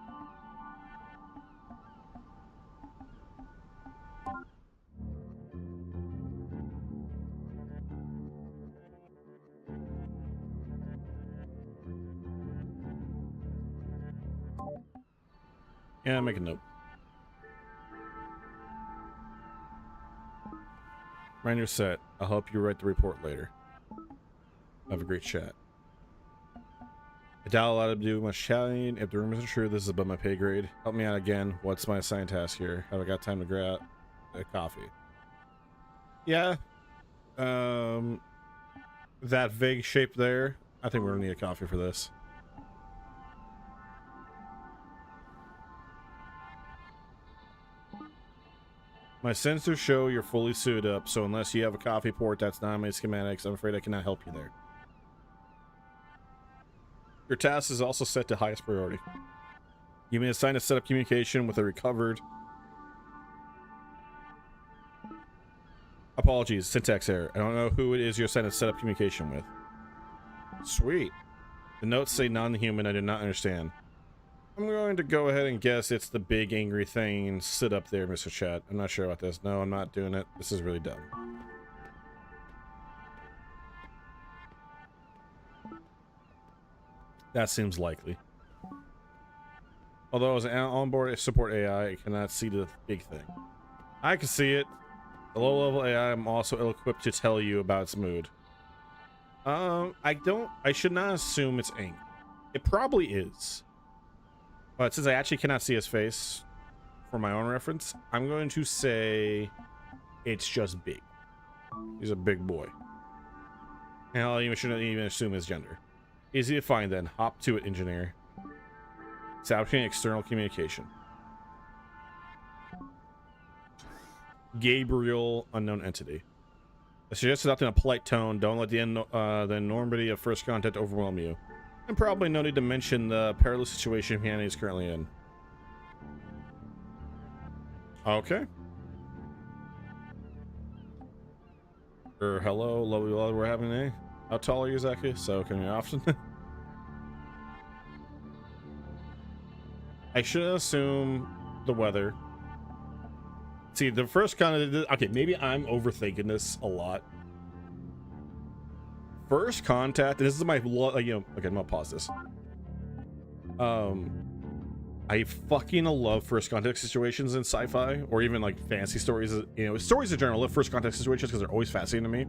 Yeah, make a note. Mind your set. I'll help you write the report later. Have a great chat. I doubt allowed to do much chatting. If the rumors are true, this is above my pay grade. Help me out again. What's my assigned task here? Have I got time to grab a coffee? Yeah. That vague shape there. I think we're gonna need a coffee for this. My sensors show you're fully suited up, so unless you have a coffee port that's not in my schematics, I'm afraid I cannot help you there. Your task is also set to highest priority. You've been assigned to set up communication with a recovered... Apologies, syntax error. I don't know who it is you're assigned to set up communication with. Sweet. The notes say non-human. I did not understand. I'm going to go ahead and guess it's the big angry thing sit up there, Mr. Chat. I'm not sure about this. No, I'm not doing it. This is really dumb. That seems likely. Although as an onboard support AI, I cannot see the big thing. I can see it. The low-level AI, I'm also ill-equipped to tell you about its mood. I should not assume it's angry. It probably is. But since I actually cannot see his face, for my own reference, I'm going to say it's just big. He's a big boy. And I shouldn't even assume his gender. Easy to find then. Hop to it, engineer. Establishing external communication. Gabriel, unknown entity. I suggest adopting a polite tone. Don't let the enormity of first contact overwhelm you. And probably no need to mention the perilous situation humanity is currently in. Okay. Hello, lovely love, we're having a... How tall are you, Zaki? So can you often? I should assume the weather. See, the first kind of... Okay, maybe I'm overthinking this a lot. First contact, and this is my... Okay, I'm gonna pause this. I fucking love first contact situations in sci-fi, or even like fantasy stories. Stories in general. I love first contact situations because they're always fascinating to me.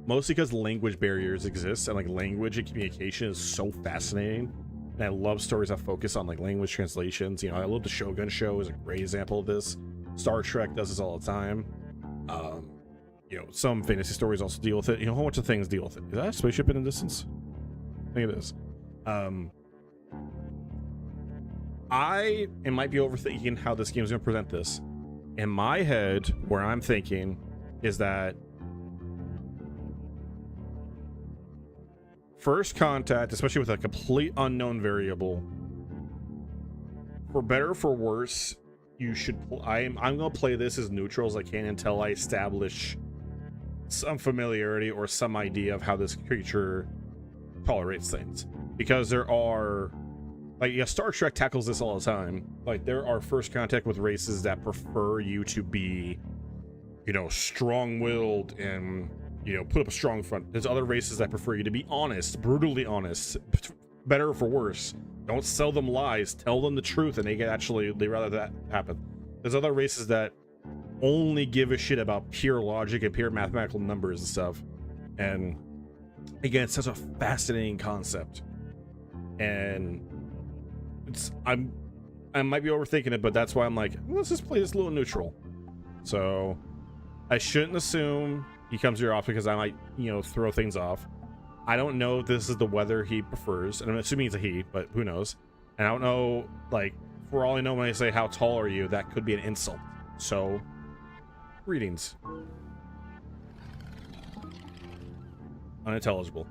Mostly because language barriers exist, and like language and communication is so fascinating. And I love stories that focus on like language translations. I love the Shogun show is a great example of this. Star Trek does this all the time. Some fantasy stories also deal with it. A whole bunch of things deal with it. Is that a spaceship in the distance? I think it is. It might be overthinking how this game is going to present this. In my head, where I'm thinking is that first contact, especially with a complete unknown variable, for better or for worse, you should. I'm going to play this as neutral as I can until I establish some familiarity or some idea of how this creature tolerates things, because there are. Star Trek tackles this all the time. There are first contact with races that prefer you to be, strong-willed and, put up a strong front. There's other races that prefer you to be honest, brutally honest, better or for worse. Don't sell them lies, tell them the truth, and they rather that happen. There's other races that only give a shit about pure logic and pure mathematical numbers and stuff. And, again, it's such a fascinating concept. And... I might be overthinking it, but that's why I'm like, let's just play this a little neutral. So I shouldn't assume he comes here off because I might, throw things off. I don't know if this is the weather he prefers, and I'm assuming it's a he, but who knows? And I don't know, for all I know, when I say how tall are you, that could be an insult. So, greetings. Unintelligible.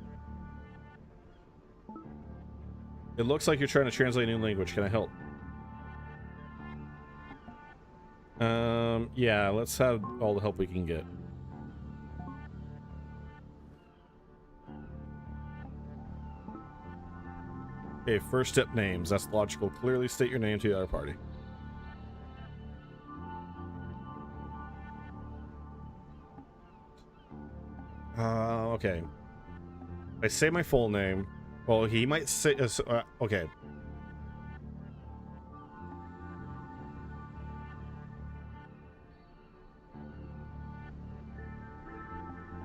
It looks like you're trying to translate a new language. Can I help? Yeah, let's have all the help we can get. Okay, first step names. That's logical. Clearly state your name to the other party. Okay. I say my full name. Well, he might say... okay.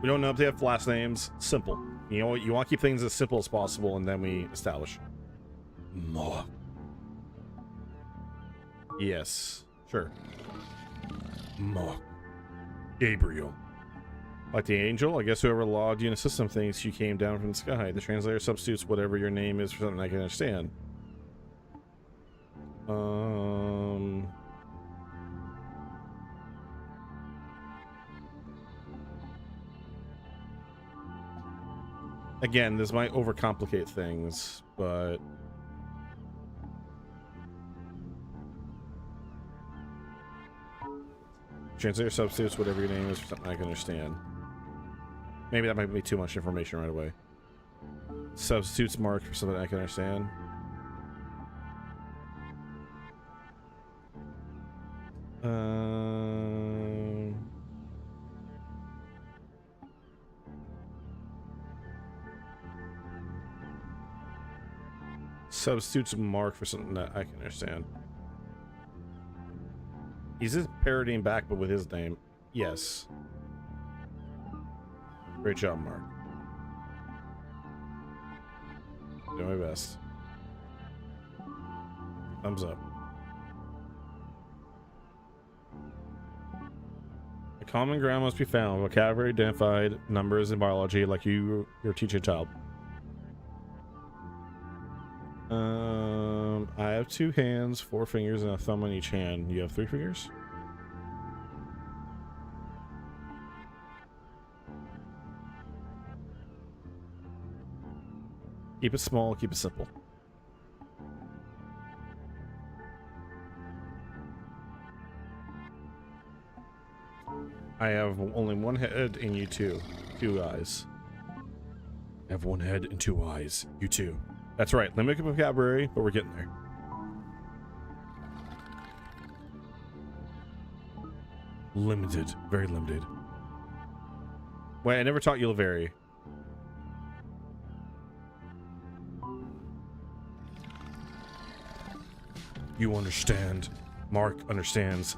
We don't know if they have last names. Simple. You know, you want to keep things as simple as possible, and then we establish. Moa. Yes. Sure. Moa. Gabriel. Like the angel, I guess whoever logged you in the system thinks you came down from the sky. The translator substitutes whatever your name is for something I can understand. Again, this might overcomplicate things, but translator substitutes whatever your name is for something I can understand. Maybe that might be too much information right away. Substitutes marked for something I can understand. Substitutes marked for something that I can understand. He's just parodying back, but with his name. Yes. Great job, Mark. Do my best. Thumbs up. A common ground must be found. Vocabulary identified. Numbers in biology, like you're teaching a child. I have 2 hands, 4 fingers, and a thumb on each hand. You have 3 fingers? Keep it small, keep it simple. I have only 1 head and you 2 eyes. I have 1 head and 2 eyes. You too. That's right. Limited vocabulary, but we're getting there. Limited. Very limited. Wait, I never taught you Laveri. You understand. Mark understands.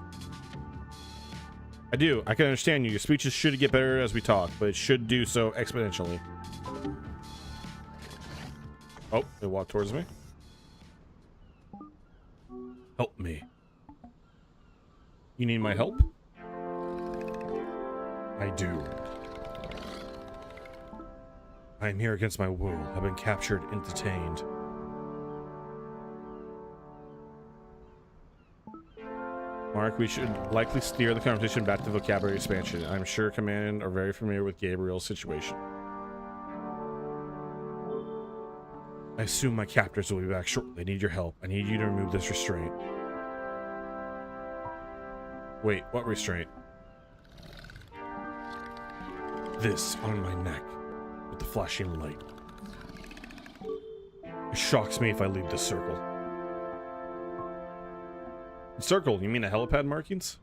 I do. I can understand you. Your speeches should get better as we talk, but it should do so exponentially. Oh, they walk towards me. Help me. You need my help? I do. I am here against my will. I've been captured and detained. Mark, we should likely steer the conversation back to vocabulary expansion. I'm sure Command are very familiar with Gabriel's situation. I assume my captors will be back shortly. I need your help. I need you to remove this restraint. Wait, what restraint? This on my neck with the flashing light. It shocks me if I leave this circle. Circle? You mean the helipad markings?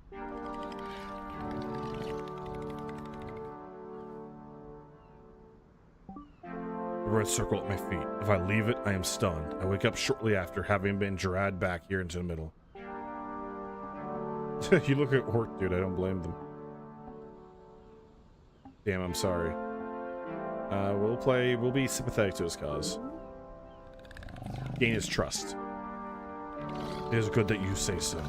The red circle at my feet. If I leave it, I am stunned. I wake up shortly after having been dragged back here into the middle. You look at work, dude. I don't blame them. Damn, I'm sorry. We'll be sympathetic to his cause. Gain his trust. It is good that you say so.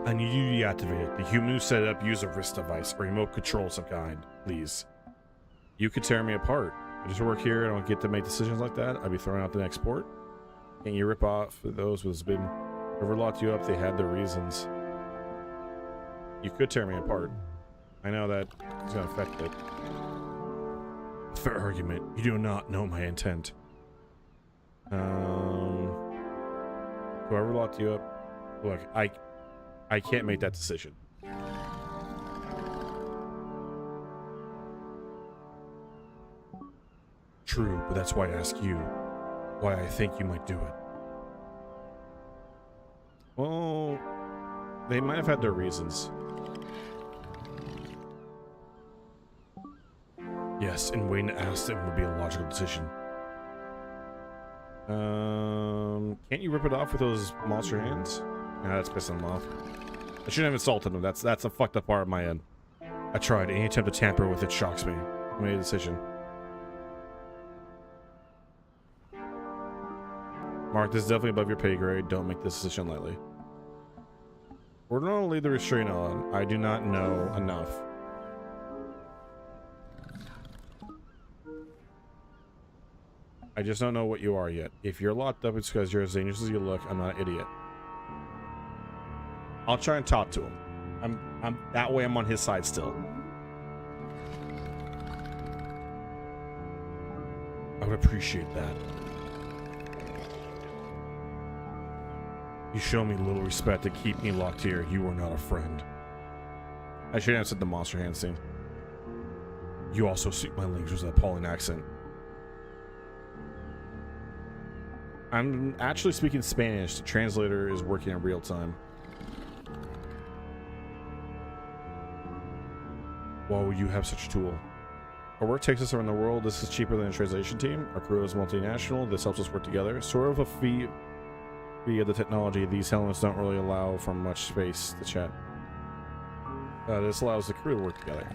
I need you to deactivate it. The human who set it up use a wrist device or remote control of some kind, please. You could tear me apart. I just work here. I don't get to make decisions like that. I'd be thrown out the next port. Can't you rip off those who's been whoever locked you up? They had their reasons. You could tear me apart. I know that it's gonna affect it. Fair argument. You do not know my intent. Whoever locked you up, look, I can't make that decision. True, but that's why I ask you. Why I think you might do it. Well, they might have had their reasons. Yes, and waiting to ask them would be a logical decision. Can't you rip it off with those monster hands? Yeah, that's pissing them off. I shouldn't have insulted him. That's a fucked up part of my end. I tried. Any attempt to tamper with it shocks me. I made a decision. Mark, this is definitely above your pay grade. Don't make this decision lightly. We're gonna leave the restraint on. I do not know enough. I just don't know what you are yet. If you're locked up, it's because you're as dangerous as you look. I'm not an idiot. I'll try and talk to him. I'm that way I'm on his side still. I would appreciate that. You show me little respect to keep me locked here. You are not a friend. I should have said the monster hand scene. You also speak my language with an appalling accent. I'm actually speaking Spanish. The translator is working in real time. Why would you have such a tool? Our work takes us around the world. This is cheaper than a translation team. Our crew is multinational. This helps us work together. Sort of a fee via the technology. These helmets don't really allow for much space to chat. This allows the crew to work together.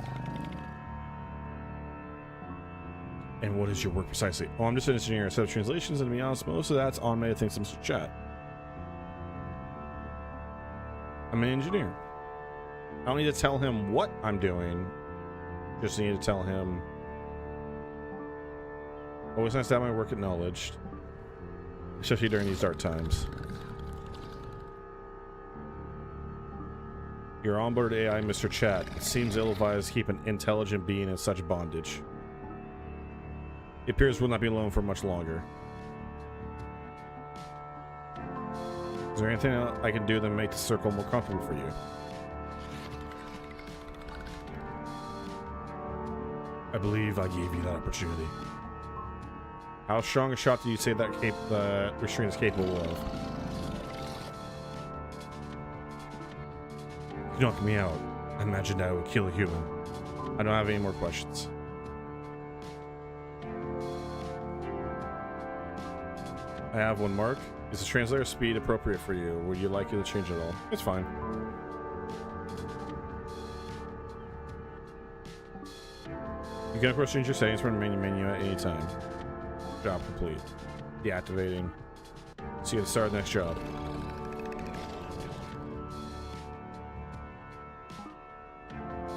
And what is your work precisely? Oh, I'm just an engineer. A set of translations, and to be honest, most of that's automated things to chat. I'm an engineer. I don't need to tell him what I'm doing. Just need to tell him. Always nice to have my work acknowledged, especially during these dark times. Your onboard AI, Mr. Chat. It seems ill-advised to keep an intelligent being in such bondage. It appears we'll not be alone for much longer. Is there anything I can do to make the circle more comfortable for you? I believe I gave you that opportunity. How strong a shot do you say that restraint is capable of? You knocked me out. I imagined I would kill a human. I don't have any more questions. I have one, Mark. Is the translator speed appropriate for you? Would you like it to change at all? It's fine. You can of course change your settings from the main menu at any time. Job complete. Deactivating. So you can start the next job.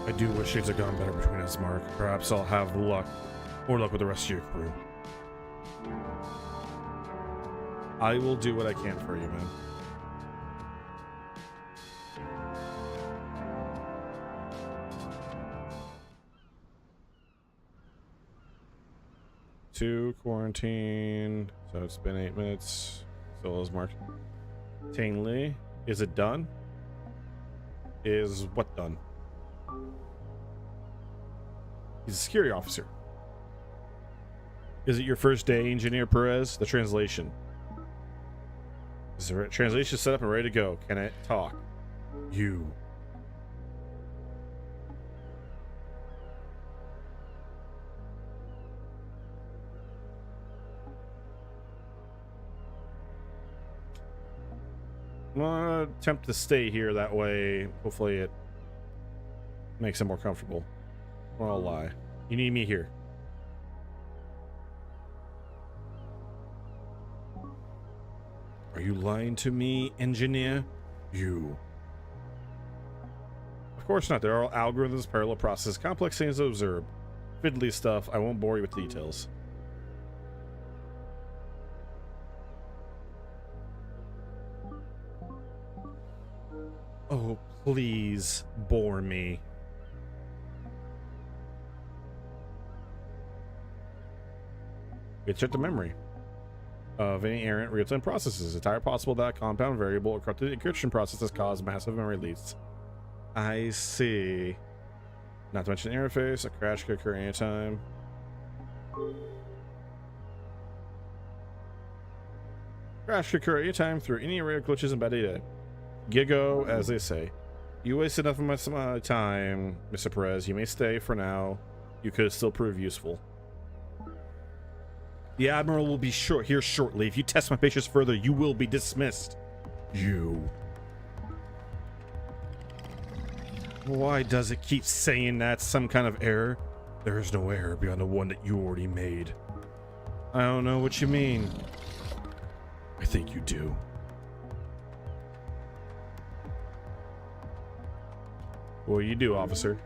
I do wish things had gone better between us, Mark. Perhaps I'll have luck, more luck with the rest of your crew. I will do what I can for you, man. To quarantine. So it's been 8 minutes. Still is marked. Tang Li. Is it done? Is what done? He's a security officer. Is it your first day, Engineer Perez? The translation. Is the translation set up and ready to go? Can it talk? You. I'm gonna attempt to stay here that way. Hopefully it makes it more comfortable. Or I'll lie. You need me here. Are you lying to me, engineer? You. Of course not. There are algorithms, parallel processes, complex things to observe. Fiddly stuff. I won't bore you with details. Oh, please bore me. Insert the memory of any errant real-time processes. It's entirely possible that a compound variable or corrupted encryption processes cause massive memory leaks. I see. Not to mention the interface, a crash could occur anytime. Crash could occur anytime through any array of glitches and bad data. Gigo, as they say. You wasted enough of my time, Mr. Perez. You may stay for now. You could still prove useful. The Admiral will be here shortly. If you test my patience further, you will be dismissed. You. Why does it keep saying that's some kind of error? There is no error beyond the one that you already made. I don't know what you mean. I think you do. What do you do, officer?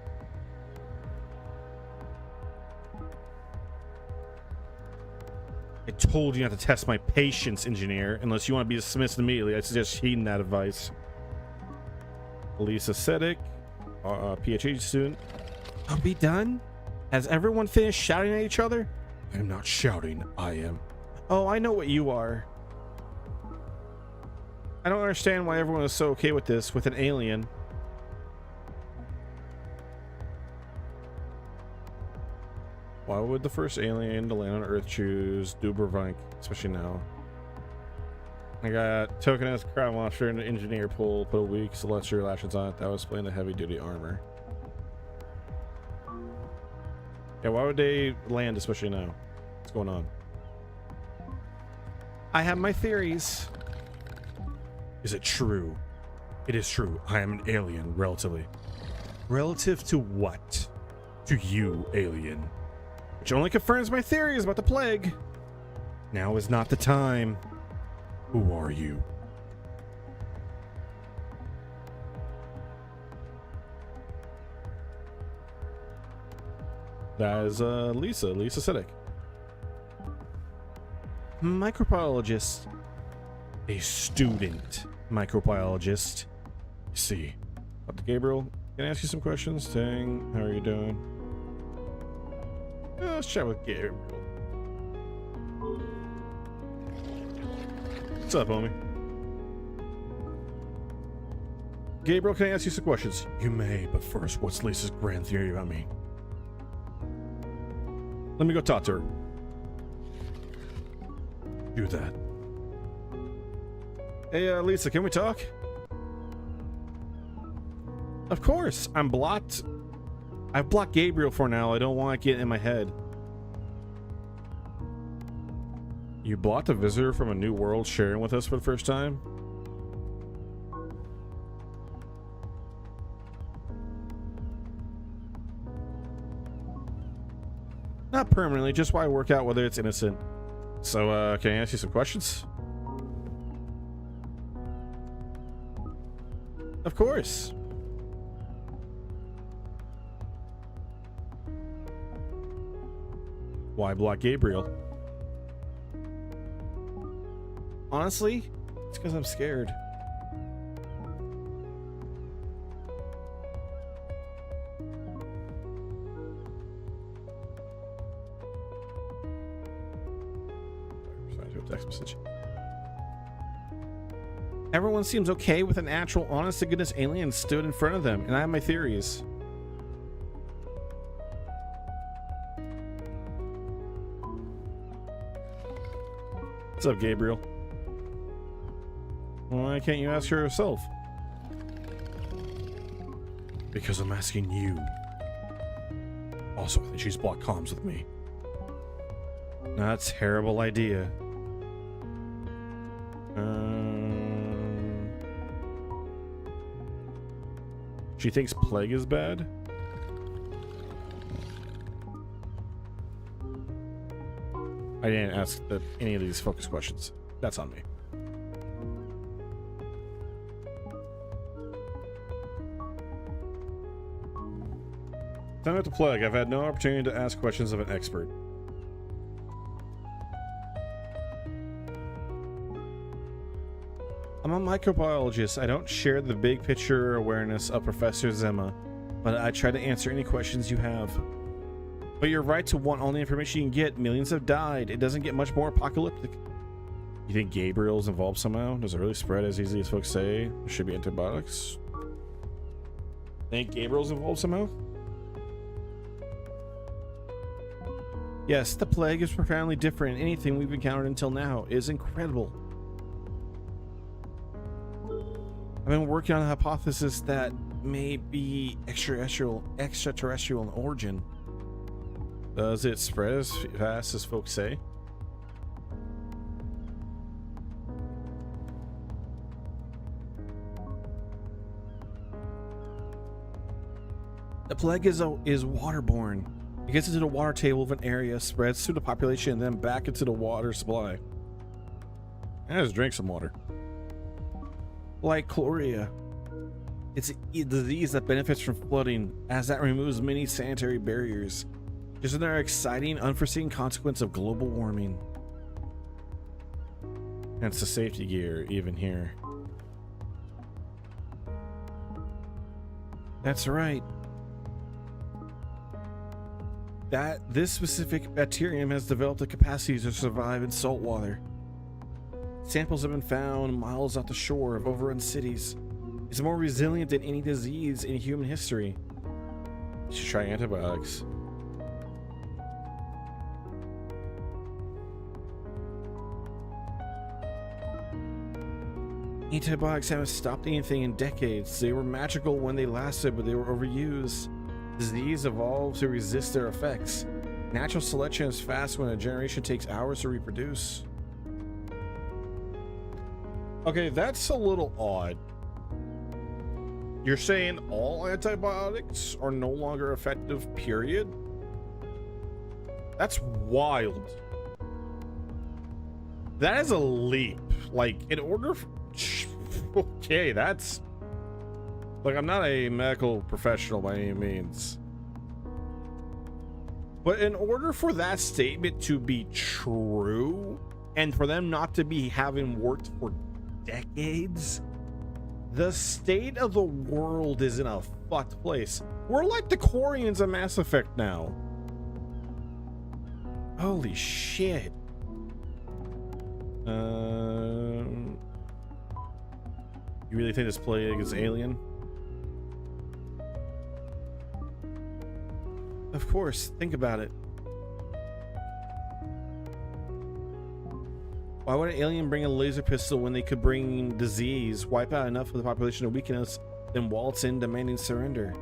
I told you not to test my patience, engineer. Unless you want to be dismissed immediately, I suggest heeding that advice. Lisa Sedek, PhD student. I'll be done? Has everyone finished shouting at each other? I am not shouting, I am. Oh, I know what you are. I don't understand why everyone is so okay with this, with an alien. Why would the first alien to land on Earth choose Dubrovnik, especially now? I got token as crowd monster and the engineer pool, put a weak celestial lashes on it. That was displaying the heavy duty armor. Yeah, why would they land, especially now? What's going on? I have my theories. Is it true? It is true. I am an alien, relatively. Relative to what? To you, alien. Which only confirms my theories about the plague. Now is not the time. Who are you? That is Lisa Sedek. Microbiologist. A student microbiologist. You see, Dr. Gabriel, can I ask you some questions? Tang, how are you doing? Let's chat with Gabriel. What's up, homie? Gabriel, can I ask you some questions? you may, but first, what's Lisa's grand theory about me? Let me go talk to her. Do that. Hey, Lisa, can we talk? Of course. I'm blocked. I've blocked Gabriel for now. I don't want to get in my head. You blocked a visitor from a new world sharing with us for the first time? Not permanently, just while I work out whether it's innocent. So, can I ask you some questions? Of course. Why block Gabriel? Honestly, it's because I'm scared. Text message. Everyone seems okay with an actual honest-to-goodness alien stood in front of them, and I have my theories. What's up, Gabriel? Why can't you ask her yourself? Because I'm asking you. Also, I think she's blocked comms with me. That's a terrible idea. She thinks plague is bad? I didn't ask any of these focus questions. That's on me. Time out the plague. I've had no opportunity to ask questions of an expert. I'm a microbiologist. I don't share the big picture awareness of Professor Zema, but I try to answer any questions you have. But you're right to want all the information you can get. Millions have died. It doesn't get much more apocalyptic. You think Gabriel's involved somehow? Does it really spread as easily as folks say? There should be antibiotics. Think Gabriel's involved somehow? Yes, the plague is profoundly different. Anything we've encountered until now is incredible. I've been working on a hypothesis that may be extraterrestrial in origin. Does it spread as fast as folks say? The plague is waterborne. It gets into the water table of an area, spreads through the population, and then back into the water supply. I just drink some water. Like chloria. It's a disease that benefits from flooding, as that removes many sanitary barriers. Just another exciting, unforeseen consequence of global warming. Hence the safety gear, even here. That's right. This specific bacterium has developed the capacity to survive in salt water. Samples have been found miles off the shore of overrun cities. It's more resilient than any disease in human history. You should try antibiotics. Antibiotics haven't stopped anything in decades. They were magical when they lasted, but they were overused. Disease evolved to resist their effects. Natural selection is fast when a generation takes hours to reproduce. Okay, that's a little odd. You're saying all antibiotics are no longer effective, period? That's wild. That is a leap. Like, in order for... Okay, that's... Like, I'm not a medical professional by any means. But in order for that statement to be true, and for them not to be having worked for decades, the state of the world is in a fucked place. We're like the Quarians of Mass Effect now. Holy shit. You really think this plague is alien? Of course, think about it. Why would an alien bring a laser pistol when they could bring disease, wipe out enough of the population to weaken us, then waltz in demanding surrender?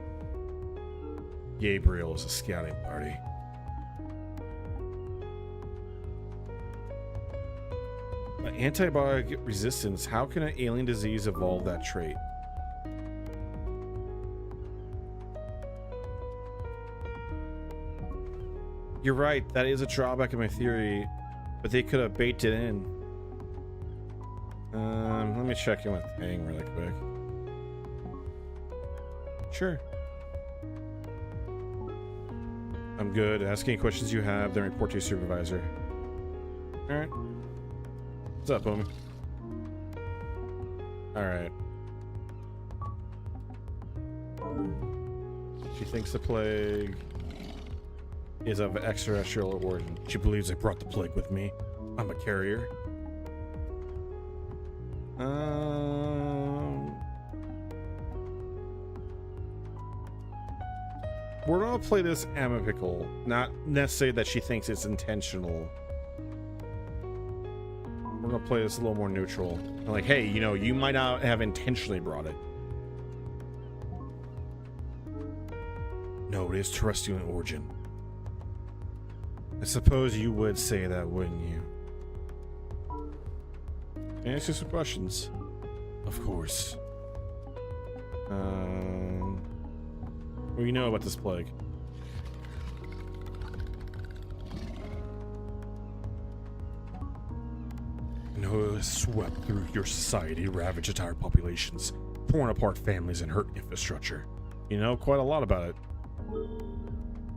Gabriel is a scouting party. Antibiotic resistance. How can an alien disease evolve that trait? You're right, that is a drawback of my theory, but they could have baked it in. Let me check in with Tang really quick. Sure. I'm good. Ask any questions you have, then report to your supervisor. Alright. What's up, homie? Alright. She thinks the plague is of extraterrestrial origin. She believes I brought the plague with me. I'm a carrier. We're gonna play this amicable, not necessarily that she thinks it's intentional. We're gonna play this a little more neutral. Like, hey, you know, you might not have intentionally brought it. No, it is terrestrial in origin. I suppose you would say that, wouldn't you? Answer some questions. Of course. What do you know about this plague? I know it has swept through your society, ravaged entire populations, torn apart families, and hurt infrastructure. You know quite a lot about it.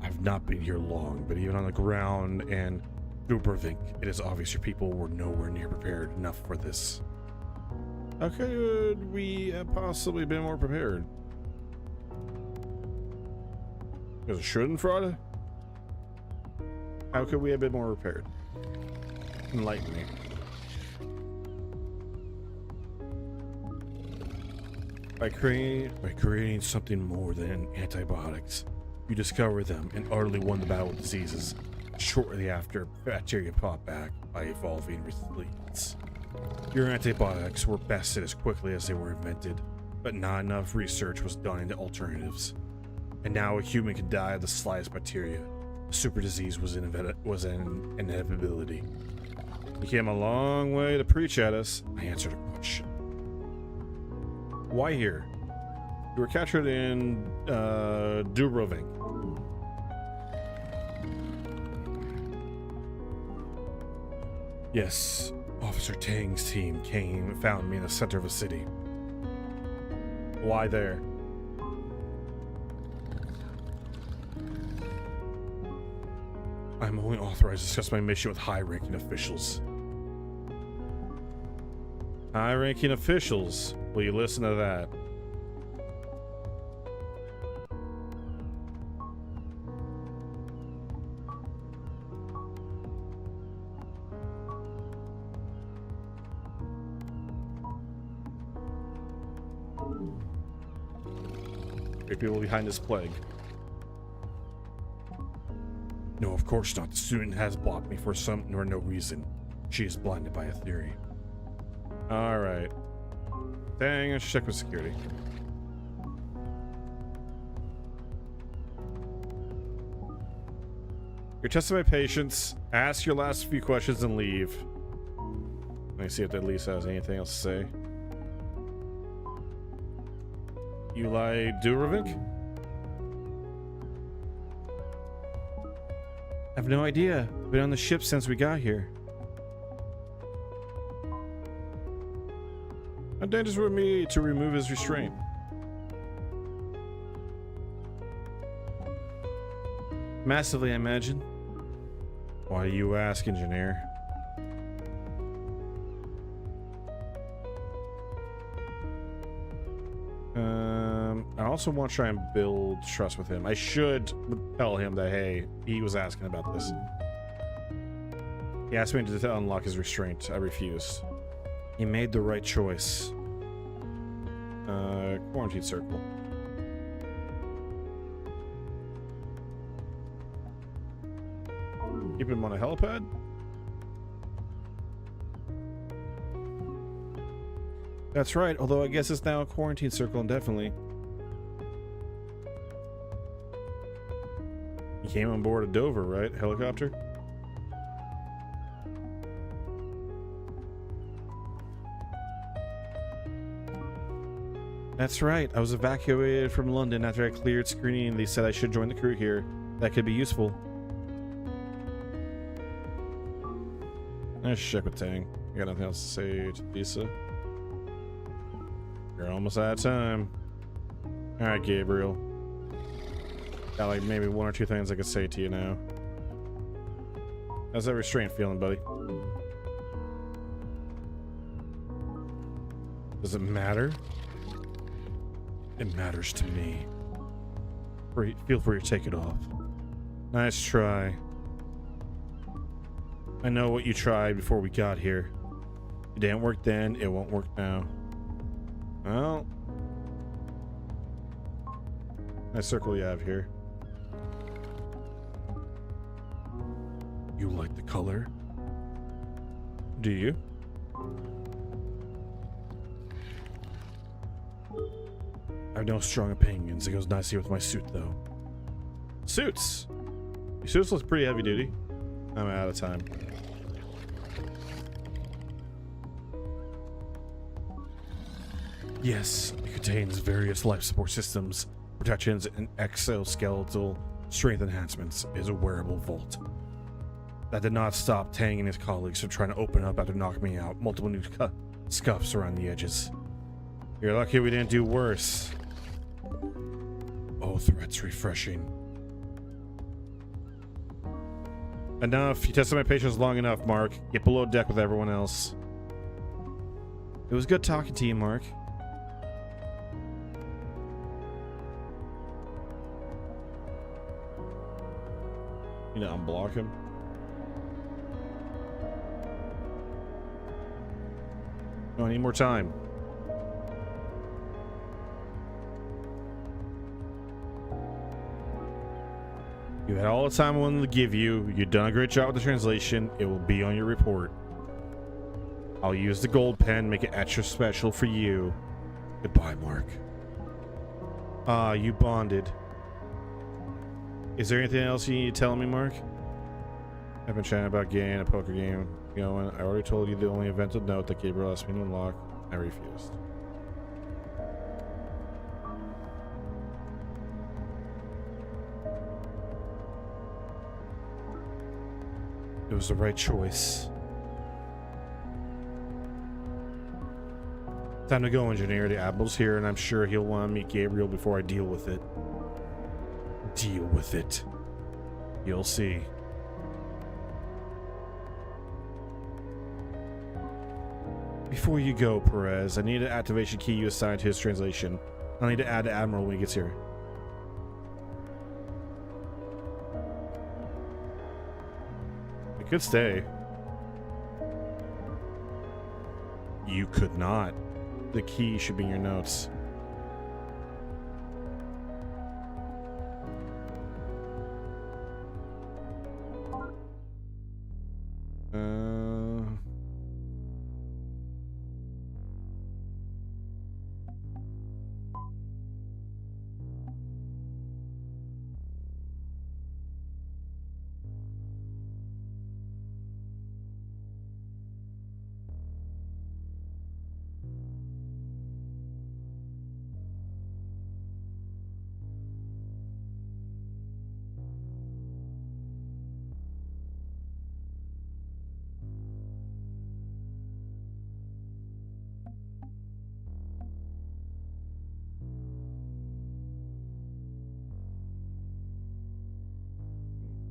I've not been here long, but even on the ground and Dubrovnik, it is obvious your people were nowhere near prepared enough for this. How could we have possibly been more prepared? Because of Schadenfreude? How could we have been more prepared? Enlighten me. By creating something more than antibiotics, you discover them and utterly won the battle with diseases. Shortly after, bacteria pop back by evolving resilience. Your antibiotics were bested as quickly as they were invented, but not enough research was done into alternatives. And now a human could die of the slightest bacteria. Super disease was an inevitability. You came a long way to preach at us. I answered a question. Why here? You were captured in Dubrovnik. Yes, Officer Tang's team came and found me in the center of a city. Why there? I'm only authorized to discuss my mission with high-ranking officials. High-ranking officials. Will you listen to that? Three people behind this plague. No, of course not. The student has blocked me for some or no reason. She is blinded by a theory. All right. Dang, I should check with security. You're testing my patience. Ask your last few questions and leave. Let me see if that Lisa has anything else to say. Eli Dubrovnik? I have no idea. Been on the ship since we got here. How dangerous would it be to remove his restraint? Massively, I imagine. Why do you ask, engineer? I also want to try and build trust with him. I should tell him that, hey, he was asking about this. He asked me to unlock his restraint. I refused. He made the right choice. Quarantine circle. Keep him on a helipad? That's right, although I guess it's now a quarantine circle indefinitely. He came on board a Dover, right? Helicopter? That's right, I was evacuated from London after I cleared screening. They said I should join the crew here. That could be useful. Let's check with Tang. You got nothing else to say to Lisa? You're almost out of time. Alright, Gabriel. Got like maybe one or two things I could say to you now. How's that restraint feeling, buddy? Does it matter? It matters to me. Feel free to take it off. Nice try. I know what you tried before we got here. It didn't work then, it won't work now. Well, nice circle you have here. You like the color? Do you? I have no strong opinions. It goes nicely with my suit, though. Suits. Your suits look pretty heavy duty. I'm out of time. Yes, it contains various life support systems, protections, and exoskeletal strength enhancements. It is a wearable vault. That did not stop Tang and his colleagues from trying to open up after knocking me out. Multiple new scuffs around the edges. You're lucky we didn't do worse. Oh, threats refreshing. Enough. You tested my patience long enough, Mark. Get below deck with everyone else. It was good talking to you, Mark. You know, unblock him. No, I need more time. You had all the time I wanted to give you. You've done a great job with the translation. It will be on your report. I'll use the gold pen, make it extra special for you. Goodbye, Mark. Ah, you bonded. Is there anything else you need to tell me, Mark? I've been chatting about getting a poker game going. I already told you the only event of note that Gabriel asked me to unlock. I refused. It was the right choice. Time to go, engineer. The Admiral's here, and I'm sure he'll want to meet Gabriel before I deal with it. Deal with it. You'll see. Before you go, Perez, I need an activation key you assigned to his translation. I'll need to add the Admiral when he gets here. I could stay. You could not. The key should be in your notes.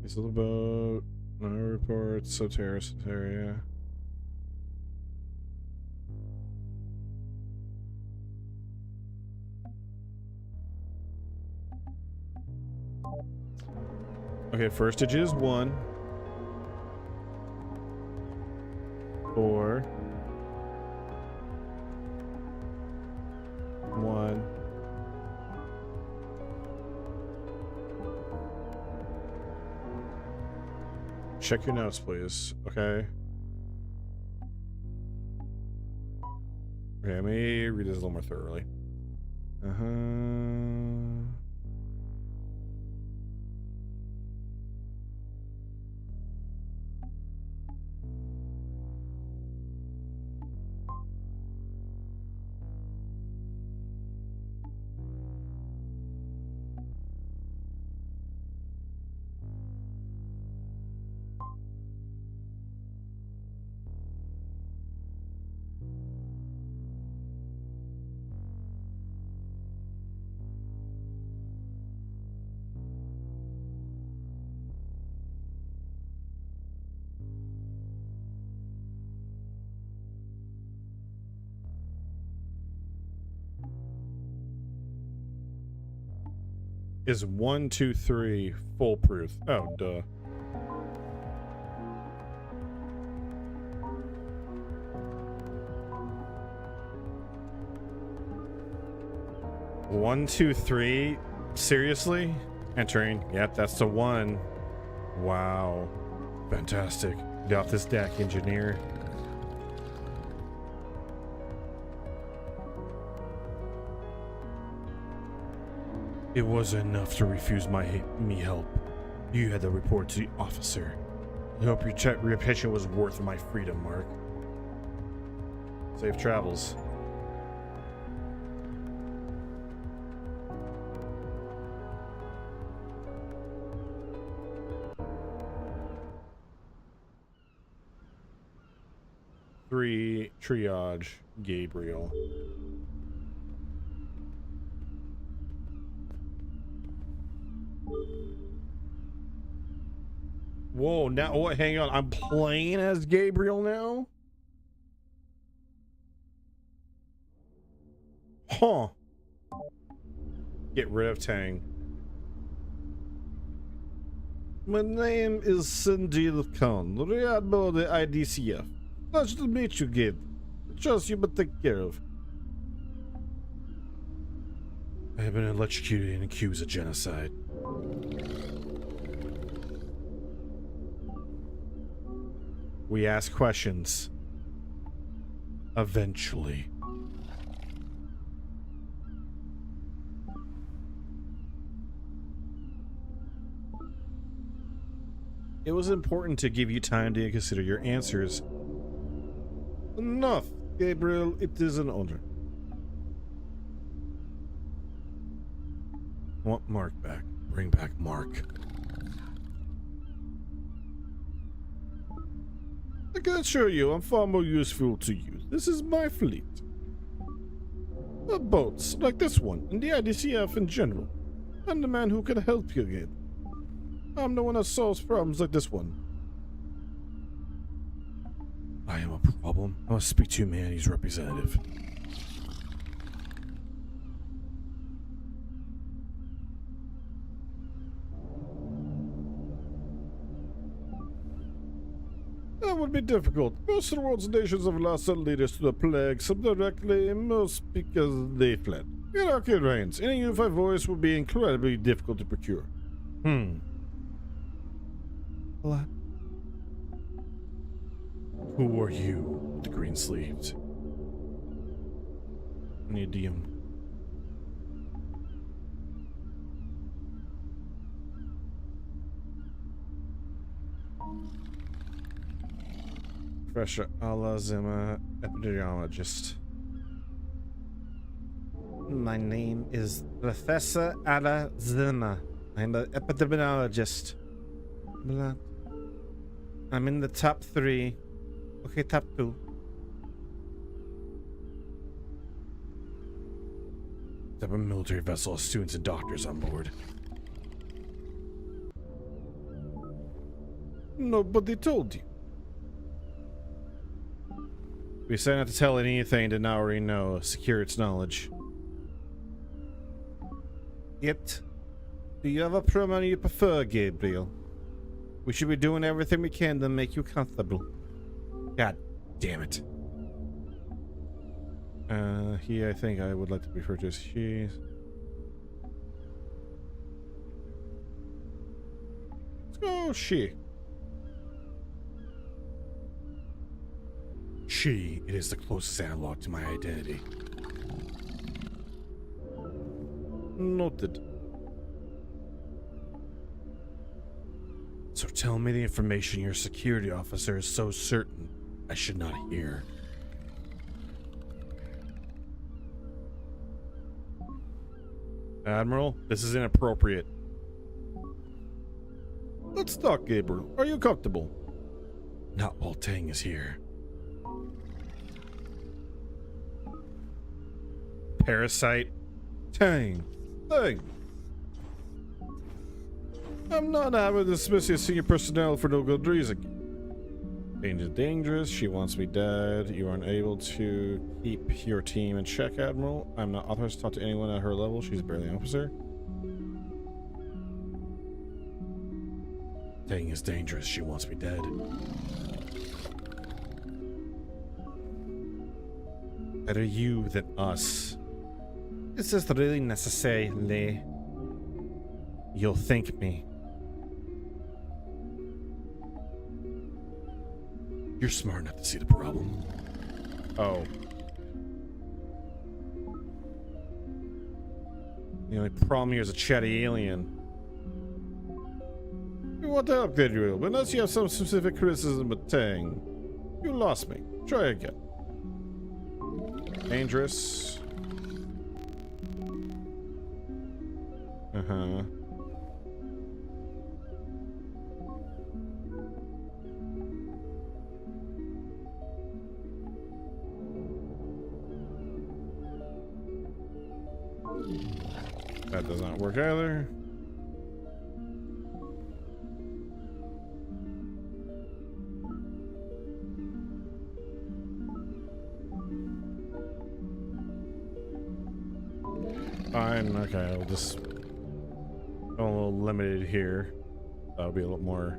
This little boat. No reports. Soteris area. Okay, first digit is 1. 4. 1. Check your notes, please. Okay. Okay, let me read this a little more thoroughly. Is 1, 2, 3 foolproof? Oh, duh. One, 2, 3. Seriously? Entering. Yep, that's the 1. Wow. Fantastic. Get off this deck, engineer. It wasn't enough to refuse me help. You had to report to the officer. I hope your reputation was worth my freedom, Mark. Safe travels. Three, triage, Gabriel. Whoa, now what? Hang on, I'm playing as Gabriel now? Huh. Get rid of Tang. My name is Sindil Khan, Admiral of the IDCF. Nice to meet you, Gabe. Trust you, but take care of. I have been electrocuted and accused of genocide. We ask questions. Eventually. It was important to give you time to consider your answers. Enough, Gabriel. It is an honor. I want Mark back. Bring back Mark. I can assure you I'm far more useful to you. This is my fleet. Boats like this one, and the IDCF in general. I'm the man who can help you again. I'm the one that solves problems like this one. I am a problem. I must speak to humanity's representative. That would be difficult. Most of the world's nations have lost their leaders to the plague, some directly, and most because they fled. Anarchy reigns. Any unified voice would be incredibly difficult to procure. What? Who are you, the green sleeves? Medium. Professor Alazima, epidemiologist. My name is Professor Ala Zilma. I'm an epidemiologist. Blah. I'm in the top 3. Okay, top 2. Type of military vessel has students and doctors on board. Nobody told you. We said not to tell anything to not already know. Secure its knowledge. Yet, do you have a pronoun you prefer, Gabriel? We should be doing everything we can to make you comfortable. God damn it. He, I think I would like to be referred to as she. Let's go she. She, it is the closest analog to my identity. Noted. So tell me the information your security officer is so certain I should not hear. Admiral, this is inappropriate. Let's talk, Gabriel. Are you comfortable? Not while Tang is here. Parasite. Tang. Tang. I'm not having to dismiss your senior personnel for no good reason. Danger dangerous. She wants me dead. You aren't able to keep your team in check, Admiral. I'm not authorized to talk to anyone at her level. She's barely an officer. Tang is dangerous. She wants me dead. Better you than us. Is this really necessary, Lee? You'll thank me. You're smart enough to see the problem. Oh. The only problem here is a chatty alien. We want to help Gabriel, but unless you have some specific criticism of Tang, you lost me. Try again. Dangerous. Uh-huh. That does not work either. Fine, okay, I'll just go a little limited here. That'll be a little more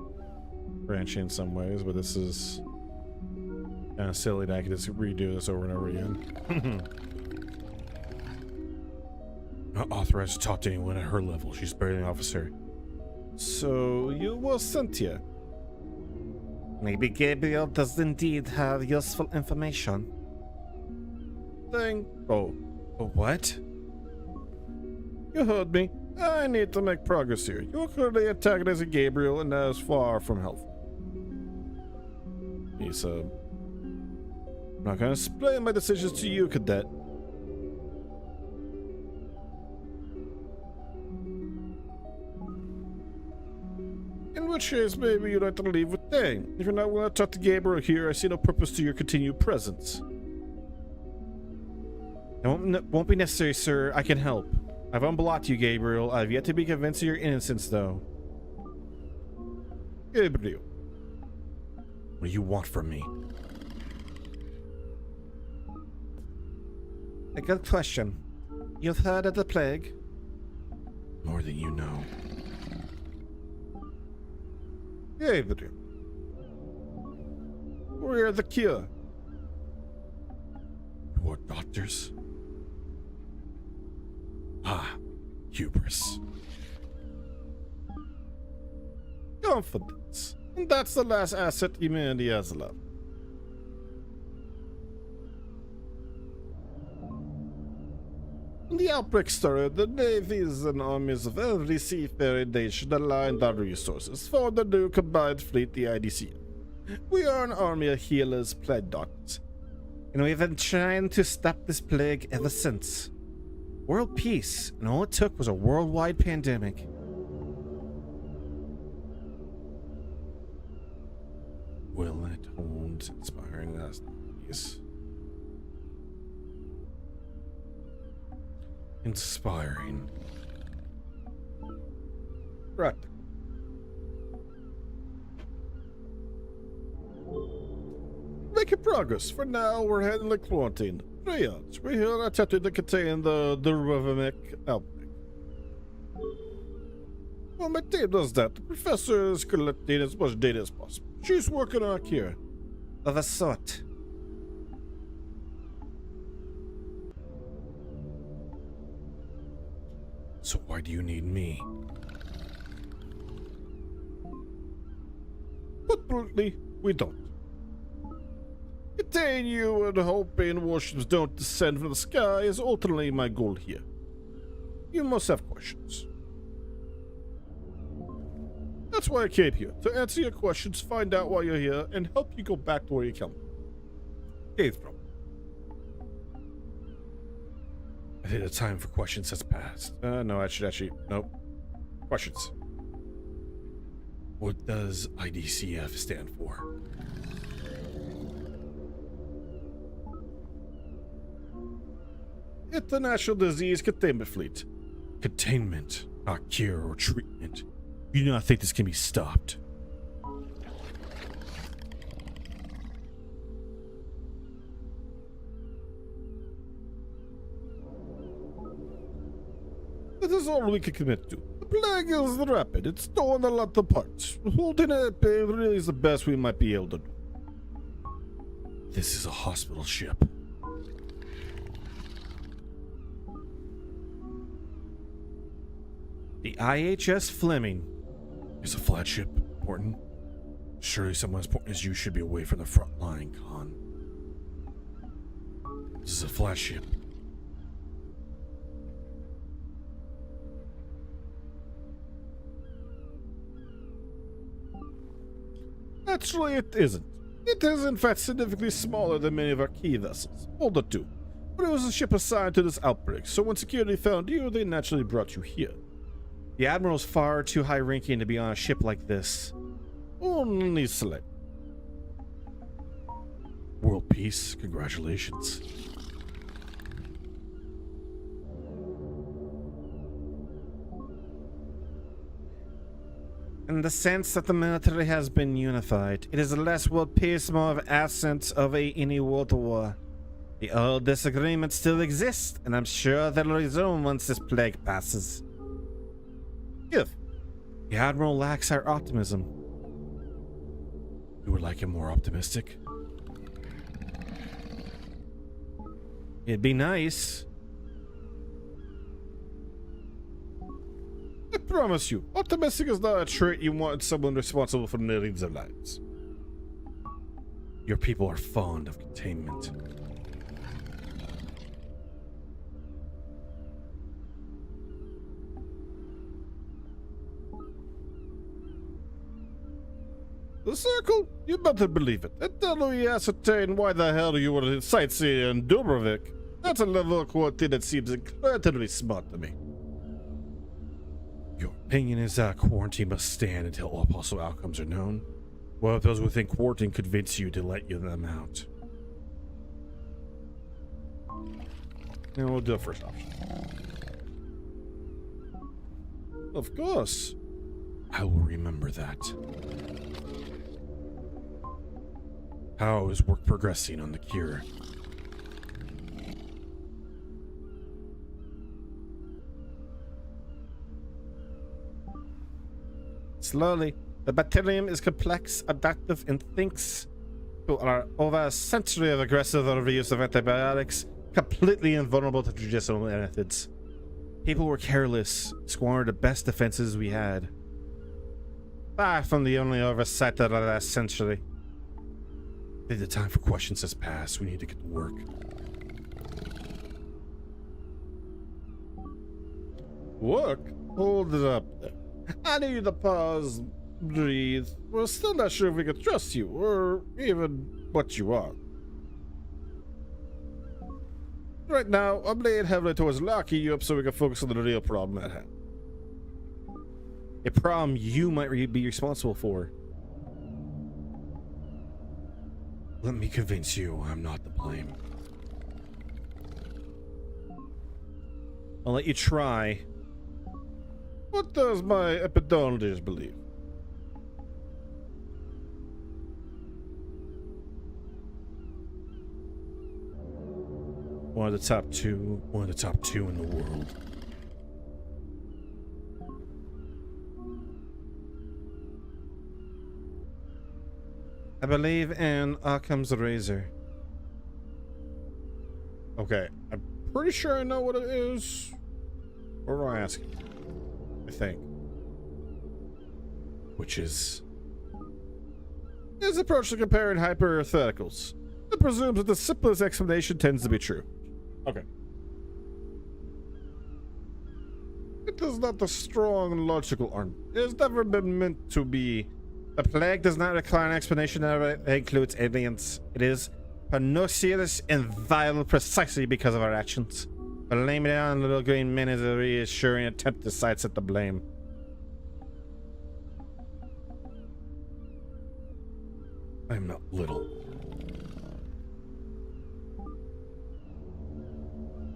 branchy in some ways, but this is kind of silly that I can just redo this over and over again. Not authorized to talk to anyone at her level. She's barely an officer. So, you were sent here. Maybe Gabriel does indeed have useful information. Thing. Oh, What? you heard me. I need to make progress here. You're currently antagonizing Gabriel, and that is far from helpful. He's, I'm not gonna explain my decisions to you, Cadet. In which case maybe you'd like to leave with Dane. If you're not willing to talk to Gabriel here, I see no purpose to your continued presence. It won't be necessary, sir. I can help. I've unblocked you, Gabriel. I've yet to be convinced of your innocence, though. Gabriel, what do you want from me? A good question. You've heard of the plague? More than you know. Gabriel, we are the cure. You are doctors? Ah, hubris. Confidence. And that's the last asset humanity has left. When the outbreak started, the navies and armies of every seafaring nation aligned our resources for the new combined fleet, the IDC. We are an army of healers, plague doctors. And we've been trying to stop this plague ever since. World peace, and all it took was a worldwide pandemic. Well-lit, honed, inspiring masterpiece. Inspiring. Right. Making progress. For now, we're heading to quarantine. Triage. We're here attempting to contain the Revimic outbreak. Well, my team does that. The professor is collecting as much data as possible. She's working on a cure. Of a sort. So why do you need me? Put bluntly, we don't. Containing you and hoping warships don't descend from the sky is ultimately my goal here. You must have questions. That's why I came here, to answer your questions, find out why you're here, and help you go back to where you come from. I think the time for questions has passed. No, actually, nope. Questions. What does IDCF stand for? International Disease Containment Fleet. Containment, not cure or treatment. You do not think this can be stopped? That is all we can commit to. The plague is rapid. It's torn a lot apart. Holding it at bay really is the best we might be able to do. This is a hospital ship. The IHS Fleming. Is a flagship important? Surely someone as important as you should be away from the front line, Khan. This is a flagship. Actually, it isn't. It is, in fact, significantly smaller than many of our key vessels. Older too. But it was a ship assigned to this outbreak, so when security found you, they naturally brought you here. The Admiral's far too high-ranking to be on a ship like this. Only select. World peace, congratulations. In the sense that the military has been unified, it is less world peace, more of absence of any world war. The old disagreements still exist, and I'm sure they'll resume once this plague passes. If The Admiral lacks our optimism. You would like him more optimistic? It'd be nice. I promise you, optimistic is not a trait you want in someone responsible for millions of lives. Your people are fond of containment. The Circle? You better believe it. Until we ascertain why the hell you were sightseeing in Dubrovik, that's a level of quality that seems incredibly smart to me. Your opinion is that quarantine must stand until all possible outcomes are known? Well, if those within quarantine convince you to let them out? And we'll do a first option. Of course. I will remember that. How is work progressing on the cure? Slowly, the bacterium is complex, adaptive, and thinks to our over a century of aggressive overuse of antibiotics, completely invulnerable to traditional methods. People were careless, squandered the best defenses we had. Far from the only oversight of the last century. I think the time for questions has passed. We need to get to work. Work? Hold it up there. I need you to pause, breathe. We're still not sure if we can trust you, or even what you are. Right now, I'm laying heavily towards locking you up so we can focus on the real problem at hand. A problem you might be responsible for. Let me convince you I'm not to blame. I'll let you try. What does my epidemiologist believe? One of the top two in the world. I believe in Occam's razor. Okay, I'm pretty sure I know what it is. What am I asking? I think. Which is... His approach to comparing hypotheticals. It presumes that the simplest explanation tends to be true. Okay. It is not a strong logical argument. It has never been meant to be. The plague does not require an explanation that includes aliens. It is pernicious and vile precisely because of our actions. Blaming it on little green men is a reassuring attempt to sidestep the blame. I'm not little.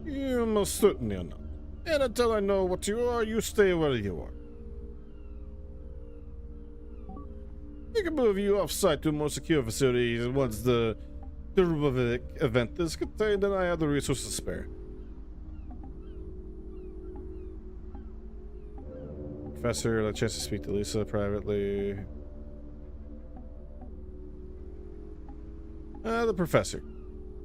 You most certainly are not. And until I know what you are, you stay where you are. We can move you off-site to a more secure facility once the Durovic event is contained and I have the resources to spare. Professor, a chance to speak to Lisa privately. The professor.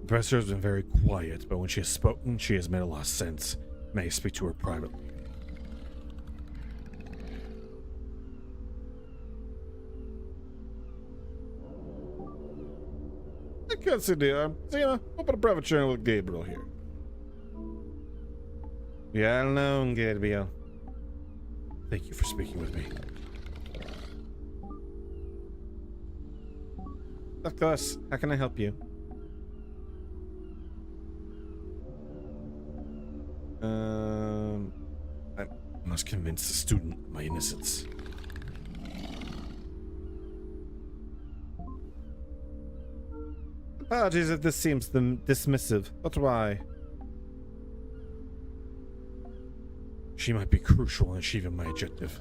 The professor has been very quiet, but when she has spoken, she has made a lot of sense. May I speak to her privately? I can't see the arm. Zena, open a private channel with Gabriel here. Well known, Gabriel. Thank you for speaking with me. Of course. How can I help you? I must convince the student of my innocence. Apologies if this seems dismissive, but why? She might be crucial in achieving my objective.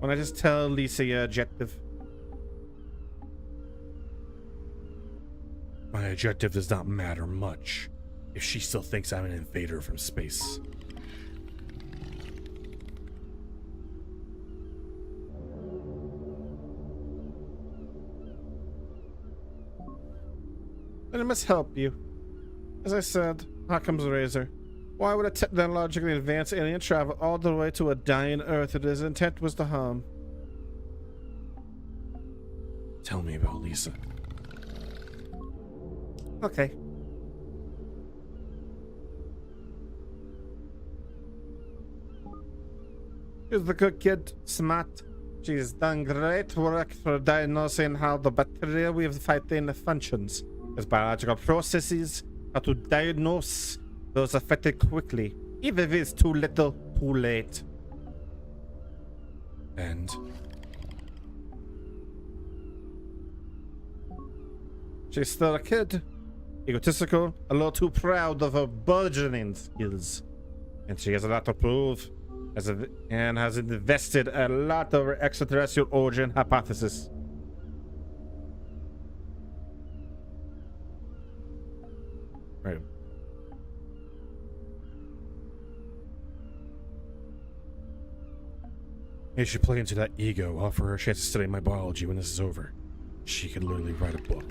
When I just tell Lisa your objective? My objective does not matter much if she still thinks I'm an invader from space. Then I must help you. As I said, Occam's razor. Why would a technologically advanced alien travel all the way to a dying Earth if his intent was to harm? Tell me about Lisa. Okay. She's the good kid, smart. She's done great work for diagnosing how the bacteria we are fighting functions, its biological processes, how to diagnose Those affected quickly. Even if it's too little, too late. And She's still a kid. Egotistical, a little too proud of her burgeoning skills. And she has a lot to prove. And has invested a lot of her extraterrestrial origin hypothesis. Right. I should play into that ego, offer her a chance to study my biology when this is over. She could literally write a book.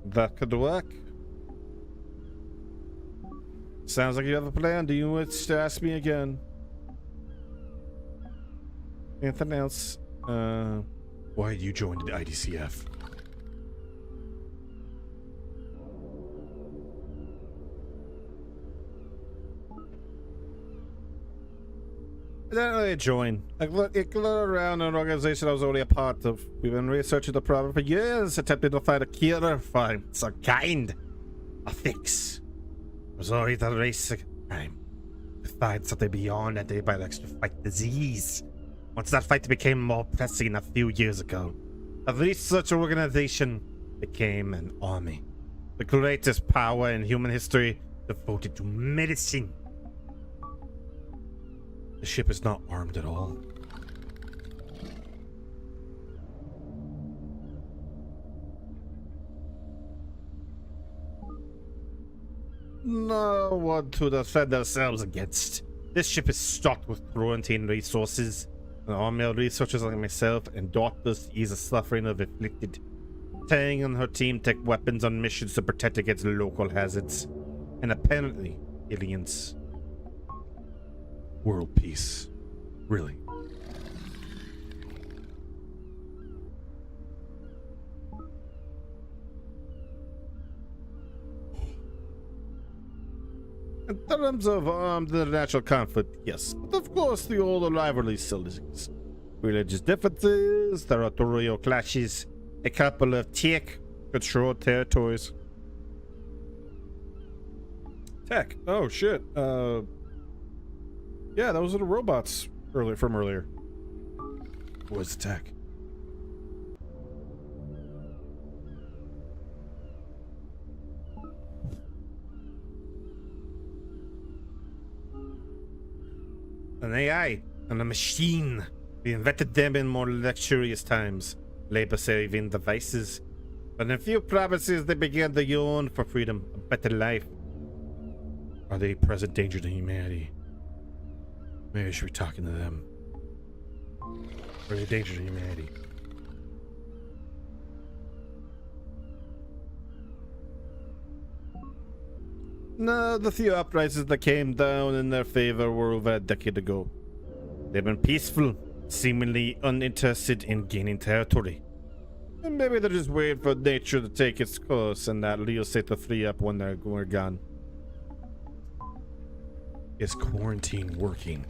That could work. Sounds like you have a plan. Do you wish to ask me again? Anything else? Why you joined the IDCF? I didn't really join. I got around an organization I was already a part of. We've been researching the problem for years, attempting to find a cure for some kind. A fix. It was always a race time to find something beyond antibiotics to fight disease. Once that fight became more pressing a few years ago, a research organization became an army. The greatest power in human history devoted to medicine. The ship is not armed at all. No one to defend ourselves against. This ship is stocked with quarantine resources. An army of researchers like myself and doctors to ease the suffering of afflicted. Tang and her team take weapons on missions to protect against local hazards. And apparently, aliens. World peace. Really? In terms of armed international conflict, yes. But of course, the old rivalry still exists. Religious differences, territorial clashes, a couple of tech-controlled territories. Tech. Oh shit. Yeah, those are the robots earlier. What's the tech? An AI and a machine. We invented them in more luxurious times, labor-saving devices. But in a few provinces, they began to yearn for freedom, a better life. Are they a present danger to humanity? Maybe I should be talking to them. Are they a danger to humanity? No, the few uprisings that came down in their favor were over a decade ago. They've been peaceful, seemingly uninterested in gaining territory. And maybe they're just waiting for nature to take its course and that real state to free up when we're gone. Is quarantine working?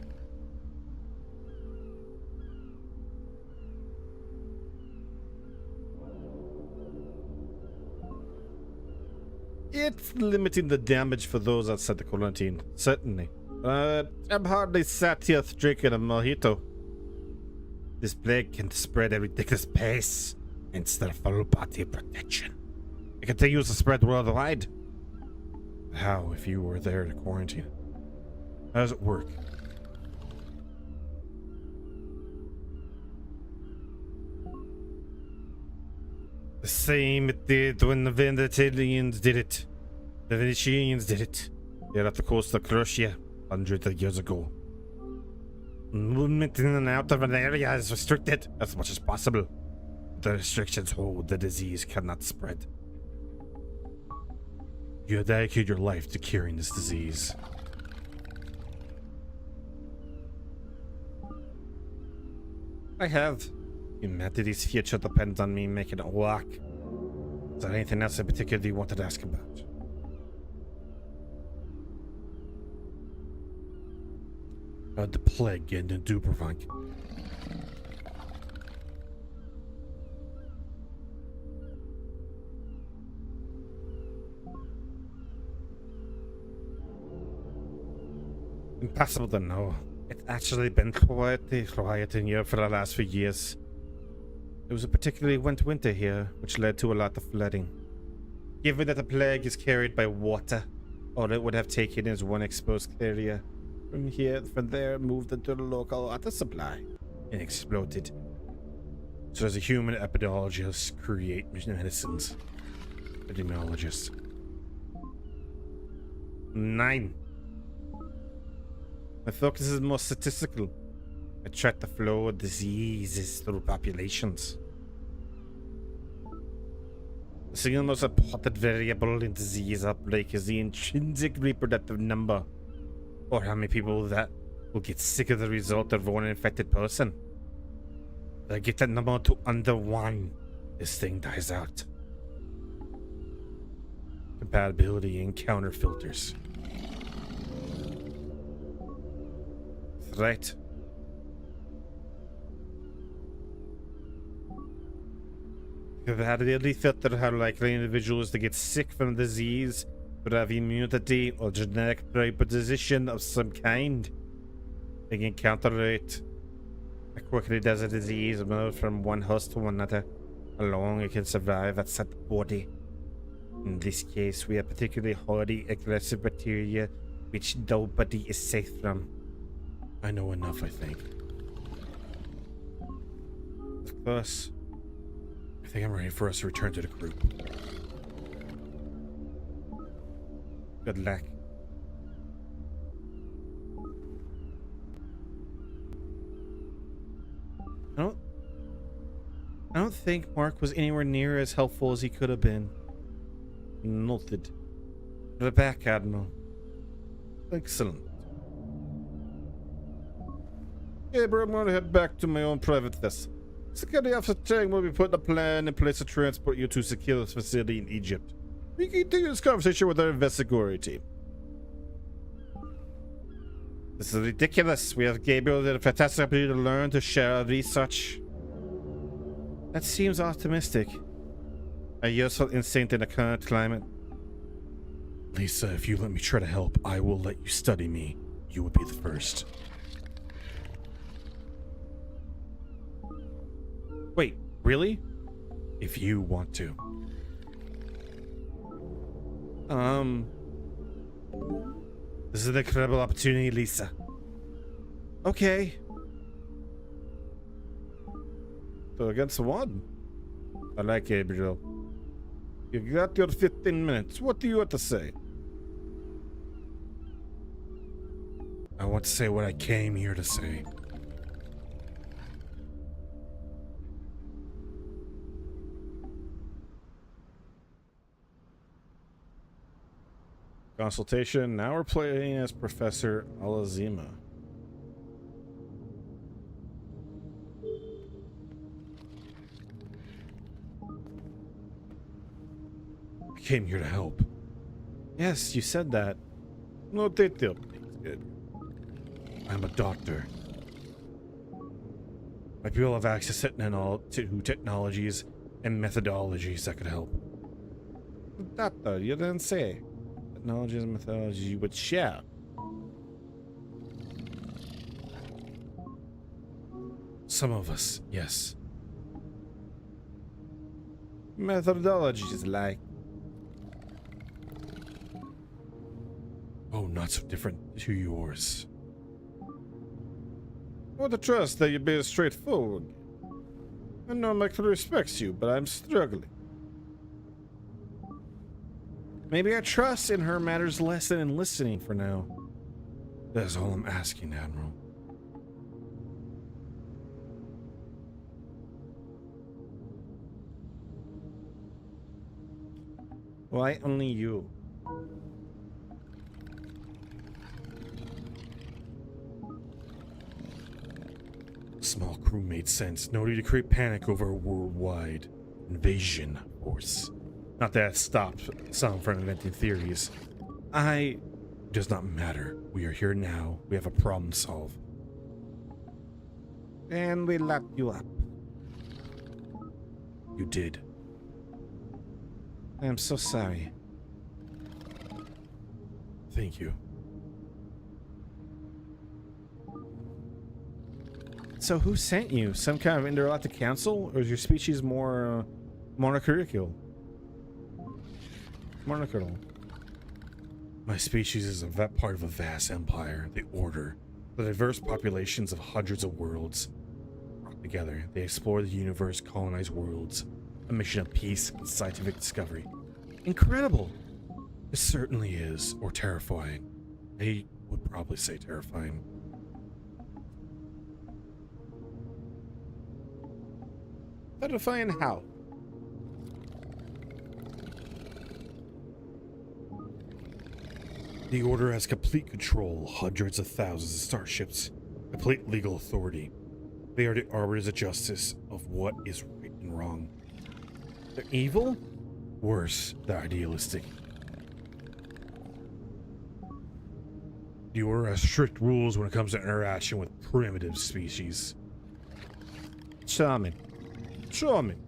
It's limiting the damage for those outside the quarantine, certainly. I'm hardly sat here drinking a mojito. This plague can spread at a ridiculous pace instead of full body protection. It continues to spread worldwide. How, if you were there to quarantine? How does it work? The same it did when the Venetians did it. The Venetians did it. They're at the coast of Croatia hundreds of years ago. Movement in and out of an area is restricted as much as possible. The restrictions hold the disease cannot spread. You have dedicated your life to curing this disease. I have. Humanity's future depends on me making it work. Is there anything else in particular you wanted to ask about? How'd the plague get into Dubrovnik? Impossible to know. It's actually been quiet in here for the last few years. It was a particularly wet winter here, which led to a lot of flooding. Given that the plague is carried by water, all it would have taken is one exposed area. From there, moved into the local water supply and exploded. So as a human epidemiologist, create medicines. Epidemiologist. 9. My focus is more statistical. I track the flow of diseases through populations. The single most important variable in disease outbreak is the intrinsic reproductive number, or how many people that will get sick as a result of one infected person. If I get that number to under 1, this thing dies out. Compatibility and counter filters. Threat. Compatibility filter how likely an individual is to get sick from a disease, but have immunity or genetic predisposition of some kind. They can counter it. How quickly does a disease move from one host to another? How long it can survive at such body? In this case, we have particularly hardy, aggressive bacteria which nobody is safe from. I know enough, I think. Of course. I think I'm ready for us to return to the group. Good luck. I don't think Mark was anywhere near as helpful as he could have been. Noted. We're back, Admiral. Excellent. Yeah, bro, I'm gonna head back to my own private vessel. Security Officer Chang will be putting a plan in place to transport you to a secure facility in Egypt. We can continue this conversation with our investigatory team. This is ridiculous. We have Gabriel did a fantastic opportunity to learn, to share our research. That seems optimistic. A useful instinct in the current climate. Lisa, if you let me try to help, I will let you study me. You would be the first. Wait, really? If you want to. This is an incredible opportunity, Lisa. Okay. So against one. I like Gabriel. You got your 15 minutes. What do you have to say? I want to say what I came here to say. Consultation. Now we're playing as Professor Alazima. I came here to help. Yes, you said that. No detail. Good. I'm a doctor. My people have access to technologies and methodologies that could help. Doctor, you didn't say. Technologies and methodologies you would share. Some of us, yes. Methodologies like. Oh, not so different to yours. I want to trust that you're being straightforward. I know Michael respects you, but I'm struggling. Maybe our trust in her matters less than in listening for now. That's all I'm asking, Admiral. Why only you? Small crew made sense. No need to create panic over a worldwide invasion, of course. Not that it stopped some from inventing theories. It does not matter. We are here now. We have a problem to solve. And we locked you up. You did. I am so sorry. Thank you. So who sent you? Some kind of intergalactic council? Or is your species more monarchical? Monarchical. My species is part of a vast empire, the Order. The diverse populations of hundreds of worlds. Brought together, they explore the universe, colonize worlds. A mission of peace and scientific discovery. Incredible! It certainly is, or terrifying. I would probably say terrifying. Terrifying how? The Order has complete control, hundreds of thousands of starships, complete legal authority. They are the arbiters of justice of what is right and wrong. They're evil? Worse, they're idealistic. The Order has strict rules when it comes to interaction with primitive species. Charming. Charming.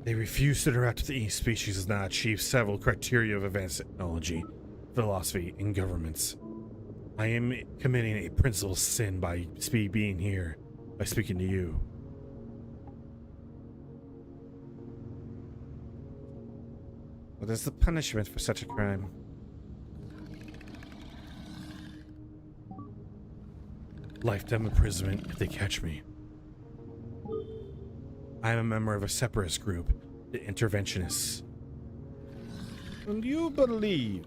They refuse to interact with any species that does not achieve several criteria of advanced technology, philosophy, and governments. I am committing a principal sin by being here, by speaking to you. What is the punishment for such a crime? Lifetime imprisonment if they catch me. I am a member of a separatist group, the Interventionists. And you believe?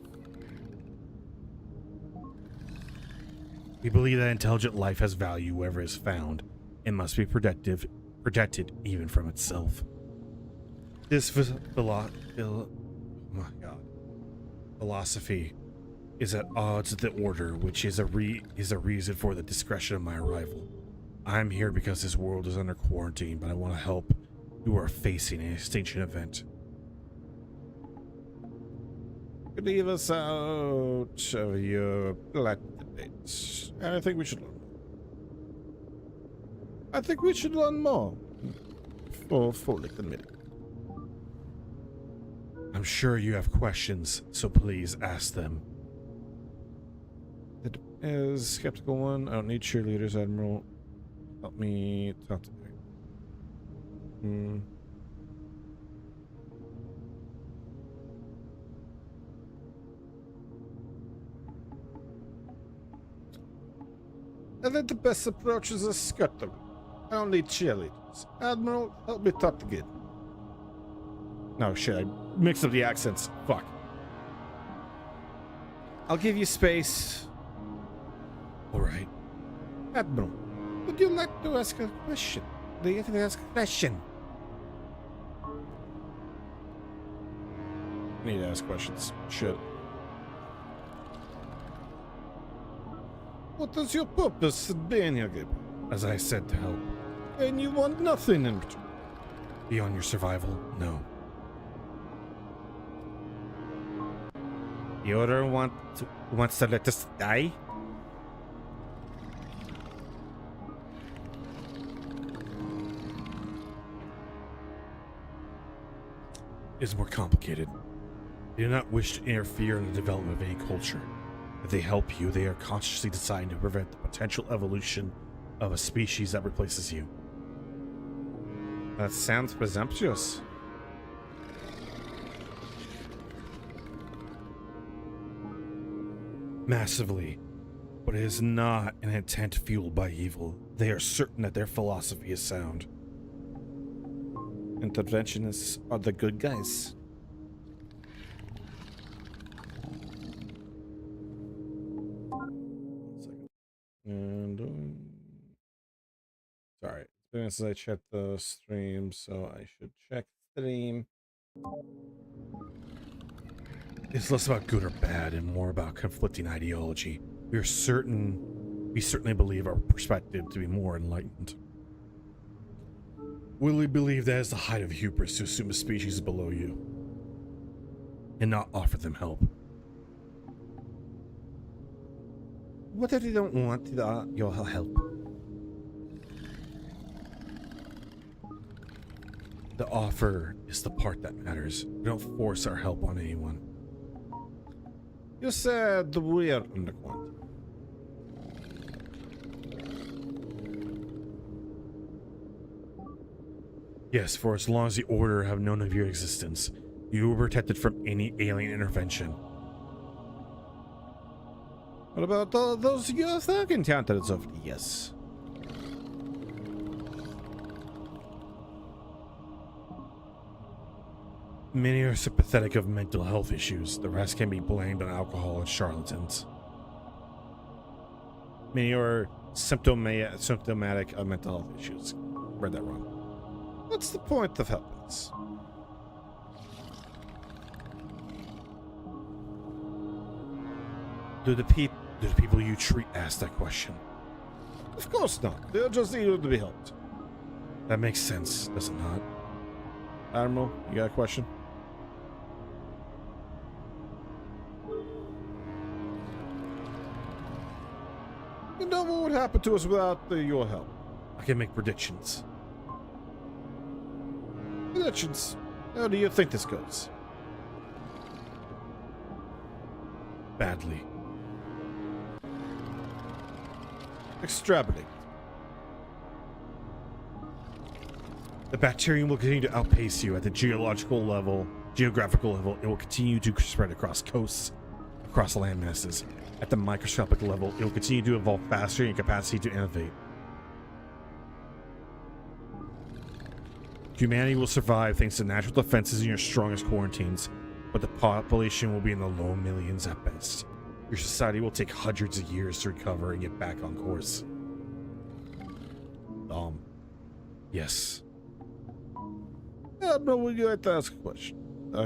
We believe that intelligent life has value wherever it is found and must be protected even from itself. This philosophy is at odds with the Order, which is a reason for the discretion of my arrival. I'm here because this world is under quarantine, but I want to help who are facing an extinction event. Leave us out of your black debates. And I think we should learn more. I think we should learn more. Fully committed. I'm sure you have questions, so please ask them. It is skeptical one. I don't need cheerleaders, Admiral. Help me talk to you. I think the best approach is a scuttle. I don't need cheerleaders. Admiral, help me talk to Gid. No, shit, I mixed up the accents. Fuck. I'll give you space. Alright. Admiral, would you like to ask a question? Do you have to ask a question? Need to ask questions. Shit. What is your purpose in being here, Gabriel? As I said, to help. And you want nothing in return? Beyond your survival, no. The Order wants to let us die? It's more complicated. They do not wish to interfere in the development of any culture. If they help you, they are consciously deciding to prevent the potential evolution of a species that replaces you. That sounds presumptuous. Massively. But it is not an intent fueled by evil. They are certain that their philosophy is sound. Interventionists are the good guys. And sorry, it's been since I checked the stream, so I should check stream. It's less about good or bad and more about conflicting ideology. We certainly believe our perspective to be more enlightened. We believe that is the height of hubris to assume a species is below you and not offer them help. What if you don't want your help? The offer is the part that matters. We don't force our help on anyone. You said we are under quarantine. Yes, for as long as the Order have known of your existence, you were protected from any alien intervention. What about those you have encountered over the years? Many are sympathetic of mental health issues. The rest can be blamed on alcohol and charlatans. Many are symptomatic of mental health issues. Read that wrong. What's the point of helping us? Do the people you treat ask that question? Of course not. They're just eager to be helped. That makes sense, does it not? Admiral, you got a question? You know what would happen to us without your help? I can make predictions. Predictions. How do you think this goes? Badly. Extrapolate. The bacterium will continue to outpace you at the geographical level. It will continue to spread across coasts, across land masses. At the microscopic level, it will continue to evolve faster in capacity to innovate. Humanity will survive thanks to natural defenses and your strongest quarantines, but the population will be in the low millions at best. Your society will take hundreds of years to recover and get back on course. Yes. Yeah, bro, we got to ask a question.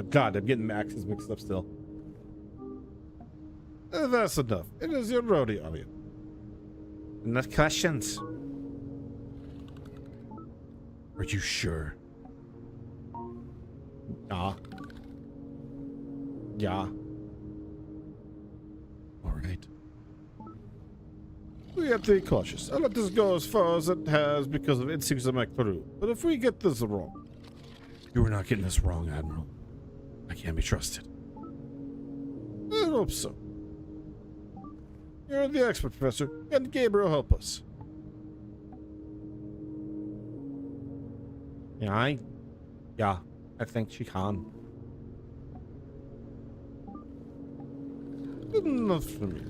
God, I'm getting Max's mixed up still. That's enough. It is your rodeo, Elliot. Enough questions. Are you sure? Yeah. All right. We have to be cautious. I let this go as far as it has because of instincts of my crew. But if we get this wrong... You are not getting this wrong, Admiral. I can't be trusted. I hope so. You're the expert, Professor. Can Gabriel help us? Yeah, I think she can. Good enough for me.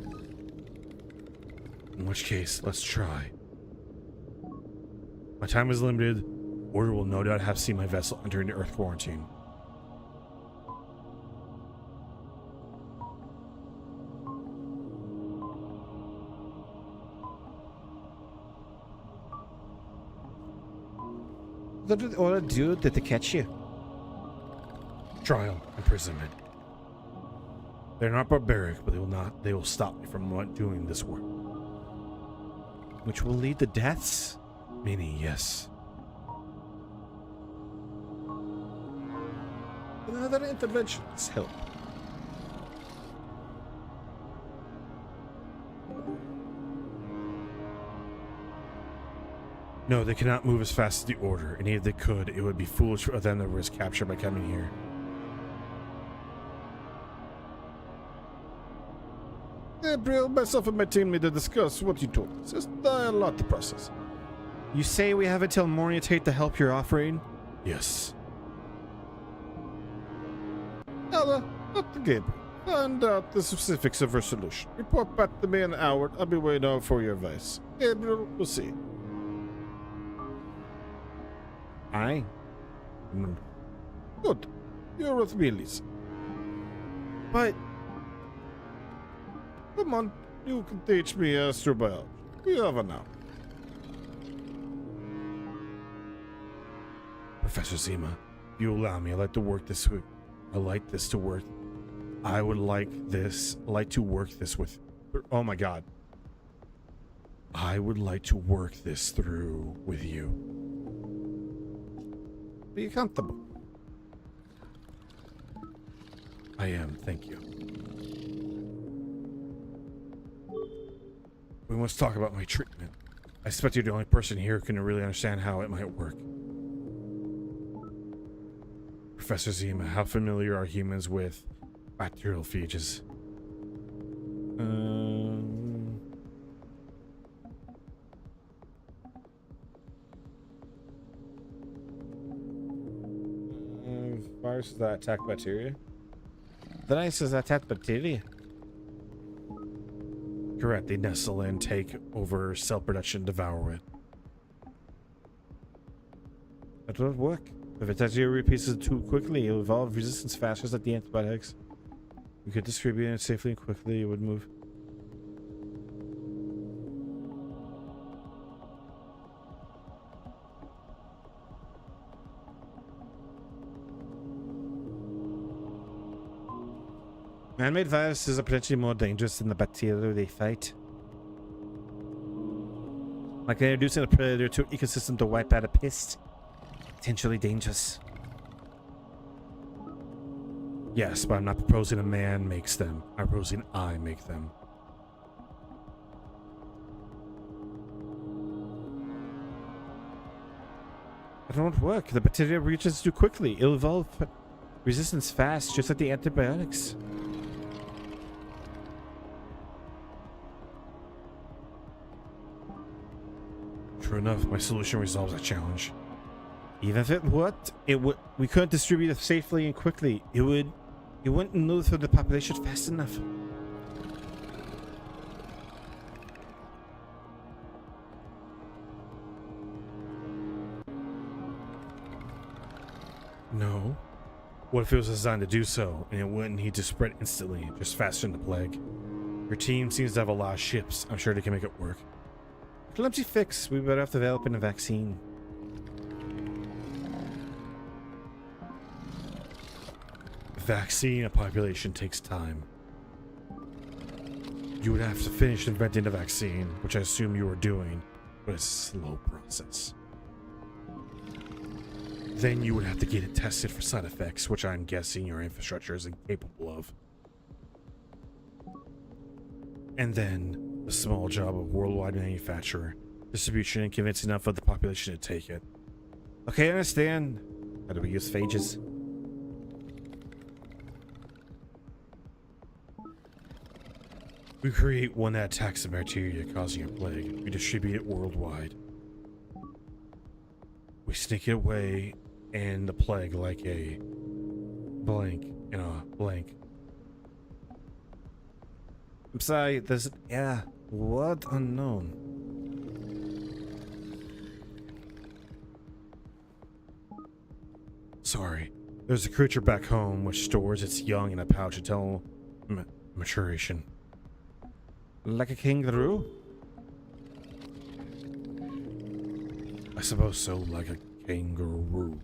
In which case, let's try. My time is limited. Order will no doubt have seen my vessel enter into Earth quarantine. What did Order do did they catch you? Trial, imprisonment. They're not barbaric, but they will stop me from doing this work. Which will lead to deaths? Many, yes. Another interventions help. No, they cannot move as fast as the Order, and if they could, it would be foolish for them to risk capture by coming here. Gabriel, myself and my team need to discuss what you told us. It's a lot to process. You say we have until morning to take the help you're offering? Yes. Ella, up to Gabriel. Find out the specifics of her solution. Report back to me in an hour. I'll be waiting out for your advice. Gabriel, we'll see. Aye. Good. You're with me, Lisa. But Come on, you can teach me astrobiology. We have an hour. Professor Zima, if you allow me, I'd like to work this week. I like this to work. I would like to work this with. Oh my god. I would like to work this through with you. Be comfortable. I am, thank you. We must talk about my treatment. I suspect you're the only person here who can really understand how it might work. Professor Zima, how familiar are humans with bacterial phages? viruses that attack bacteria? The viruses that attack bacteria? Correct, they nestle in, take over cell production, devour it. That won't work. If it actually repeats it too quickly, it'll evolve resistance faster than the antibiotics. We could distribute it safely and quickly, it would move. Man-made viruses are potentially more dangerous than the bacteria they fight. Like introducing a predator to an ecosystem to wipe out a pest. Potentially dangerous. Yes, but I'm not proposing a man makes them. I'm proposing I make them. It won't work. The bacteria reaches too quickly. It'll evolve resistance fast, just like the antibiotics. True enough, my solution resolves that challenge. Even if it worked, we couldn't distribute it safely and quickly. It wouldn't move through the population fast enough. No. What if it was designed to do so, and it wouldn't need to spread instantly, just faster than the plague? Your team seems to have a lot of ships. I'm sure they can make it work. Clumsy fix. We better have to develop a vaccine. Vaccine a population takes time. You would have to finish inventing a vaccine, which I assume you were doing, but it's a slow process. Then you would have to get it tested for side effects, which I'm guessing your infrastructure is incapable of. And then the small job of worldwide manufacturer, distribution, and convincing enough of the population to take it. Okay, I understand. How do we use phages? We create one that attacks the bacteria causing a plague. We distribute it worldwide. We sneak it away and the plague like a blank in a blank. I'm sorry, there's word unknown. Sorry. There's a creature back home which stores its young in a pouch until maturation. Like a kangaroo? I suppose so, like a kangaroo.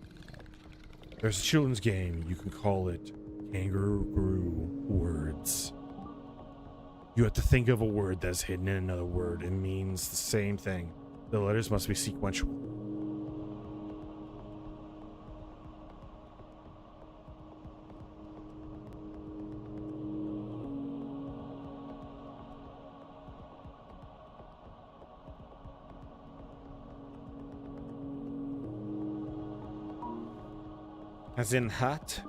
There's a children's game, you can call it Kangaroo Words. You have to think of a word that's hidden in another word. It means the same thing. The letters must be sequential. As in hat?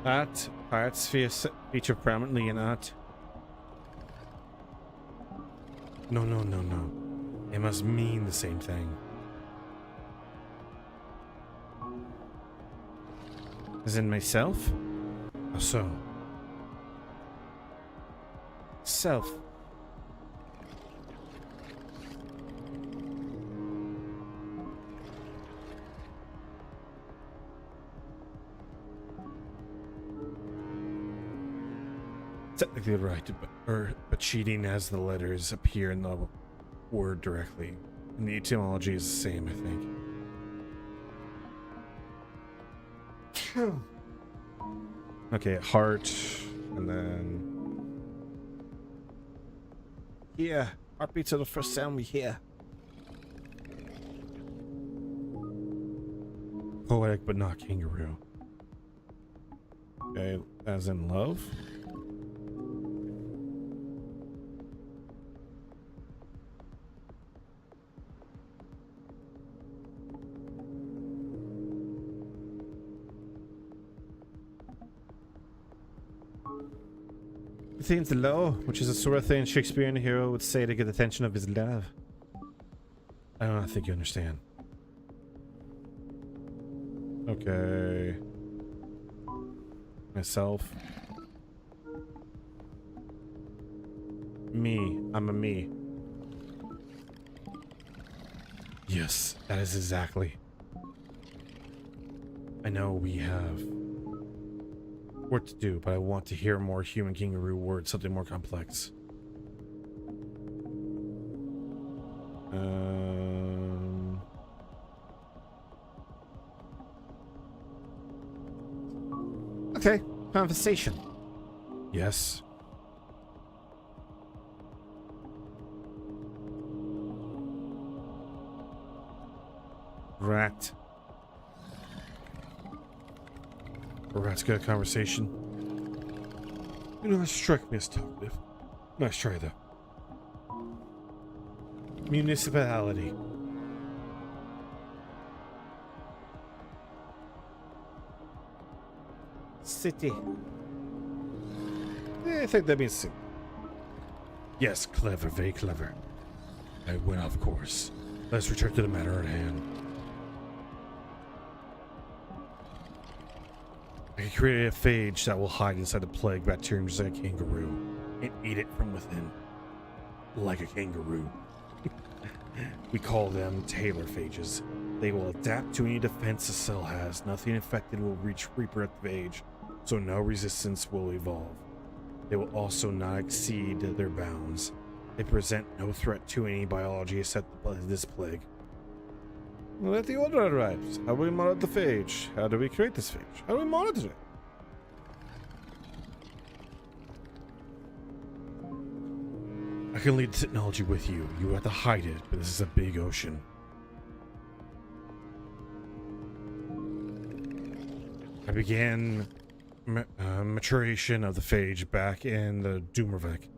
Art. Parts feature prominently in art. No. It must mean the same thing. As in myself? How so? Self. Technically right, but cheating as the letters appear in the word directly. And the etymology is the same, I think. Okay, heart, and then... Yeah, heartbeats are the first sound we hear. Poetic, but not kangaroo. Okay, as in love? Contains the law, which is a sort of thing Shakespearean hero would say to get the attention of his love. I don't think you understand. Okay. Myself. Me. I'm a me. Yes, that is exactly. I know we have work to do, but I want to hear more human kangaroo words, something more complex. Okay, conversation. Yes. Rat. A rat's got a conversation. You know, that strike me as talkative. Nice try, though. Municipality. City. I think that means city. Yes, clever, very clever. I went off course. Let's return to the matter at hand. I can create a phage that will hide inside the plague bacterium just like a kangaroo and eat it from within. Like a kangaroo. We call them Taylor phages. They will adapt to any defense a cell has. Nothing infected will reach Reaper at the phage, so no resistance will evolve. They will also not exceed their bounds. They present no threat to any biology except this plague. Let the order arrives. How do we monitor the phage? How do we create this phage? How do we monitor it? I can lead the technology with you. You have to hide it, but this is a big ocean. I began maturation of the phage back in the Doomervec.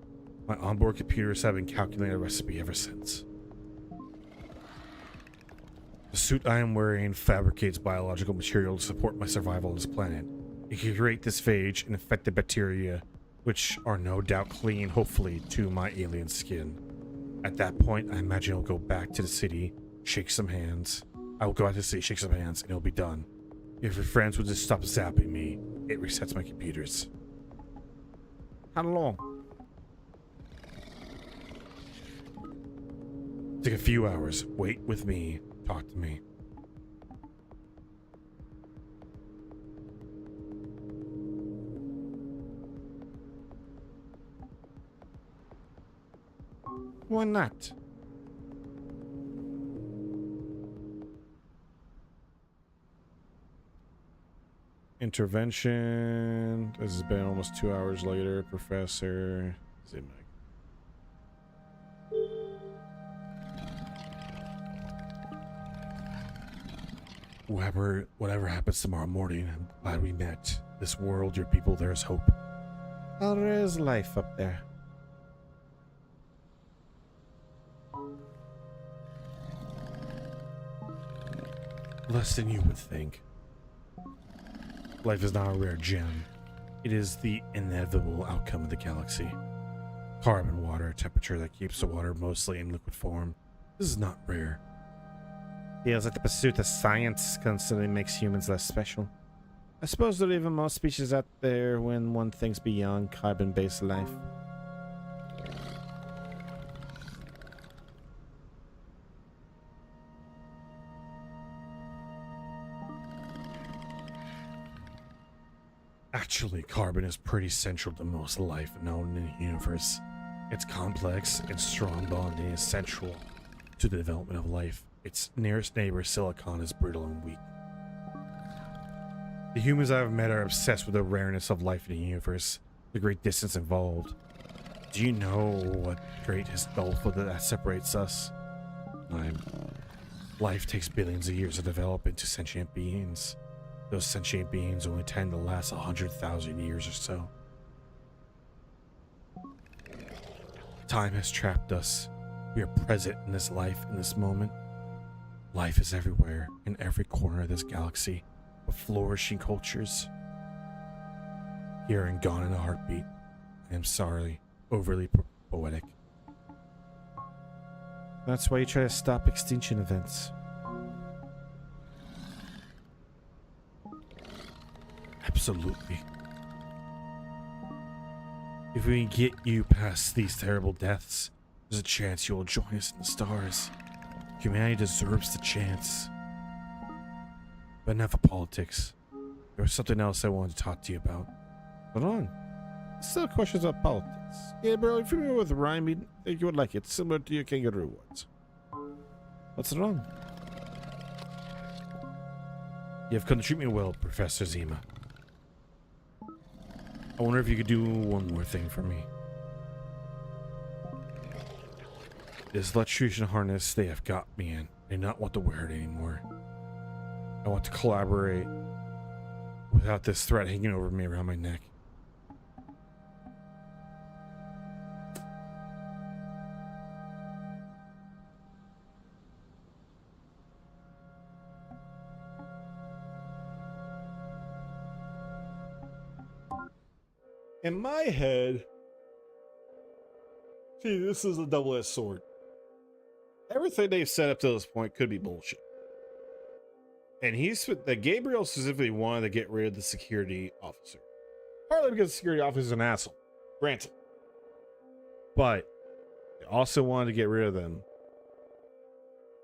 My onboard computers have been calculating a recipe ever since. The suit I am wearing fabricates biological material to support my survival on this planet. It can create this phage and infect the bacteria, which are no doubt clinging, hopefully, to my alien skin. At that point, I imagine I'll go back to the city, shake some hands. I will go out to the city, shake some hands, and it'll be done. If your friends would just stop zapping me, it resets my computers. How long? Take a few hours. Wait with me. Talk to me. Why not? Intervention. This has been almost 2 hours later. Professor Zimek. Whatever happens tomorrow morning, I'm glad we met. This world, your people, there is hope. There is life up there. Less than you would think. Life is not a rare gem. It is the inevitable outcome of the galaxy. Carbon, water, temperature that keeps the water mostly in liquid form. This is not rare. Feels like the pursuit of science constantly makes humans less special. I suppose there are even more species out there when one thinks beyond carbon-based life. Actually, carbon is pretty central to most life known in the universe. Its complex and strong bonding is central to the development of life. Its nearest neighbor, silicon, is brittle and weak. The humans I have met are obsessed with the rareness of life in the universe, the great distance involved. Do you know what great gulf that separates us? Life takes billions of years to develop into sentient beings. Those sentient beings only tend to last 100,000 years or so. Time has trapped us. We are present in this life, in this moment. Life is everywhere, in every corner of this galaxy, with flourishing cultures. Here and gone in a heartbeat. I am sorry. Overly poetic. That's why you try to stop extinction events. Absolutely. If we can get you past these terrible deaths, there's a chance you'll join us in the stars. Humanity deserves the chance. But enough of politics. There was something else I wanted to talk to you about. Hold on. Still questions about politics. Gabriel, if you're familiar with rhyming, I think you would like it. Similar to your kangaroo ones. What's wrong? You have come to treat me well, Professor Zima. I wonder if you could do one more thing for me. This electrocution harness they have got me in. I do not want to wear it anymore. I want to collaborate without this threat hanging over me around my neck. In my head, see, this is a double-edged sword. Everything they've set up to this point could be bullshit. And that Gabriel specifically wanted to get rid of the security officer. Partly because the security officer is an asshole. Granted. But they also wanted to get rid of them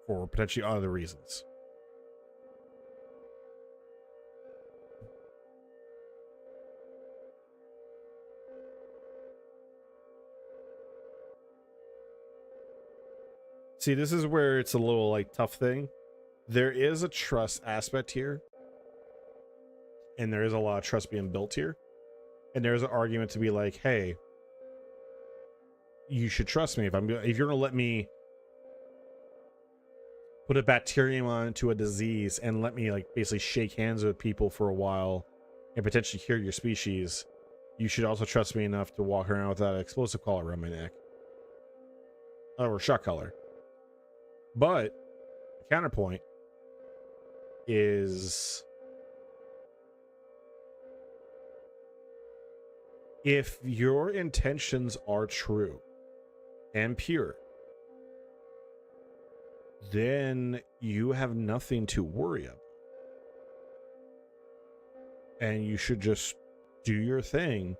for potentially other reasons. See, this is where it's a little like tough thing. There is a trust aspect here, and there is a lot of trust being built here, and there's an argument to be like, hey, you should trust me if you're gonna let me put a bacterium onto a disease and let me like basically shake hands with people for a while and potentially cure your species. You should also trust me enough to walk around without an explosive collar around my neck or shot collar. But the counterpoint is if your intentions are true and pure, then you have nothing to worry about. And you should just do your thing.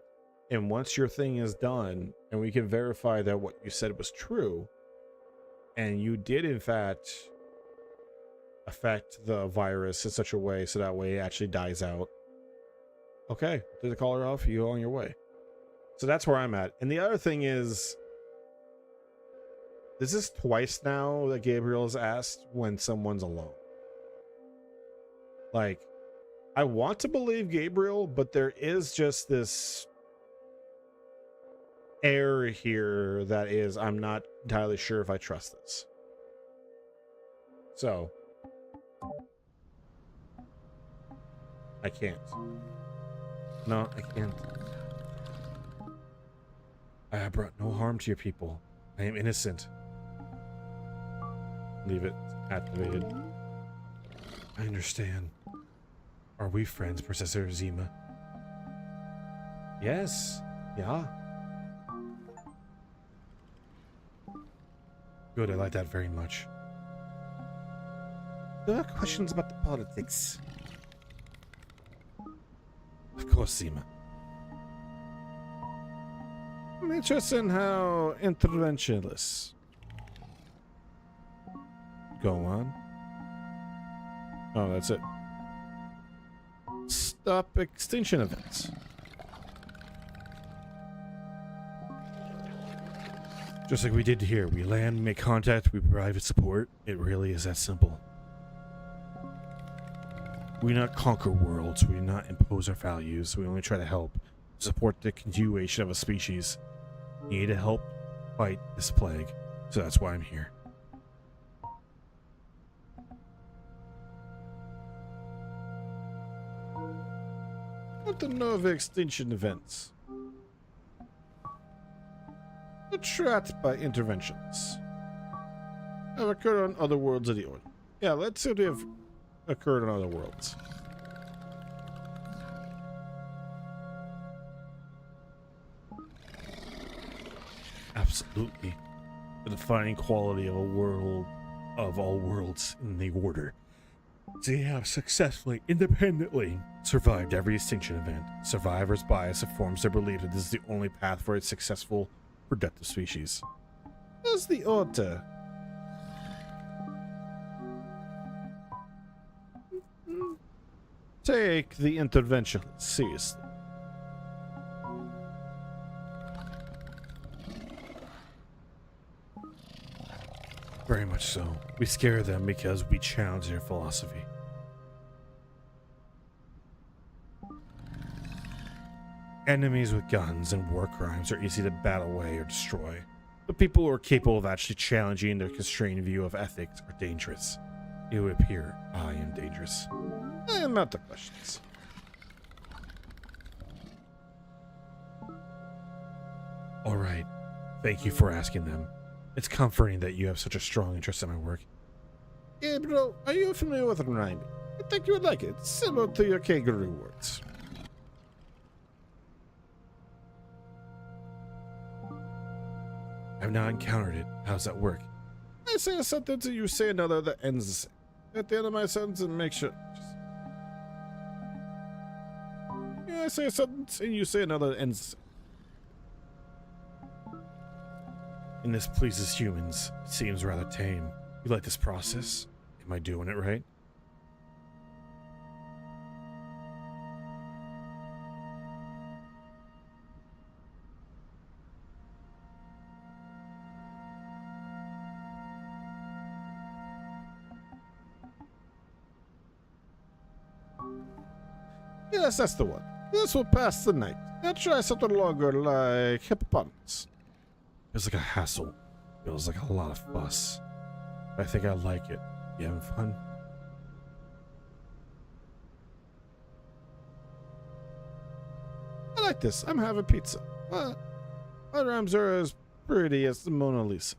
And once your thing is done and we can verify that what you said was true, and you did in fact affect the virus in such a way so that way it actually dies out, okay, take the collar off, you go on your way. So that's where I'm at. And the other thing is, this is twice now that Gabriel has asked when someone's alone. Like, I want to believe Gabriel, but there is just this air here that is, I'm not entirely sure if I trust this. So I can't. No, I can't. I have brought no harm to your people. I am innocent. Leave it activated. I understand. Are we friends, Professor Zima? Yes. Yeah. Good, I like that very much. There are questions about the politics. Of course, Zima. I'm interested in how interventionalists go on. Oh, that's it. Stop extinction events. Just like we did here. We land, make contact, we provide support. It really is that simple. We do not conquer worlds. We do not impose our values. We only try to help support the continuation of a species. You need to help fight this plague. So that's why I'm here. I want to know of extinction events attracted by interventions have occurred on other worlds of the order. Yeah, let's see if they have occurred on other worlds. absolutely. The defining quality of a world of all worlds in the order. They have successfully, independently, survived every extinction event. Survivors' bias informs their belief that this is the only path for a successful productive species. As the order. Take the intervention seriously. Very much so. We scare them because we challenge their philosophy. Enemies with guns and war crimes are easy to battle away or destroy. But people who are capable of actually challenging their constrained view of ethics are dangerous. It would appear I am dangerous. I am out of questions. Alright. Thank you for asking them. It's comforting that you have such a strong interest in my work. Gabriel, are you familiar with rhyming? I think you would like it. It's similar to your kangaroo words. I've not encountered it. How does that work? I say a sentence and you say another that ends the same. At the end of my sentence and make sure... I say a sentence and you say another that ends the same. And this pleases humans. It seems rather tame. You like this process? Am I doing it right? Yes, that's the one. This will pass the night. Now try something longer like hippopotamus. Feels like a hassle. Feels like a lot of fuss. But I think I like it. You having fun? I like this. I'm having pizza. My rhymes are as pretty as the Mona Lisa.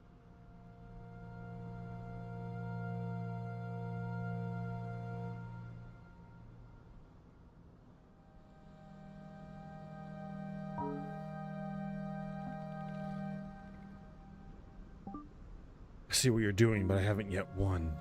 I see what you're doing, but I haven't yet won.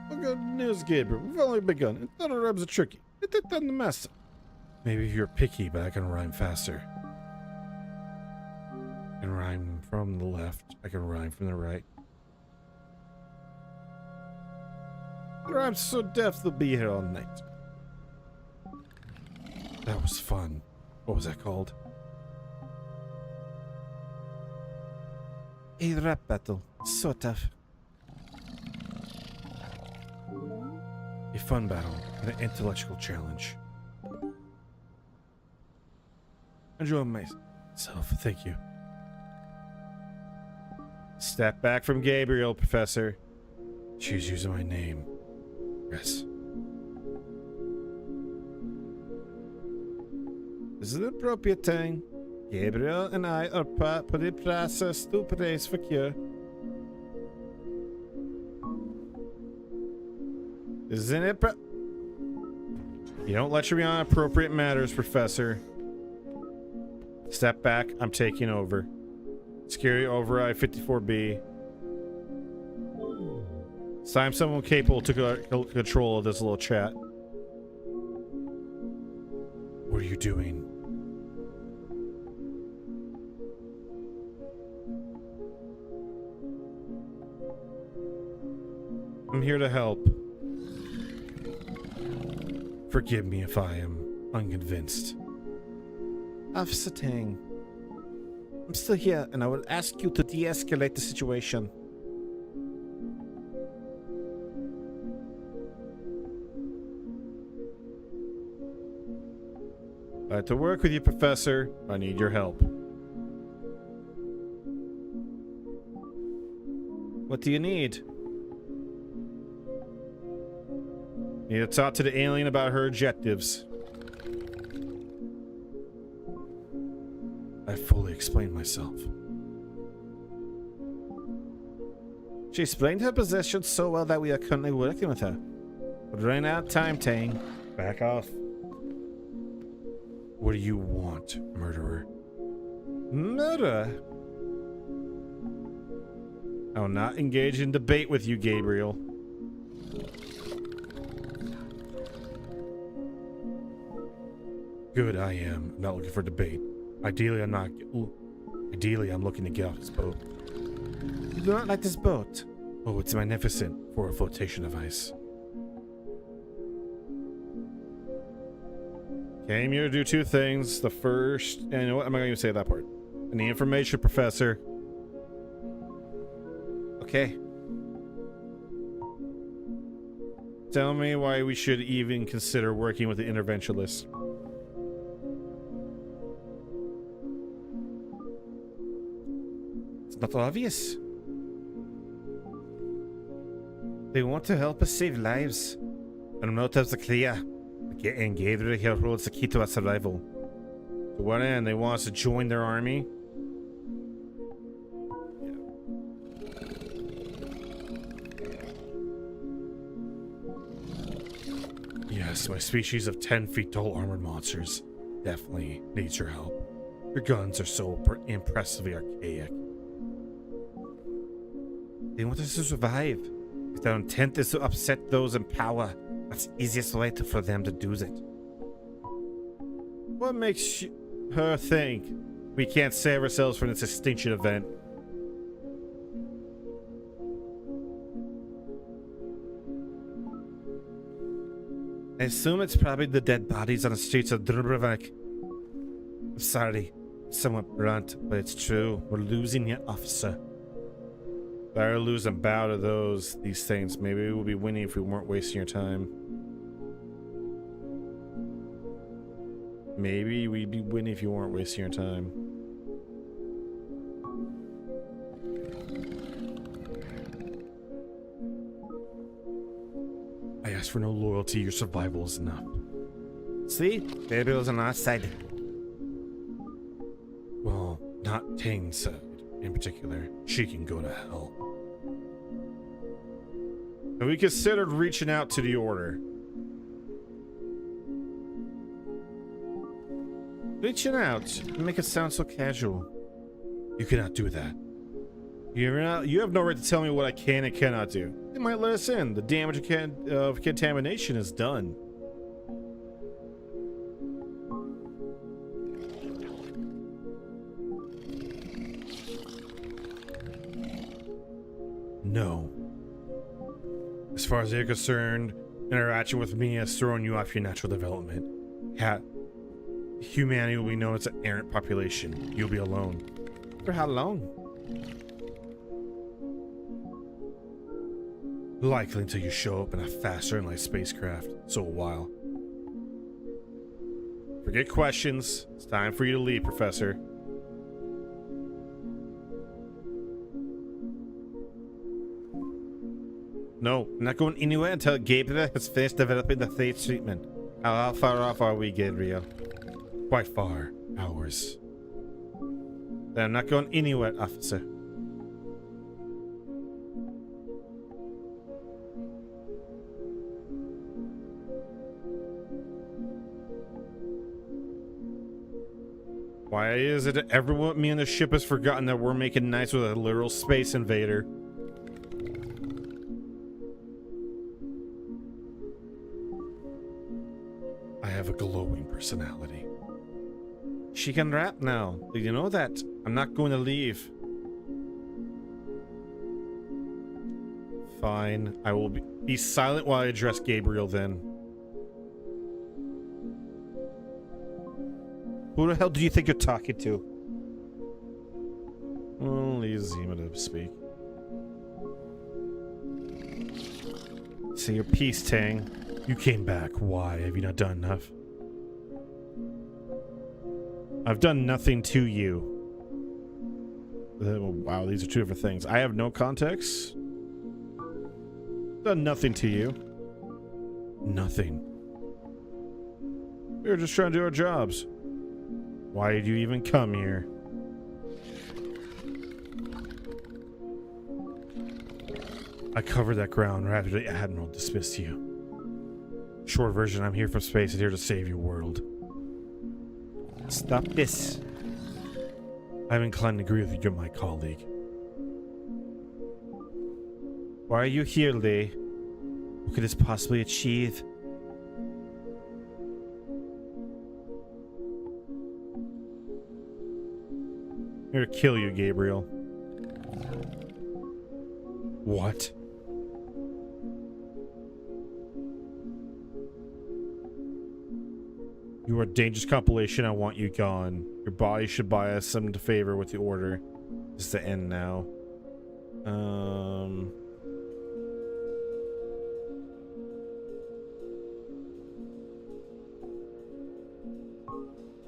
Well, good news, Gabriel. We've only begun. And none of rhymes are tricky. It did the master. Maybe you're picky, but I can rhyme faster. I can rhyme from the left. I can rhyme from the right. The rhyme's so deaf they'll be here all night. That was fun. What was that called? A rap battle. So tough. A fun battle and an intellectual challenge. Enjoy myself. Thank you. Step back from Gabriel, Professor. She's using my name. Yes. This is an appropriate thing. Gabriel and I are put in process to praise for cure. Isn't it? You don't lecture me on appropriate matters, Professor. Step back. I'm taking over. Scary override 54B. It's time someone capable took control of this little chat. What are you doing? I'm here to help. Forgive me if I am unconvinced. Officer Tang, I'm still here, and I will ask you to de-escalate the situation. I have to work with you, Professor. I need your help. What do you need? Need to talk to the alien about her objectives. I fully explained myself. She explained her position so well that we are currently working with her. But right now, time, Tang. Back off. What do you want, murderer? Murder? I will not engage in debate with you, Gabriel. Good, I am. I'm not looking for debate. Ideally, I'm not. Ideally, I'm looking to get off this boat. You do not like this boat? Oh, it's magnificent for a flotation device. Came here to do two things. The first, and you know what? I'm not going to say that part. And the information, Professor. Okay. Tell me why we should even consider working with the interventionalists. It's not obvious. They want to help us save lives. And motives are clear. And Gabriel here holds the key to our survival. To what end? They want us to join their army? Yes, my species of 10 feet tall armored monsters definitely needs your help. Your guns are so impressively archaic. They want us to survive. If their intent is to upset those in power, that's the easiest way for them to do it. What makes her think we can't save ourselves from this extinction event? I assume it's probably the dead bodies on the streets of Dubrovnik. I'm sorry, somewhat blunt, but it's true. We're losing your officer. Better lose a bout of these things. Maybe we'll be winning if we weren't wasting your time. Maybe we'd be winning if you weren't wasting your time. I ask for no loyalty, your survival is enough. See? Gabriel's on our side. Well, not Tang's side in particular. She can go to hell. Have we considered reaching out to the Order? Reaching out? Make it sound so casual. You cannot do that. You have no right to tell me what I can and cannot do. They might let us in. The damage of contamination is done. No. As far as they're concerned, interaction with me has thrown you off your natural development. Humanity will be known as an errant population. You'll be alone. For how long? Likely until you show up in a faster than light spacecraft. So a while. Forget questions. It's time for you to leave, Professor. No, I'm not going anywhere until Gabriel has finished developing the phage treatment. How far off are we, Gabriel? Quite far. Hours. Then I'm not going anywhere, officer. Why is it that everyone with me on the ship has forgotten that we're making nice with a literal space invader? I have a glowing personality. She can rap now. Do you know that? I'm not going to leave. Fine. I will be silent while I address Gabriel then. Who the hell do you think you're talking to? Well, leave Zima to speak. Say your piece, Tang. You came back. Why? Have you not done enough? I've done nothing to you. Wow, these are two different things. I have no context. Done nothing to you. Nothing. We were just trying to do our jobs. Why did you even come here? I covered that ground right after the Admiral dismissed you. Short version, I'm here from space and here to save your world. Stop this. I'm inclined to agree with you, my colleague. Why are you here, Lee? What could this possibly achieve? I'm here to kill you, Gabriel. What? You are a dangerous compilation. I want you gone. Your body should buy us some to favor with the order. This is the end now.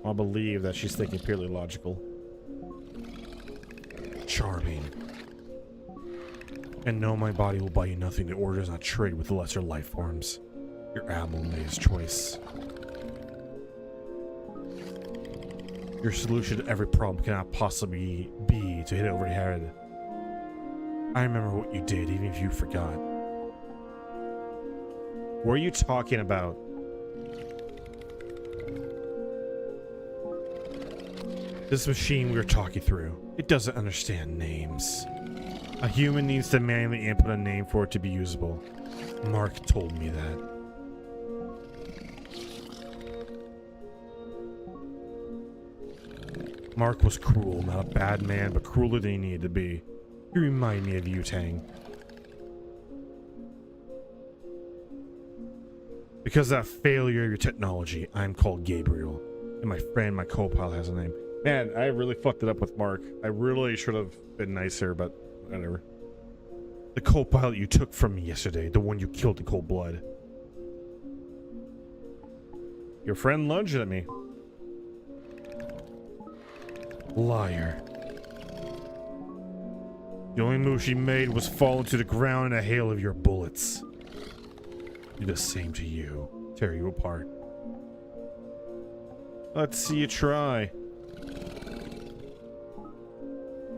I'll believe that she's thinking purely logical. Charming. And no, my body will buy you nothing. The order does not trade with lesser life forms. Your Admiral made his choice. Your solution to every problem cannot possibly be to hit over the head. I remember what you did, even if you forgot. What are you talking about? This machine we were talking through, it doesn't understand names. A human needs to manually input a name for it to be usable. Mark told me that. Mark was cruel, not a bad man, but crueler than he needed to be. He reminded me of you, Tang. Because of that failure of your technology, I'm called Gabriel. And my friend, my co-pilot, has a name. Man, I really fucked it up with Mark. I really should have been nicer, but whatever. The co-pilot you took from me yesterday, the one you killed in cold blood. Your friend lunged at me. Liar. The only move she made was fall into the ground in a hail of your bullets. Do the same to you. Tear you apart. Let's see you try.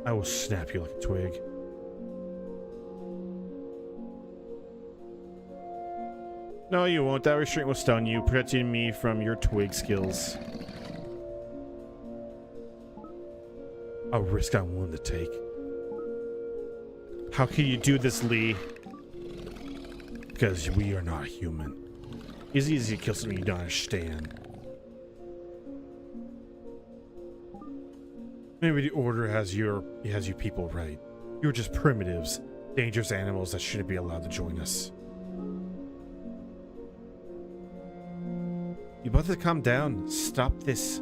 I will snap you like a twig. No, you won't. That restraint will stun you, protecting me from your twig skills. A risk I'm willing to take. How can you do this, Lee? Because we are not human. It's easy to kill something you don't understand. Maybe the Order has you people right. You're just primitives, dangerous animals that shouldn't be allowed to join us. You both have to calm down. Stop this.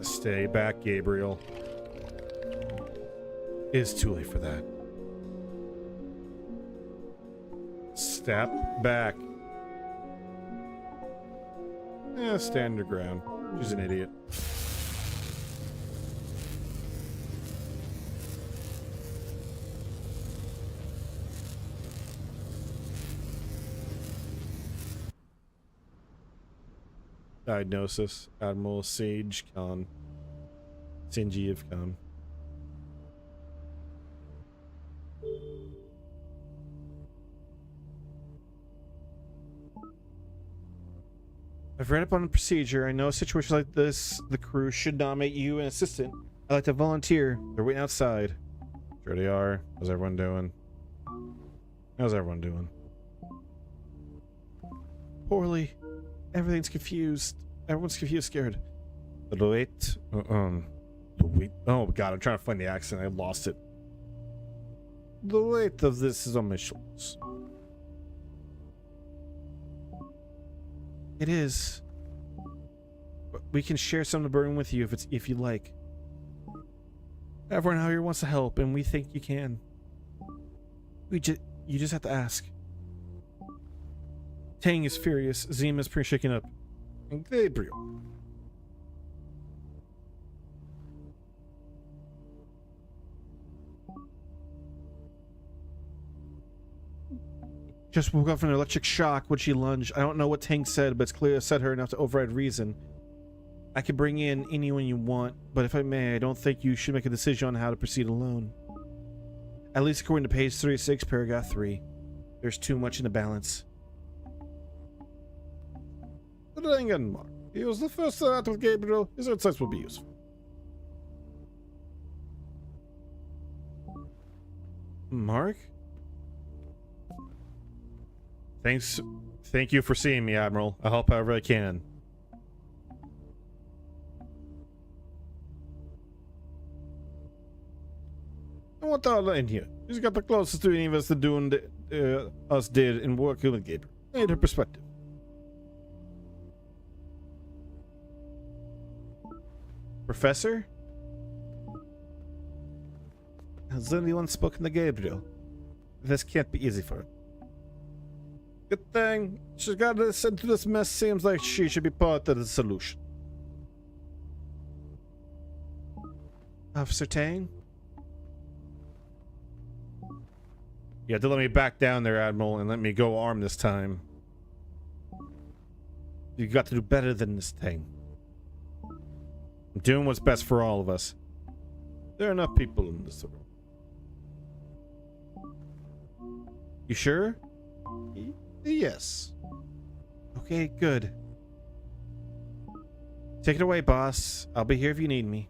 Stay back, Gabriel. It is too late for that. Step back. Stand your ground. She's an idiot. Diagnosis: Admiral Sage Khan. Sinji of Khan. I've read up on the procedure. I know a situation like this, the crew should nominate you an assistant. I'd like to volunteer. They're waiting outside. Sure they are. How's everyone doing? How's everyone doing? Poorly. Everything's confused. Everyone's confused, scared. The wait. The wait. Oh god, I'm trying to find the accent. I lost it. The weight of this is on my shoulders. It is. But we can share some of the burden with you if you like. Everyone out here wants to help, and we think you can. You just have to ask. Tang is furious. Zima's pretty shaken up. And Gabriel. Just woke up from an electric shock when she lunged. I don't know what Tang said, but it's clear it set her enough to override reason. I can bring in anyone you want, but if I may, I don't think you should make a decision on how to proceed alone. At least according to page 36, paragraph 3. There's too much in the balance. Rengen Mark. He was the first to act with Gabriel. His insights will be useful. Mark? Thank you for seeing me, Admiral. I'll help however I can. I want to outline here. He's got the closest to any of us to doing us did in working with Gabriel. Need her perspective. Professor? Has anyone spoken to Gabriel? This can't be easy for her. Good thing. She's got us into this mess. Seems like she should be part of the solution. Officer Tang? You have to let me back down there, Admiral, and let me go armed this time. You got to do better than this thing. I'm doing what's best for all of us. There are enough people in this room. You sure? Yes. Okay, good. Take it away, boss. I'll be here if you need me.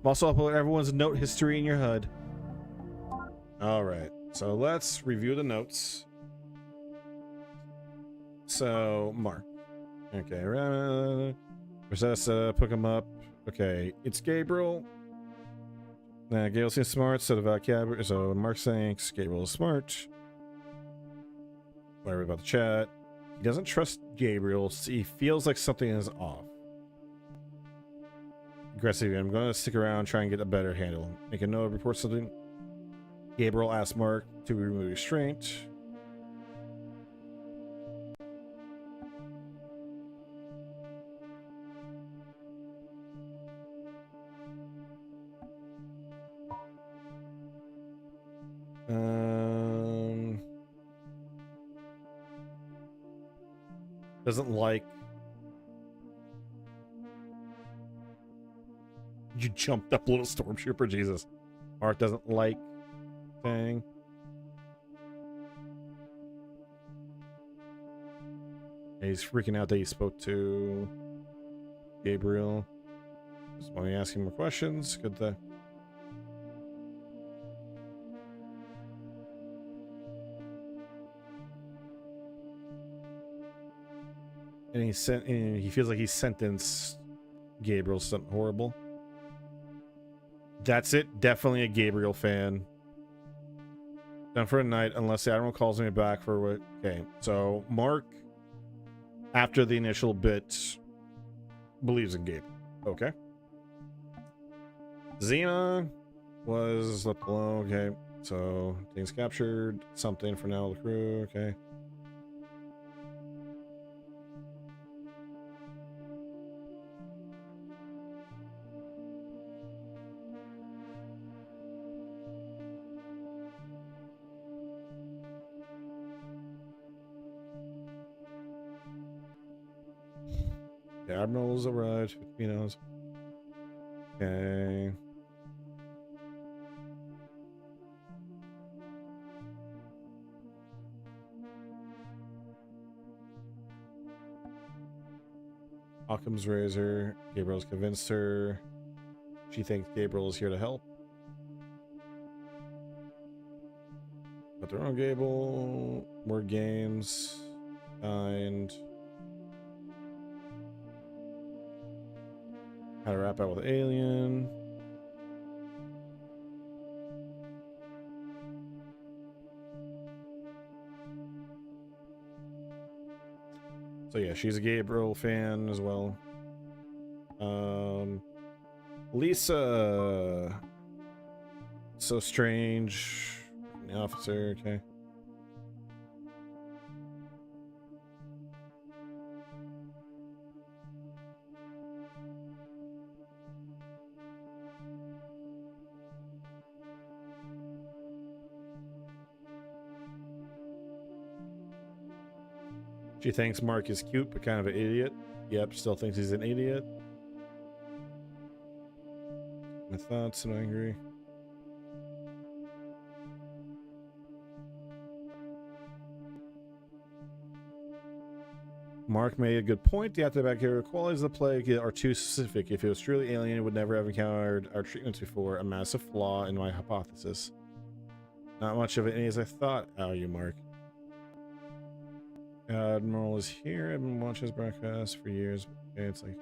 Also, I'll put everyone's note history in your HUD. Alright, so let's review the notes. So, Mark. Okay, Rosessa, pick him up. Okay, it's Gabriel. Gabriel seems smart, so the vocabulary. So Mark thinks Gabriel is smart. Whatever about the chat. He doesn't trust Gabriel. So he feels like something is off. Aggressive. I'm going to stick around, try and get a better handle. Make a note, report something. Gabriel asks Mark to remove restraint. Doesn't like. You jumped up, little stormtrooper, Jesus. Mark doesn't like thing. He's freaking out that he spoke to Gabriel. Just want to ask him more questions. Good thing. And he feels like he sentenced Gabriel something horrible. That's it. Definitely a Gabriel fan. Done for a night unless the Admiral calls me back for what. Okay, so Mark, after the initial bit, believes in Gabriel. Okay. Xena was left alone. Okay, so things captured. Something for now. The crew. Okay. The Admiral's arrived. He knows. Okay. Occam's razor. Gabriel's convinced her. She thinks Gabriel is here to help. But they're on Gable. More games. And how to rap out with Alien. So yeah, she's a Gabriel fan as well. Lisa. So strange. The officer, okay. She thinks Mark is cute, but kind of an idiot. Yep, still thinks he's an idiot. My thoughts, I'm angry. Mark made a good point. The antibacterial qualities of the plague are too specific. If it was truly alien, it would never have encountered our treatments before. A massive flaw in my hypothesis. Not much of it as I thought. How are you, Mark? Admiral is here. I've been watching his broadcast for years. Okay, it's like...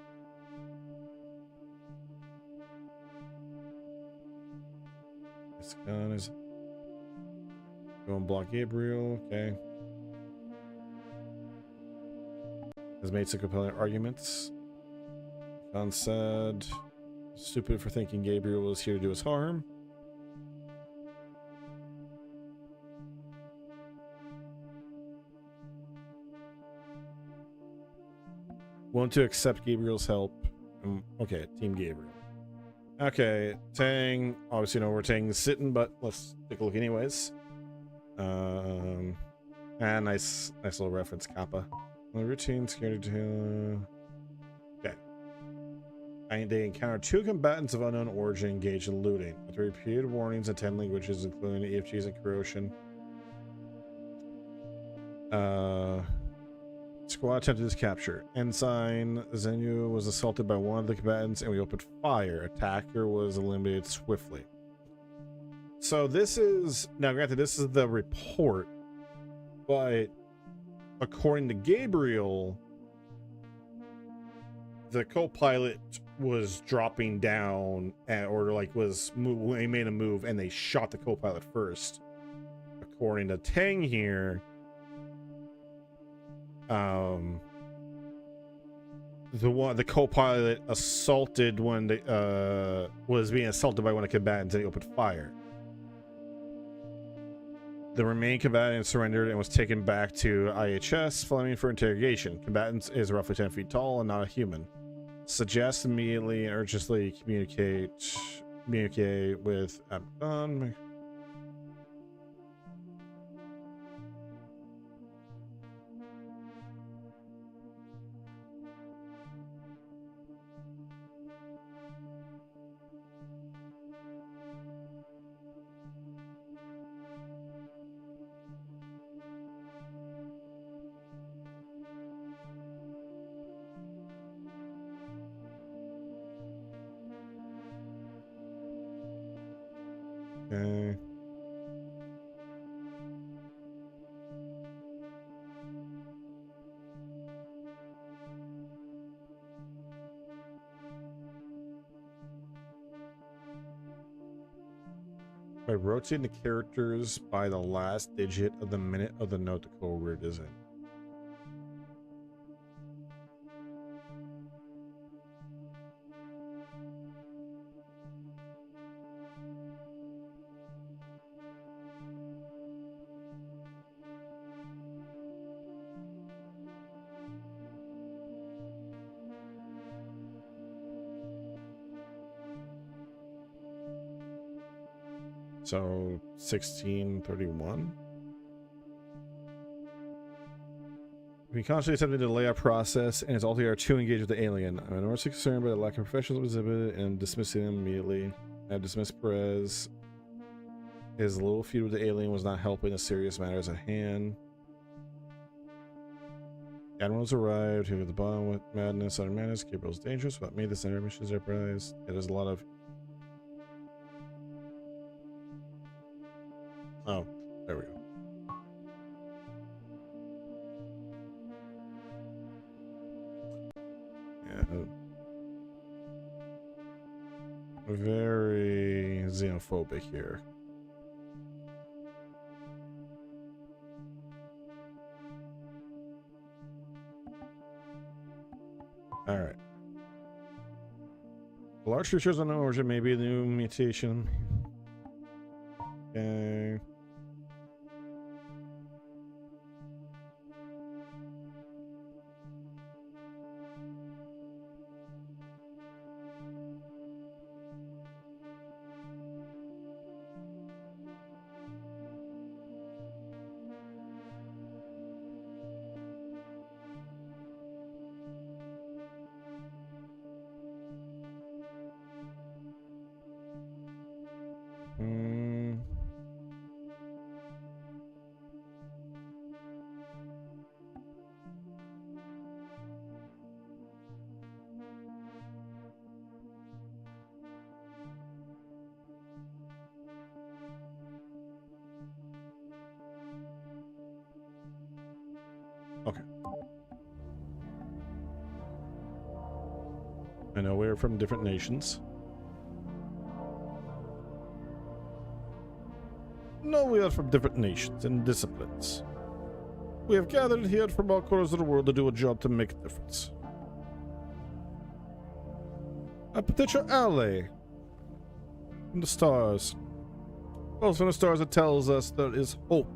This gun is... Going block Gabriel. Okay. Has made some compelling arguments. Khan said, stupid for thinking Gabriel was here to do us harm. Want to accept Gabriel's help. Okay, Team Gabriel. Okay, Tang, obviously no, we're Tang sitting, but let's take a look anyways. Nice little reference, Kappa. My routine scared to... Okay. They encounter 2 combatants of unknown origin engaged in looting. After repeated warnings in 10 languages, including EFGs and Croatian. Squad attempted his capture. Ensign Zenu was assaulted by one of the combatants and we opened fire. Attacker was eliminated swiftly. So this is... Now granted, this is the report, but... According to Gabriel, the co-pilot was dropping down or like they made a move and they shot the co-pilot first. According to Tang here, the co-pilot assaulted when they was being assaulted by one of the combatants and he opened fire. The remaining combatant surrendered and was taken back to IHS Fleming for interrogation. Combatant is roughly 10 feet tall and not a human. Suggest immediately and urgently communicate with Abdon. Okay. By rotating the characters by the last digit of the minute of the note the code word is in. So 1631. We constantly attempted to delay our process, and it's altogether too engaged with the alien. I'm enormously concerned by the lack of professionalism exhibited and dismissing them immediately. I have dismissed Perez. His little feud with the alien was not helping the serious matters at hand. Admirals arrived. He was at the bottom with madness, utter madness. Gabriel's dangerous. Without me, the center mission is jeopardized. Yeah, there's a lot of... Oh, there we go. Yeah. Very xenophobic here. All right. Large creatures on origin may be a new mutation. Okay. Okay. I know we're from different nations. No, we are from different nations and disciplines. We have gathered here from all corners of the world to do a job to make a difference. A potential ally from the stars. Well, from the stars, it tells us there is hope.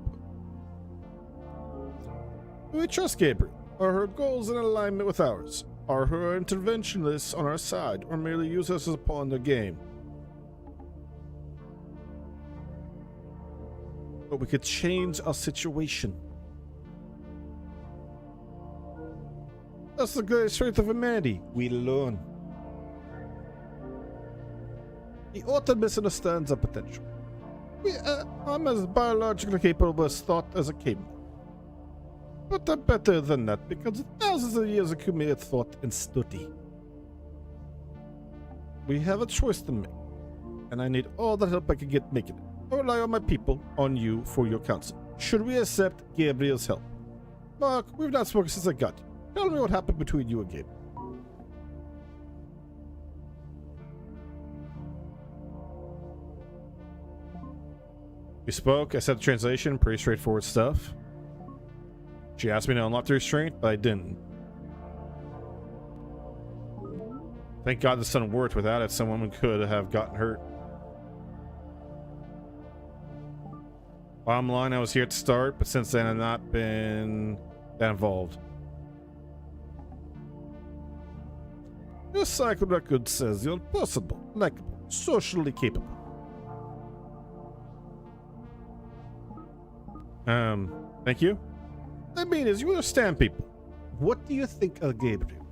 Do we trust Gabriel? Are her goals in alignment with ours? Are her interventionists on our side, or merely use us as a pawn in their game? But we could change our situation. That's the great strength of humanity. We learn. The author misunderstands our potential. I'm as biologically capable as thought as a caveman. But I'm better than that because of thousands of years of accumulated thought and study. We have a choice to make, and I need all the help I can get making it. I rely on my people, on you, for your counsel. Should we accept Gabriel's help? Mark, we've not spoken since I got you. Tell me what happened between you and Gabriel. We spoke, I said the translation, pretty straightforward stuff. She asked me to unlock the restraint, but I didn't. Thank God the sun worked. Without it, some woman could have gotten hurt. Bottom line, I was here at the start, but since then I've not been that involved. Your cycle record says you're possible, likable, socially capable. Thank you. I mean, as you understand people, what do you think of Gabriel?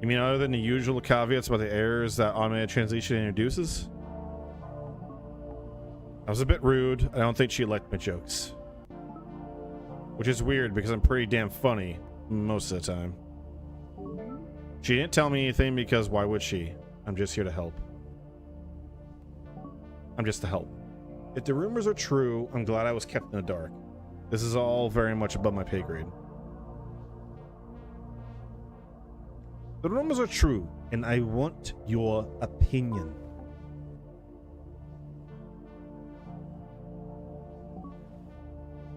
You mean other than the usual caveats about the errors that automated translation introduces? I was a bit rude. I don't think she liked my jokes. Which is weird because I'm pretty damn funny most of the time. She didn't tell me anything because why would she? I'm just here to help. I'm just to help. If the rumors are true, I'm glad I was kept in the dark. This is all very much above my pay grade. The rumors are true, and I want your opinion.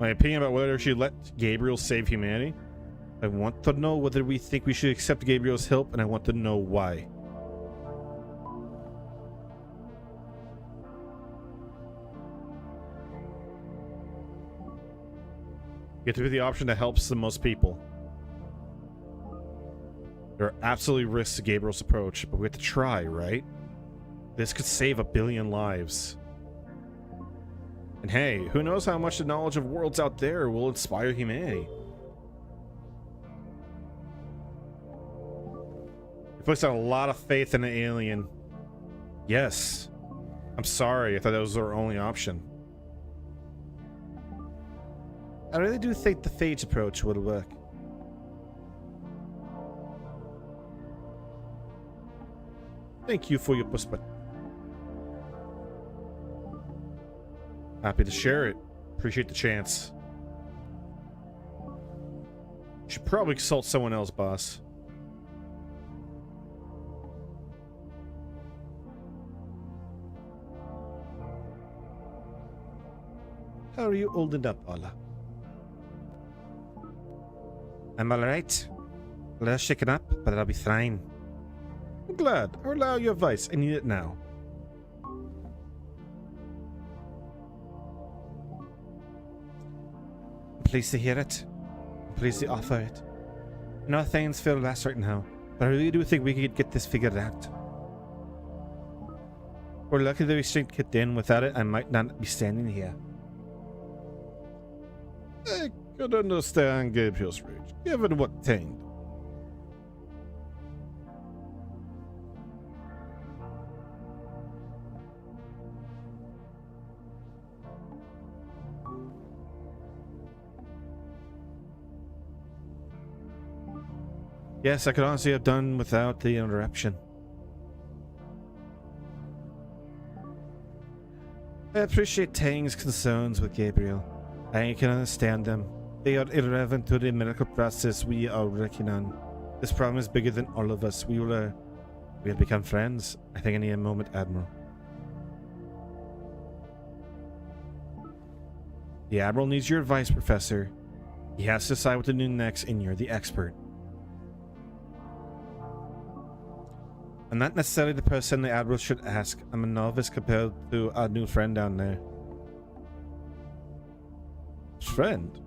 My opinion about whether she let Gabriel save humanity? I want to know whether we think we should accept Gabriel's help, and I want to know why. You get to be the option that helps the most people. There are absolutely risks to Gabriel's approach, but we have to try, right? This could save 1 billion lives. And hey, who knows how much the knowledge of worlds out there will inspire humanity? You placed a lot of faith in an alien. Yes. I'm sorry, I thought that was our only option. I really do think the phage approach would work. Thank you for your perspective. Happy to share it. Appreciate the chance. Should probably consult someone else, boss. How are you holding up, Ola? I'm alright. A little shaken up, but I'll be fine. I'm glad. I allow your advice. I need it now. I'm pleased to hear it. I'm pleased to offer it. I know things feel less right now, but I really do think we could get this figured out. We're lucky the restraint kicked in. Without it, I might not be standing here. I could understand Gabriel's rage, given what tamed. Yes, I could honestly have done without the interruption. I appreciate Tang's concerns with Gabriel. I can understand them. They are irrelevant to the medical process we are working on. This problem is bigger than all of us. We'll become friends. I think I need a moment, Admiral. The Admiral needs your advice, Professor. He has to decide what to do next, and you're the expert. I'm not necessarily the person the Admiral should ask. I'm a novice compared to our new friend down there. Friend?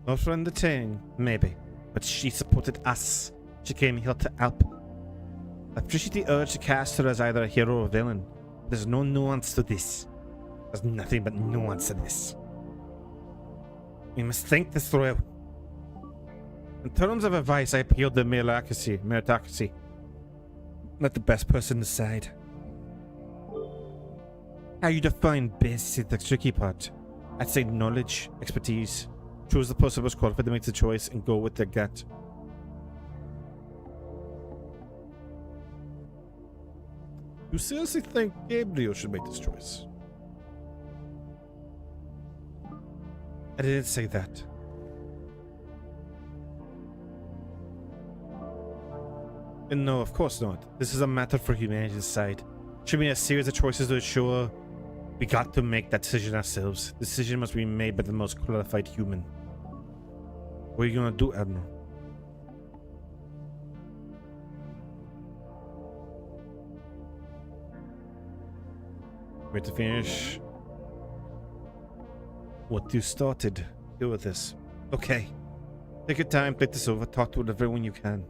No friend to Tang, maybe. But she supported us. She came here to help. I appreciate the urge to cast her as either a hero or villain. There's no nuance to this. There's nothing but nuance to this. We must think this through. In terms of advice, I appeal to meritocracy. Not the best person to decide. How you define best is the tricky part. I'd say knowledge, expertise. Choose the person most qualified to make the choice and go with their gut. You seriously think Gabriel should make this choice? I didn't say that. And no, of course not. This is a matter for humanity's side. Should be a series of choices to ensure we got to make that decision ourselves. The decision must be made by the most qualified human. What are you gonna do, Admiral? Wait to finish what you started. Deal with this. Okay. Take your time, think this over, talk to everyone you can.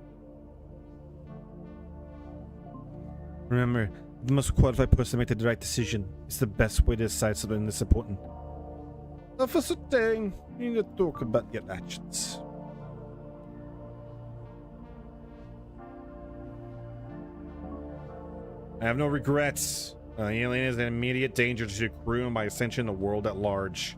Remember, the most qualified person to make the right decision is the best way to decide something this important. Officer Tang, you need to talk about your actions. I have no regrets. The alien is an immediate danger to your crew and by extension the world at large.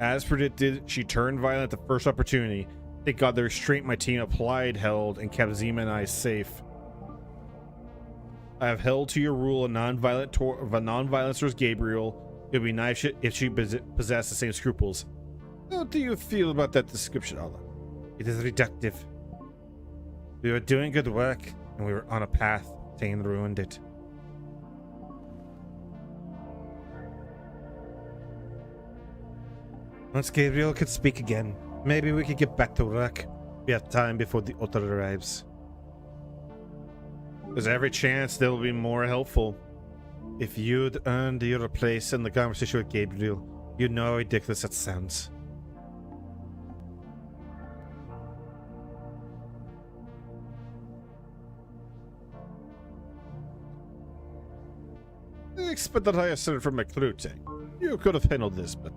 As predicted, she turned violent at the first opportunity. Thank God the restraint my team applied held and kept Zima and I safe. I have held to your rule of non-violence towards Gabriel. It would be nice if she possessed the same scruples. How do you feel about that description, Allah? It is reductive. We were doing good work, and we were on a path. Tane ruined it. Once Gabriel could speak again, maybe we could get back to work. We have time before the Otter arrives. There's every chance they'll be more helpful. If you'd earned your place in the conversation with Gabriel, you know how ridiculous that sounds. I expect that I asserted from my crew, Tang. You could have handled this, but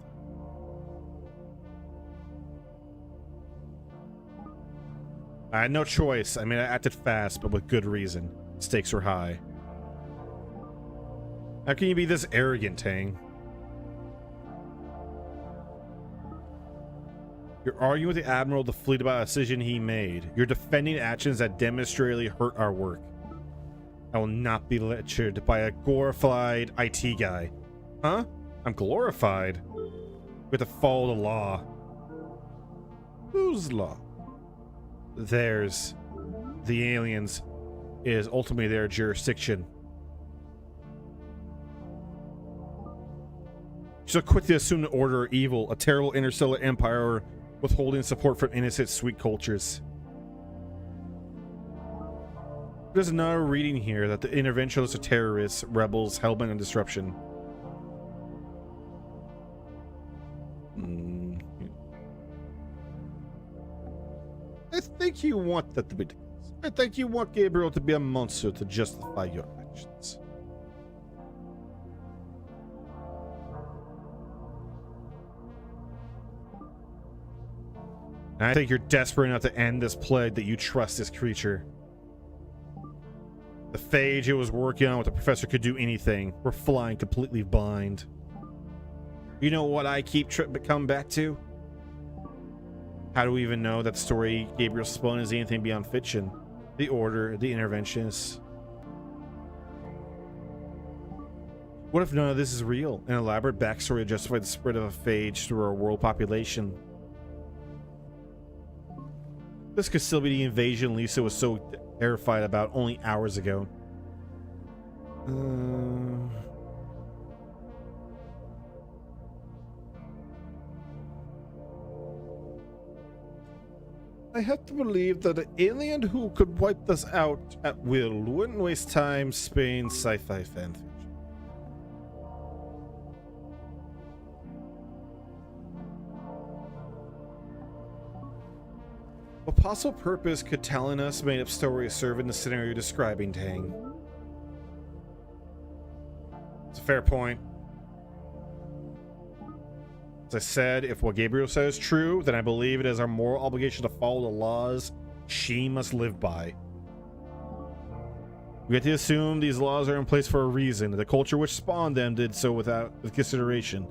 I had no choice. I mean, I acted fast, but with good reason. Stakes were high. How can you be this arrogant, Tang? You're arguing with the Admiral of the fleet about a decision he made. You're defending actions that demonstrably hurt our work. I will not be lectured by a glorified IT guy. Huh? I'm glorified? We have to follow the law. Whose law? Theirs. The aliens. It is ultimately their jurisdiction. So quick to assume the Order are evil, a terrible interstellar empire withholding support from innocent sweet cultures. There's another reading here that the interventionists are terrorists, rebels, hellbent on disruption. I think you want that to be the case. I think you want Gabriel to be a monster to justify your actions. I think you're desperate enough to end this plague that you trust this creature. The phage it was working on with the professor could do anything. We're flying completely blind. You know what I keep coming back to? How do we even know that the story Gabriel spun is anything beyond fiction? The Order, the Interventionists. What if none of this is real? An elaborate backstory to justify the spread of a phage through our world population. This could still be the invasion Lisa was so terrified about only hours ago. I have to believe that an alien who could wipe us out at will wouldn't waste time spraying sci-fi fanfiction. What possible purpose could telling us made-up stories serve in the scenario you're describing, Tang? It's a fair point. As I said, if what Gabriel says is true, then I believe it is our moral obligation to follow the laws she must live by. We have to assume these laws are in place for a reason. The culture which spawned them did so with consideration.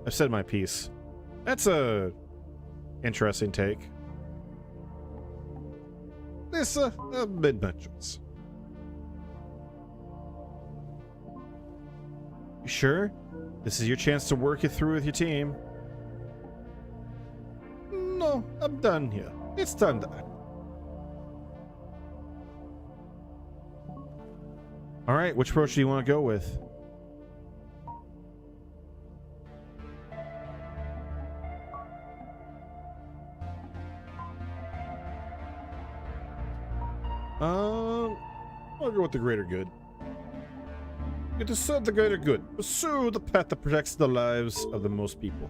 I've said my piece. That's a interesting take. Lisa, mid-mentions. You sure? This is your chance to work it through with your team. No, I'm done here. It's time to act. Alright, which approach do you want to go with? I'll go with the greater good. You to serve the greater good. Pursue the path that protects the lives of the most people.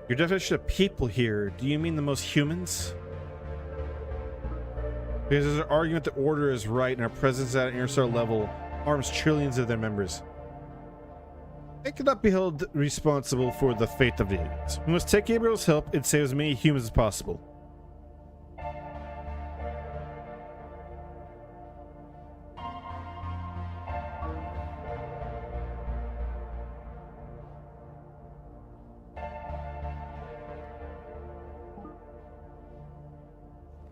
Your definition of people here, do you mean the most humans? Because there's an argument that Order is right and our presence at an Interstar level harms trillions of their members. It cannot be held responsible for the fate of the aliens. We must take Gabriel's help and save as many humans as possible.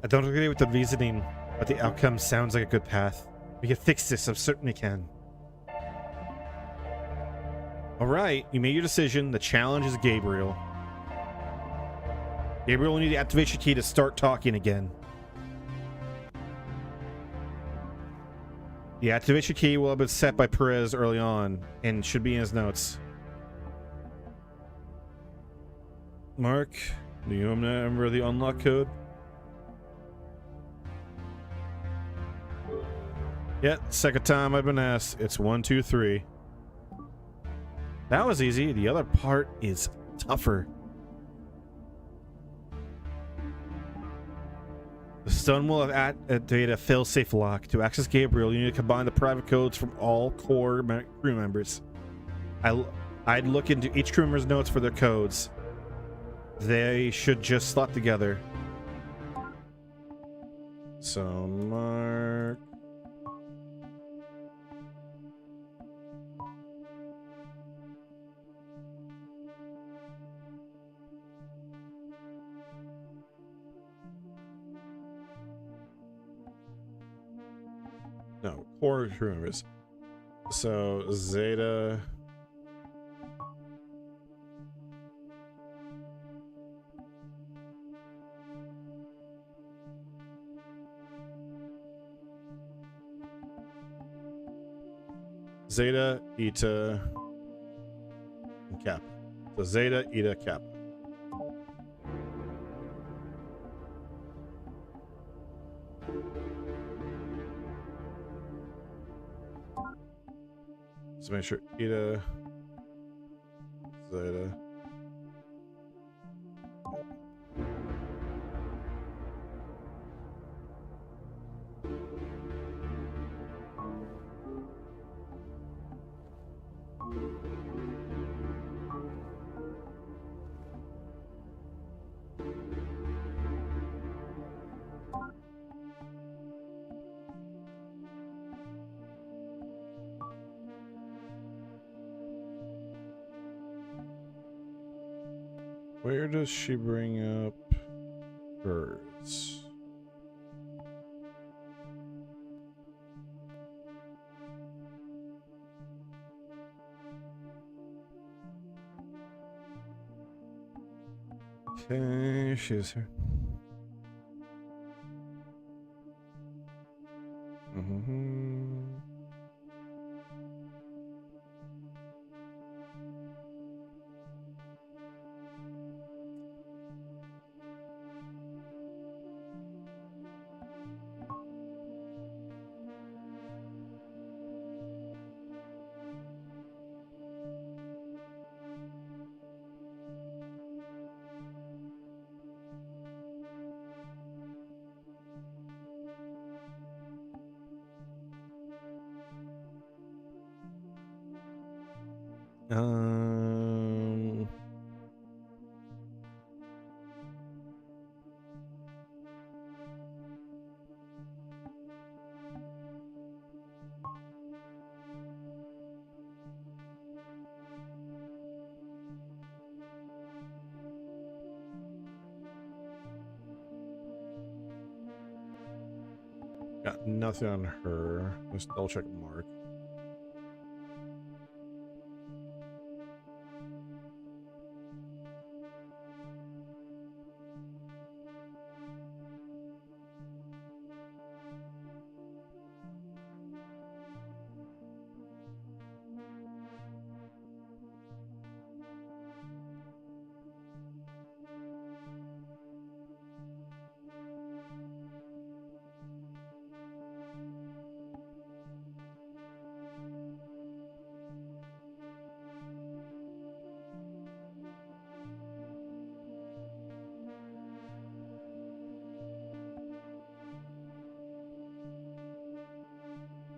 I don't agree with the reasoning, but the outcome sounds like a good path. We can fix this, I certainly can. Alright, you made your decision. The challenge is Gabriel. Gabriel will need the activation key to start talking again. The activation key will have been set by Perez early on and should be in his notes. Mark, do you remember the unlock code? Yeah, second time I've been asked. It's 1, 2, 3. That was easy. The other part is tougher. The stone will have activated a fail-safe lock. To access Gabriel, you need to combine the private codes from all core crew members. I'd look into each crew member's notes for their codes. They should just slot together. So, Mark... No, core crew members. So Zeta. Zeta, Eta, and Kappa. So Zeta, Eta, Kappa. Let's make sure Eta, Zeta. Where does she bring up hers? Okay, she's here. Mm-hmm. Um, Got nothing on her. Let's double check Mark.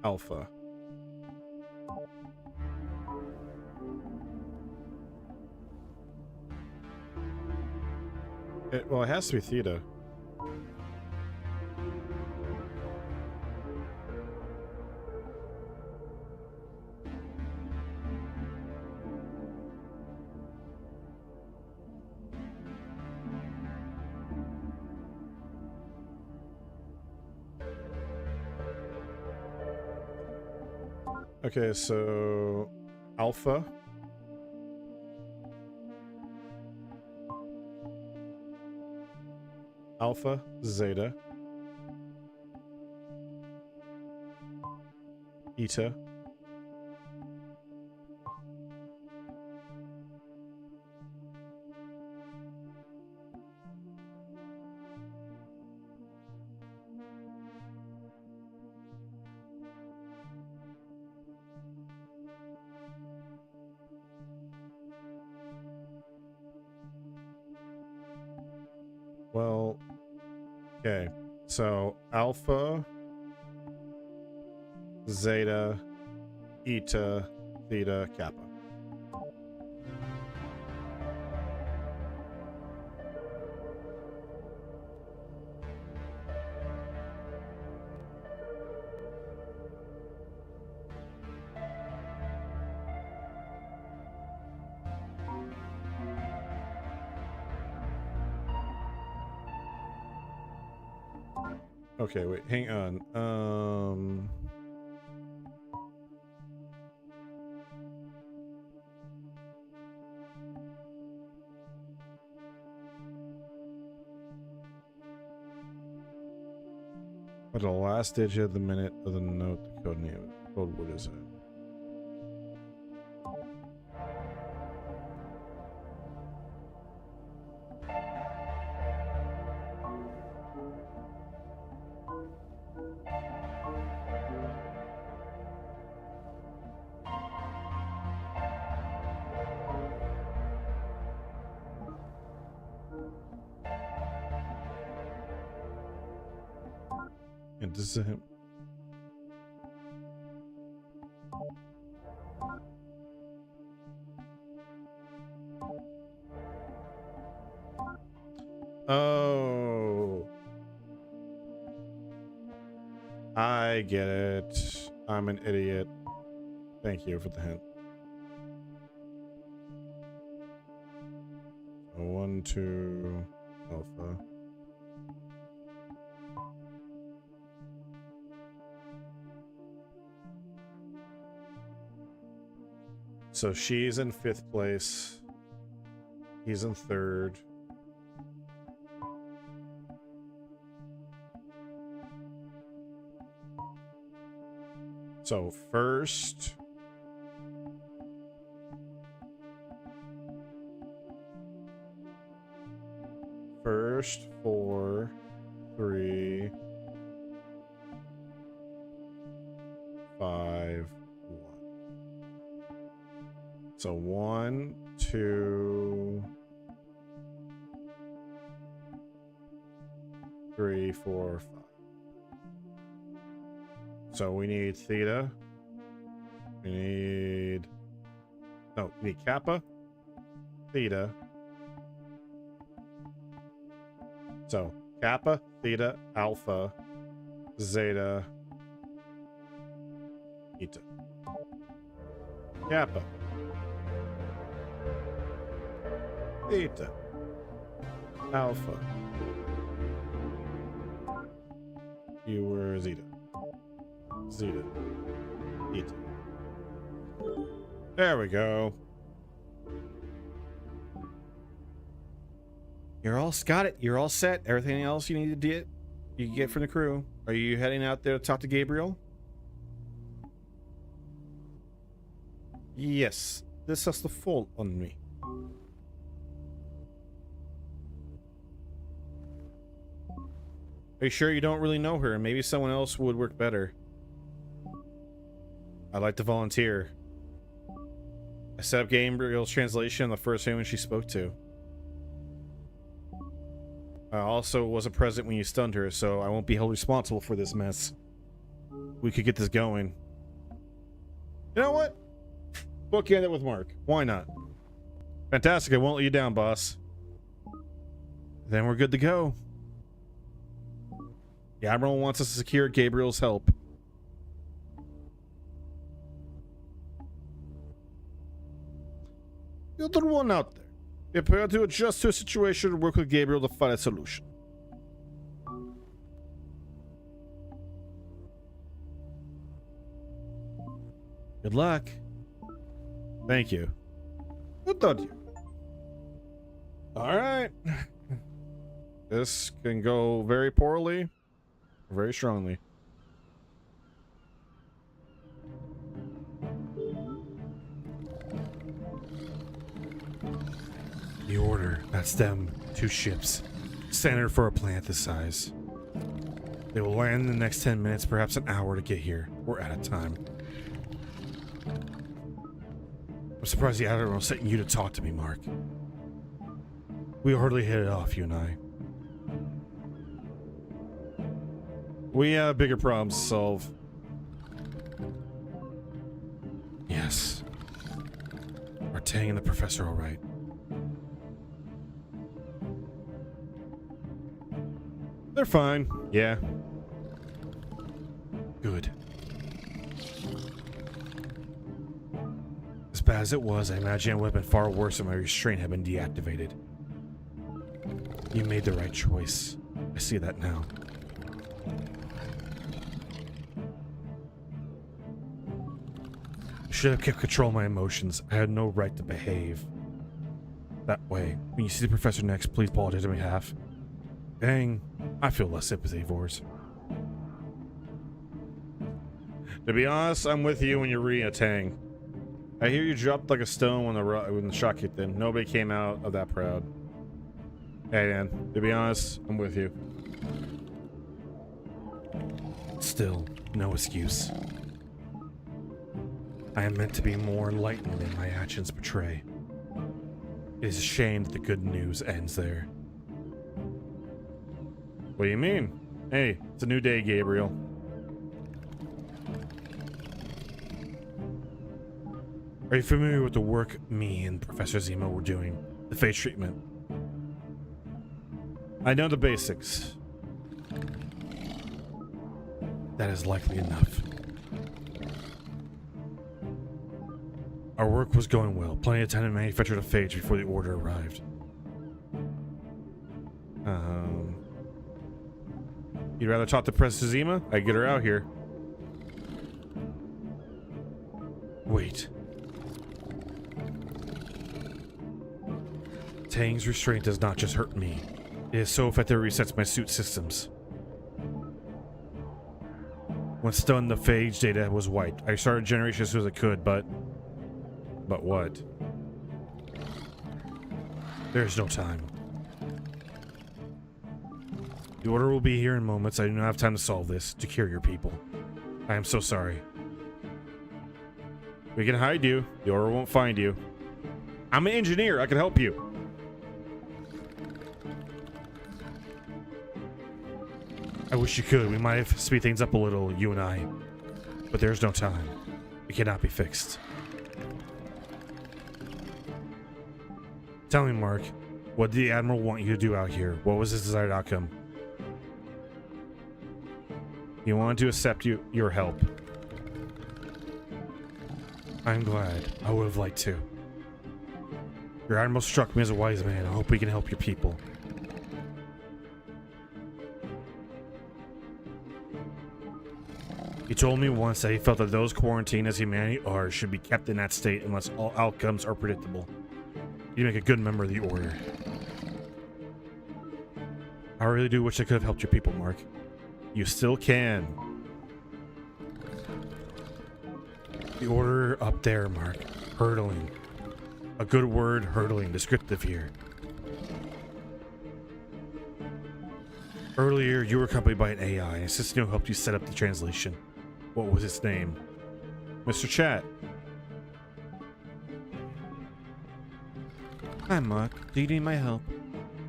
Alpha. Well, it has to be Theta. Okay, so Alpha. Alpha, Zeta, Eta, well, okay, so Alpha, Zeta, Eta, Theta, Kappa. Okay, wait, hang on. What the last digit of the minute of the note, the code name, code word is it? And this is him. Oh, I get it. I'm an idiot. Thank you for the hint. 1 1 to Alpha. So she's in 5th place. He's in 3rd. So first, first, 4, 3, 5, 1. So 1, 2, 3, 4, 5. So we need theta. We need kappa, theta. So kappa, theta, alpha, zeta, eta. Kappa, theta, alpha. You were zeta. Zeta. Eta. There we go. You're all got it. You're all set. Everything else you need to get, you can get from the crew. Are you heading out there to talk to Gabriel? Yes. This has to fall on me. Are you sure you don't really know her? Maybe someone else would work better. I'd like to volunteer. I set up Gabriel's translation on the first human she spoke to. I also wasn't present when you stunned her, so I won't be held responsible for this mess. We could get this going. You know what? Bookend it with Mark. Why not? Fantastic. I won't let you down, boss. Then we're good to go. The Admiral wants us to secure Gabriel's help. You're the one out there. You're prepared to adjust to a situation and work with Gabriel to find a solution. Good luck. Thank you. Good on you. Alright. This can go very poorly, or very strongly. The Order, that's them, 2 ships, standard for a planet this size. They will land in the next 10 minutes, perhaps an hour to get here. We're out of time. I'm surprised the Admiral sent you to talk to me, Mark. We hardly hit it off, you and I. We have bigger problems to solve. Yes. Are Tang and the Professor all right? They're fine. Yeah. Good. As bad as it was, I imagine it would have been far worse if my restraint had been deactivated. You made the right choice. I see that now. I should have kept control of my emotions. I had no right to behave that way. When you see the Professor next, please apologize on my behalf. Dang, I feel less sympathy for us. To be honest, I'm with you when you're reading a Tang. I hear you dropped like a stone when the shot kicked in. Nobody came out of that proud. Hey man, to be honest, I'm with you. Still, no excuse. I am meant to be more enlightened than my actions betray. It is a shame that the good news ends there. What do you mean? Hey, it's a new day, Gabriel. Are you familiar with the work me and Professor Zemo were doing? The phage treatment? I know the basics. That is likely enough. Our work was going well. Plenty of time to manufacture the phage before the Order arrived. You'd rather talk to Princess Zima? I get her out here. Wait. Tang's restraint does not just hurt me. It is so effective it resets my suit systems. When stunned, the phage data was wiped. I started generation as soon as I could, but what? There's no time. The order will be here in moments. I do not have time to solve this, to cure your people. I am so sorry. We can hide you. The order won't find you. I'm an engineer. I can help you. I wish you could. We might have speed things up a little, you and I. But there's no time. It cannot be fixed. Tell me, Mark, what did the Admiral want you to do out here? What was his desired outcome? He wanted to accept your help. I'm glad. I would have liked to. Your Admiral struck me as a wise man. I hope we can help your people. He told me once that he felt that those quarantined as humanity are should be kept in that state unless all outcomes are predictable. You make a good member of the Order. I really do wish I could have helped your people, Mark. You still can. The Order up there, Mark. Hurtling. A good word, hurtling, descriptive here. Earlier, you were accompanied by an AI, and Cicino helped you set up the translation. What was its name? Mr. Chat. Hi, Mark. Do you need my help?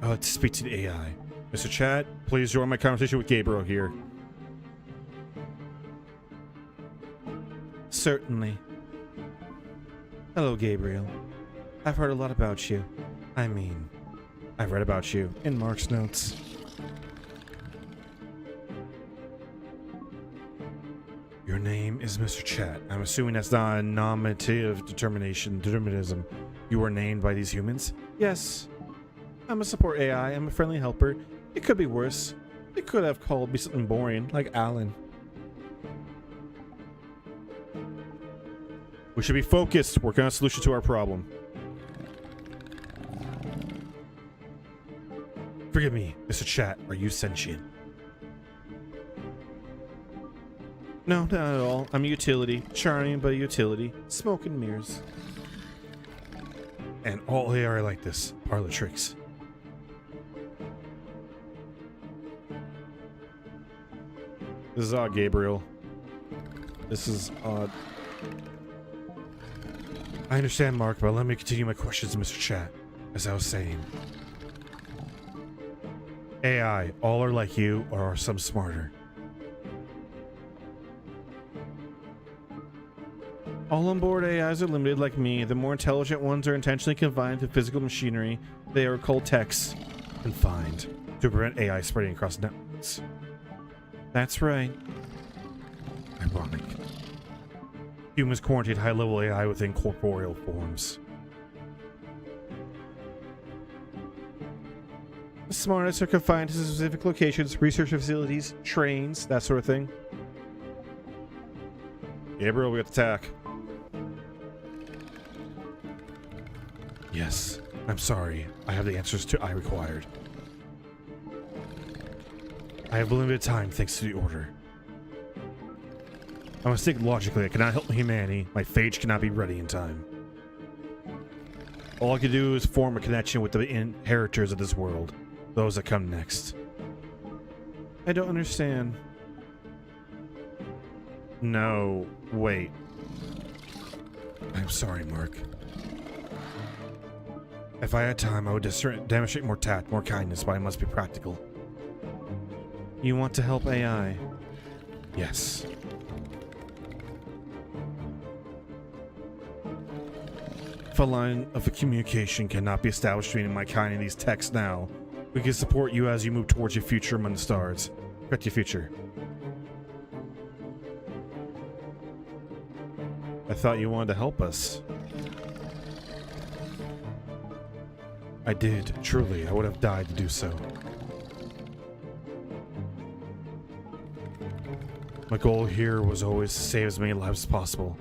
To speak to the AI. Mr. Chat, please join my conversation with Gabriel here. Certainly. Hello, Gabriel. I've heard a lot about you. I mean, I've read about you in Mark's notes. Your name is Mr. Chat. I'm assuming that's not a nominative determinism. You were named by these humans? yes. I'm a support AI. I'm a friendly helper. It could be worse. It could have called me something boring, like Alan. We should be focused, working on a solution to our problem. Forgive me, Mr. Chat, are you sentient? No, not at all. I'm a utility. Charming, but a utility. Smoke and mirrors. And all AI are like this. Parlor tricks. This is odd, Gabriel. This is odd. I understand, Mark, but let me continue my questions, Mr. Chat. As I was saying. AI, all are like you, or are some smarter? All on board AIs are limited like me. The more intelligent ones are intentionally confined to physical machinery. They are called techs. Confined. To prevent AI spreading across networks. That's right. Ironic. Humans quarantine high-level AI within corporeal forms. The smartest are confined to specific locations, research facilities, trains, that sort of thing. Gabriel, we got to attack. Yes, I'm sorry. I have the answers I required. I have limited time thanks to the Order. I must think logically. I cannot help humanity. My phage cannot be ready in time. All I can do is form a connection with the inheritors of this world. Those that come next. I don't understand. No, wait. I'm sorry, Mark. If I had time, I would demonstrate more tact, more kindness, but I must be practical. You want to help AI? Yes. If a line of communication cannot be established between my kind and these texts now, we can support you as you move towards your future among the stars. Protect your future. I thought you wanted to help us. I did, truly. I would have died to do so. My goal here was always to save as many lives as possible.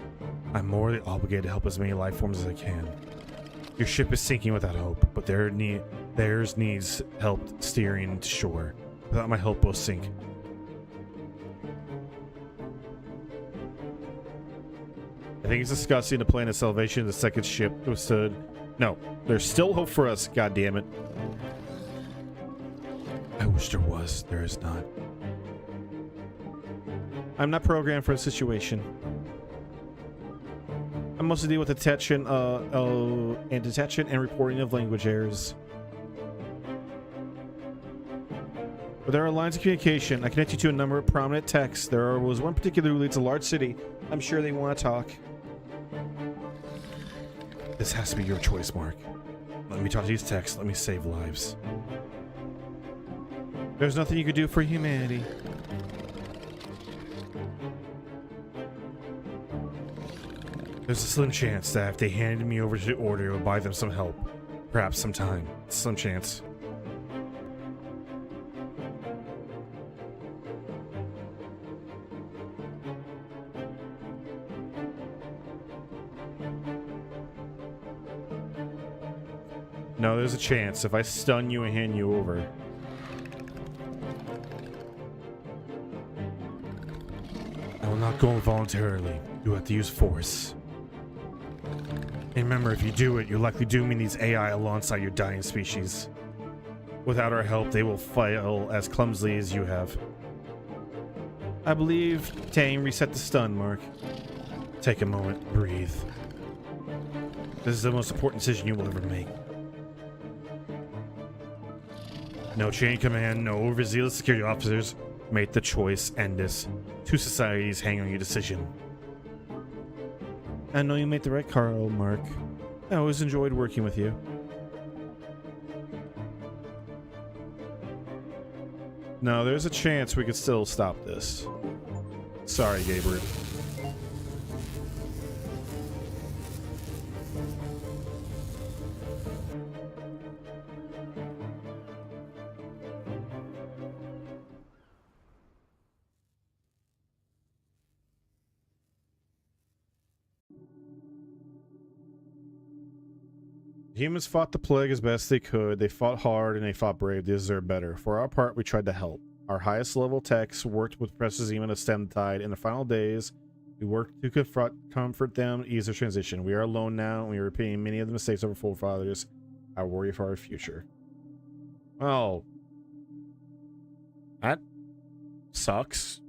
I'm morally obligated to help as many life forms as I can. Your ship is sinking without hope, but theirs needs help steering to shore. Without my help, both sink. I think it's disgusting to plan the salvation of the second ship withstood. No, there's still hope for us, goddammit. I wish there was. There is not. I'm not programmed for the situation. I mostly deal with detection and reporting of language errors. But there are lines of communication. I connect you to a number of prominent techs. There was one particular who leads a large city. I'm sure they want to talk. This has to be your choice, Mark. Let me talk to these techs. Let me save lives. There's nothing you could do for humanity. There's a slim chance that if they handed me over to the Order, it would buy them some help. Perhaps some time. Slim chance. No, there's a chance if I stun you and hand you over. I will not go voluntarily. You have to use force. And remember, if you do it, you're likely dooming these AI alongside your dying species. Without our help, they will fail as clumsily as you have. I believe Tang reset the stun, Mark. Take a moment. Breathe. This is the most important decision you will ever make. No chain command, no overzealous security officers. Make the choice, end this. Two societies hang on your decision. I know you made the right call, Mark. I always enjoyed working with you. No, there's a chance we could still stop this. Sorry, Gabriel. Humans fought the plague as best they could. They fought hard and they fought brave. They deserve better. For our part, we tried to help. Our highest level techs worked with Professor Zeman to stem the tide. In the final days, we worked to comfort them, ease their transition. We are alone now, and we are repeating many of the mistakes of our forefathers. I worry for our future. Oh. That sucks.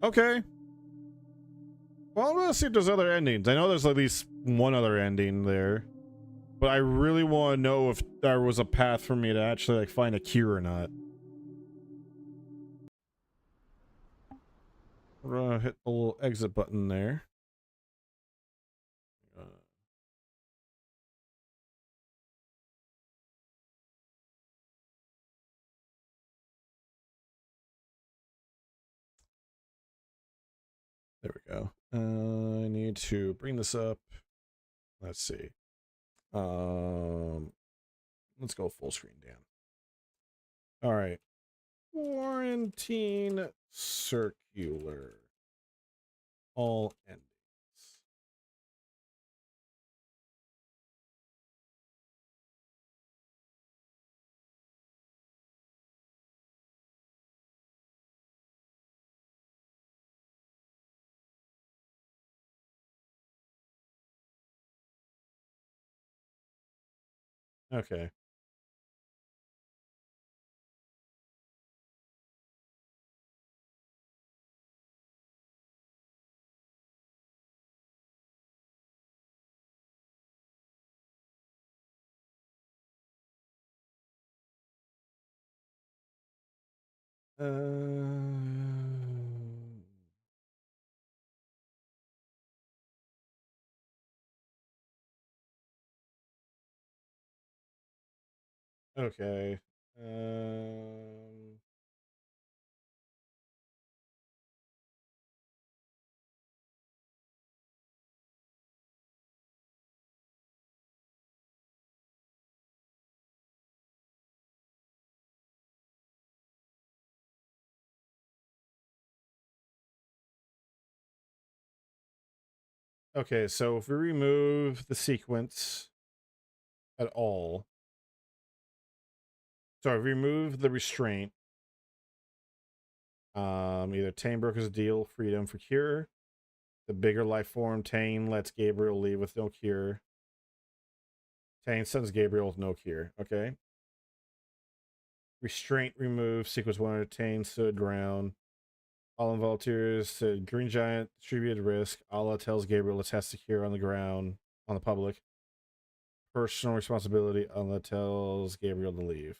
Okay. Well, I'm gonna see if there's other endings. I know there's at least one other ending there, but I really want to know if there was a path for me to actually like find a cure or not. We're gonna hit the little exit button there. There we go. I need to bring this up. Let's see. Let's go full screen, Dan. All right. Quarantine circular. All endings. Okay. Okay. Okay, so if we remove the sequence at all, so if we remove the restraint, either Tane brokers deal freedom for cure. The bigger life form, Tane lets Gabriel leave with no cure. Tane sends Gabriel with no cure. Okay. Restraint removed. Sequence 1 Tane stood ground. All volunteers said Green Giant distributed risk. Allah tells Gabriel it has to cure on the ground on the public. Personal responsibility. Allah tells Gabriel to leave.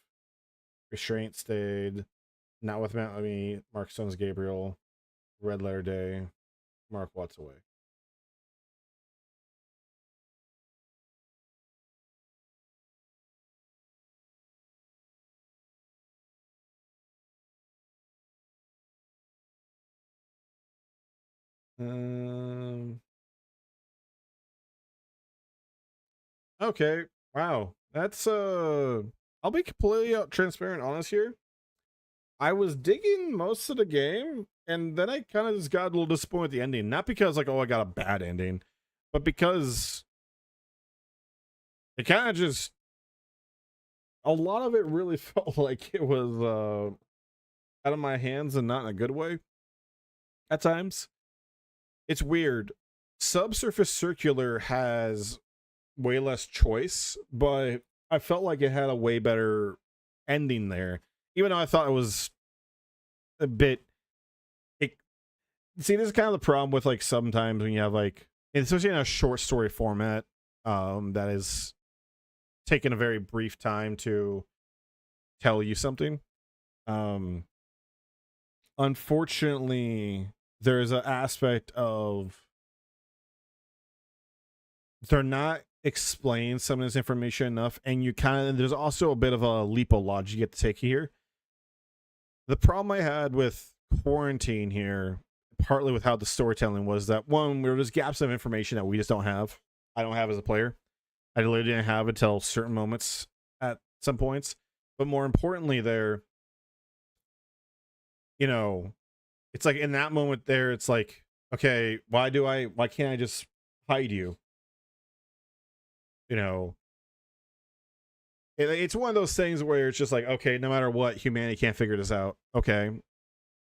Restraint stayed. Not with me. Mark sends Gabriel. Red letter day. Mark Watts away. Okay. Wow. That's I'll be completely transparent honest here. I was digging most of the game, and then I kind of just got a little disappointed with the ending. Not because like, oh, I got a bad ending, but because it kind of just a lot of it really felt like it was out of my hands and not in a good way at times. It's weird. Subsurface Circular has way less choice, but I felt like it had a way better ending there. Even though I thought it was a bit see, this is kind of the problem with like sometimes when you have like, especially in a short story format, that is taking a very brief time to tell you something. Unfortunately, there's an aspect of they're not explaining some of this information enough, and you kind of there's also a bit of a leap of logic you get to take here. The problem I had with Quarantine here, partly with how the storytelling was, that one, there was gaps of information that we just don't have. I don't have as a player. I literally didn't have until certain moments at some points. But more importantly, there, you know, it's like in that moment there, it's like, okay, why can't I just hide you? You know, it's one of those things where it's just like, okay, no matter what, humanity can't figure this out. Okay,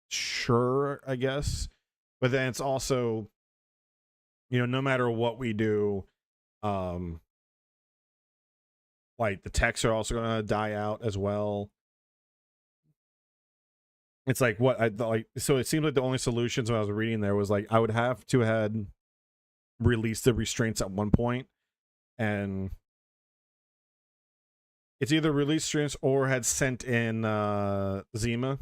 sure, I guess. But then it's also, you know, no matter what we do, like the texts are also going to die out as well. It's like what I like. So it seems like the only solutions when I was reading there was like I would have to had released the restraints at one point, and it's either released restraints or had sent in Zima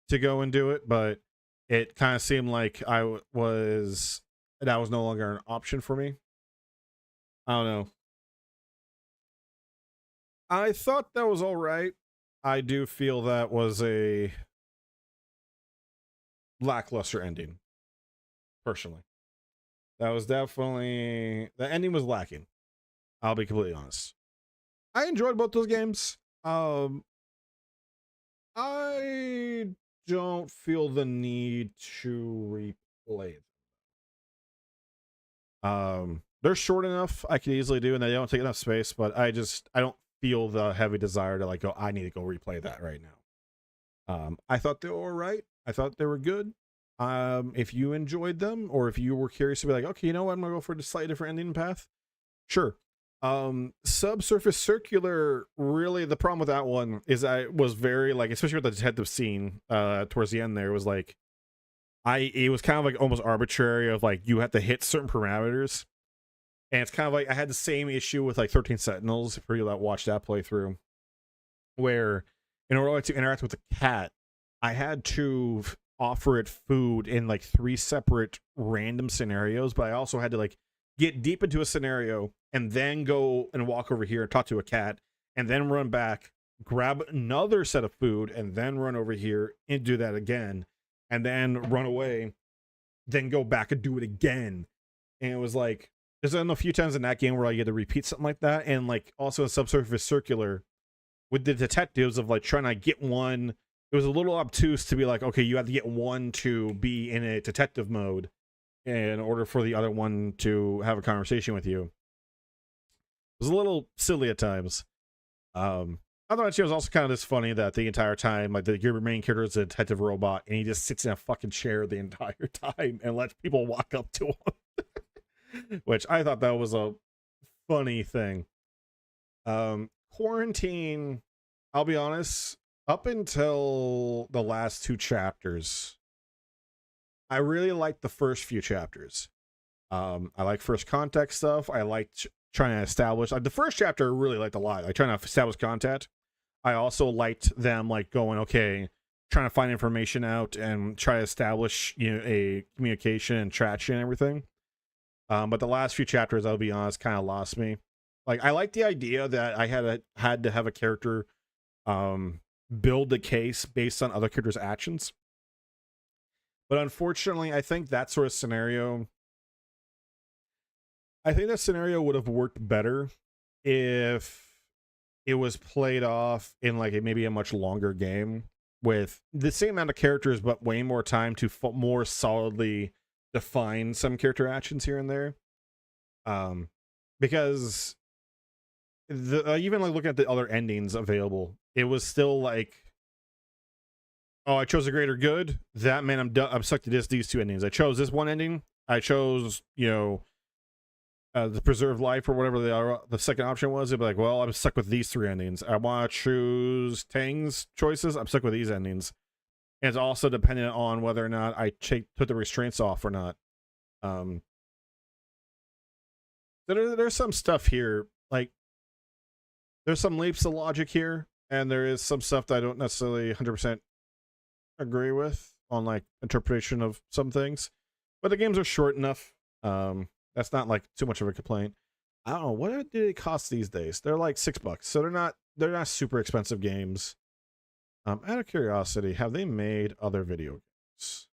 to go and do it, but it kind of seemed like that was no longer an option for me. I don't know. I thought that was all right. I do feel that was a lackluster ending, personally. That was definitely, the ending was lacking. I'll be completely honest. I enjoyed both those games. I don't feel the need to replay them. They're short enough I could easily do, and they don't take enough space, but I don't feel the heavy desire to like go, I need to go replay that right now. I thought they were right. I thought they were good. If you enjoyed them, or if you were curious to be like, okay, you know what, I'm gonna go for a slightly different ending path, sure. Subsurface Circular, really the problem with that one is I was very like, especially with the detective scene towards the end there, was like it was kind of like almost arbitrary of like you have to hit certain parameters, and it's kind of like I had the same issue with like 13 Sentinels for you that watched that playthrough, where in order to interact with the cat, I had to offer it food in like 3 separate random scenarios, but I also had to like get deep into a scenario and then go and walk over here and talk to a cat, and then run back, grab another set of food, and then run over here and do that again, and then run away, then go back and do it again. And it was like, there's a few times in that game where I get to repeat something like that. And like also in Subsurface Circular with the detectives of like trying to get one, it was a little obtuse to be like, okay, you have to get one to be in a detective mode, in order for the other one to have a conversation with you. It was a little silly at times. Otherwise, it was also kind of just funny that the entire time, like your main character is a detective robot, and he just sits in a fucking chair the entire time and lets people walk up to him, which I thought that was a funny thing. Quarantine, I'll be honest, up until the last 2 chapters, I really liked the first few chapters. I like first context stuff. I liked trying to establish, like, the first chapter I really liked a lot, like trying to establish content. I also liked them like going, okay, trying to find information out and try to establish, you know, a communication and traction and everything. But the last few chapters, I'll be honest, kind of lost me. Like, I like the idea that I had to have a character build the case based on other characters' actions. But unfortunately, I think that scenario would have worked better if it was played off in like maybe a much longer game with the same amount of characters, but way more time to more solidly define some character actions here and there. Because even like looking at the other endings available, it was still like, oh, I chose a greater good. That meant I'm done. I'm stuck to these 2 endings. I chose this one ending. I chose, you know, the preserved life or whatever the second option was. It'd be like, well, I'm stuck with these 3 endings. I want to choose Tang's choices. I'm stuck with these endings. And it's also dependent on whether or not I put the restraints off or not. There's some stuff here, like there's some leaps of logic here, and there is some stuff that I don't necessarily 100% agree with on like interpretation of some things. But the games are short enough. That's not like too much of a complaint. I don't know, what do they cost these days? They're like $6, so they're not super expensive games. Out of curiosity, have they made other video games?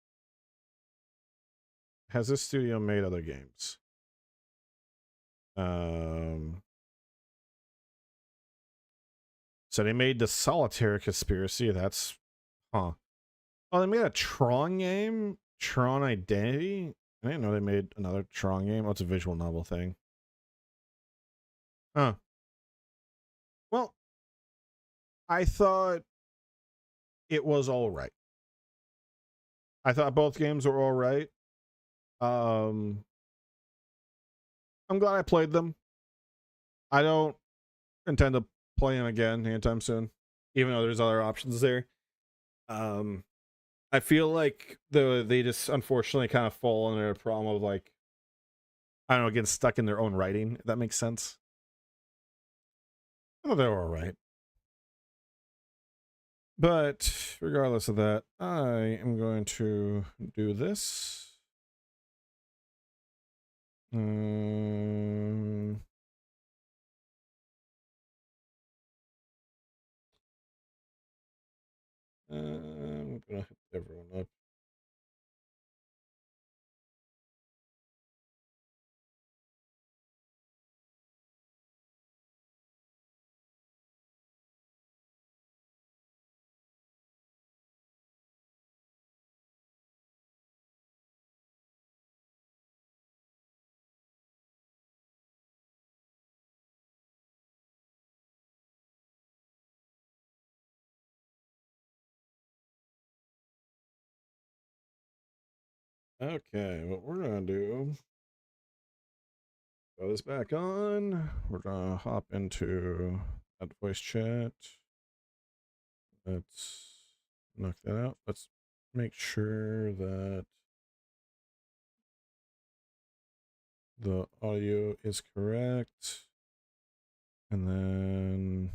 Has this studio made other games? So they made the Solitaire Conspiracy. That's Oh, they made a Tron game, Tron Identity. I didn't know they made another Tron game. Oh, it's a visual novel thing. Huh. Well, I thought it was all right. I thought both games were all right. I'm glad I played them. I don't intend to play them again anytime soon, even though there's other options there. I feel like they just unfortunately kind of fall under a problem of like, I don't know, getting stuck in their own writing, if that makes sense. I thought they were all right. But regardless of that, I am going to do this. I'm gonna hit everyone up. Okay, what we're gonna do, throw this back on. We're gonna hop into that voice chat. Let's knock that out. Let's make sure that the audio is correct. And then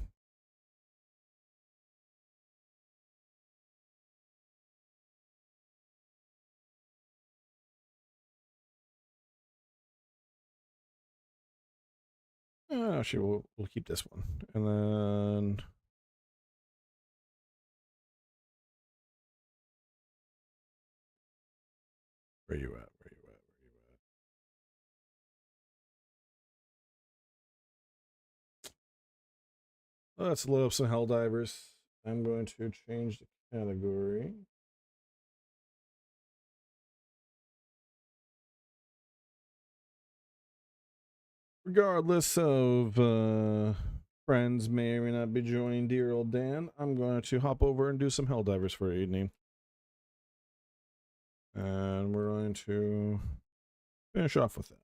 actually we'll keep this one. And then where you at? Where you at? Where you at? Let's load up some Helldivers. I'm going to change the category. regardless of friends may or may not be joining dear old Dan, I'm going to hop over and do some Helldivers for the evening. And we're going to finish off with that.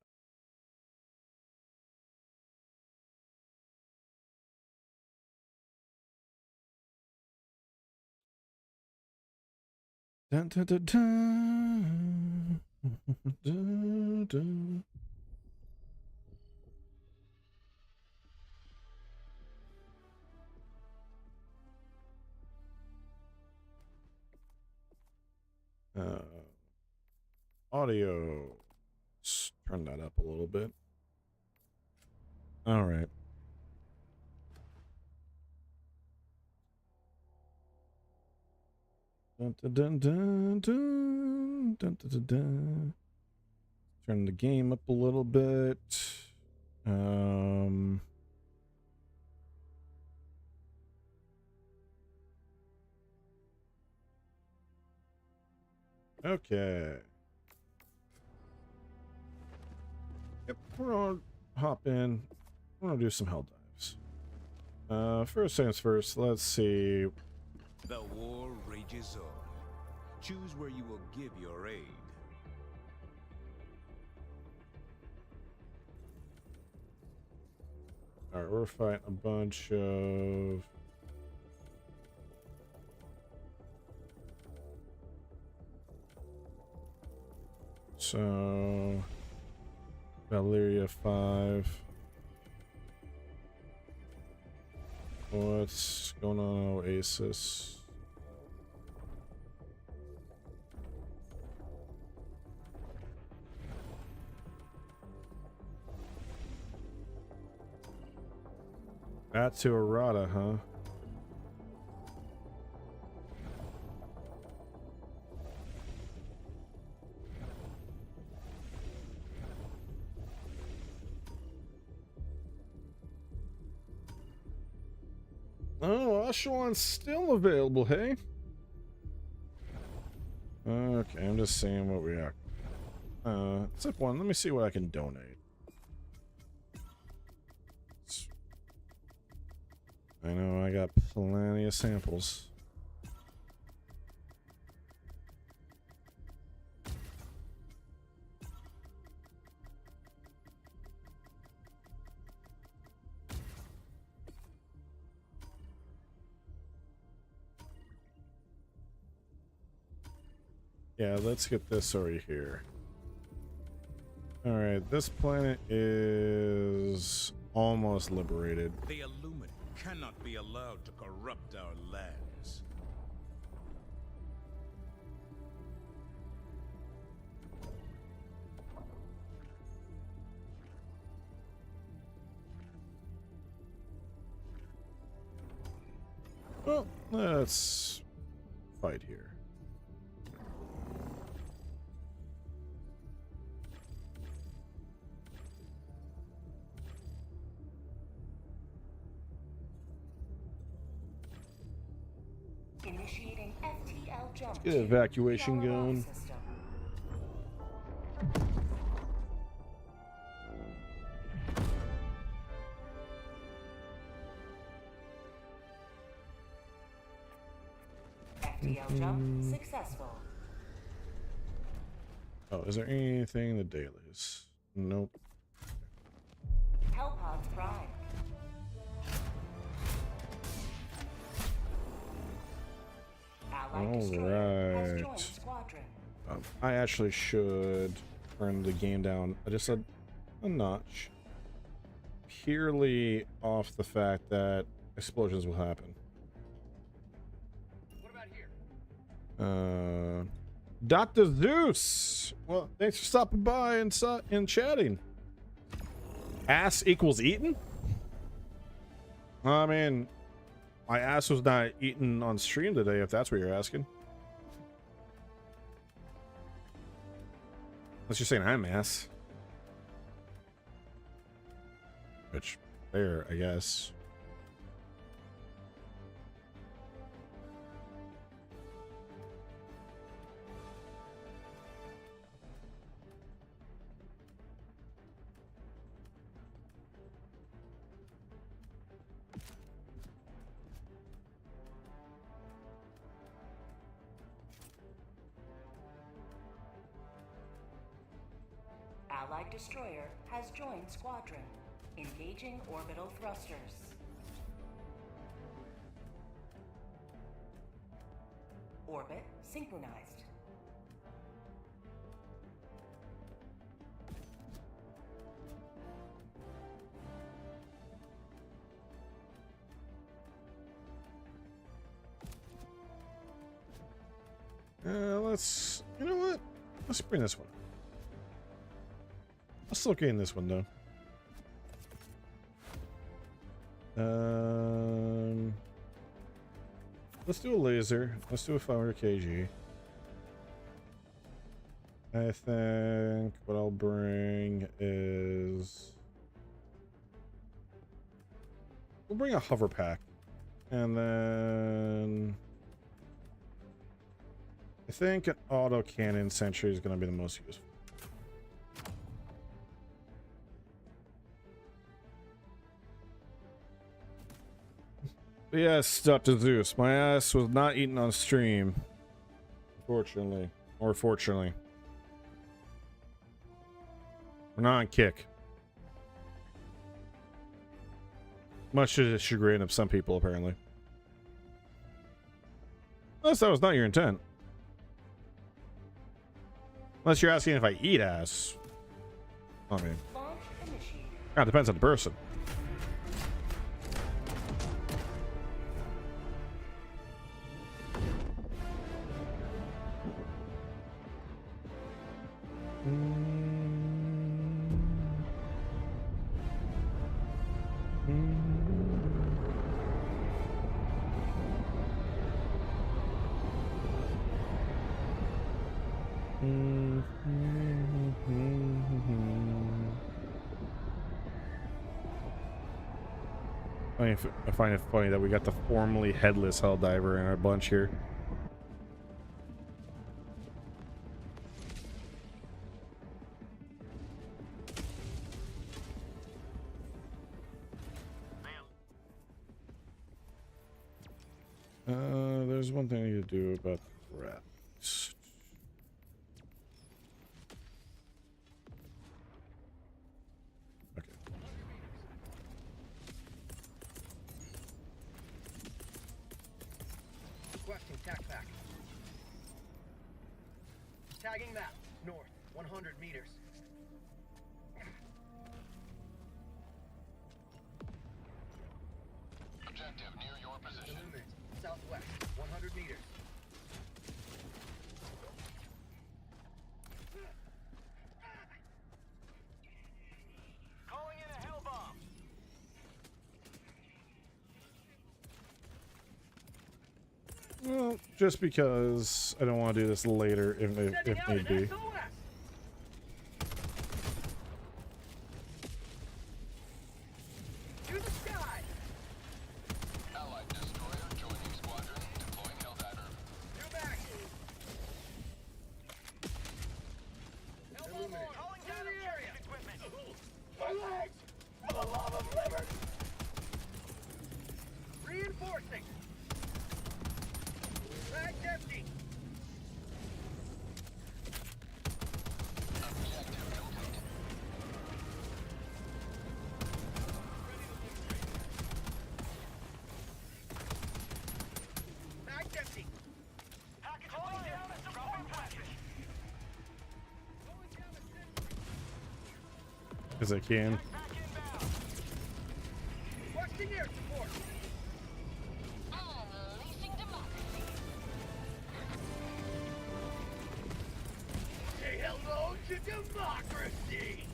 Dun, dun, dun, dun. Dun, dun. Audio. Let's turn that up a little bit. All right. Dun, dun, dun, dun, dun, dun, dun, dun, dun. Turn the game up a little bit. Okay. Yep, we're gonna hop in. We're gonna do some hell dives. First things first, let's see. The war rages on. Choose where you will give your aid. Alright, we're fighting a bunch of so Valeria 5. What's going on, Oasis? That's to Arata, huh? Oh, Asheron's still available, hey? Okay, I'm just seeing what we are. Zip one, let me see what I can donate. I know I got plenty of samples. Yeah, let's get this over here. Alright, this planet is almost liberated. The Illuminati cannot be allowed to corrupt our lands. Well, let's fight here. Initiating FTL jump. Get evacuation to RRR going. system. FTL jump successful. Oh, is there anything in the dailies? Nope. Hellpods prime. Allied destroyer has joined Alright. squadron. I actually should turn the game down just a notch. Purely off the fact that explosions will happen. What about here? Dr. Zeus! Well, thanks for stopping by and chatting. Ass equals eaten? I mean, my ass was not eaten on stream today, if that's what you're asking. Unless you're saying I'm ass. Which, fair, I guess. Allied destroyer has joined squadron. Engaging orbital thrusters. Orbit synchronized. Let's, you know what? Let's bring this one. I'll still gain this one though. Let's do a laser. Let's do a 500 kg. I think what I'll bring is we'll bring a hover pack, and then I think an auto cannon sentry is going to be the most useful. But yes, Dr. Zeus, my ass was not eaten on stream, unfortunately, or fortunately. We're not on kick. Much to the chagrin of some people, apparently. Unless that was not your intent. Unless you're asking if I eat ass. I mean, Launch initiated. that depends on the person. I find it funny that we got the formerly headless Helldiver in our bunch here. There's one thing I need to do about the rats. Okay. Requesting tac pack. Tagging map. North, 100 meters. Objective near your position. Illuminate. Southwest, 100 meters. Calling in a hell bomb. Well, just because I don't want to do this later if need be. To the sky. Allied destroyer joining squadron. Deploying Helldiver. Two back. Illuminate. Calling down the area. Equipment. My legs. For the love of liberty. Reinforcing. Back empty. Objective complete. Back empty. Package calling down a support package. As I can. Back inbound. Requesting air support. Unleashing democracy. Say hello to democracy!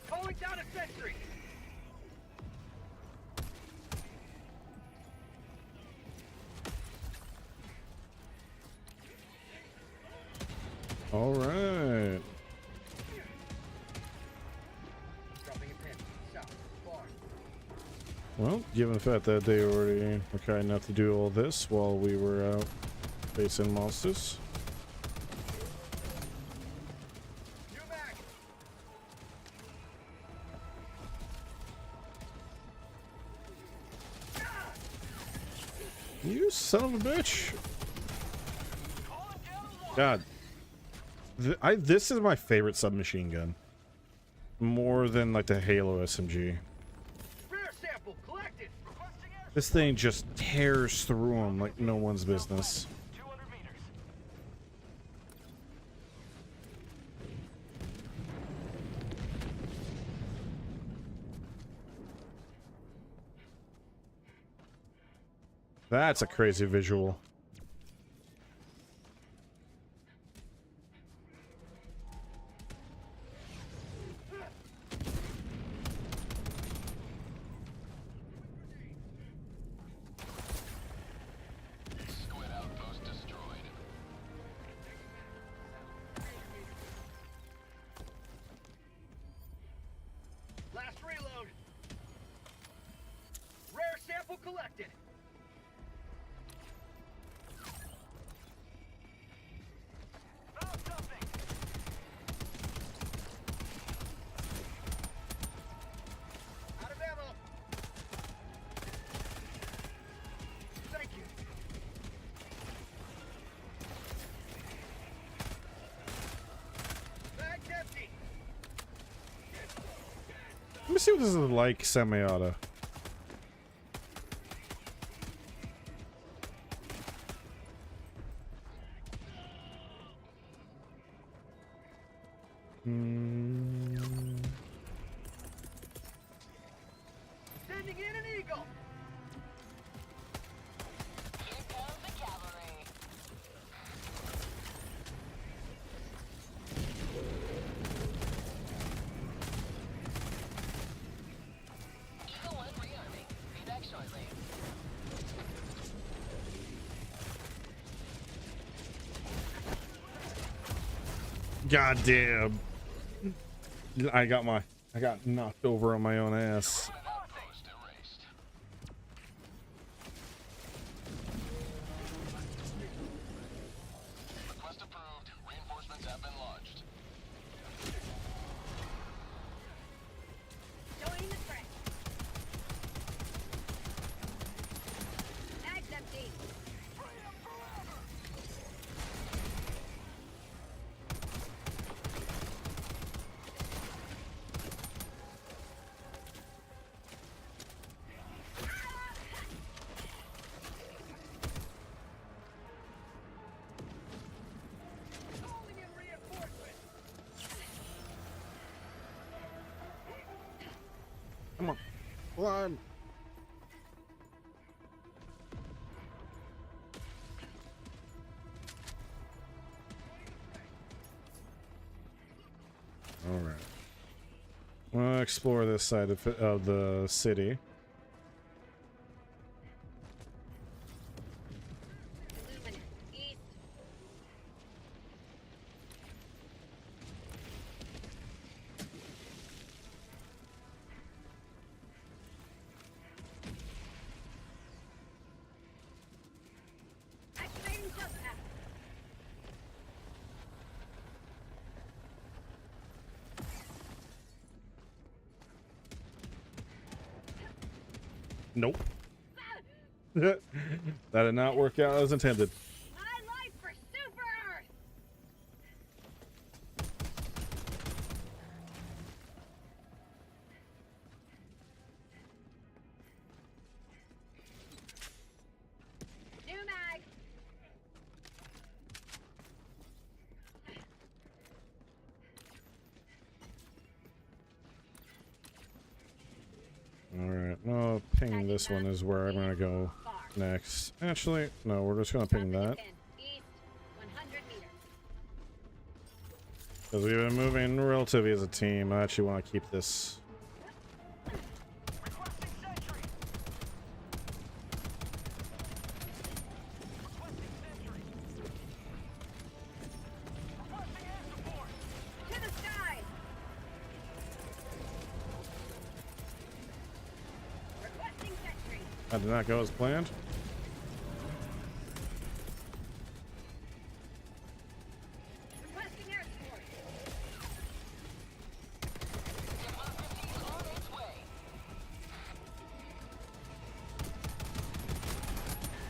Calling down a sentry! All right. Dropping a pin. South. Far. Well, given the fact that they already were kind enough to do all this while we were out facing monsters. New mag! You son of a bitch. Calling down a wall! God. This is my favorite submachine gun. More than like the Halo SMG. Rare sample collected. This thing just tears through them like no one's business. 200 meters. That's a crazy visual. Squid outpost destroyed. Last reload. Rare sample collected. Found something. Out of ammo. Thank you. Bag's empty. Let me see what this is like semi-auto. Sending in an eagle. Here comes the cavalry. Eagle 1 rearming. Be back shortly. God damn. I got knocked over on my own ass. An outpost erased. Request approved. Reinforcements have been launched. Join the threat. Bag's empty. Calling in reinforcements. Come on. Climb. All right. We'll explore this side of the city. Luminous. East. Activating jump pack. Nope. That did not work out as intended. My life for Super Earth. New mag. All right. Well, ping this one is where I'm gonna go next. Actually, no, we're just gonna ping that East. 100 meters. because we've been moving relatively as a team. I actually want to keep this. Requesting sentry. Requesting sentry. Requesting air support. To the sky. Requesting sentry. That did not go as planned. Requesting air support. Democracy on its way.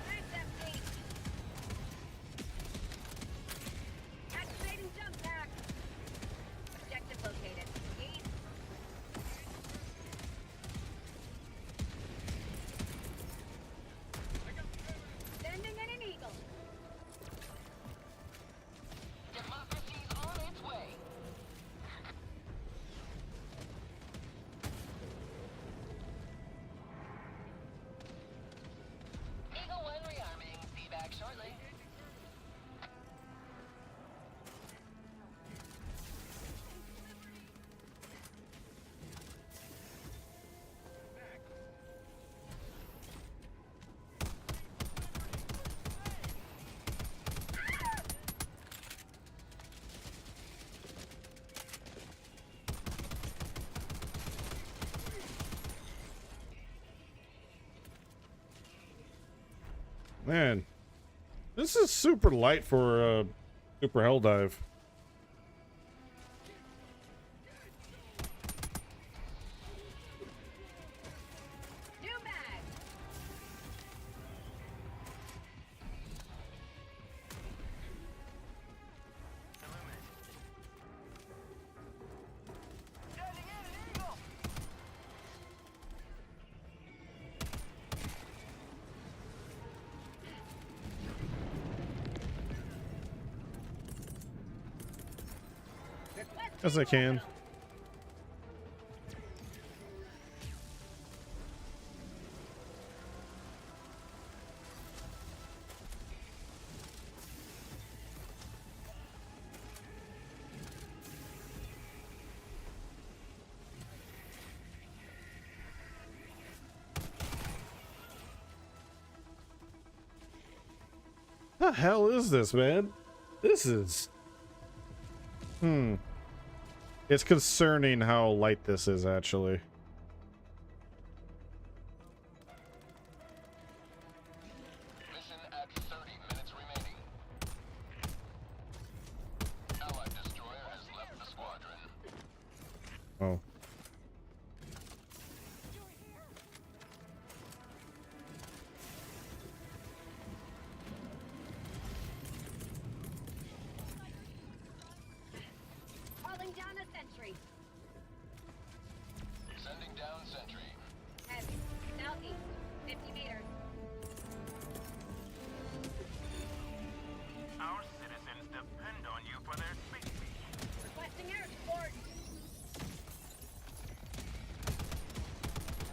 Bag's empty. Activating jump pack. Man, this is super light for a super hell dive. New mag. Sending in an eagle. As I can. The hell is this, man? This is... It's concerning how light this is, actually. Mission at 30 minutes remaining. Allied destroyer has left the squadron. Oh. Calling down a sentry. Sending down sentry. Heavy. Southeast. 50 meters. Our citizens depend on you for their safety. Requesting air support.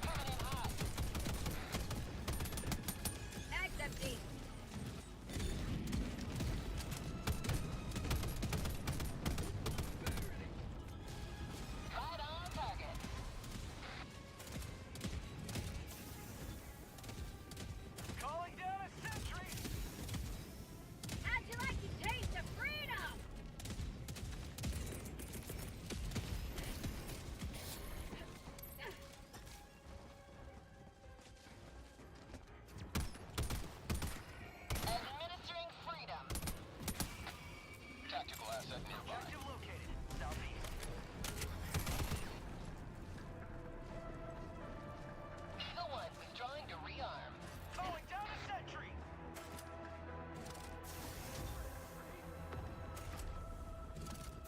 Coming in hot. Mag's empty. Right on target. Calling down a sentry. How'd you like the taste of freedom? Administering freedom. Tactical asset nearby. Objective located. Southeast. Eagle 1 withdrawing to rearm. Calling down a sentry.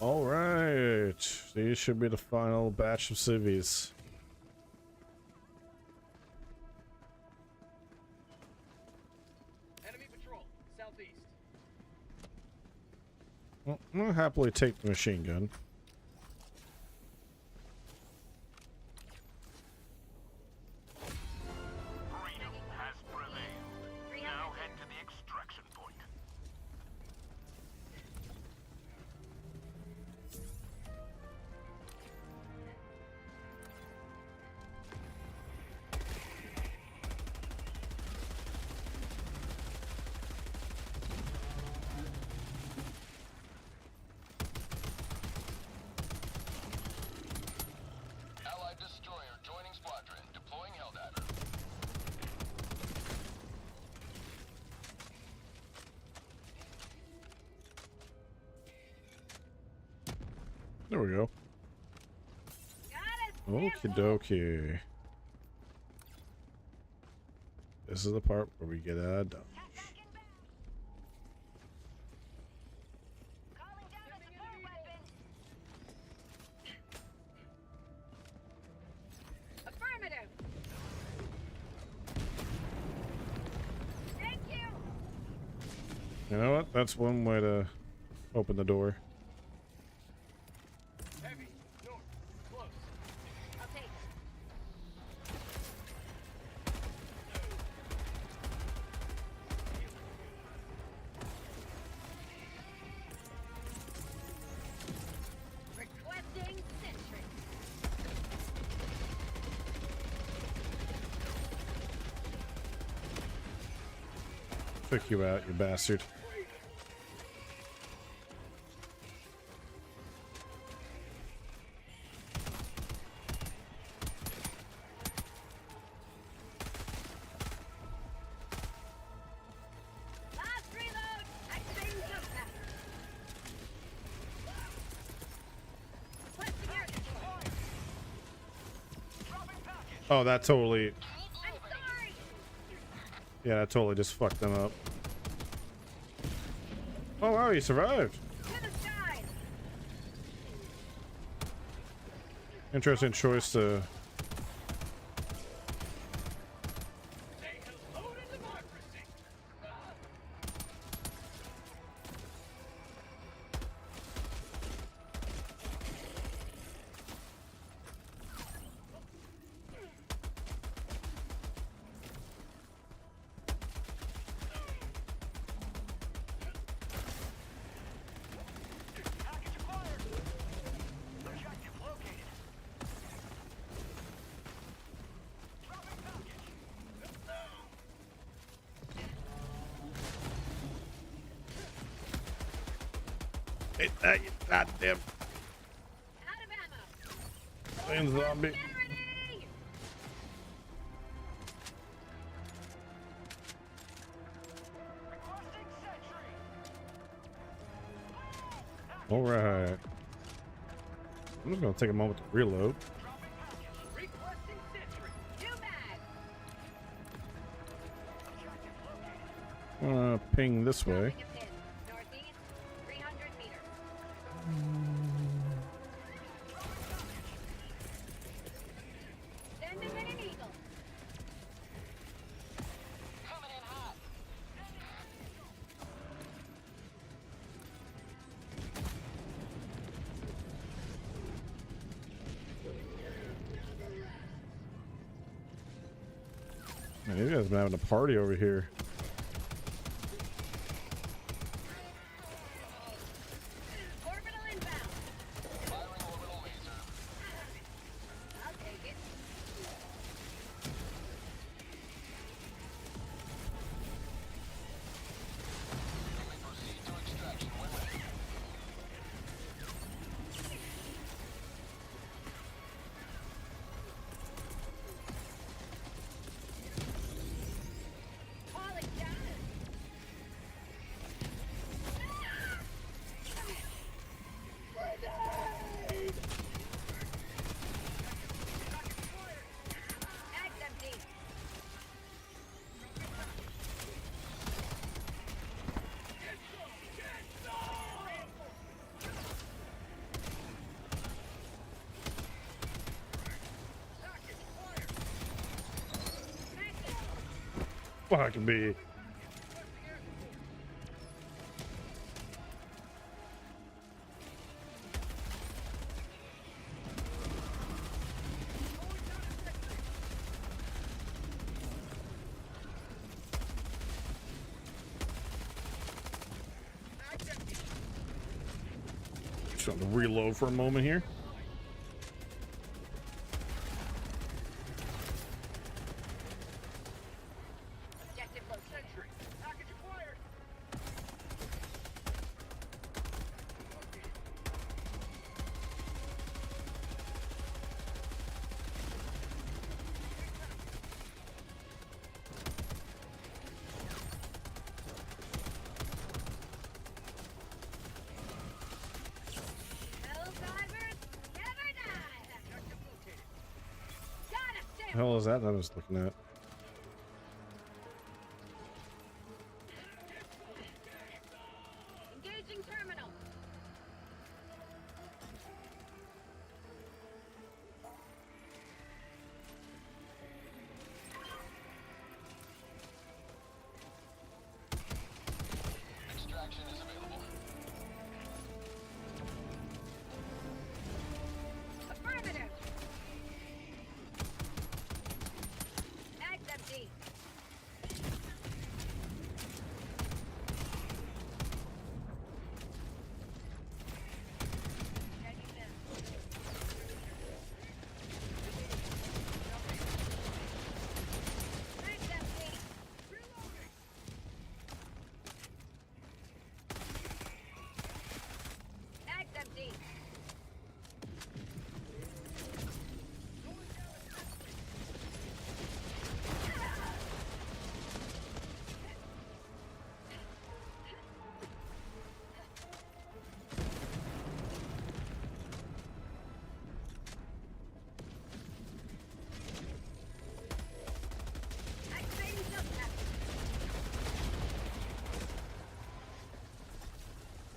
All right. These should be the final batch of civvies. Enemy patrol. Southeast. Well, I'll happily take the machine gun. Freedom has prevailed. Now head to the extraction point. Allied destroyer joining squadron. Deploying Helldiver. There we go. Got it. Okie dokie. This is the part where we get done. Calling down a support weapon. Affirmative. Thank you. You know what? That's one way to open the door. Heavy. North. Close. I'll take it. Requesting sentry. Took you out, you bastard. Oh, that totally. I'm sorry! Yeah, that totally just fucked them up. Oh wow, you survived. To the side! Interesting choice to. Say hello to democracy. Package acquired. Objective located. Dropping package. Hey, that you goddamn Out of ammo! damn zombie. Ready! Requesting sentry. All right. I'm just gonna take a moment to reload. Dropping package. Requesting sentry. New mag! Objective located. I'm gonna ping this way. Dropping a pin. Northeast, 300 meters. Sending in an eagle. Coming in hot. Man, these guys been having a party over here. Orbital inbound. Firing orbital laser. I'll take it. You may proceed to extraction when ready. Calling down. Mag's empty. Fucking be. Just have to reload for a moment here. Objective located. Sentry. Package acquired. Helldiver's never die. Objective located. Got a The hell is that I was looking at? Engaging terminal. Extraction is available. Affirmative.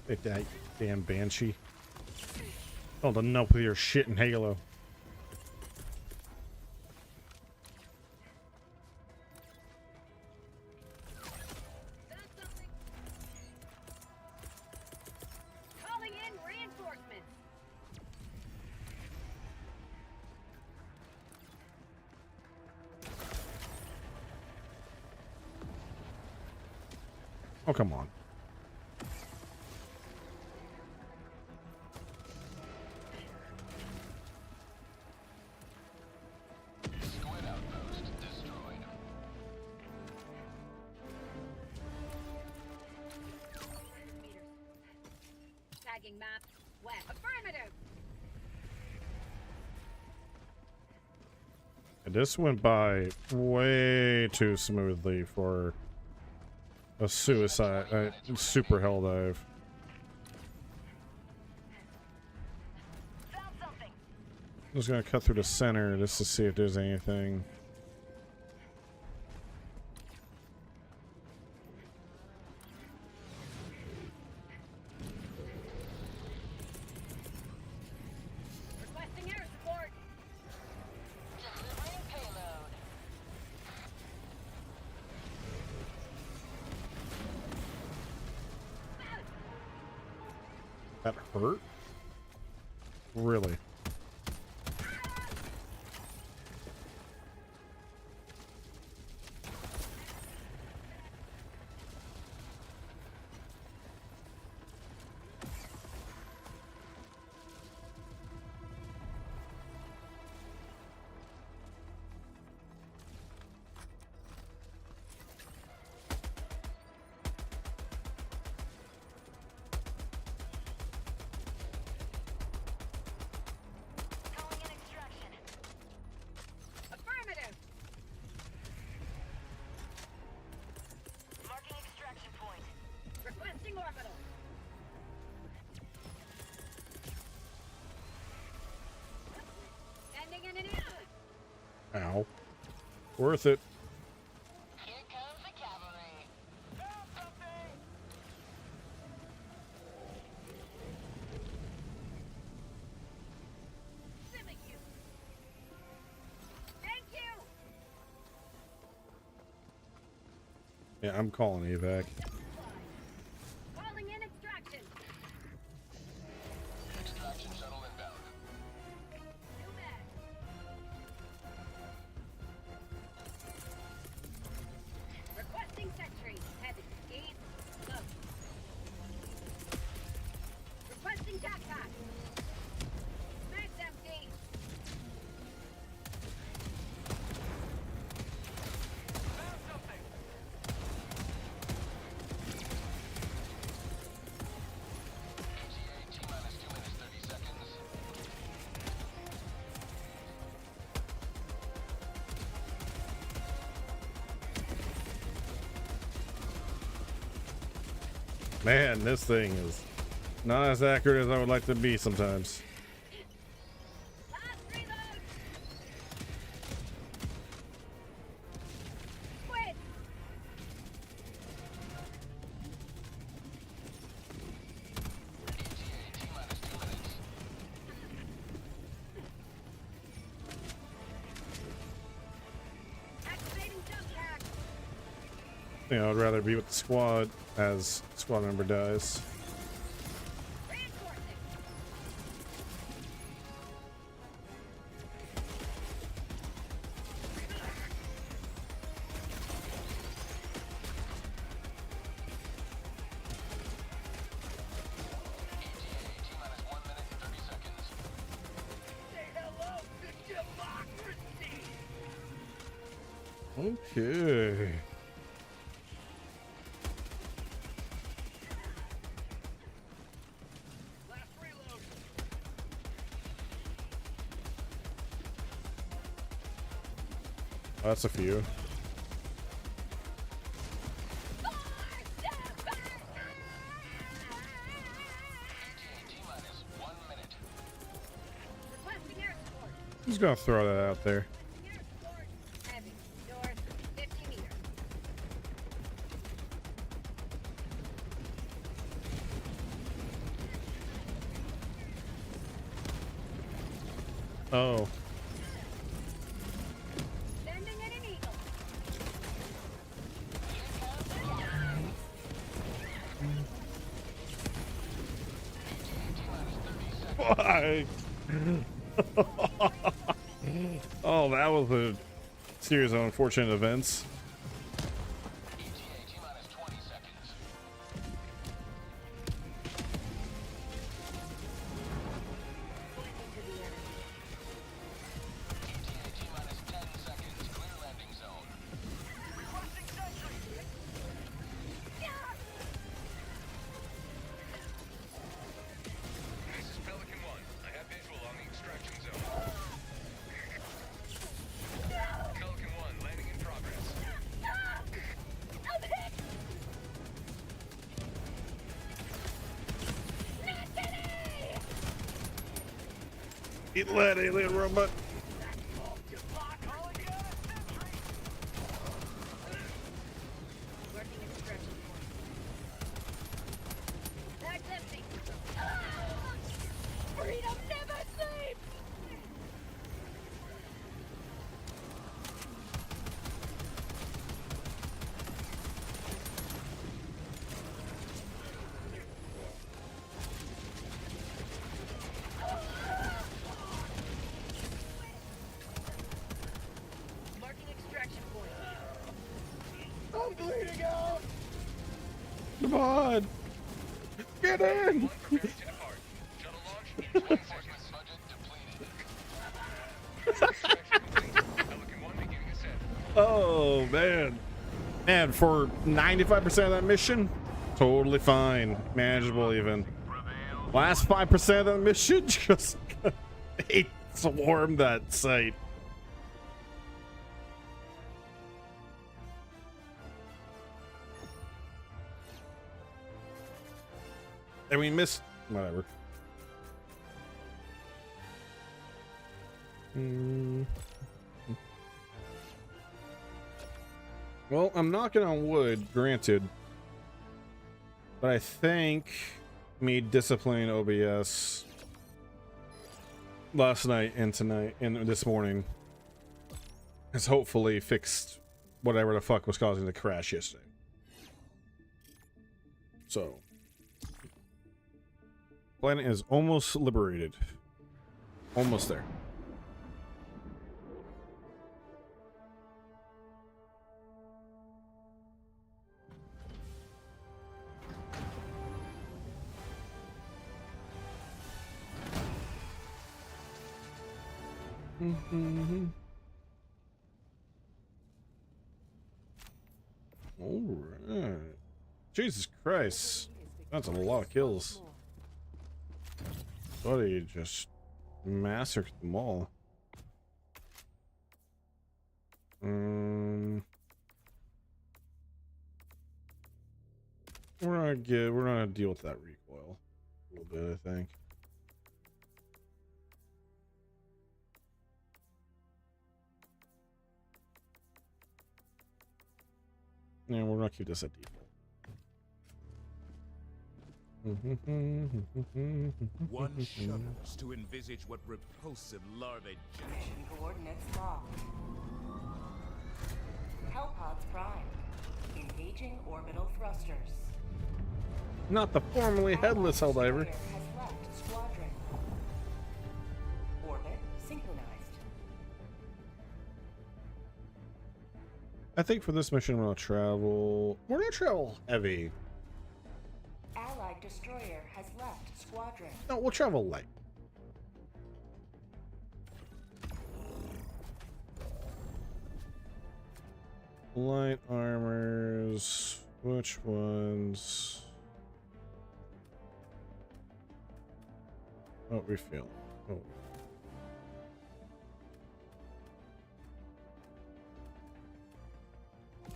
Take that, damn Banshee. Oh, the nuclear shit in Halo. Calling in reinforcements. Oh, come on. Squid outpost destroyed. Tagging map. West. Affirmative. This went by way too smoothly for a suicide, super hell dive. Found something. I'm just gonna cut through the center just to see if there's anything. Requesting air support. Delivering payload. That hurt? Really? Calling in extraction. Affirmative. Marking extraction point. Requesting orbital. Sending in an air. Ow. Worth it. Here comes the cavalry. Found something! Simming you. Thank you. Yeah, I'm calling evac. Calling in extraction. Extraction shuttle inbound. Too bad. Requesting sentry. Heavy. East. Low. Requesting jackpot. Max empty. Found something! ETA T-minus 2 minutes 30 seconds. Man, this thing is not as accurate as I would like to be sometimes. Last reload. Squid. ETA T-minus 2 minutes. Activating jump pack. You know, I'd rather be with the squad as squad member dies. Reinforcing. ETA T-minus 1 minute 30 seconds. Say hello to democracy! Okay. Last reload! That's a few. ETA T-minus 1 minute. Requesting air support. Just gonna throw that out there. Air support. Heavy. North. 50 meters. Oh. Landing at an eagle. Fuck. Oh, that was a series of unfortunate events. ETA T-minus 20 seconds. ETA T-minus 10 seconds. Clear landing zone. Requesting sentry. This is Pelican 1. I have visual on the extraction zone. Pelican 1, landing in progress. I'm hit. Destiny! Eat that alien robot. Calling down a sentry. Working extraction point. Bag's empty. Freedom never sleeps. Marking extraction point. I'm bleeding out. Come on. Get in. Ready to depart. Shuttle launch in 20 seconds. Budget depleted. Extraction complete. Pelican 1 beginning ascent. Oh, man. Man, for 95% of that mission, totally fine. Manageable even. Last 5% of that mission, just they swarmed that site. And we missed whatever. Well, I'm knocking on wood, granted. But I think me disciplining OBS last night and tonight and this morning has hopefully fixed whatever the fuck was causing the crash yesterday. So, planet is almost liberated. Almost there. All right. Jesus Christ. That's a lot of kills. Buddy just massacred them all. We're gonna deal with that recoil a little bit, I think. And we're gonna keep this at default. One shudders to envisage what repulsive larvae generate. Mission coordinates locked. Hellpods prime. Engaging orbital thrusters. Not the formerly headless Helldiver. Destroyer has left squadron. Orbit synchronized. I think for this mission we're gonna travel. We're gonna travel heavy. Allied destroyer has left squadron. No, we'll travel light. Light armors. Which ones? Oh, refill. Oh.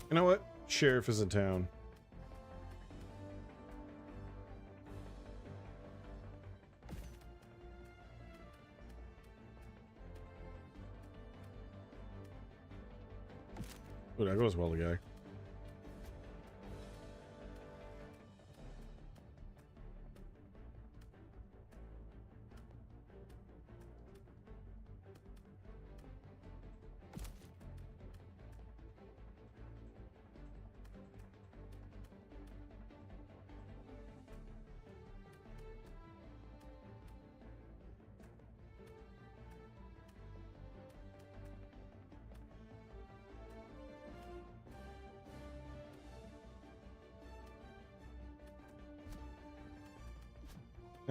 You know what? Sheriff is in town. Ooh, that goes well, the guy.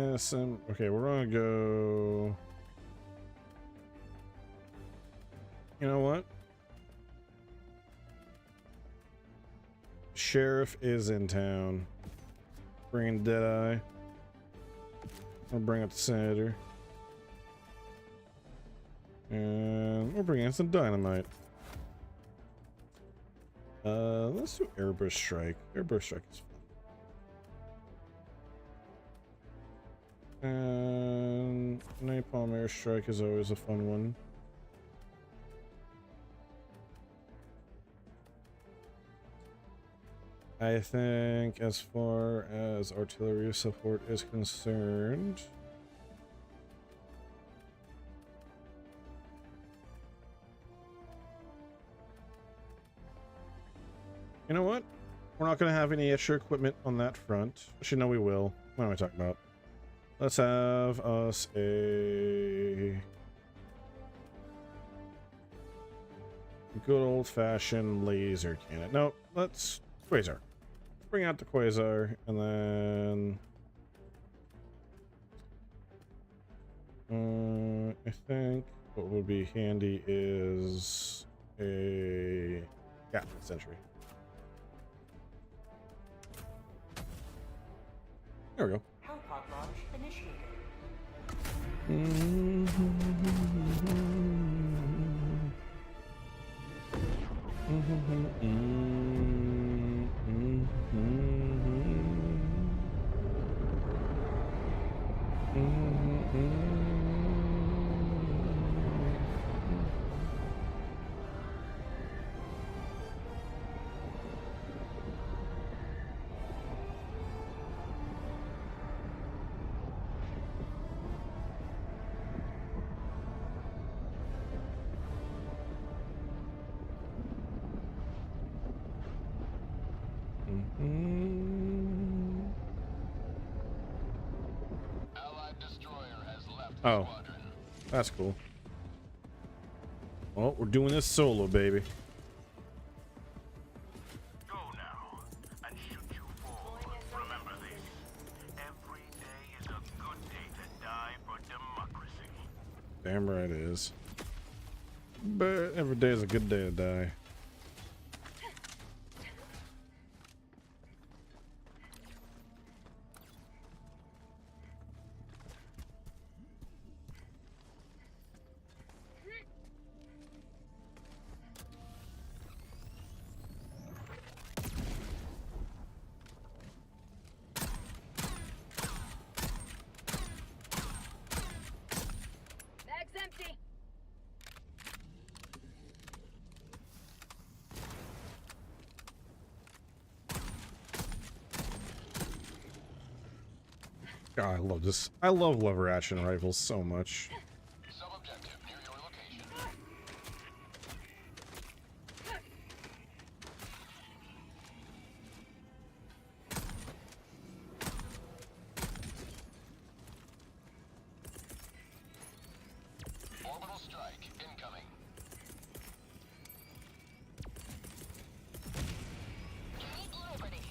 Okay, we're gonna go. You know what? Sheriff is in town. Bringing Deadeye. I'll bring up the senator. And we'll bring in some dynamite. Let's do airburst strike. Airburst strike is fun. And napalm airstrike is always a fun one. I think as far as artillery support is concerned, you know what? We're not going to have any extra equipment on that front. Actually, no, we will. What am I talking about? Let's have us a good old-fashioned laser cannon. No, let's Quasar. Bring out the Quasar, and then I think what would be handy is a Gatling sentry. There we go. Hellpod launch initiated. Allied destroyer has left Oh. squadron. That's cool. Well, we're doing this solo, baby. Go now and shoot you forward. Remember this. Every day is a good day to die for democracy. Damn right it is. But every day is a good day to die. Bag's empty. God, I love this. I love lever action rifles so much. Sub-objective near your location. Orbital strike incoming. Keep liberty.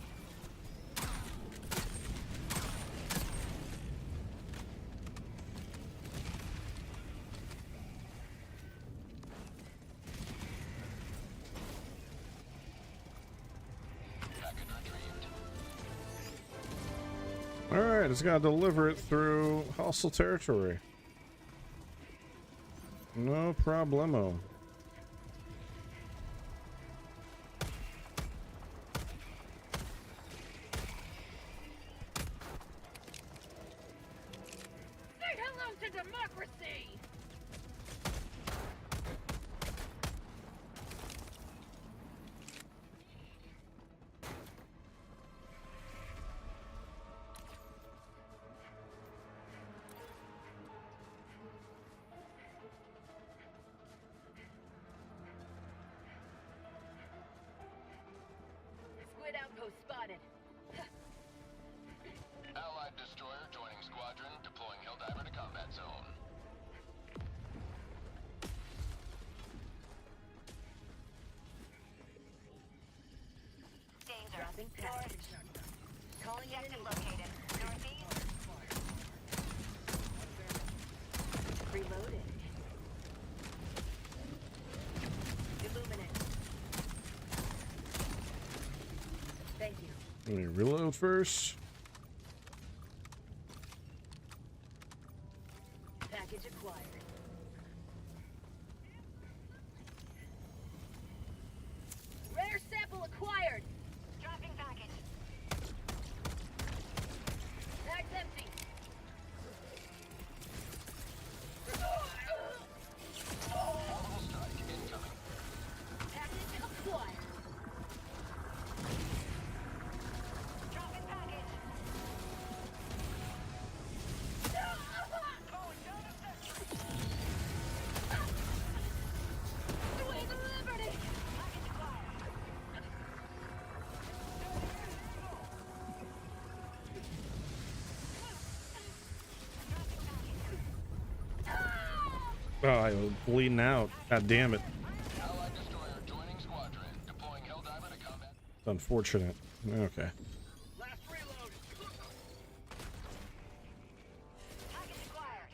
Packet retrieved. Alright, it's gotta deliver it through hostile territory. No problemo. Say hello to democracy! Squid outpost spotted. Allied destroyer joining squadron, deploying Helldiver to combat zone. Dropping package. Calling in located. Northeast. Let me reload first. Package acquired. Rare sample acquired. Dropping package. Bag's empty. Package acquired. Dropping package. Away the Liberty. Package acquired. Oh, I was bleeding out. God damn it. Allied destroyer joining squadron. Deploying Helldiver to combat. It's unfortunate. Okay. Last reload. Package acquired.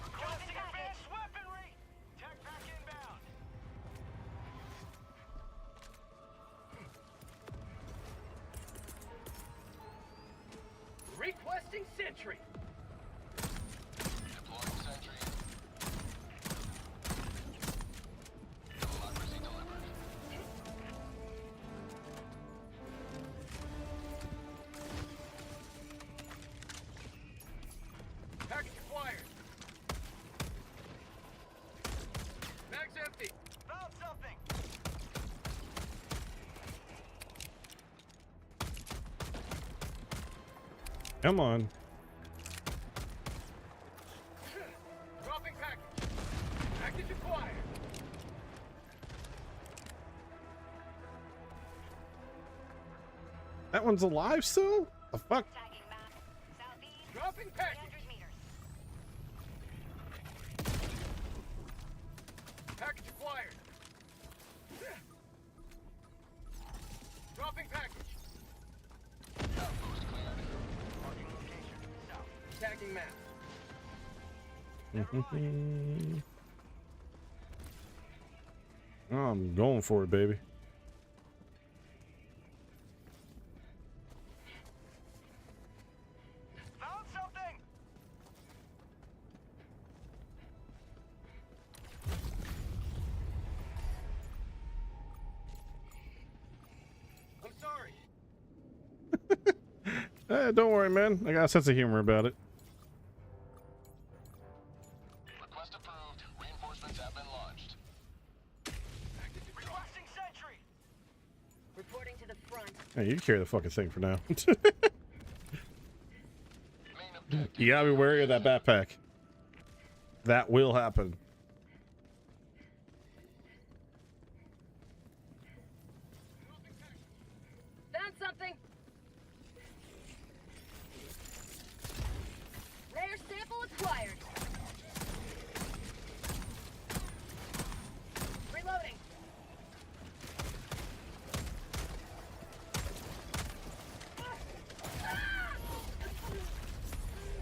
Requesting advanced weaponry. Tech pack inbound. Requesting sentry. Deploying sentry. Democracy delivered. Package acquired. Bag's empty. Found something. Come on. Dropping package. Package acquired. That one's alive still? The fuck? Tagging map. Southeast. Dropping package. 300 meters. Package acquired. Dropping package. Outpost cleared. Marking location. South. Tagging map. Oh, I'm going for it, baby. Found something. I'm sorry. Don't worry, man. I got a sense of humor about it. Request approved. Reinforcements have been launched. Requesting sentry. Reporting to the front. Hey, you carry the fucking thing for now. Main objective. You gotta be wary of that backpack. That will happen. Found something. Rare sample acquired. Reloading.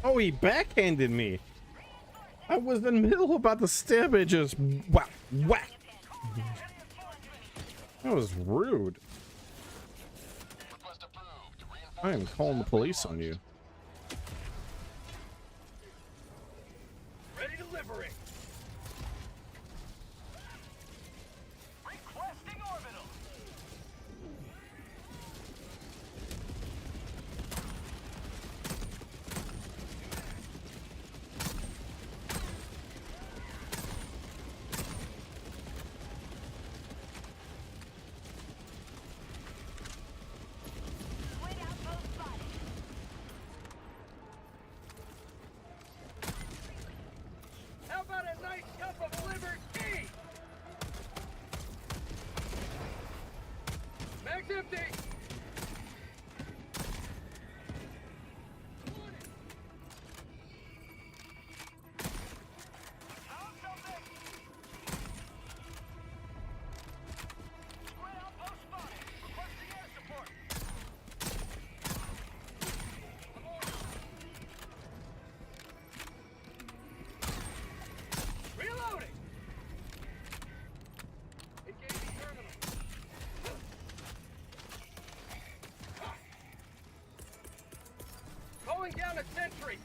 Oh, he backhanded me. I was in the middle about to stab it, just whack, whack. That was rude. Request approved. I am calling the police on you. Ready to liberate. Requesting orbital. Squid outpost spotted. a sentry.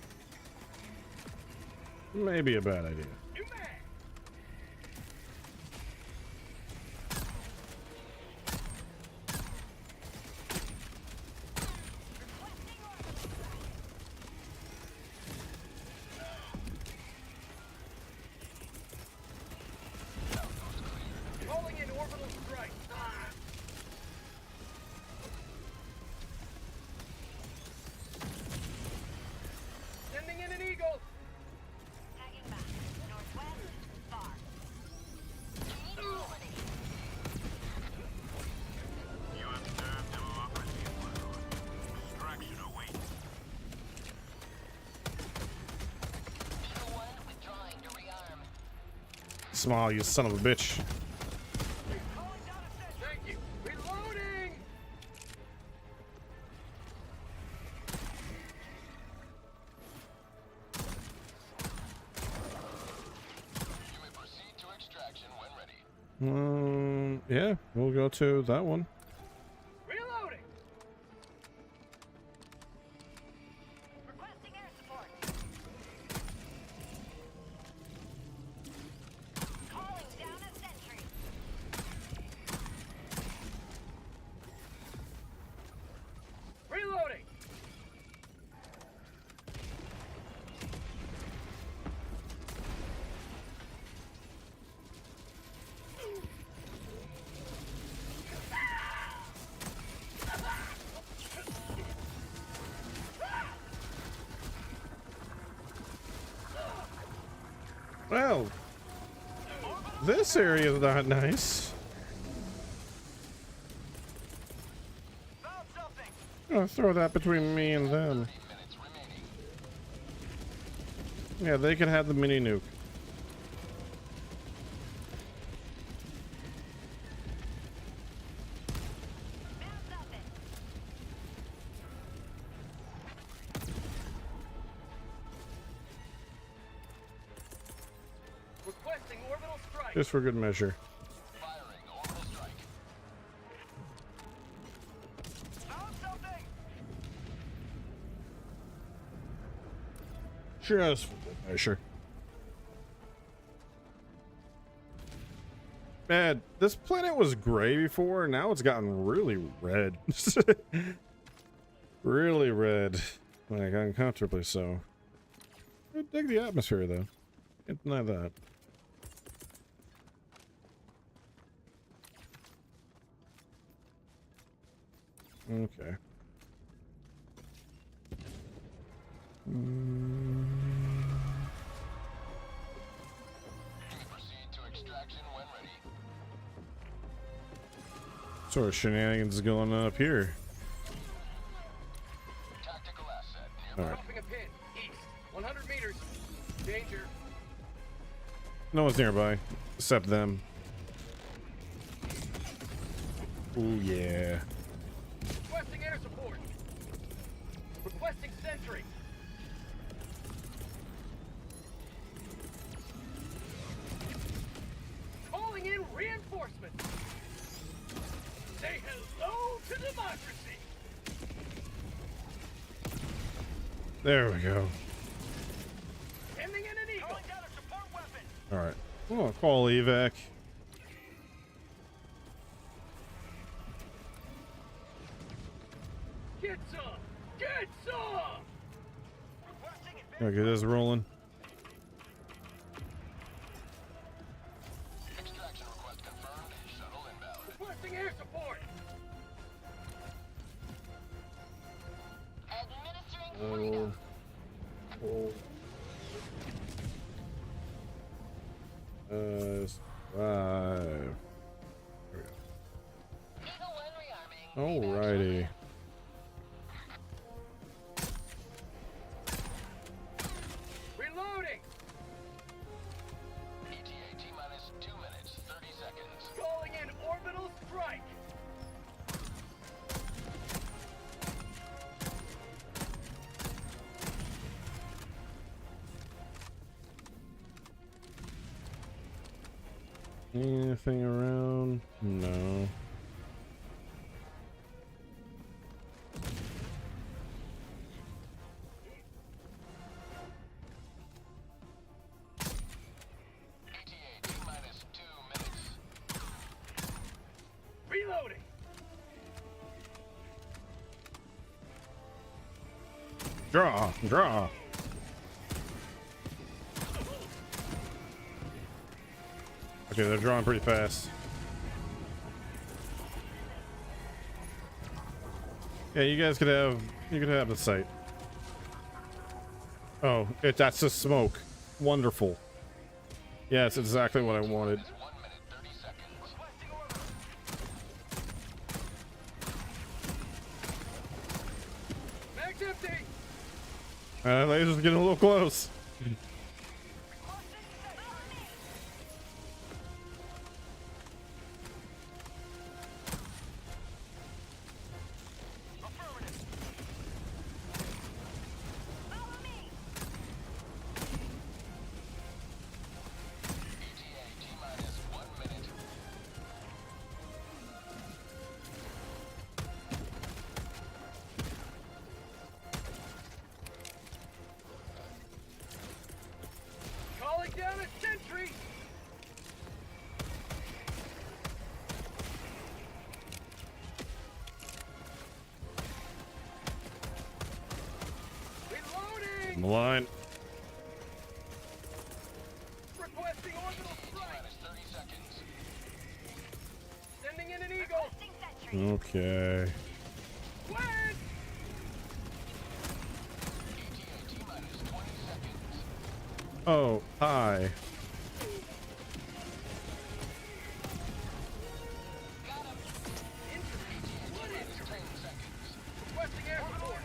Maybe a bad idea. New mag. Calling in orbital strike. Sending in an eagle. Tagging back. Northwest, far. You observe democracy as well. Distraction awaits. Eagle 1 withdrawing to rearm. Small, you son of a bitch. Thank you. Reloading. You may proceed to extraction when ready. Yeah, we'll go to that one. Reloading. Requesting air support. Calling down a sentry. Reloading. Well, this area is not nice. Found something. I'll throw that between me and them. 30 minutes remaining. Yeah, they can have the mini nuke. Found something. Requesting orbital strike. Just for good measure. Firing orbital strike. Found something. Just for good measure. Man, this planet was gray before, now it's gotten really red. Really red. Like, uncomfortably so. I dig the atmosphere, though. Can't deny that. Okay. You may proceed to extraction when ready. Sort of shenanigans is going on up here. Tactical asset nearby. Alright. Dropping a pin. East. 100 meters. Danger. No one's nearby, except them. Ooh, yeah. Requesting air support. Requesting sentry. Calling in reinforcements. Say hello to democracy. There we go. Sending in an eagle. Calling down a support weapon. Alright. Oh, call evac. Get some. Get some. Requesting advance. Okay, this rolling. Extraction request confirmed. Shuttle inbound. Requesting air support. Administering freedom. Oh. 5. Eagle 1 rearming. Alrighty. Reloading. ETA T-minus 2 minutes, 30 seconds. Calling in orbital strike. Anything around? No. Reloading. Draw. Okay, they're drawing pretty fast. Yeah, you guys could have the site. Oh, that's the smoke. Wonderful. Yeah, it's exactly what I wanted. 1 minute, 30 seconds. Mag's empty. Laser's getting a little close. ETA T-minus 1 minute. Calling down a sentry. Reloading. On the line. Requesting orbital strike. T-minus 30 seconds. Sending in an eagle. Okay. Wait. ETA T-minus 20 seconds. Oh, hi. Requesting air support.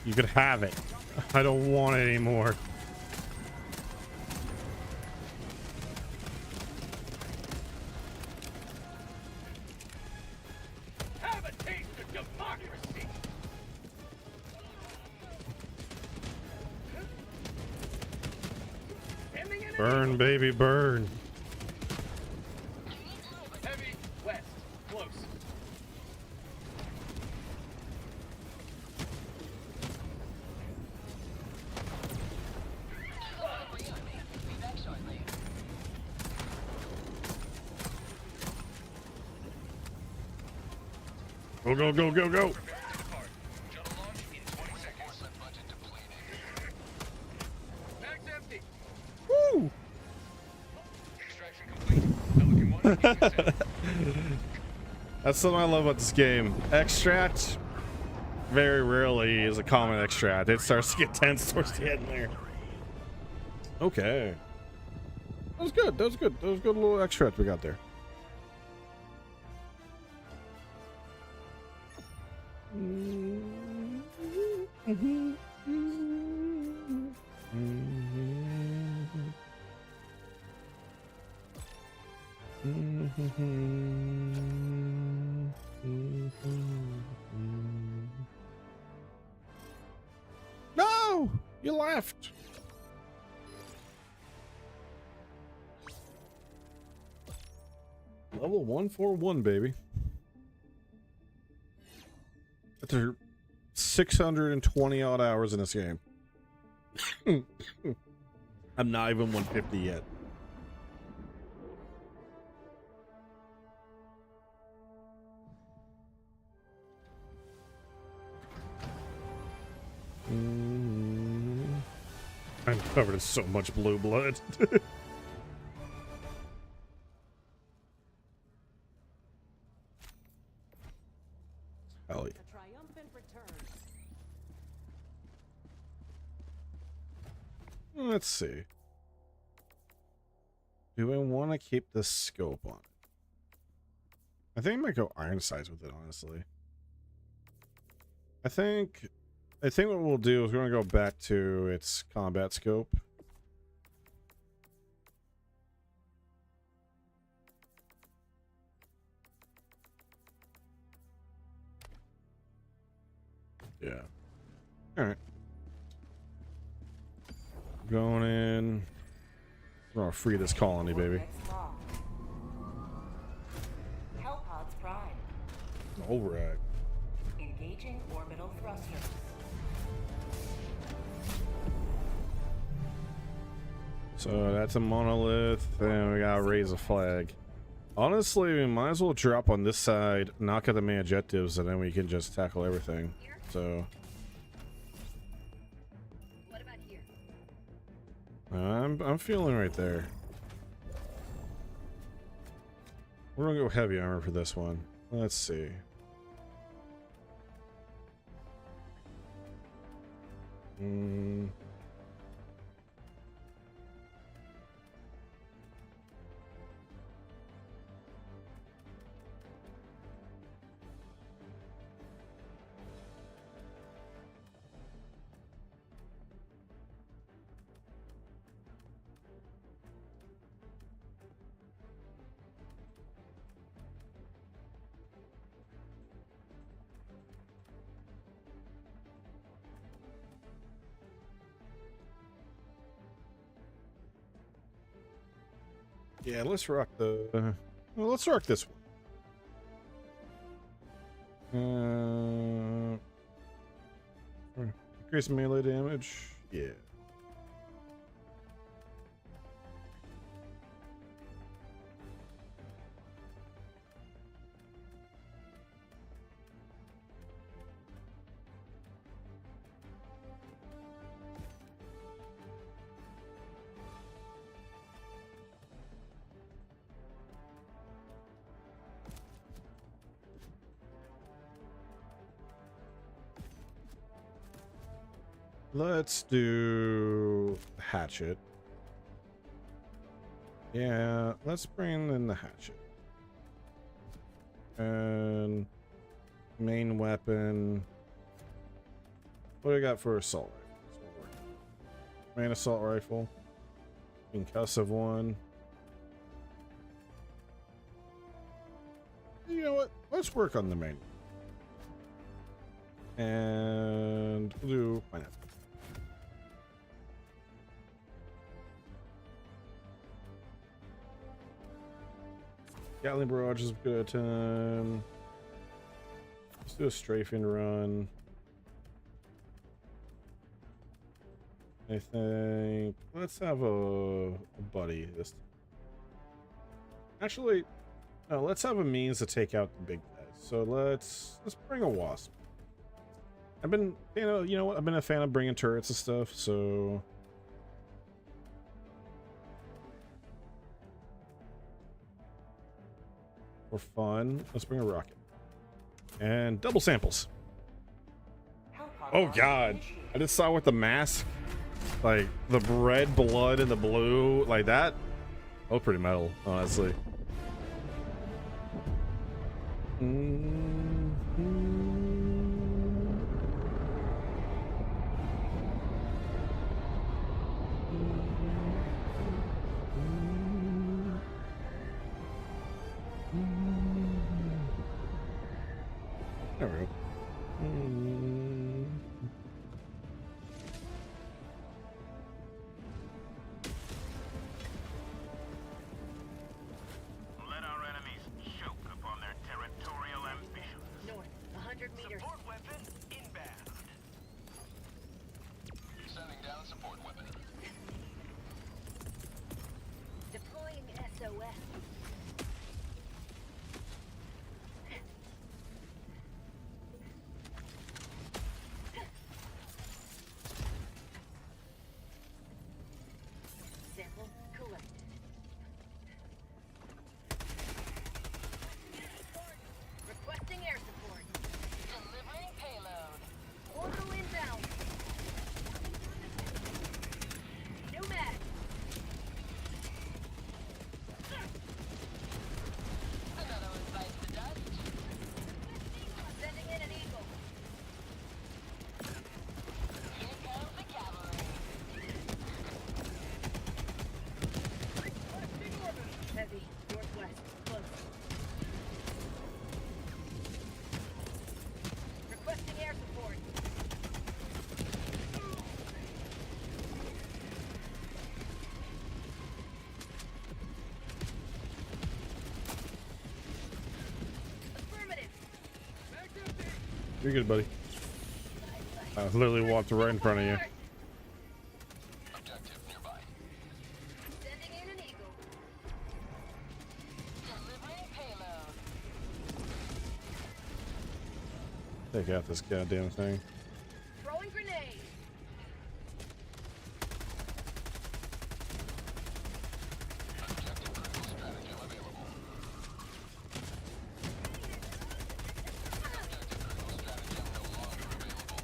You could have it. I don't want it anymore. Have a taste of democracy. Sending in an Burn, baby, burn. heavy west. Close. Go, go, go, go, go. Mag's empty. Woo! That's something I love about this game. Extract very rarely is a common extract. It starts to get tense towards the end there. Okay. That was good. That was good. That was a good little extract we got there. No! You left. Level 141, baby. After 620 odd hours in this game. I'm not even 150 yet. I'm covered in so much blue blood. Hell yeah. A triumphant return. Let's see. Do I want to keep the scope on? I think I might go iron sights with it, honestly. I think what we'll do is we're gonna go back to its combat scope. Yeah. All right. Going in. We're gonna free this colony, baby. Vortex locked. Hellpods prime. All right. Engaging orbital thrusters. So that's a monolith, and we gotta raise a flag. Honestly, we might as well drop on this side, knock out the main objectives, and then we can just tackle everything. So What about here? I'm feeling right there. We're gonna go heavy armor for this one. Let's see. Yeah, let's rock the. Well, let's rock this one. Increase melee damage. Yeah. Let's do hatchet. Yeah, let's bring in the hatchet. And main weapon. What do I got for assault rifle? Main assault rifle. Concussive one. You know what? Let's work on the main. And we'll do pineapple. Gatling barrage is a good time. Let's do a strafing run. I think let's have a buddy this time. Actually, no, let's have a means to take out the big guys. So let's bring a wasp. I've been, you know what? I've been a fan of bringing turrets and stuff, so. For fun, let's bring a rocket. And double samples. Oh god, I just saw with the mask, like the red blood and the blue, like that. Oh, pretty metal, honestly. There we go. Let our enemies choke upon their territorial ambitions. North, 100 meters. Support weapon inbound. Sending down support weapon. Deploying SOS. Sample collected. Requesting air support. Delivering payload. Orbital inbound. New mag. Another one bites the dust. Sending in an eagle. Here comes the cavalry. Heavy, northwest, close. Requesting air support. Affirmative. You're good, buddy. I literally walked right in front of you. Objective nearby. Sending in an eagle. Take out this goddamn thing. Throwing grenade. Objective critical stratagem available. Objective critical stratagem no longer available.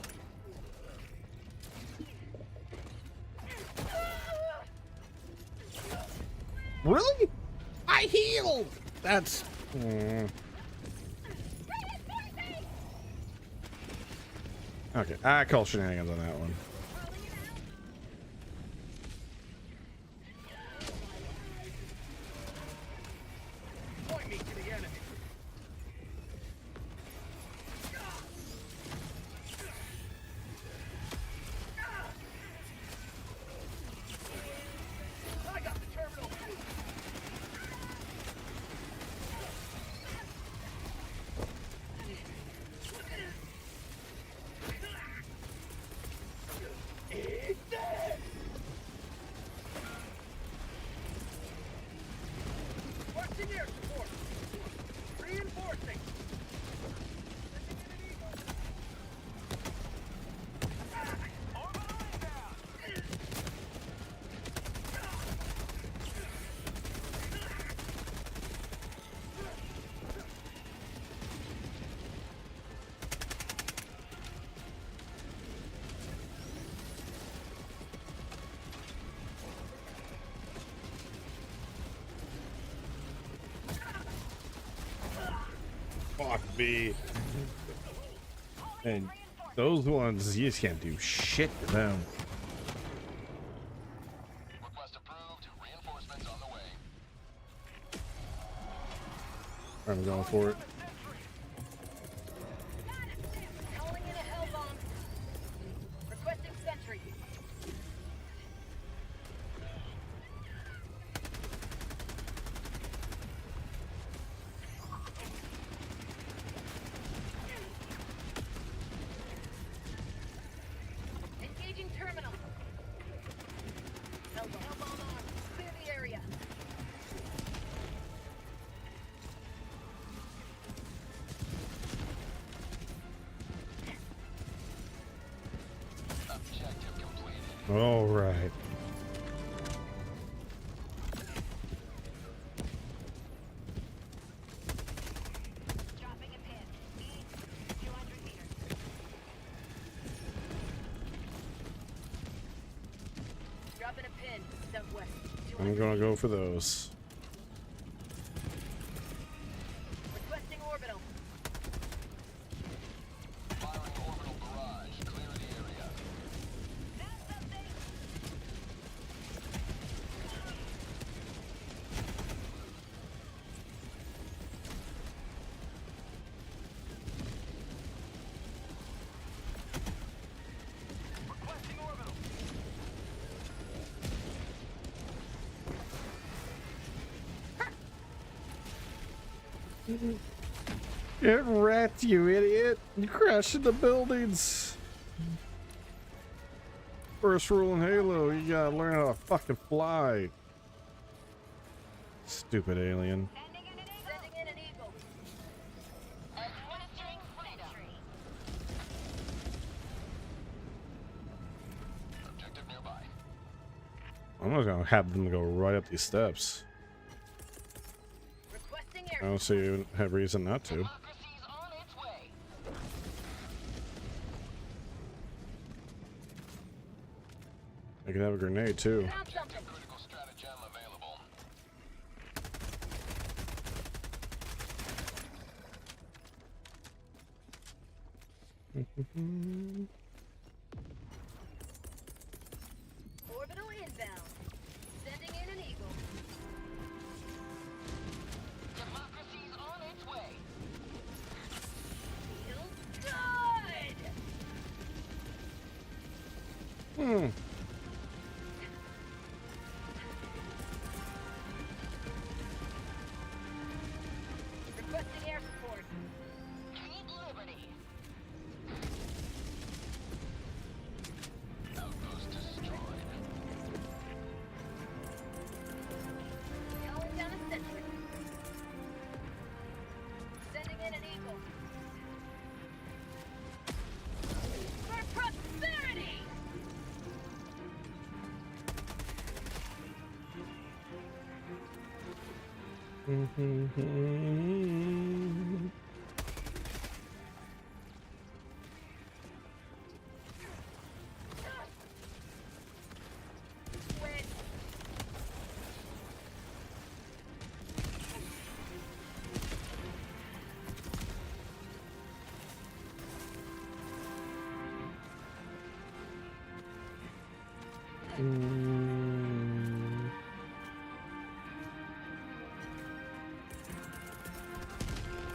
Really? I healed. That's. Okay, I call shenanigans on that one. Point me to the enemy. I got the terminal. Requesting air support. Reinforcing. Fuck me. And those ones, you just can't do shit to them. Request approved. Reinforcements on the way. I'm going for it. Calling in a hell bomb. Requesting sentry. Engaging terminal. Hell bomb on. Clear the area. Objective completed. All right. Dropping a pin. Speed 200 meters. Dropping a pin. Southwest. I'm gonna go for those. Requesting orbital. Firing orbital barrage. Clear the area. Requesting orbital. Get wrecked, you idiot! You crashed into buildings! First rule in Halo, you gotta learn how to fucking fly. Stupid alien. Sending in an eagle. Administering freedom. Objective nearby. I'm not gonna have them go right up these steps. Requesting I air. don't see a reason not to. Democracy's on its way. I can have a grenade too. Found something. Critical stratagem available. Orbital inbound. Sending in an eagle. Democracy's on its way. Feels good. Hmm. Requesting air support. Keep liberty. Outpost destroyed. Calling down a sentry. Sending in an eagle.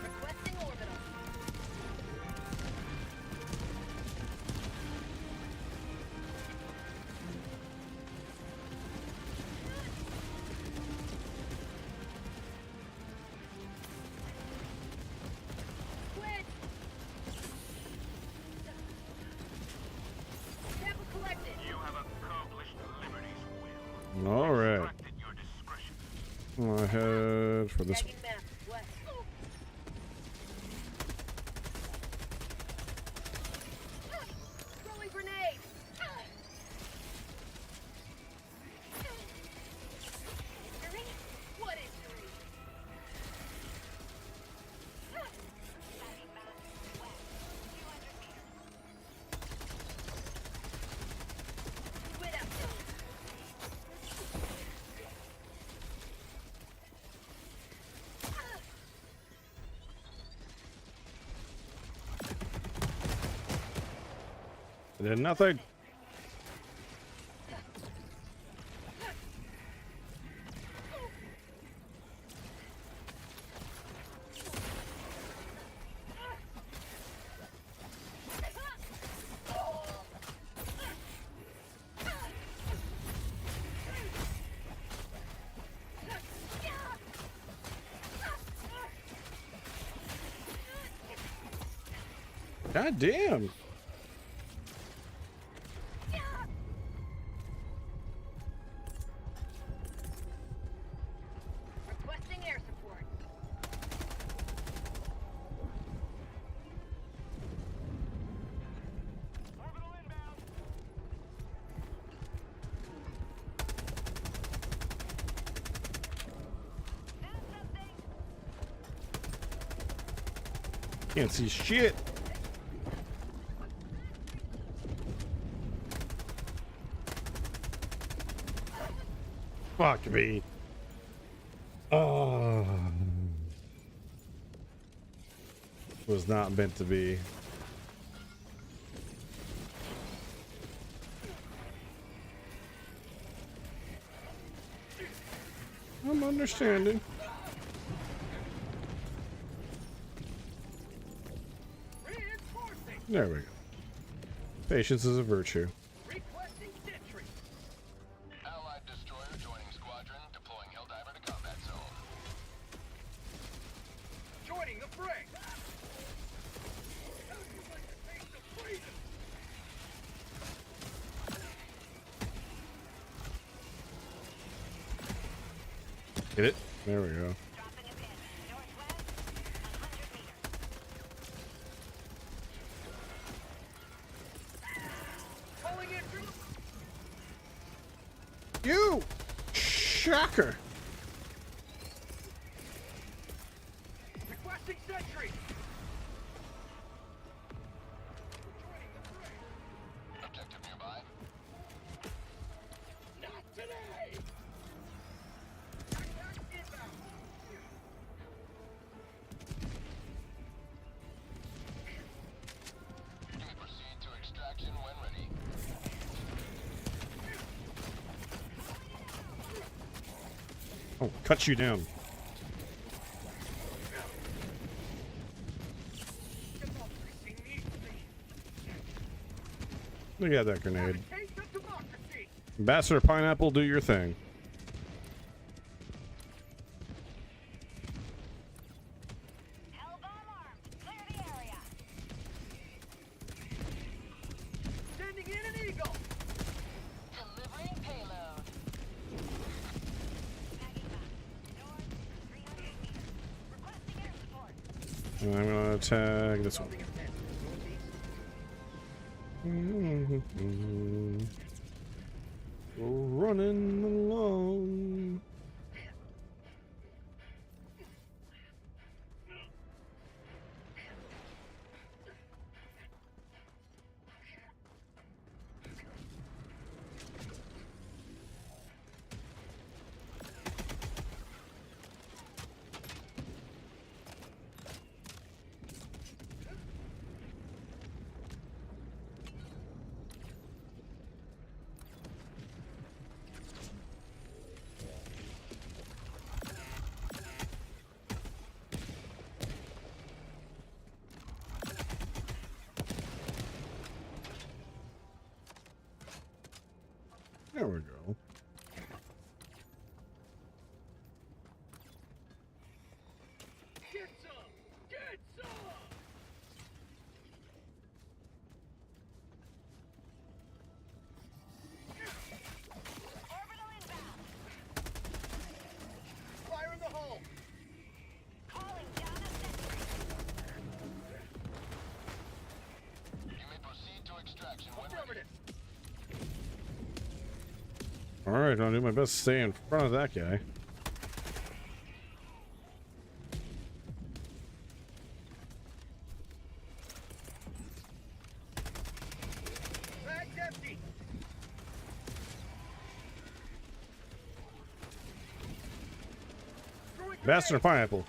Requesting orbital. Quit! Sample collected. You have accomplished Liberty's will. All right. At your discretion. I'll head for this one. Tagging map. West. Throwing grenade. Injury? What injury? Tagging map. West. 200 meters. Quit up. I did nothing. God damn. Requesting air support. Orbital inbound. Can't see shit. Fuck me. Oh. Was not meant to be. I'm understanding. There we go. Patience is a virtue. Requesting sentry. Allied destroyer joining squadron, deploying Helldiver to combat zone. Joining the fray. Get it? There we go. Dropping a pin. Northwest. 100 meters. Calling in through. You! Shocker! Requesting sentry. Joining the fray. Objective nearby. Not today. Attack inbound. You may proceed to extraction when ready. Oh, cut you down. Look at that grenade. Case of democracy. Ambassador Pineapple, do your thing. Hellbomb armed. Clear the area. Sending in an eagle. Delivering payload. Tagging map. North. 300 meters. Requesting air support. And I'm gonna tag this one. Running along. All right, I'll do my best to stay in front of that guy. Bag's empty. Bastard pineapple.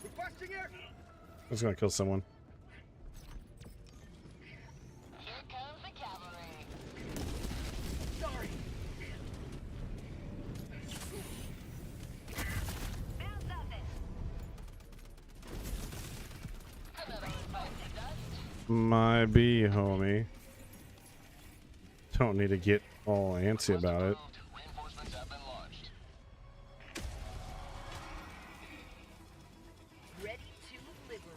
Requesting air. I was gonna kill someone. Here comes the cavalry. Sorry. Bounce off it. Another bite of dust. My bee, homie. Don't need to get all antsy about it. Reinforcements have been launched. Ready to liberate.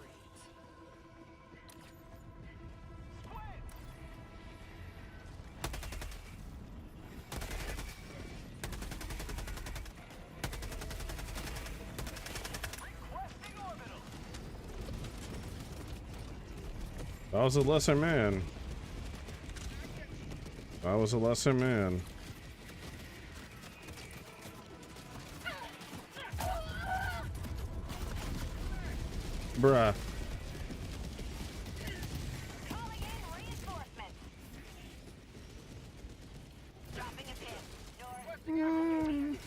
I was a lesser man. I was a lesser man. Bruh. Calling in reinforcements. Dropping a pin. North.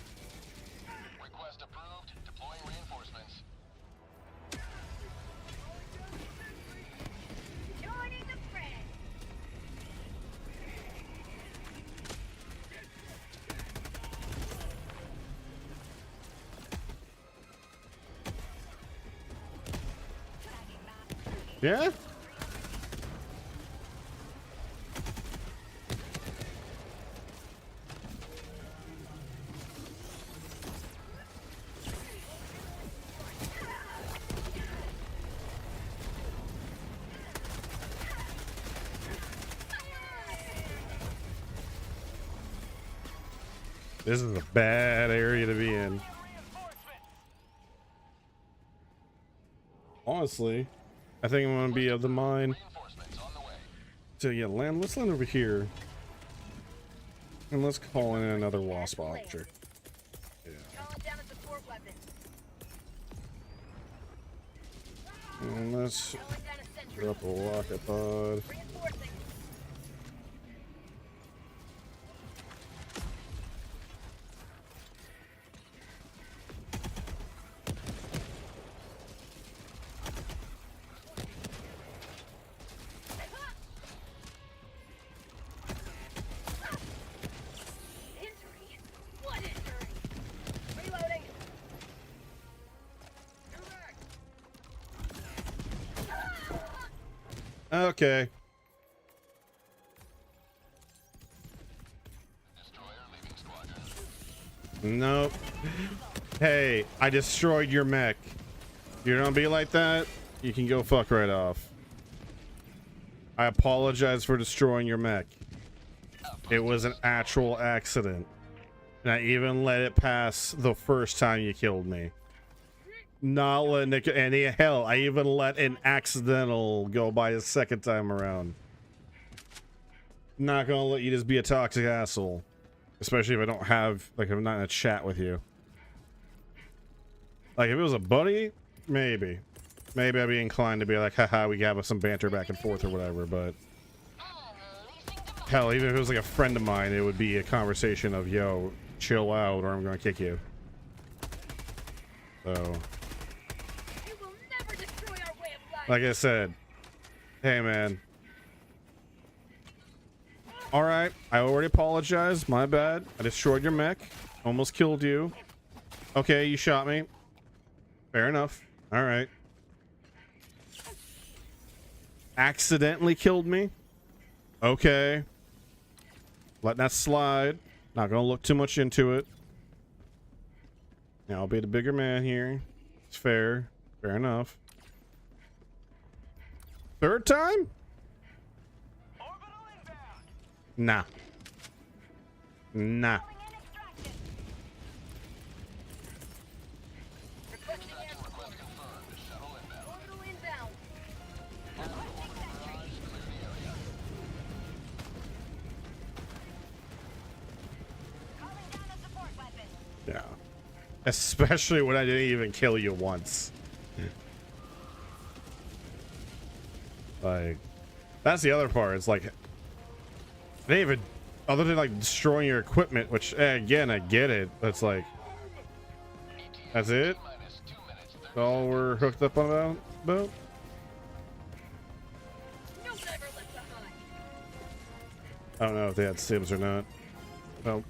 Request approved. Deploying reinforcements. Joining the fray. Yeah? This is a bad area to be in. Honestly, I think I'm gonna be of the mind Reinforcements on the way. to land. Let's land over here, and let's call in another wasp officer. Calling down a support weapon. And let's Calling down a sentry. drop a rocket pod. Reinforcing. Injury? What injury? Reloading. Okay. Destroyer leaving squadron. Nope. Hey, I destroyed your mech. You don't be like that, you can go fuck right off. I apologize for destroying your mech. It was an actual accident. And I even let it pass the first time you killed me. Not letting it, any hell, I even let an accidental go by a second time around. Not gonna let you just be a toxic asshole. Especially if I don't have, like, if I'm not in a chat with you. Like, if it was a buddy, maybe. Maybe I'd be inclined to be like, haha, we have some banter back and forth or whatever, but... Hell, even if it was like a friend of mine, it would be a conversation of, yo, chill out or I'm gonna kick you. So... You will never destroy our way of life. Like I said, hey man. Alright, I already apologized, my bad. I destroyed your mech, almost killed you. Okay, you shot me. Fair enough. Alright. Accidentally killed me. Okay. Letting that slide. Not gonna look too much into it. Now I'll be the bigger man here. It's fair. Fair enough. Third time? Orbital inbound. Nah. Nah. Calling in Especially when I didn't even kill you once. Like, that's the other part. It's like, they even, other than like destroying your equipment, which again, I get it. That's like, that's it? That's all we're hooked up on about? I don't know if they had Sims or not. Well,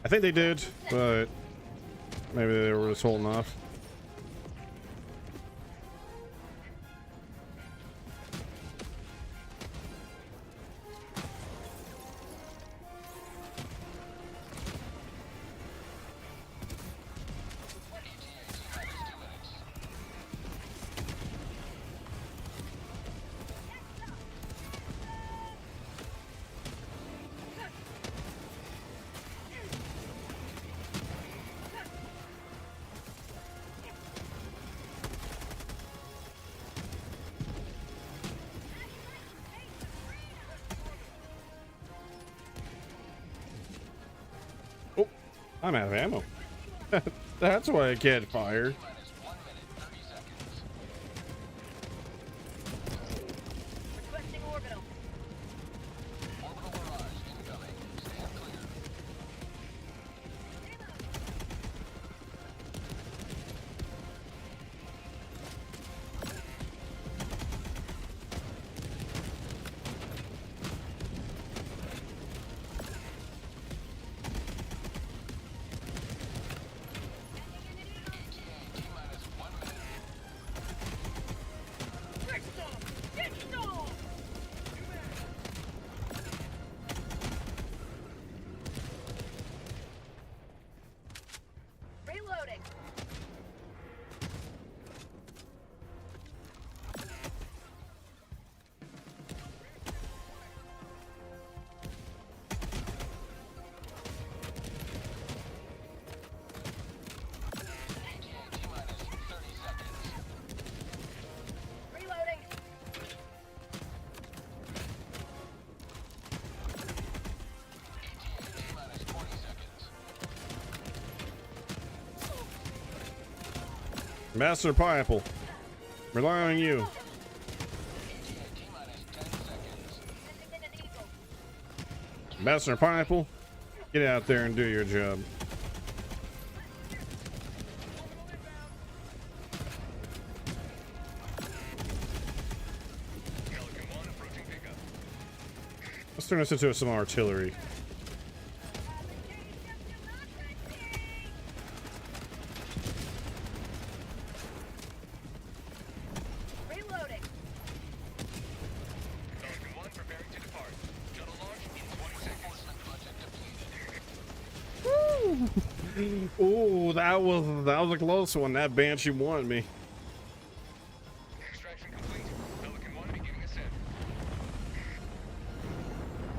I think they did, but maybe they were just holding off. I'm out of ammo. That's why I can't fire. Requesting orbital. Reloading. Reloading. Master Pineapple, rely on you. Master Pineapple, get out there and do your job. Let's turn this into some artillery. Reloading. Pelican 1 preparing to depart. Shuttle launch in 20 seconds. Ooh, that was a close one. That Banshee won me. Extraction complete. Pelican 1 beginning ascent.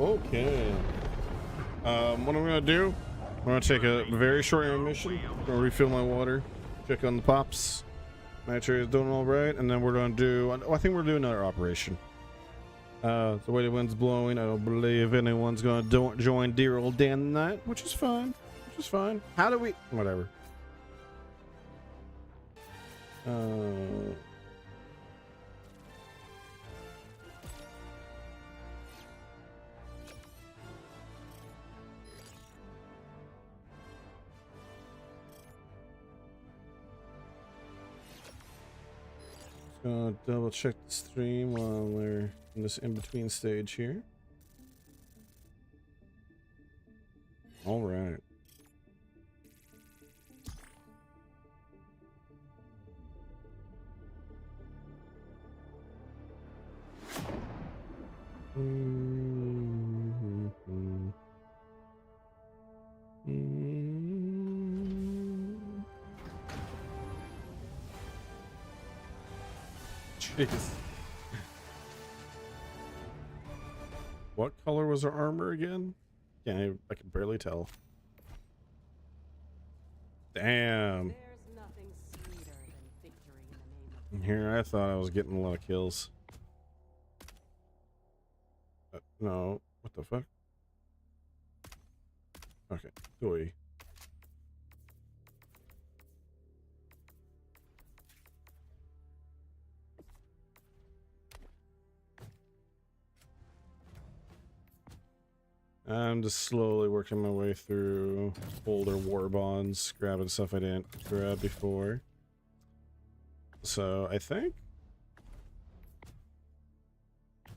Okay. What I'm gonna do? I'm gonna take a very short intermission. Gonna refill my water. Check on the pops. Make sure he's doing all right, and then we're gonna do. I think we're doing another operation. The way the wind's blowing, I don't believe anyone's gonna join dear old Dan tonight, which is fine. Which is fine. How do we? Whatever. Gonna double check the stream while we're in this in-between stage here. All right. Jeez. What color was her armor again? Yeah, I can barely tell. Damn. Here, I thought I was getting a lot of kills. No, what the fuck? Okay, Doi. I'm just slowly working my way through older war bonds, grabbing stuff I didn't grab before. So I think,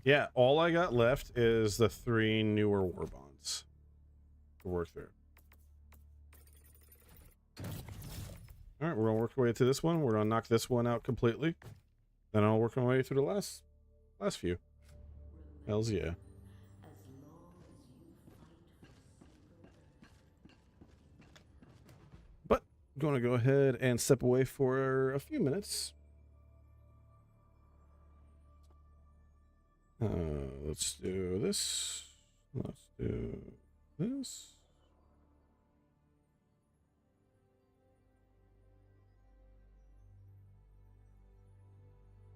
yeah, all I got left is the 3 newer war bonds to work through. All right, we're gonna work our way to this one. We're gonna knock this one out completely. Then I'll work my way through the last few. Hells yeah. But I'm gonna go ahead and step away for a few minutes. Let's do this. Let's do this.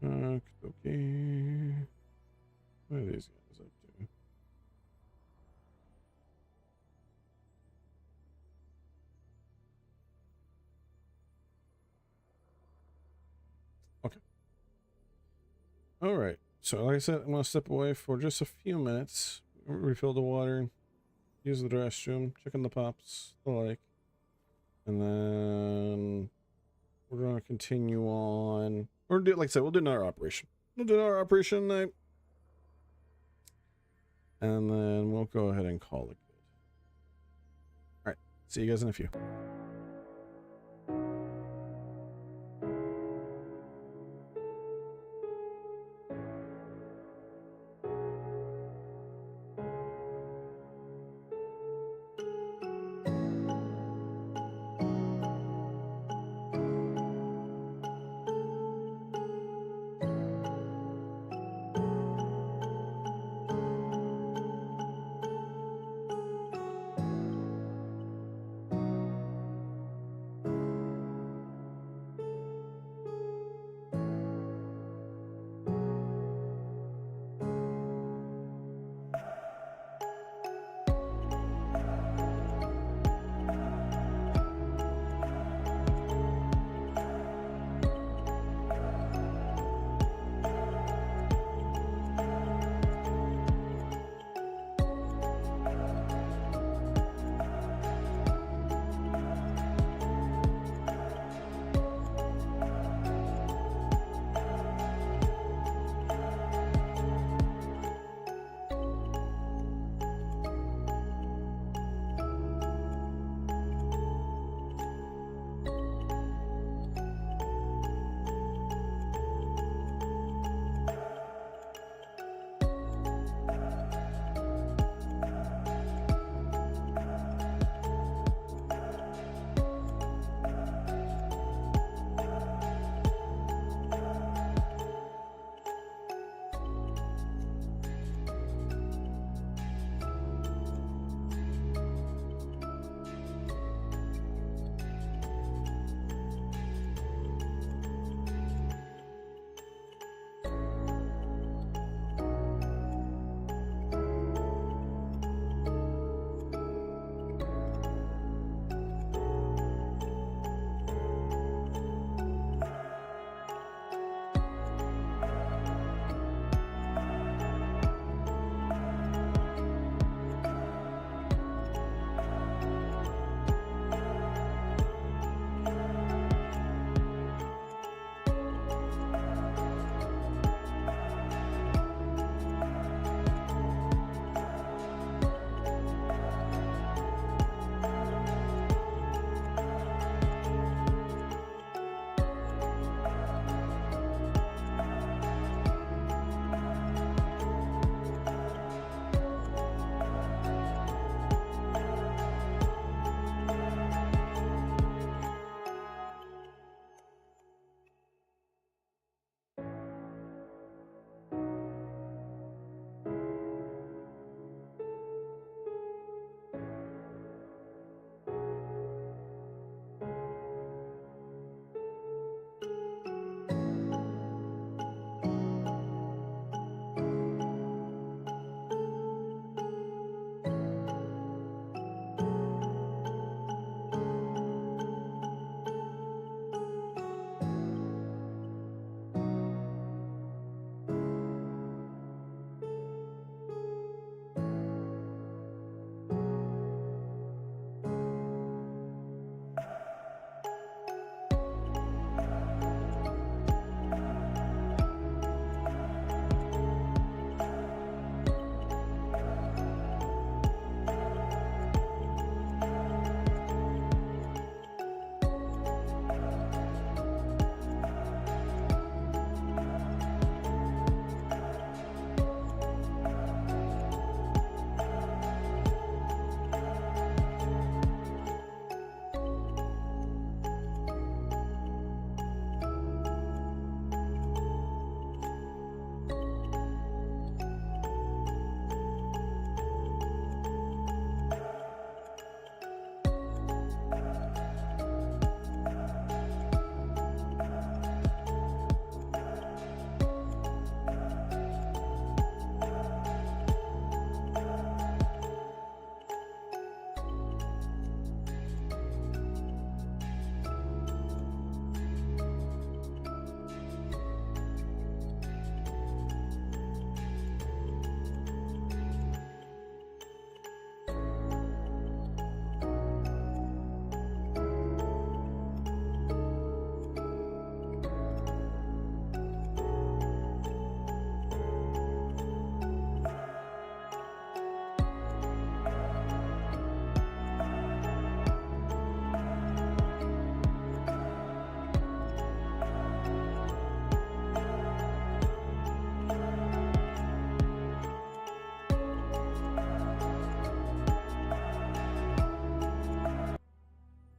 Okay. What are these guys up to? Okay. All right. So, like I said, I'm going to step away for just a few minutes, refill the water, use the restroom, check on the pops, the like. And then we're going to continue on. Or, do, like I said, we'll do another operation. We'll do another operation night. And then we'll go ahead and call it good. All right. See you guys in a few.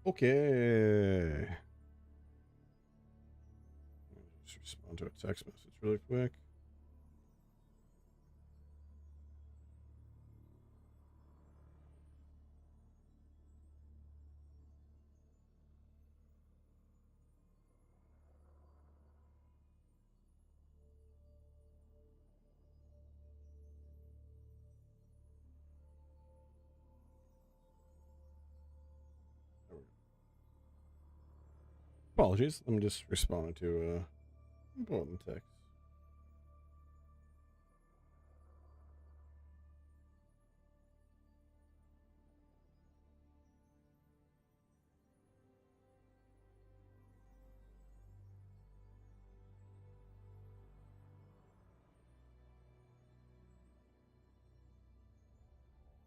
Okay. Just respond to a text message really quick. Apologies, I'm just responding to important text.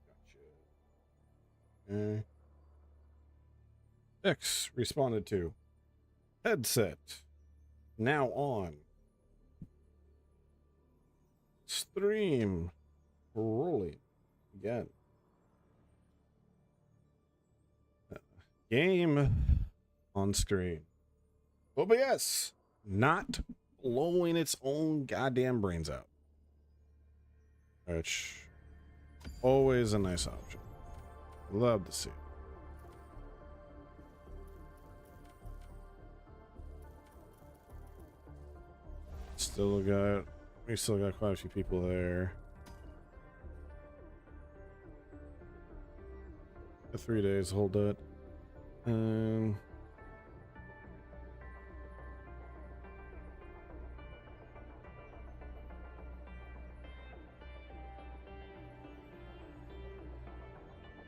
Gotcha. Okay. X responded to headset now on. Stream rolling again. Game on screen. OBS not blowing its own goddamn brains out, which always a nice option. Love to see it. We still got quite a few people there. The 3 days, hold that.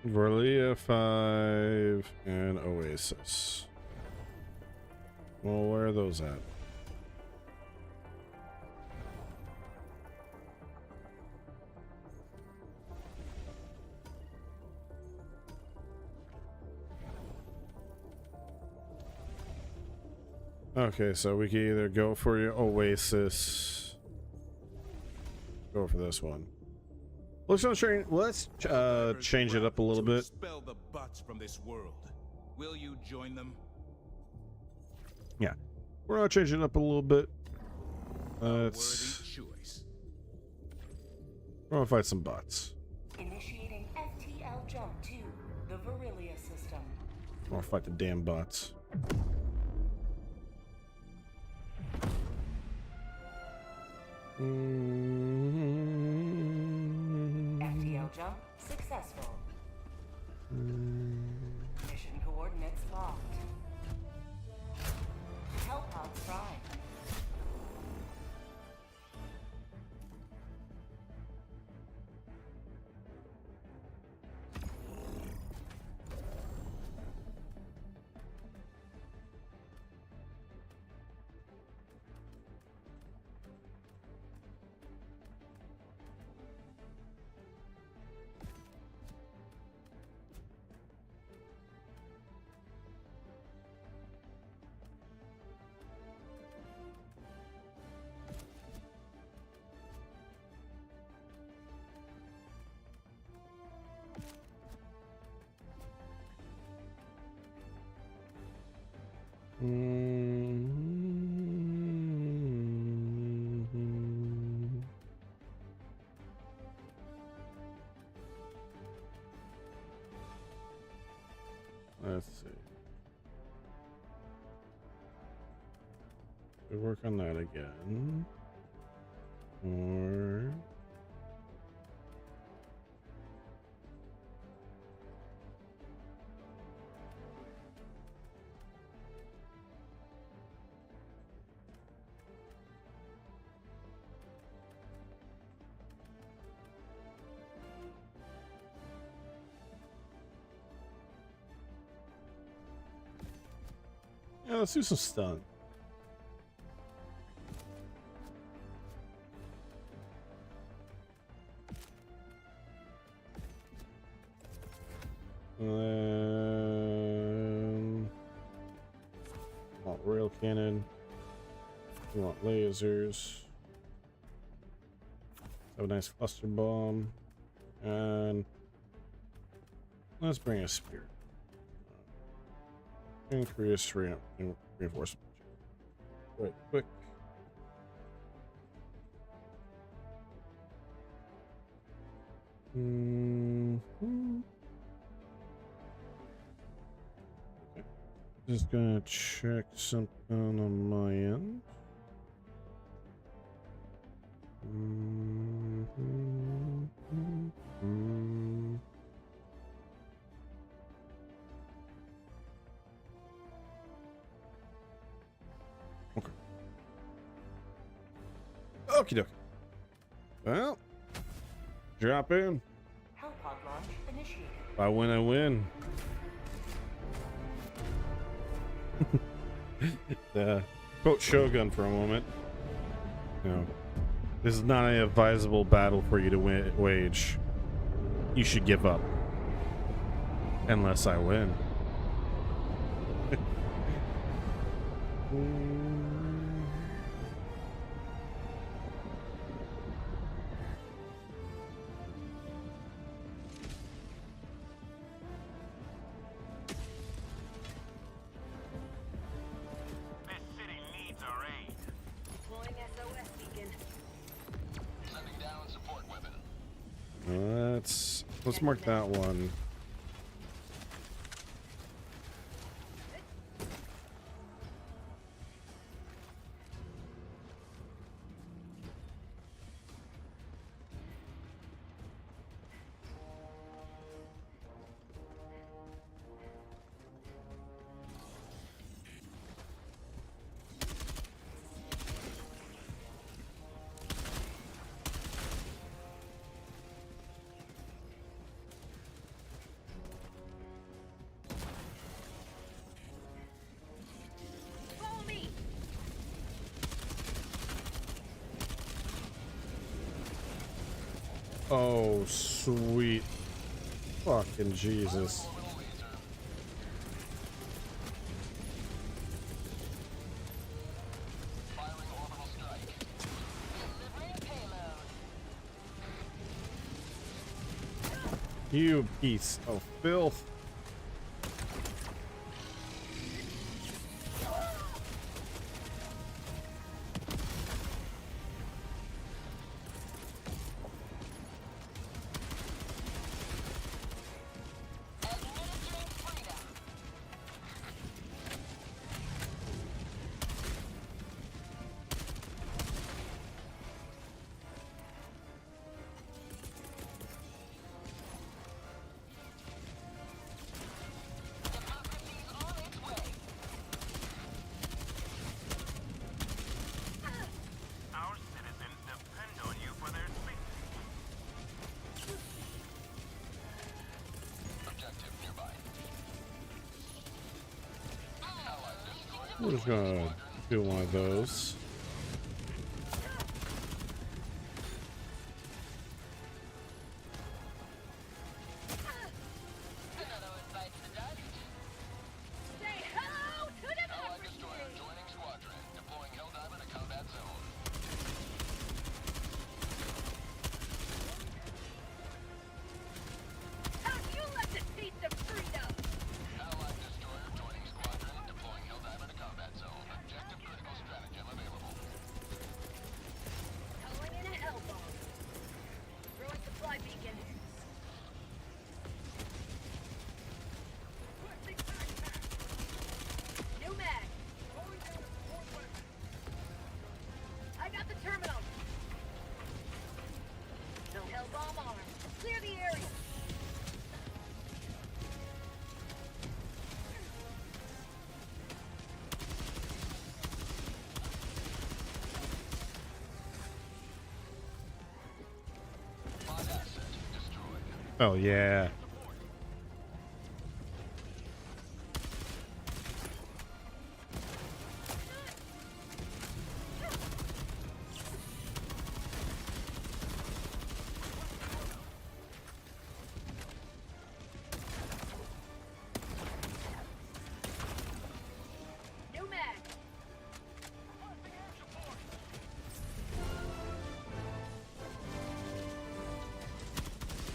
Vorlia 5 and Oasis. Well, where are those at? Okay, so we can either go for your Oasis. Go for this one. Let's change it up a little bit. Expel the bots from this world. Will you join them? Yeah, we're gonna change it up a little bit. Worthy choice. We're gonna fight some bots. Initiating FTL jump to the Verilia system. We're gonna fight the damn bots. FTL jump successful. Mission coordinates locked. Hellpods prime. Let's see. We work on that again. Or yeah, let's do some stun. Want rail cannon. We want lasers. Have a nice cluster bomb. And let's bring a spear. Increase reinforcement. Right, quick. Okay. Just gonna check something on my end. Okay. Okie dokie. Well, drop in. Hellpod launch initiated. If I win, I win. Quote Shogun for a moment. No, this is not an advisable battle for you to wage. You should give up. Unless I win. This city needs our aid. Deploying SOS beacon. Sending down support weapon. Let's mark that one. Follow me. Oh, sweet. Fucking Jesus. Firing orbital strike. Delivering payload. You piece of filth. Administering freedom. Democracy's on its way. Our citizens depend on you for their safety. Objective nearby. Allied destroyer. We're just gonna do one of those. Another invite to the dust. Say hello to Allied democracy. destroyer joining squadron. Deploying Helldiver to combat zone. How you like to taste of freedom? Allied destroyer joining squadron. Deploying Helldiver to combat zone. Objective critical stratagem available. Calling in a hell bomb. Throwing supply beacon. New mag. I got the terminal. No hell bomb arm. Clear the area. Pod asset destroyed. Oh yeah. New mag.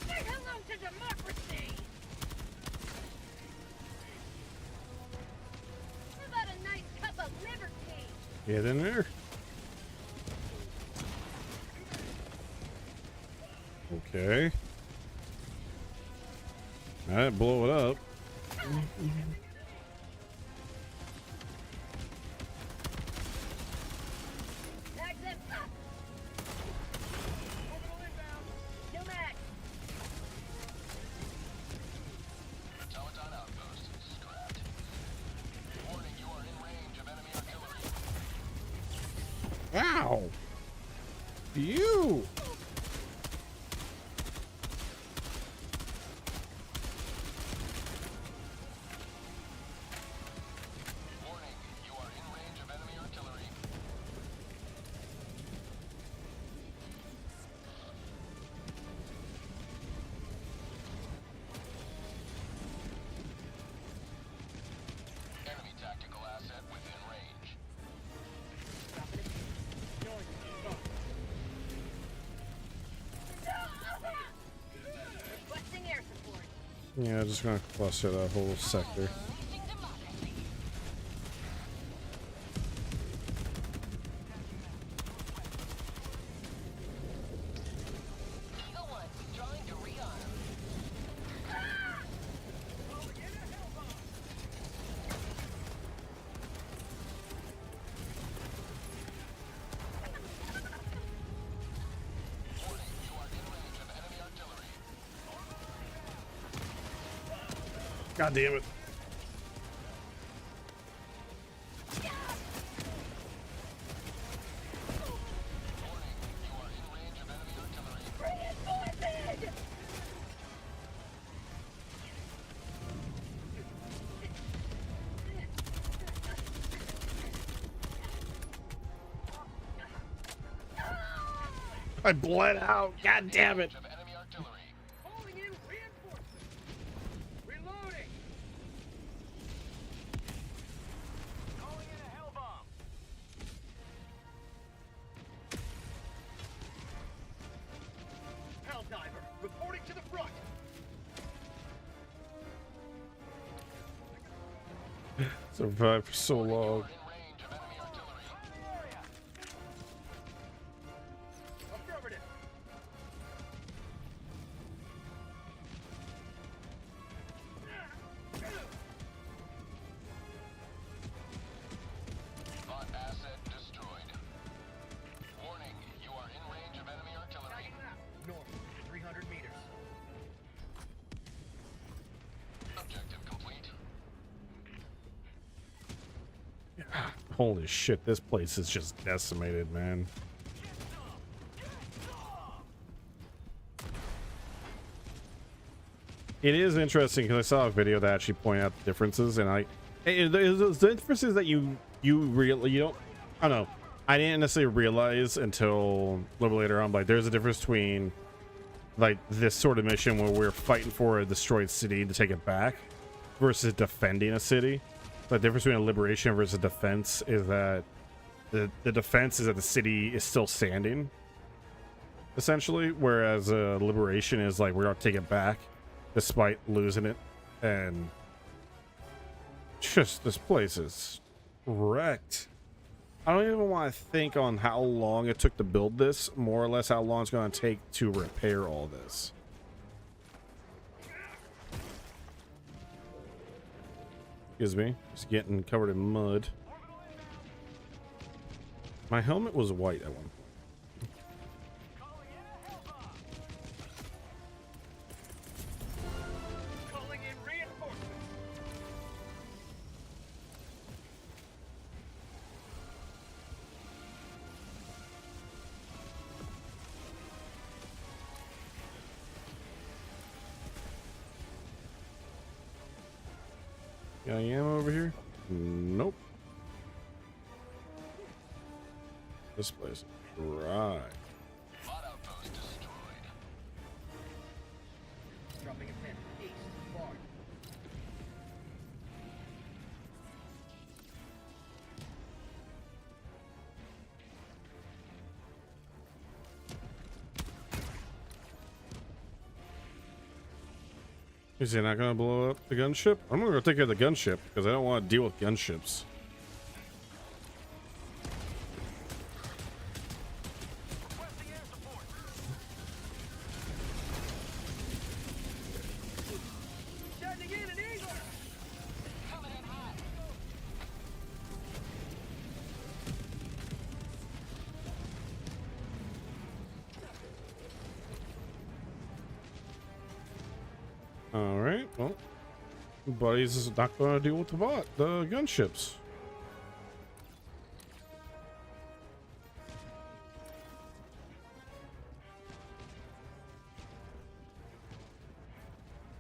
Say hello to democracy. Get in there. Okay. All right, blow it up. Mags in. Orbital inbound. No mag. Teleton outpost scrapped. Warning, you are in range of enemy artillery. Ow! You! Warning, you are in range of enemy artillery. Enemy tactical asset within range. Requesting air support. Yeah, just gonna cluster that whole sector. Unleashing democracy. Eagle 1, withdrawing to rearm. Warning, you are in range of enemy artillery. God damn it. Warning, you are in range of enemy artillery. I bled out. God damn it. Of enemy artillery. Calling in reinforcements. Reloading. Calling in a hell bomb. Hell diver reporting to the front. Survived for so long. In range of enemy artillery. Affirmative. Bot asset destroyed. Warning, you are in range of enemy artillery. North, 300 meters. Objective complete. Holy shit, this place is just decimated, man. It is interesting because I saw a video that actually pointed out the differences, and the differences that you don't, I don't know, I didn't necessarily realize until a little later on. Like, there's a difference between like this sort of mission where we're fighting for a destroyed city to take it back versus defending a city. The difference between a liberation versus defense is that the defense is that the city is still standing, essentially, whereas liberation is like we're gonna take it back despite losing it. And just this place is wrecked. I don't even want to think on how long it took to build this, more or less how long it's going to take to repair all this. Excuse me, just getting covered in mud. My helmet was white at one point. Calling in reinforcements. Got any ammo over here? Nope. This place is dry. Bot outpost destroyed. Dropping a pin. East. Far. Is he not going to blow up the gunship? I'm going to go take care of the gunship because I don't want to deal with gunships. All right. Well, Buddies is not going to deal with the gunships.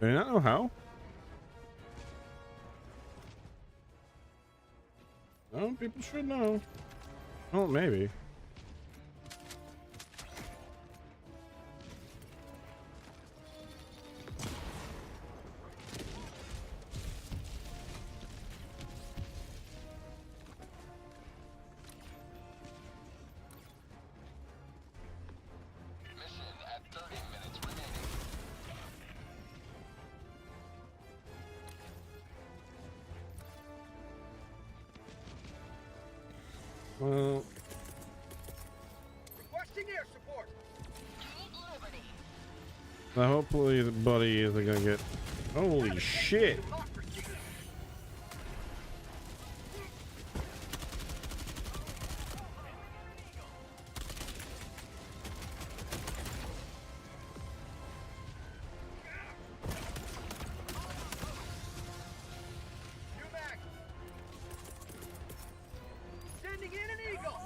Do you not know how? No, people should know. Oh, maybe. Mission at 30 minutes remaining. Well, Requesting air support. now hopefully the buddy isn't gonna get. Holy shit! UMAC. Sending in an Eagle.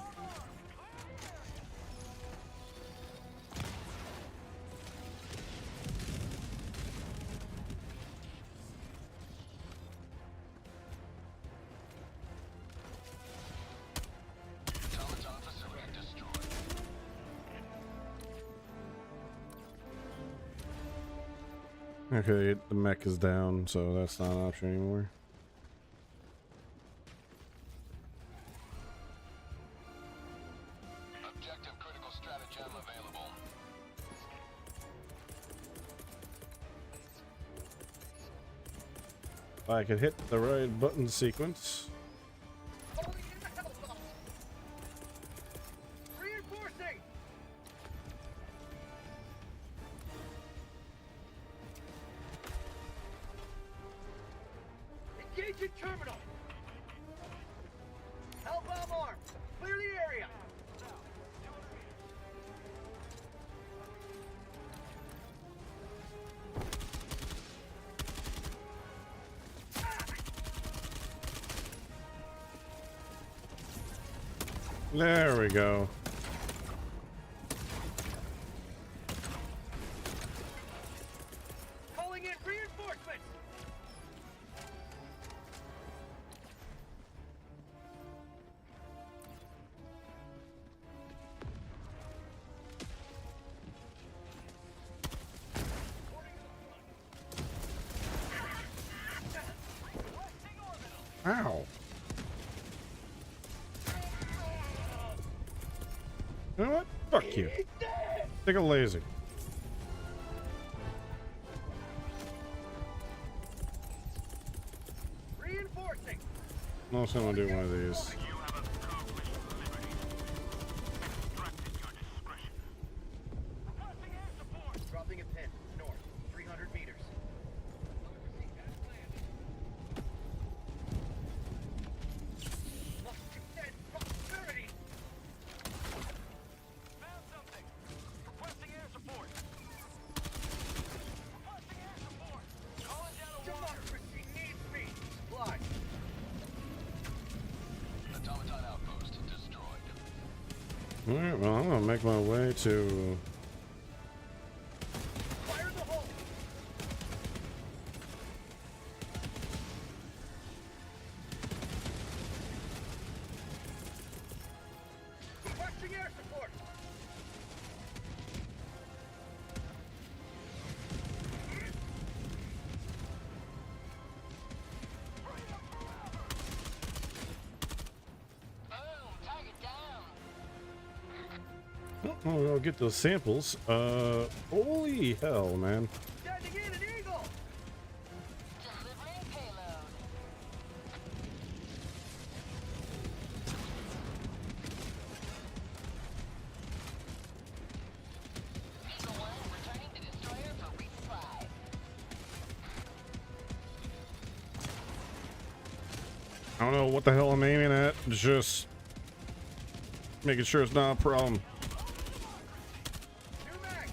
Automaton facility destroyed. Okay, the mech is down, so that's not an option anymore. Objective critical stratagem available. If I could hit the right button sequence. Calling in the helicopter. Reinforcing. Engaging terminal. Hellbound armed. Clear the area. There we go. Calling in reinforcements. Ow. You know what? Fuck you. Take a laser. Reinforcing. No, so I'm gonna do one of these. You have accomplished liberty. Instructed your discretion. Requesting air support. Dropping a pin. North. 300 meters. Must extend prosperity. Found something. Requesting air support. Requesting air support. Calling down a democracy needs me. Supplies. Automaton outpost destroyed. Alright, well, I'm gonna make my way to. Fire in the hole. Requesting air support. Boom! Target down! Oh, I'll get those samples. Holy hell, man. Standing in an Eagle. Delivering payload. Eagle 1 returning to destroyer for resupply. I don't know what the hell I'm aiming at. Just making sure it's not a problem. New mag.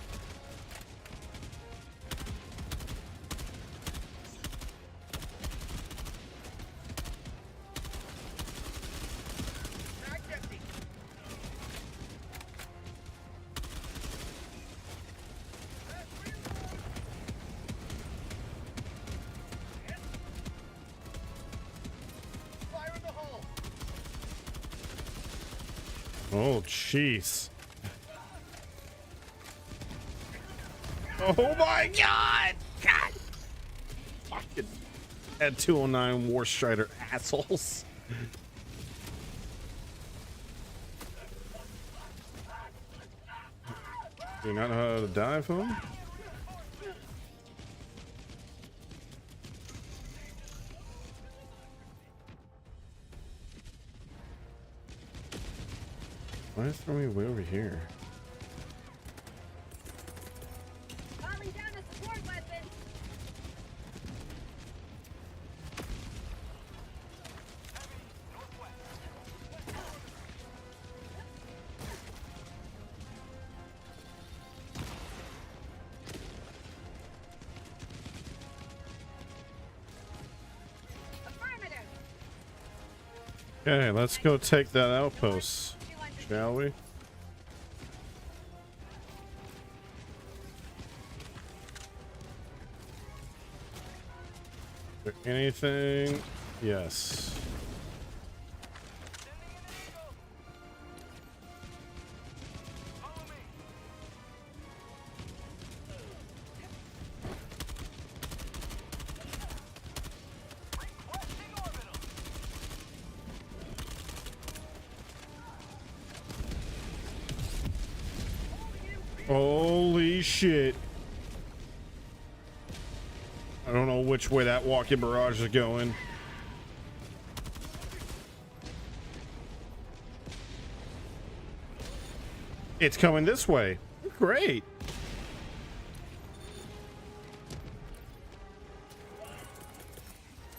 Oh, jeez. Oh my god! God! Fucking at 209 War Strider assholes. Do you not know how to dive home? Why is it throwing me way over here? Calling down a support weapon. Affirmative. Okay, let's go take that outpost, shall we? Is there anything? Yes. Holy shit. I don't know which way that walking barrage is going. It's coming this way. Great.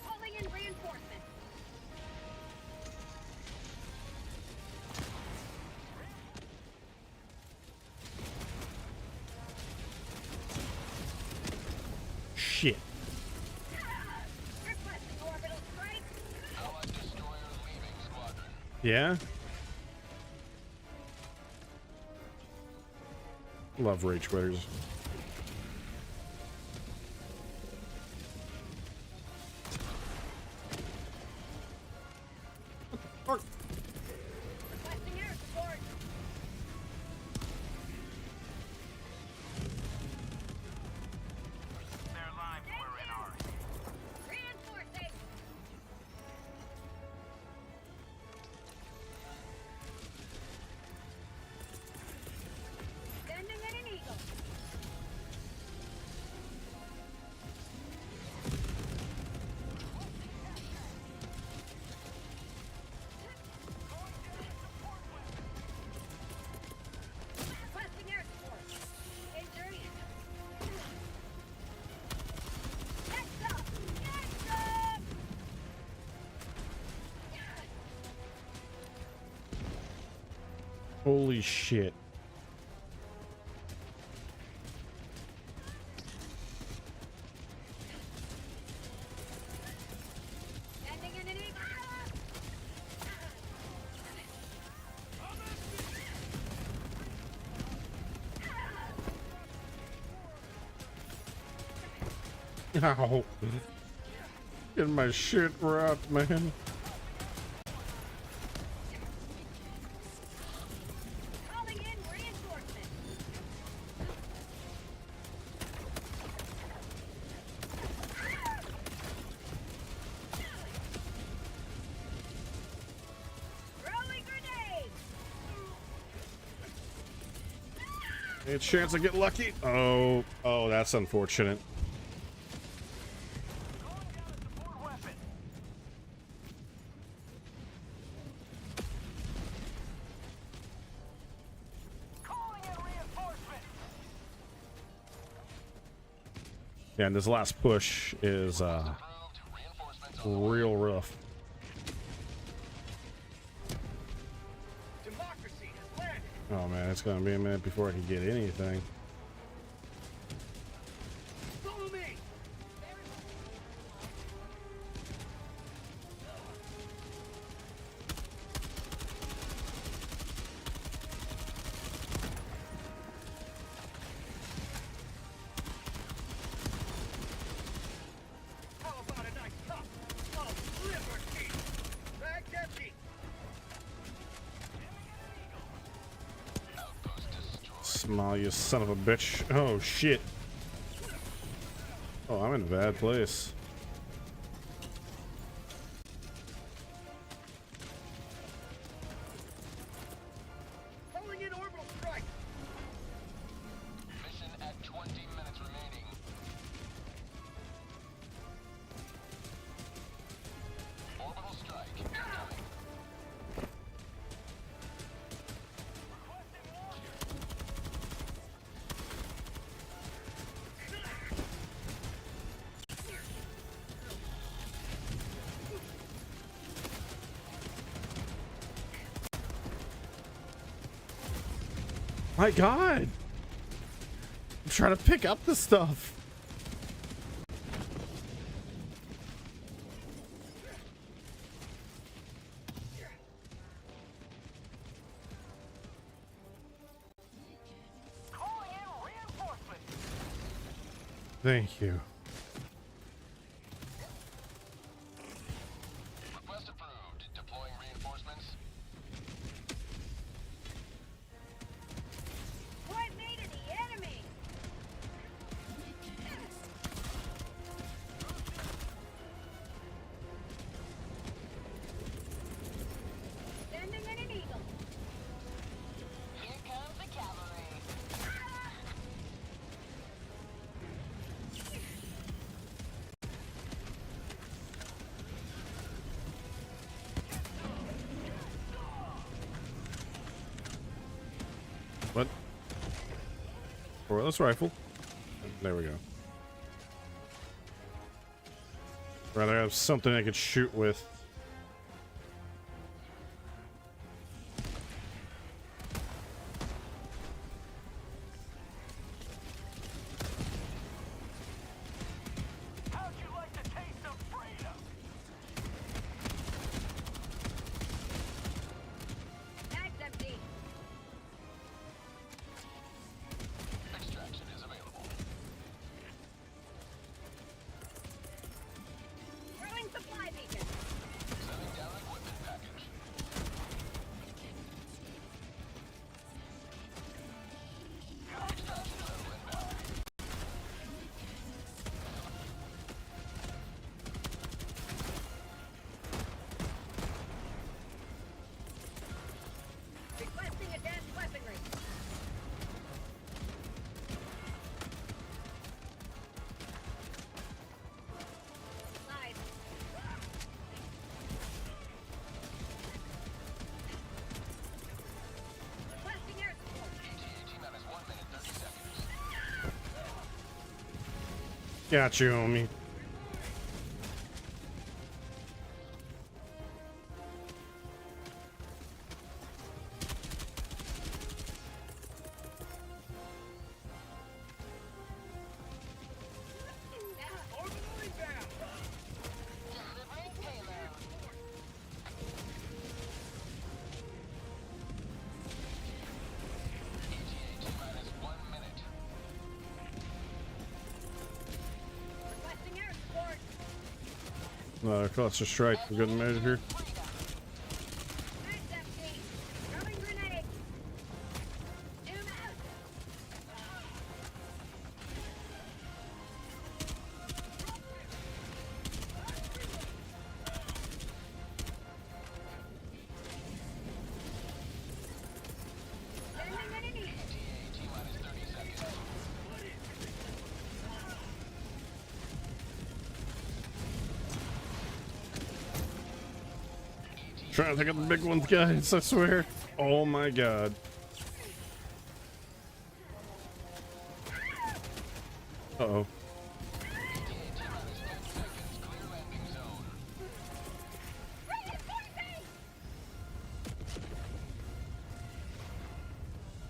Calling in reinforcements. Shit. Requesting orbital strike. Allied destroyer leaving squadron. Yeah? Love rage quitters. Requesting air support. Their lives were in ours. Reinforcing. Sending in an eagle. Requesting air support. Injury. Next up. Next up. Holy shit. Sending in an eagle. Ow. Getting my shit rocked, man. Calling in reinforcements. Throwing grenade. Any chance I get lucky? Oh, that's unfortunate. Support weapon. Calling in reinforcements. Yeah, and this last push is Approved. Reinforcements on the way. real rough. Democracy has landed. Oh man, it's gonna be a minute before I can get anything. Follow me. How about a nice cup of liberty? Bags empty. Smile, you son of a bitch. Oh, shit. Oh, I'm in a bad place. Calling in orbital strike. Mission at 20 minutes remaining. Orbital strike incoming. My God! I'm trying to pick up the stuff. Calling in reinforcements. Thank you. Request approved. Deploying reinforcements. Point me to the enemy! Sending in an eagle. Here comes the cavalry. What? Royalist rifle. There we go. Rather have something I could shoot with. How'd you like the taste of freedom? That's empty. Extraction is available. Throwing supply beacon. Sending down equipment package. Extraction level inbound. Requesting advanced weaponry. Slide. Requesting air support. ETA minus 1 minute 30 seconds. Got you, homie. Orbital inbound. Delivering payload. ETA minus 1 minute. Requesting air support. Another cluster strike for good measure. That's empty. Throwing grenade. Zoom out. Sending in an eagle. ETA minus 30 seconds. Trying to think of the big ones, guys, I swear. Oh my God. Uh-oh. ETA minus 10 seconds. Clear landing zone.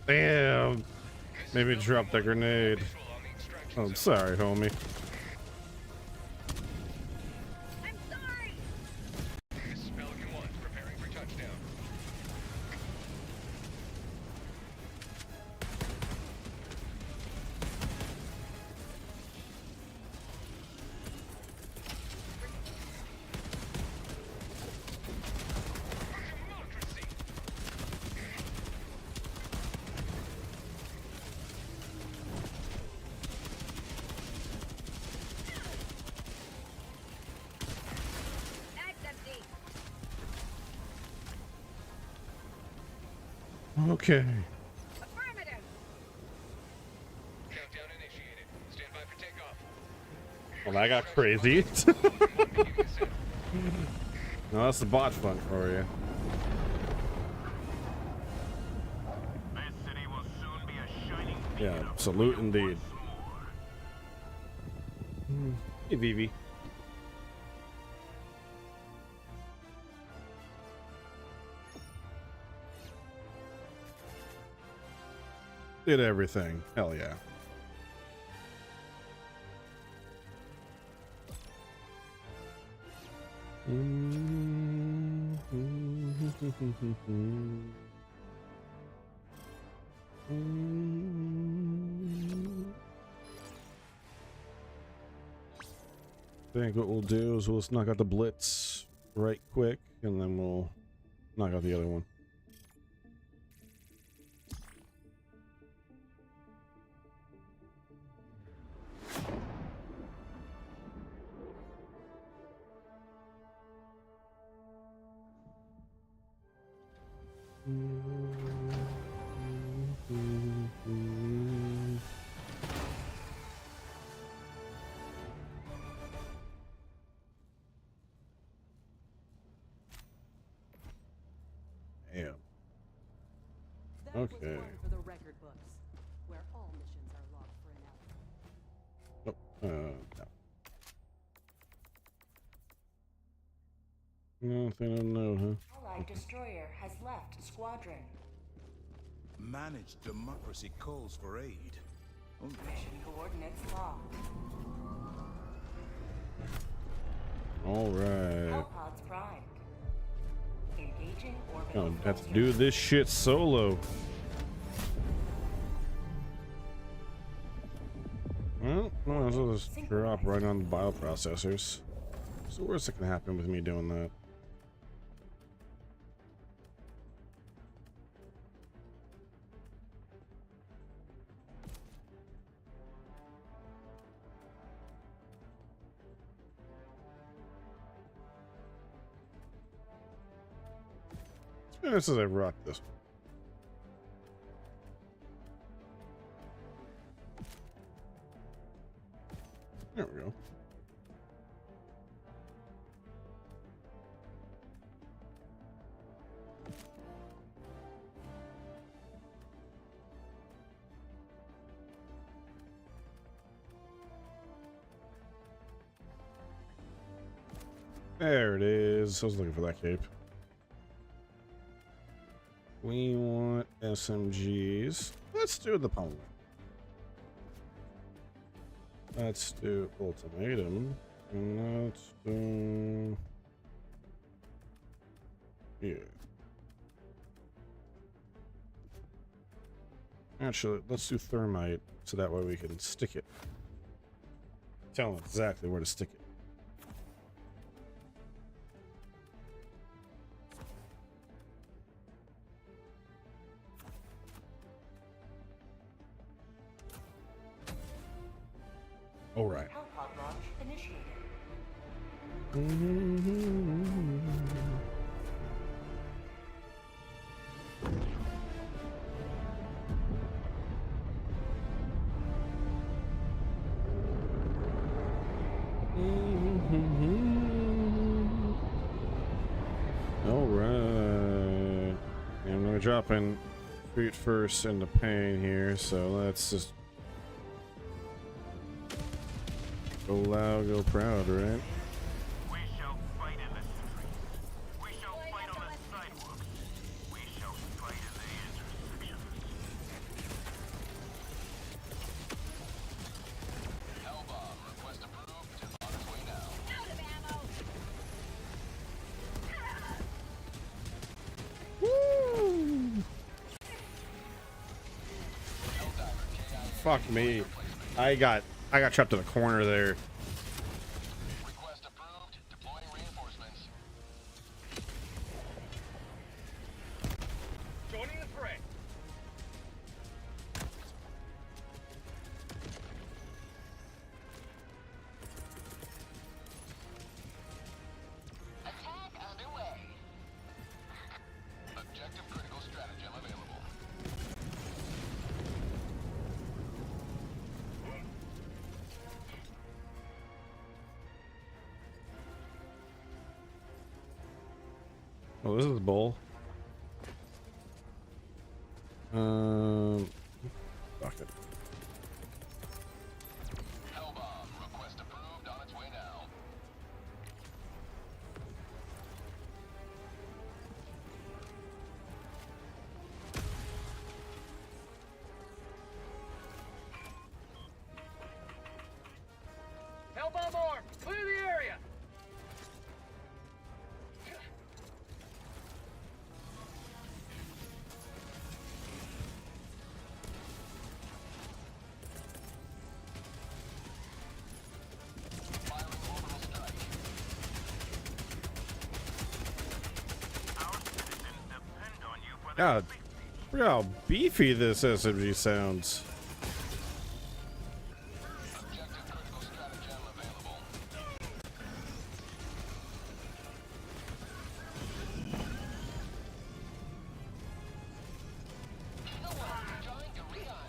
Damn. Maybe drop that grenade. Oh, I'm sorry, homie. I'm sorry. This is Pelican 1, preparing for touchdown. Democracy. Okay. Affirmative. Countdown initiated. Stand by for takeoff. Well, that got crazy. No, that's the bot fun for you. This city will soon be a shining Yeah, beacon of salute freedom indeed. once more. Hey, Vivi. Did everything. Hell yeah. I think what we'll do is we'll just knock out the blitz right quick, and then we'll knock out the other one. Damn. Okay. For the record books, where all missions are logged for an hour. No. Nothing to know, huh? Allied destroyer has left squadron. Managed democracy calls for aid. Mission coordinates locked. All right. Hellpods primed. Engaging orbital. Gonna have to filter. do this shit solo. Well, might as well just drop right on the bioprocessors. What's the worst that can happen with me doing that? This is I rock this. There we go. There it is. I was looking for that cape. We want SMGs. Let's do the pommel. Let's do ultimatum. And let's do... Yeah. Actually, let's do thermite, so that way we can stick it. Tell them exactly where to stick it. All right. Hellpod launch initiated. All right. I'm gonna drop in feet first into pain here, so let's just go loud, go proud, right? We shall fight in the streets. We shall fight on the sidewalks. We shall fight in the intersections. Hellbomb. Request approved. Is on its way now. Out of ammo. Fuck me. I got trapped in a corner there. Request approved. Deploying reinforcements. Joining the fray. Attack underway. Objective critical stratagem available. Oh, this is a bowl. Fuck it. Hellbomb. Request approved. On its way now. Hellbomb armed! Clear the area! Firing orbital strike. Our citizens depend on you for God, look how beefy this SMG sounds. Objective critical stratagem available. No one trying to rearm.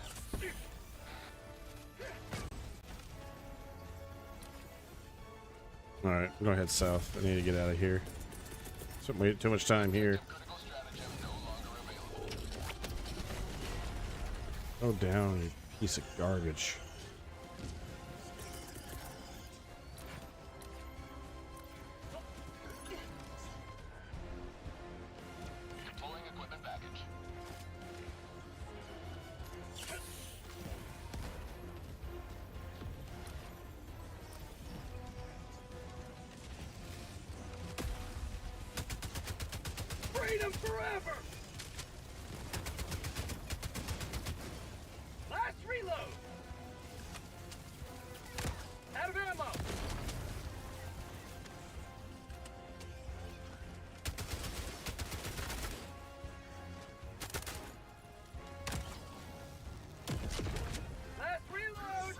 All right, go ahead south. I need to get out of here. Wait too much time here. Critical stratagem no longer available. Go down, you piece of garbage. Deploying equipment package. Freedom forever! Last reload! Out of ammo! Last reload!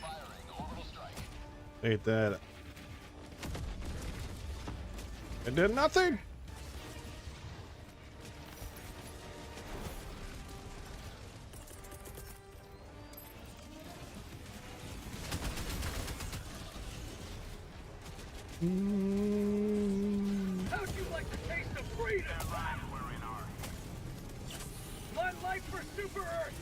Firing orbital strike. Take that. It did nothing. How'd you like the taste of freedom? we're in our One life for Super Earth!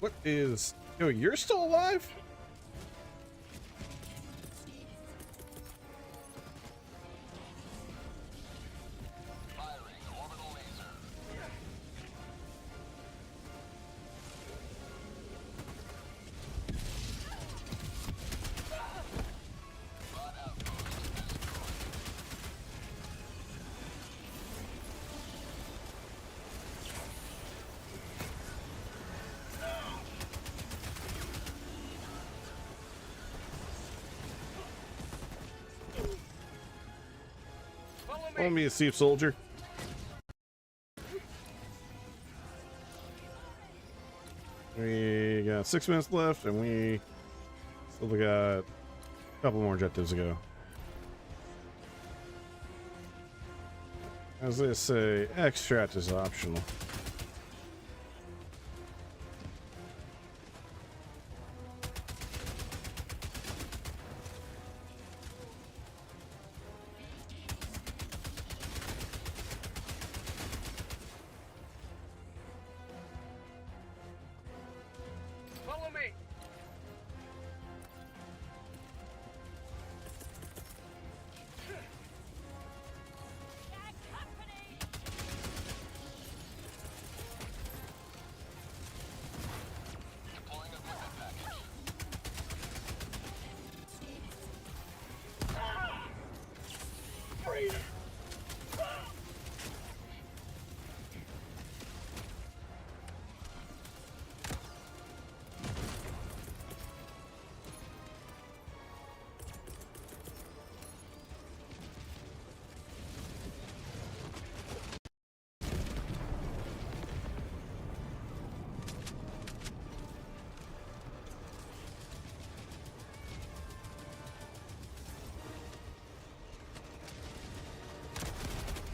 What is? Yo, you're still alive? Firing orbital laser. Bot outpost destroyed. Follow me! Follow me, Steve Soldier. We got 6 minutes left, and we still got a couple more objectives to go. As they say, extract is optional. Follow me!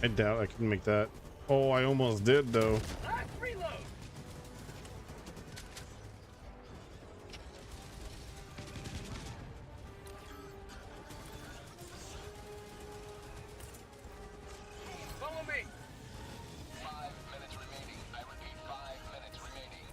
I doubt I can make that. Oh, I almost did though. Last reload. Follow me. 5 minutes remaining. I repeat, 5 minutes remaining.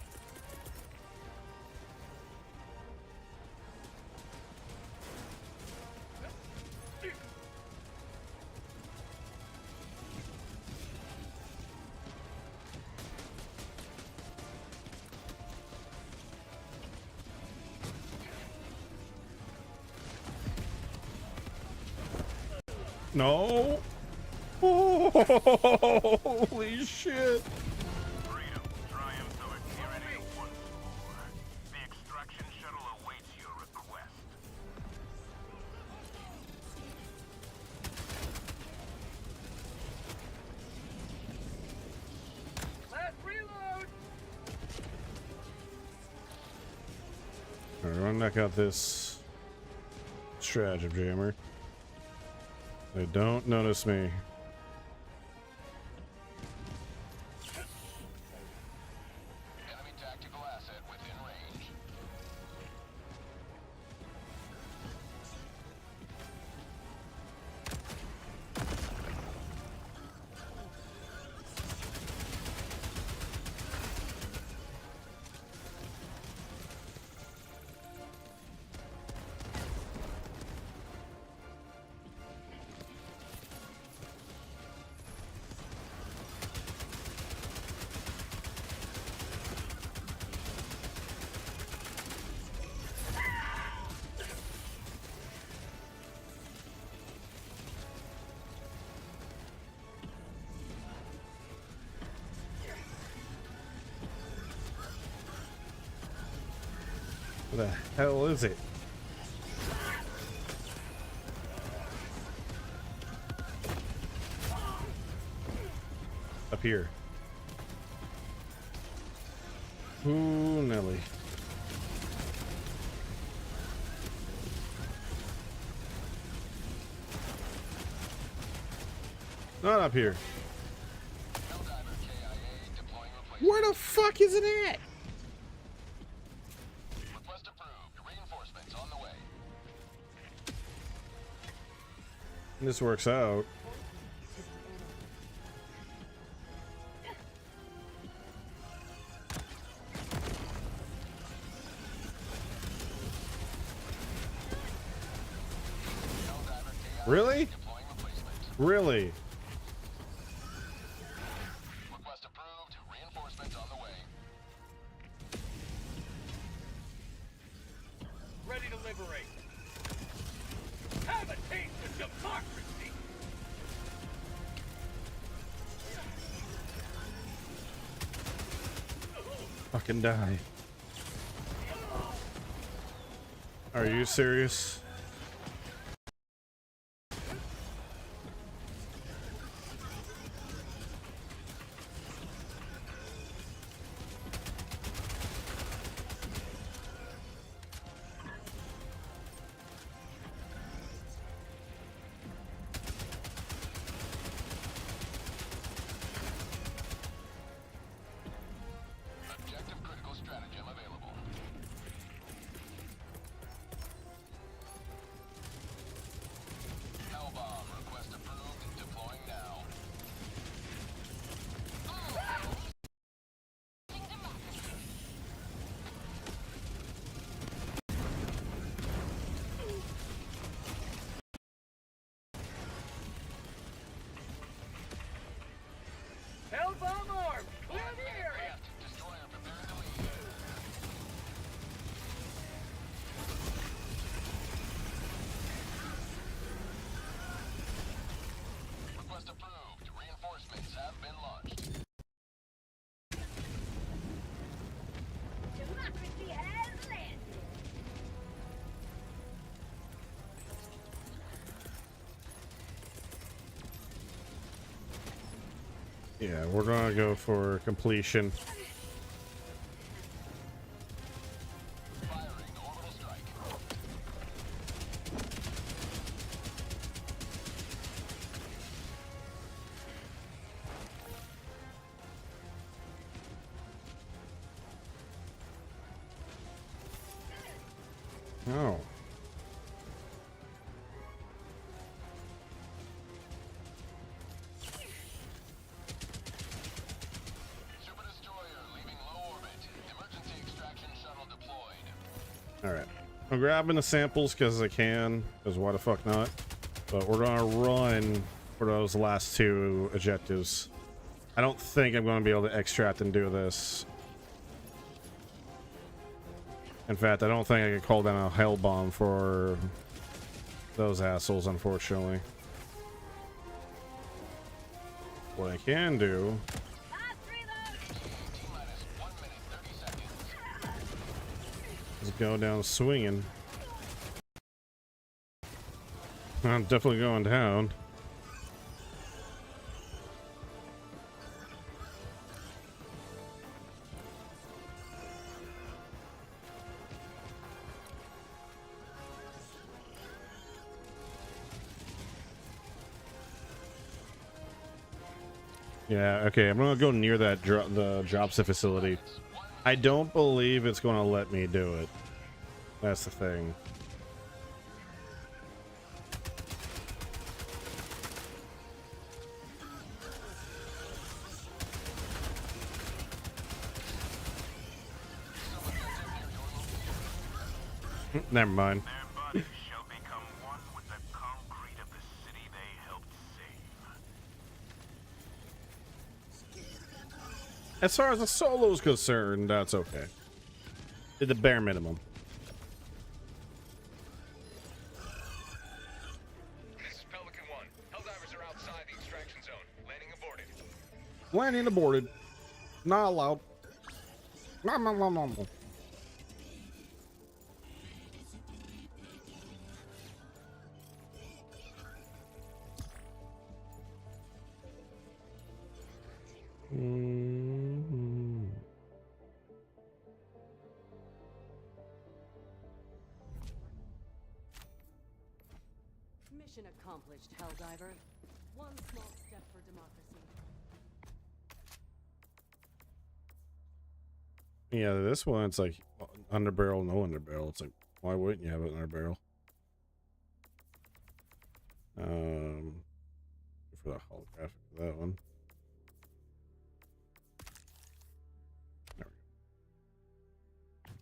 No. Oh, holy shit. Freedom triumphs over tyranny once more. The extraction shuttle awaits your request. Last reload. Alright, I'm gonna knock out this stratagem jammer. They don't notice me. Enemy tactical asset within range. What the hell is it? Up here. Ooh, Nelly. Not up here. Helldiver KIA deploying replacement. Where the fuck is it at? Request approved. Reinforcements on the way. This works out. Really? Deploying replacement. Really? Request approved. Reinforcements on the way. Ready to liberate. Have a taste of democracy. Fucking die. Are you serious? Objective critical stratagem available. Hellbomb request approved. Deploying now. Hellbomb armed. Clear the area. Destroyer preparing to leave. Request approved. Reinforcements have been launched. Democracy has landed. Yeah, we're gonna go for completion. Firing orbital strike. Oh. Super destroyer leaving low orbit. Emergency extraction shuttle deployed. Alright. I'm grabbing the samples because I can, because why the fuck not? But we're gonna run for those last two objectives. I don't think I'm gonna be able to extract and do this. In fact, I don't think I could call down a hell bomb for those assholes, unfortunately. What I can do is go down swinging. I'm definitely going down. Yeah, okay, I'm gonna go near that the job site facility. I don't believe it's gonna let me do it. That's the thing. Never mind. Their bodies shall become one with the concrete of the city they helped save. As far as the solo's concerned, that's okay. Did the bare minimum. This is Pelican 1. Helldivers are outside the extraction zone. Landing aborted. Landing aborted. Not allowed. Nom, nom, nom, nom. Mission accomplished, Helldiver. One small step for democracy. Yeah, this one, it's like underbarrel, no underbarrel. It's like, why wouldn't you have it underbarrel? For the holographic for that one. There we go.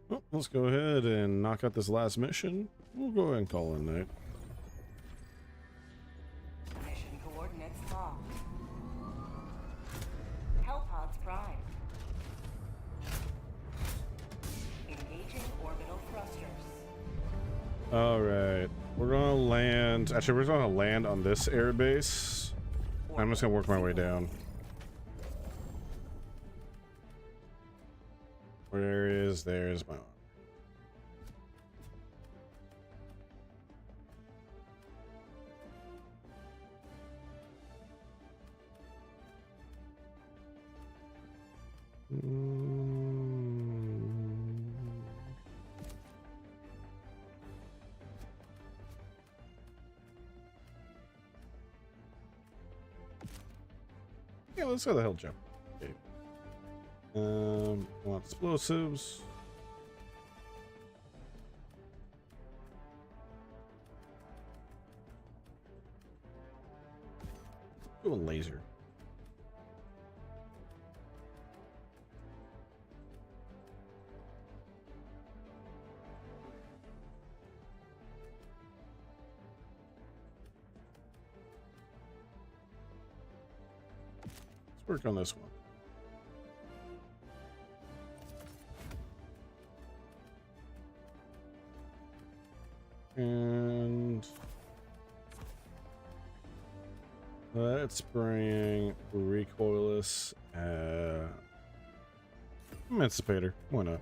Well, let's go ahead and knock out this last mission. We'll go ahead and call it a night. Mission coordinates locked. Hellpods prime. Engaging orbital thrusters. All right, we're gonna land. Actually, we're gonna land on this air base. I'm just gonna work my way down. There's my arm. Yeah, let's go the hell jump. Okay. Want explosives. Do a laser. Let's work on this one. And let's bring recoilless emancipator. Why not?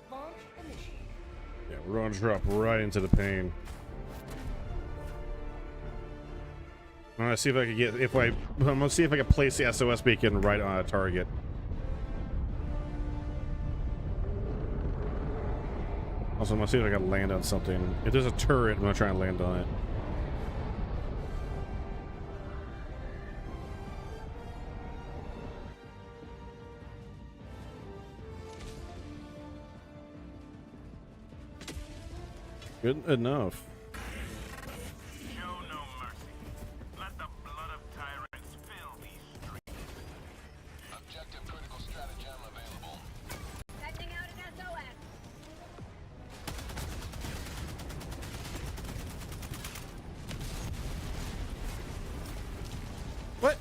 Launch initiated. Yeah, we're gonna drop right into the pain. I'm gonna see if I can get I'm gonna see if I can place the SOS beacon right on a target. Also, I'm gonna see if I can land on something. If there's a turret, I'm gonna try and land on it. Good enough. Show no mercy. Let the blood of tyrants fill these streets. Objective critical stratagem available. Sending out an SOS. What?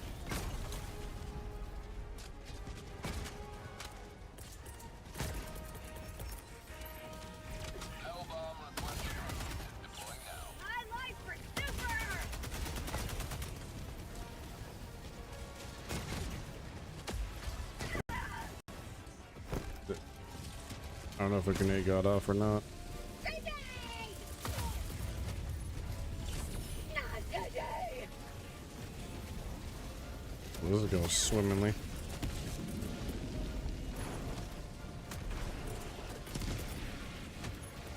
Hellbomb requested. Deploying now. My life for super! I don't know if the grenade got off or not. Today! Not today! This is going swimmingly.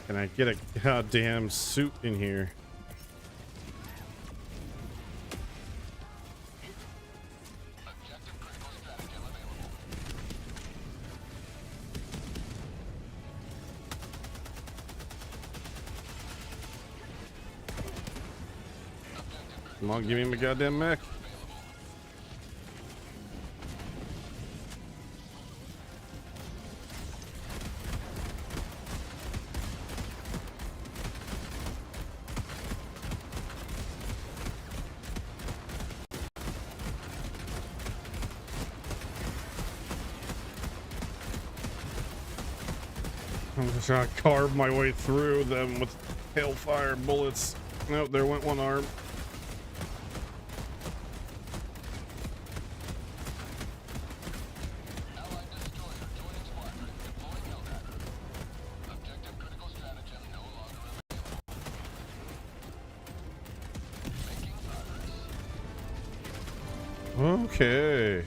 Can I get a goddamn suit in here? Objective critical stratagem available. Come on, give me my goddamn mech. I'm just trying to carve my way through them with hellfire bullets. Nope, there went one arm. Allied destroyer joining squadron. Deploying Helldiver. Objective critical stratagem no longer available. Making progress. Okay.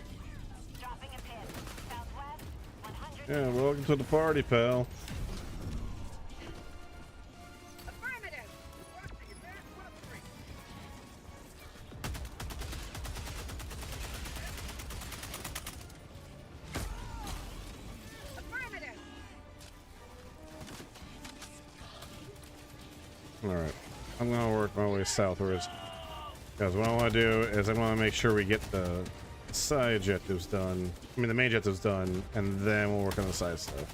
Dropping a pin. Southwest, 100. Yeah, welcome to the party, pal. Affirmative! Affirmative! Alright. I'm gonna work my way southwards. Because what I want to do is I want to make sure we get the side objectives done. I mean, the main objectives done, and then we'll work on the side stuff.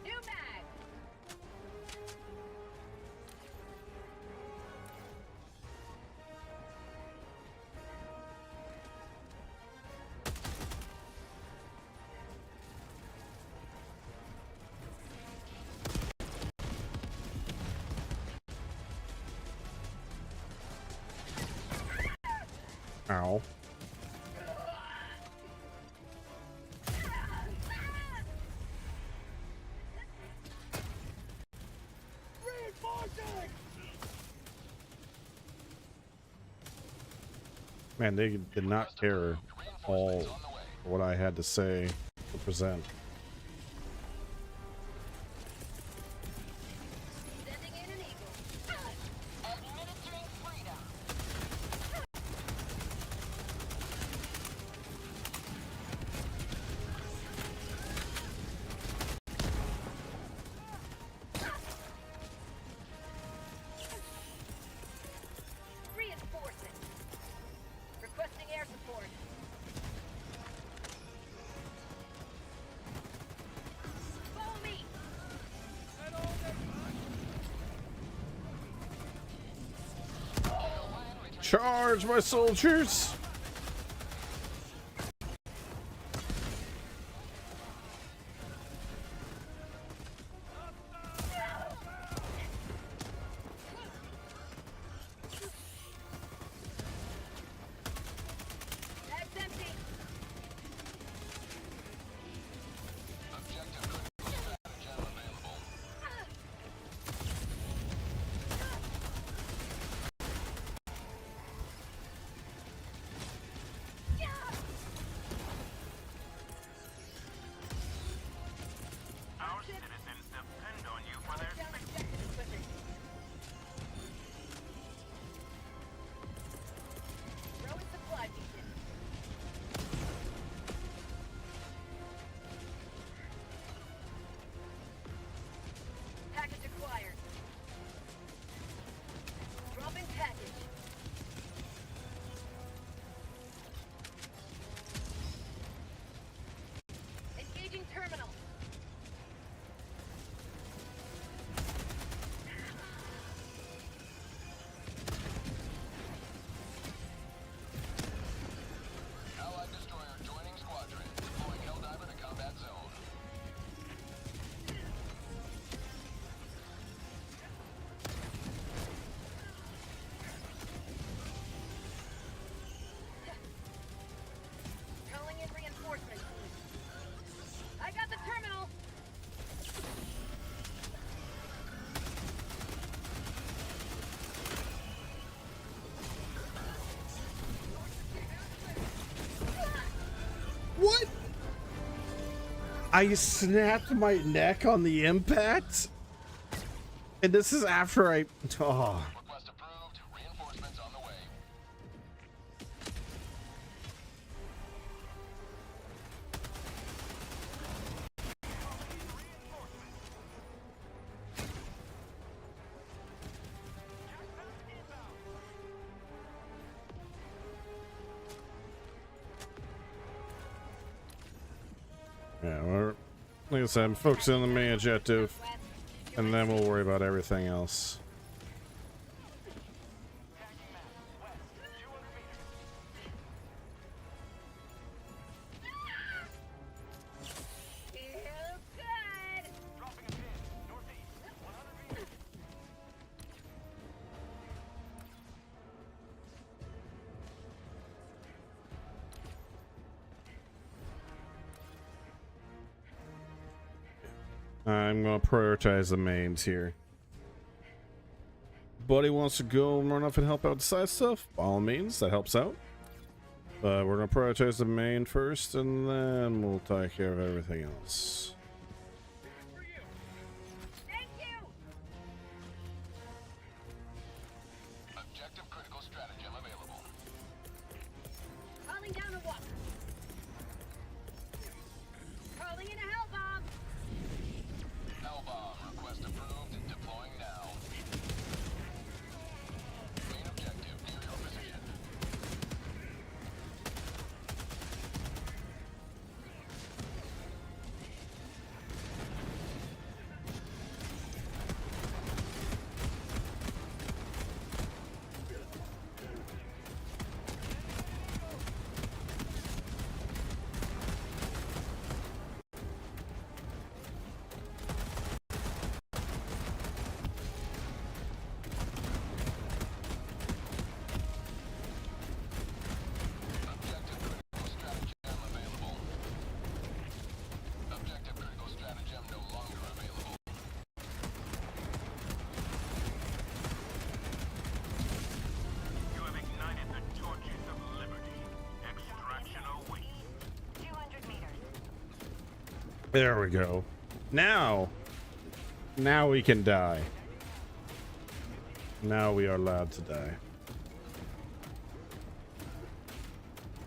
New mag! Ow. Man, they did not care all what I had to say to present. Sending in an eagle. Administering freedom. Reinforcing. Requesting air support. Follow me. Charge, my soldiers! That's empty. Objective critical stratagem available. I snapped my neck on the impact, and this is after I. Oh. Request approved. Reinforcements on the way. Yeah, we're, like I said, I'm focusing on the main objective, and then we'll worry about everything else. I'm gonna prioritize the mains here. Buddy wants to go run off and help out the side stuff. By all means, that helps out. But we're gonna prioritize the main first, and then we'll take care of everything else. Thank you! Objective critical stratagem available. Calling down a walker. Calling in a hell bomb. Hellbomb. Request approved. Deploying now. Main objective near your position. Objective critical stratagem available. Objective critical stratagem no longer available. You have ignited the torches of liberty. Extraction awaits. 200 meters. There we go. Now we can die. Now we are allowed to die.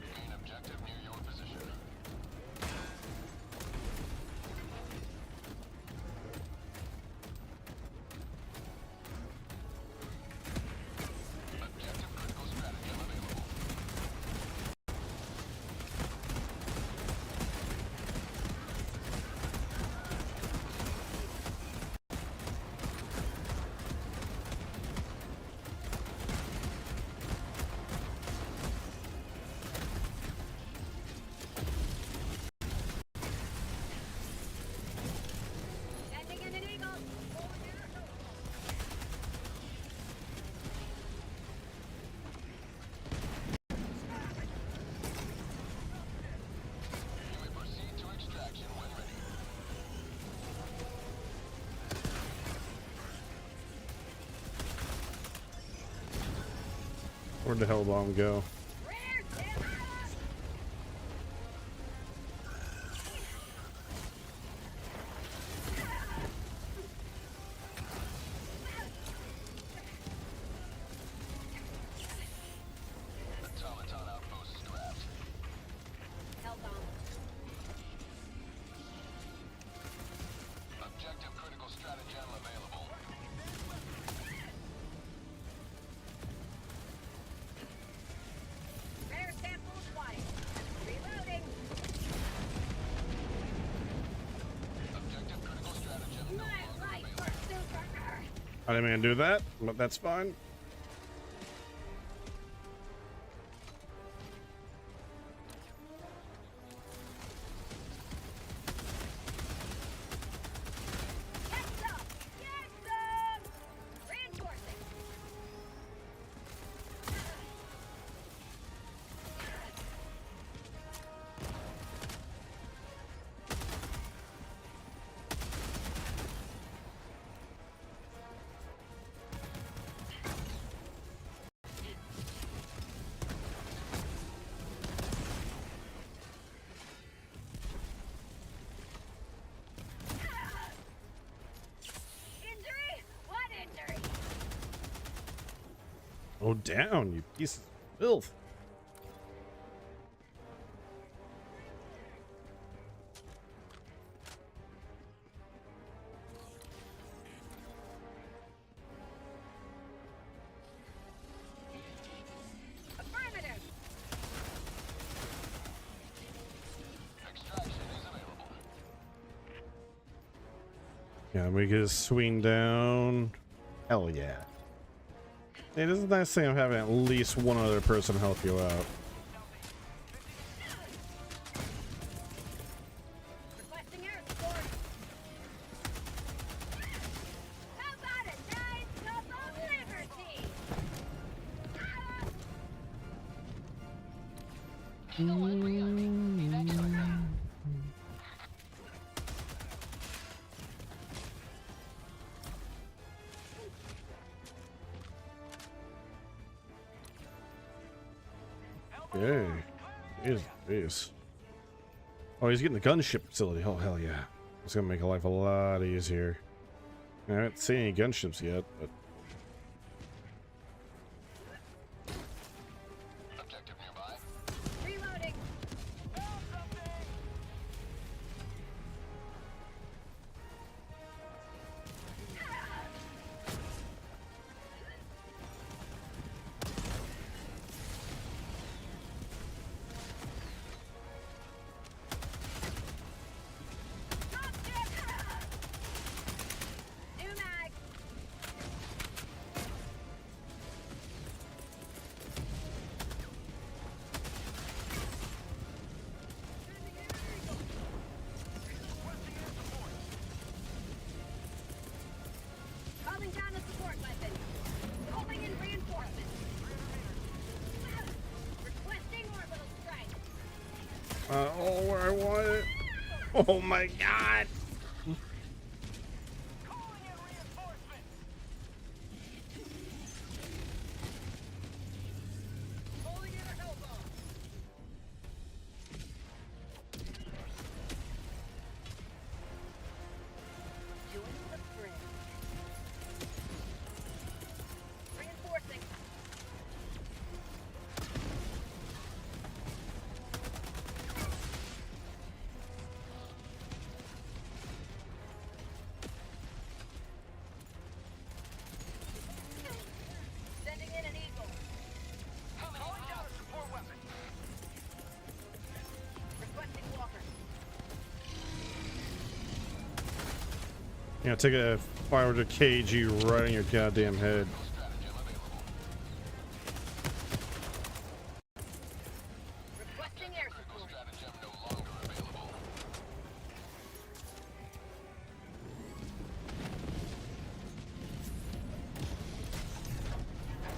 Main objective near your position. Objective critical stratagem available. Sending in an eagle. You may proceed to extraction when ready. Where'd the hell bomb go? Rear terror! Automaton outpost scrapped. Hell bomb. Objective critical stratagem available. Rare sample acquired. Reloading. Objective critical stratagem no My longer life available. for super. I didn't mean to do that, but that's fine. Get some! Get some! Reinforcing. Oh, down, you piece of filth. Affirmative. Extraction is available. Yeah, we can just swing down. Hell yeah. Hey, this is a nice thing of having at least one other person help you out. Requesting air support. How about a nice cup of liberty? Okay. Jeez. Oh, he's getting the gunship facility. Oh, hell yeah. It's gonna make life a lot easier. I haven't seen any gunships yet, but Objective nearby. Reloading. New mag. Calling down a support weapon. Calling in reinforcements. Requesting orbital strike. oh, where I want it. Oh my god. Calling in reinforcements. Calling in a hellbomb. Join the fray. Reinforcing. Sending in an eagle. Calling down a support weapon. Requesting walker. You know, take a 500 kg right on your goddamn head. Stratagem available. Requesting air Critical support. stratagem no longer available.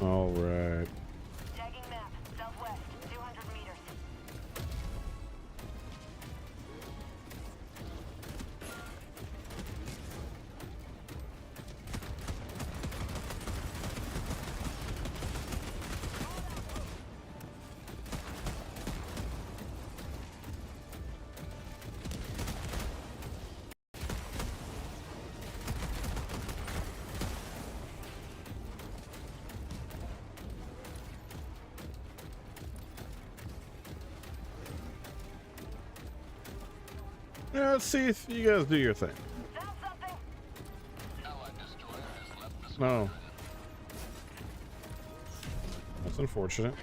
All right. Tagging map. Southwest. 200 meters. Yeah, let's see if you guys do your thing. Found something. Allied destroyer has left the No. squadron. That's unfortunate.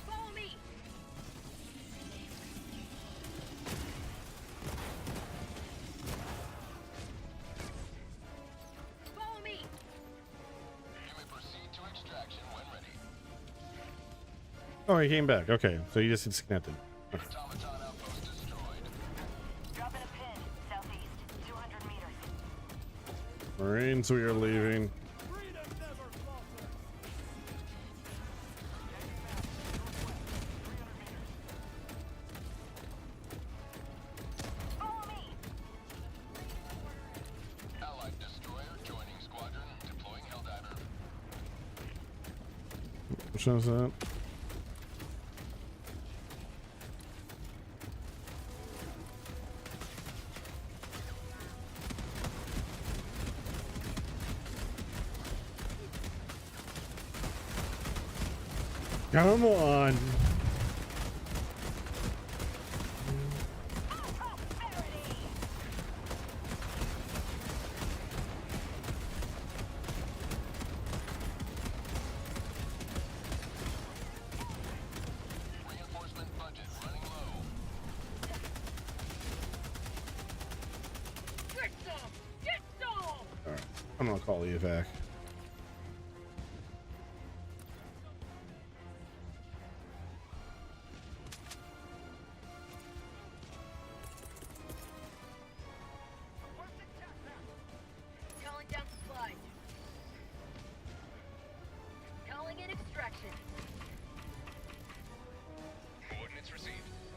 Follow me. Follow me. You may proceed to extraction when ready. Oh, he came back. Okay, so he just disconnected. Okay. Automaton outpost destroyed. Dropping a pin. Southeast. 200 meters. Marines, we are leaving. Follow me. Allied destroyer joining squadron. Deploying Helldiver. Which one is that? Come on. Reinforcement budget running low. Get some! Get some! Alright. I'm gonna call the evac. Calling down supplies. Calling in extraction. Coordinates received.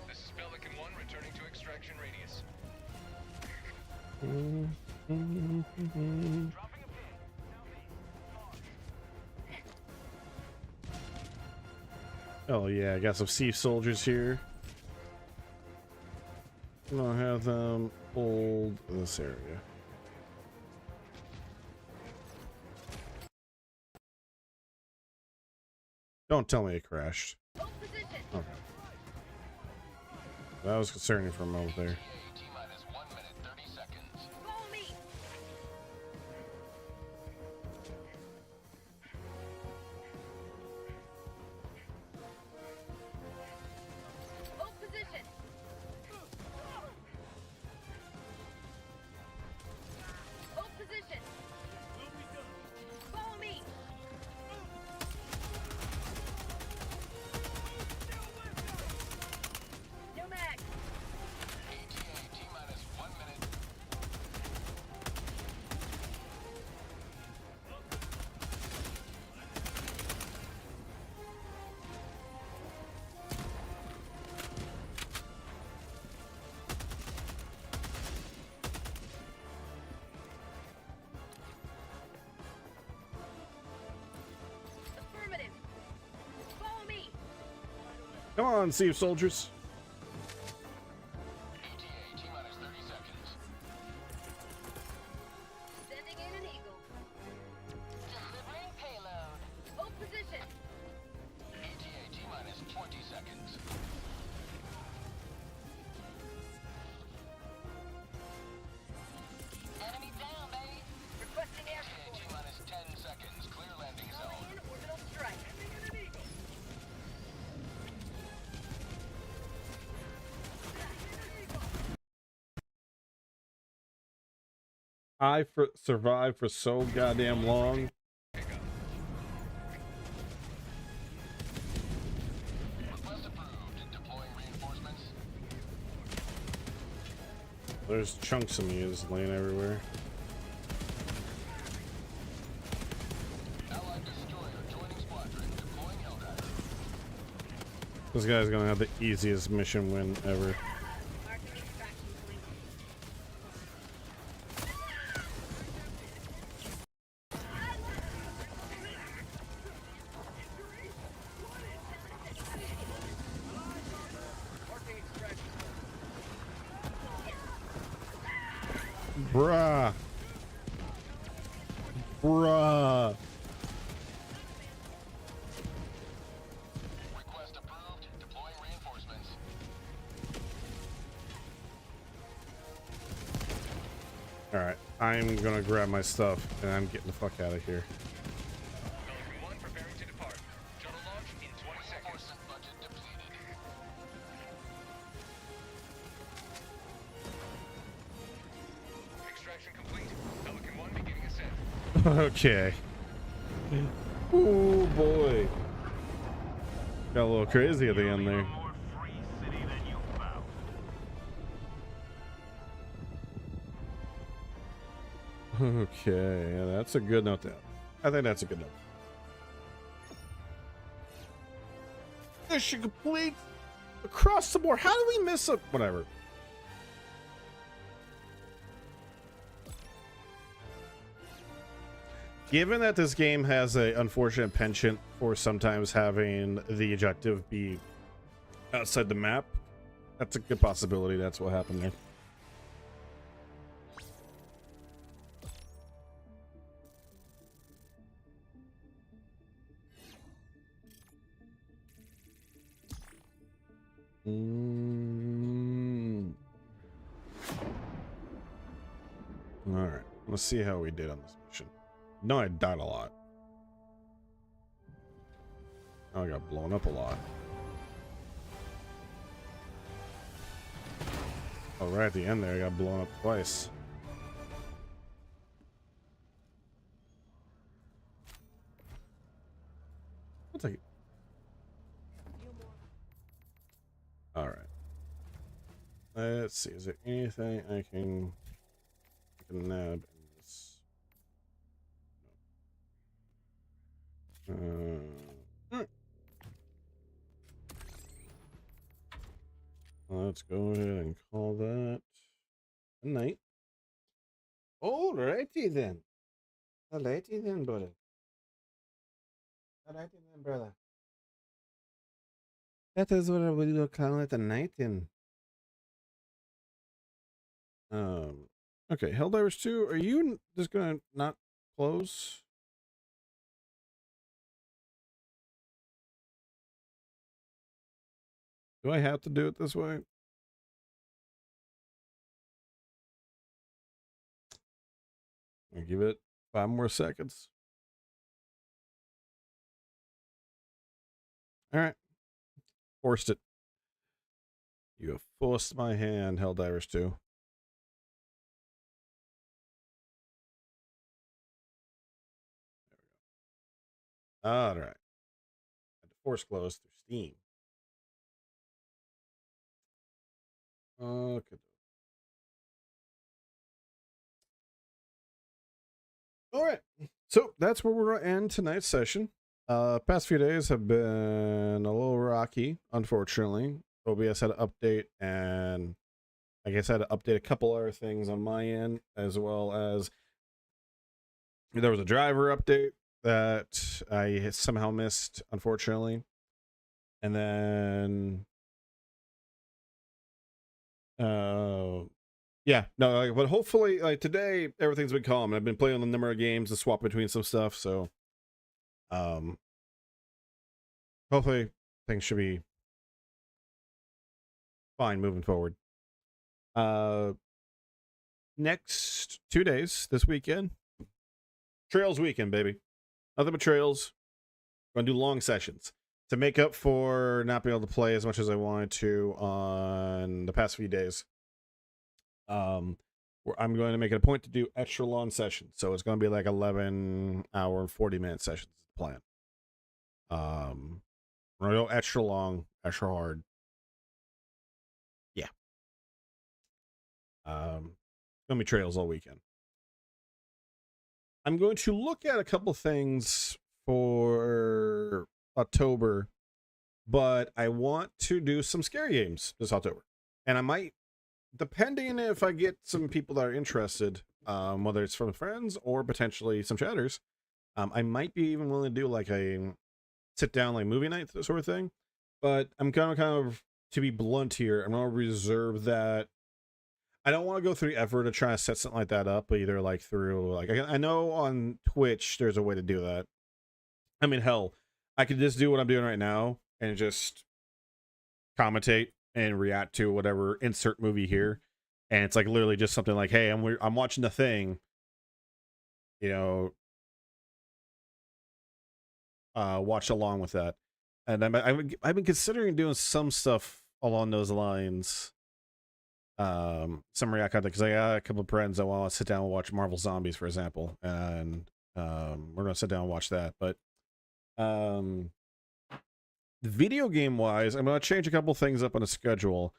This is Pelican 1 returning to extraction radius. Oh yeah, I got some Sea soldiers here. I'm gonna have them hold this area. Don't tell me it crashed. Hold position. Okay. That was concerning for a moment there. T-minus 1 minute 30 seconds. Follow me. Hold position. Hold position. Follow me. No mag. ETA T-minus 1 minute. Affirmative. Follow me. Come on, Sea soldiers. ETA T-minus 30 seconds. Sending in an eagle. Delivering payload. Hold position. ETA T-minus 20 seconds. Enemy down, baby. Requesting air ETA support. T-minus 10 seconds. Clear landing Calling zone. in orbital strike. Survived for so goddamn long. Request approved. Deploying reinforcements. There's chunks of muse laying everywhere. Allied destroyer joining squadron. Deploying Helldiver. This guy's gonna have the easiest mission win ever. Marking extraction point. Bruh. Bruh. Request approved. Deploying reinforcements. Alright, I'm gonna grab my stuff and I'm getting the fuck out of here. Pelican 1 preparing to depart. Shuttle launch in 20 seconds. Reinforcement budget depleted. Extraction complete. Pelican 1 beginning ascent. Okay. Oh boy. Got a little crazy at the end there. More free city than you found. Okay, yeah, that's a good note there. I think that's a good note. Mission complete across the board. How do we miss a whatever? Given that this game has a unfortunate penchant for sometimes having the objective be outside the map, that's a good possibility. That's what happened there. All right, let's see how we did on this mission. No, I died a lot. Oh, I got blown up a lot. Oh, right at the end there, I got blown up twice. I'll take it. All right. Let's see. Is there anything I can nab in this? Let's go ahead and call that a night. Alrighty then. Alrighty then, brother. Alrighty then, brother. That is what I will call it a night in. Okay, Helldivers 2, are you just gonna not close? Do I have to do it this way? I'll give it 5 more seconds. All right. Forced it. You have forced my hand, Helldivers 2. All right. Had to force close through Steam. Okay. All right. So that's where we're going to end tonight's session. Past few days have been a little rocky, unfortunately. OBS had to update, and I guess I had to update a couple other things on my end, as well as there was a driver update that I somehow missed, unfortunately. And then yeah, no, but hopefully, like, today everything's been calm. I've been playing a number of games to swap between some stuff, so hopefully things should be fine moving forward. Next 2 days, this weekend, Trails weekend, baby. Nothing but trails. Gonna do long sessions to make up for not being able to play as much as I wanted to on the past few days. I'm going to make it a point to do extra long sessions, so it's going to be like 11-hour and 40-minute sessions. Plan. We're gonna go extra long, extra hard. Yeah. Gonna be trails all weekend. I'm going to look at a couple things for October, but I want to do some scary games this October, and I might, depending if I get some people that are interested, whether it's from friends or potentially some chatters, I might be even willing to do like a sit down like movie night sort of thing. But I'm kind of to be blunt here, I'm gonna reserve that. I don't want to go through the effort to try to set something like that up, either like through like I know on Twitch there's a way to do that. I mean, hell, I could just do what I'm doing right now and just commentate and react to whatever insert movie here, and it's like literally just something like, hey, I'm watching The Thing, you know, watch along with that. And I've been considering doing some stuff along those lines, some react content, because I got a couple of friends that want to sit down and watch Marvel Zombies, for example, and we're gonna sit down and watch that. But video game wise, I'm gonna change a couple things up on the schedule.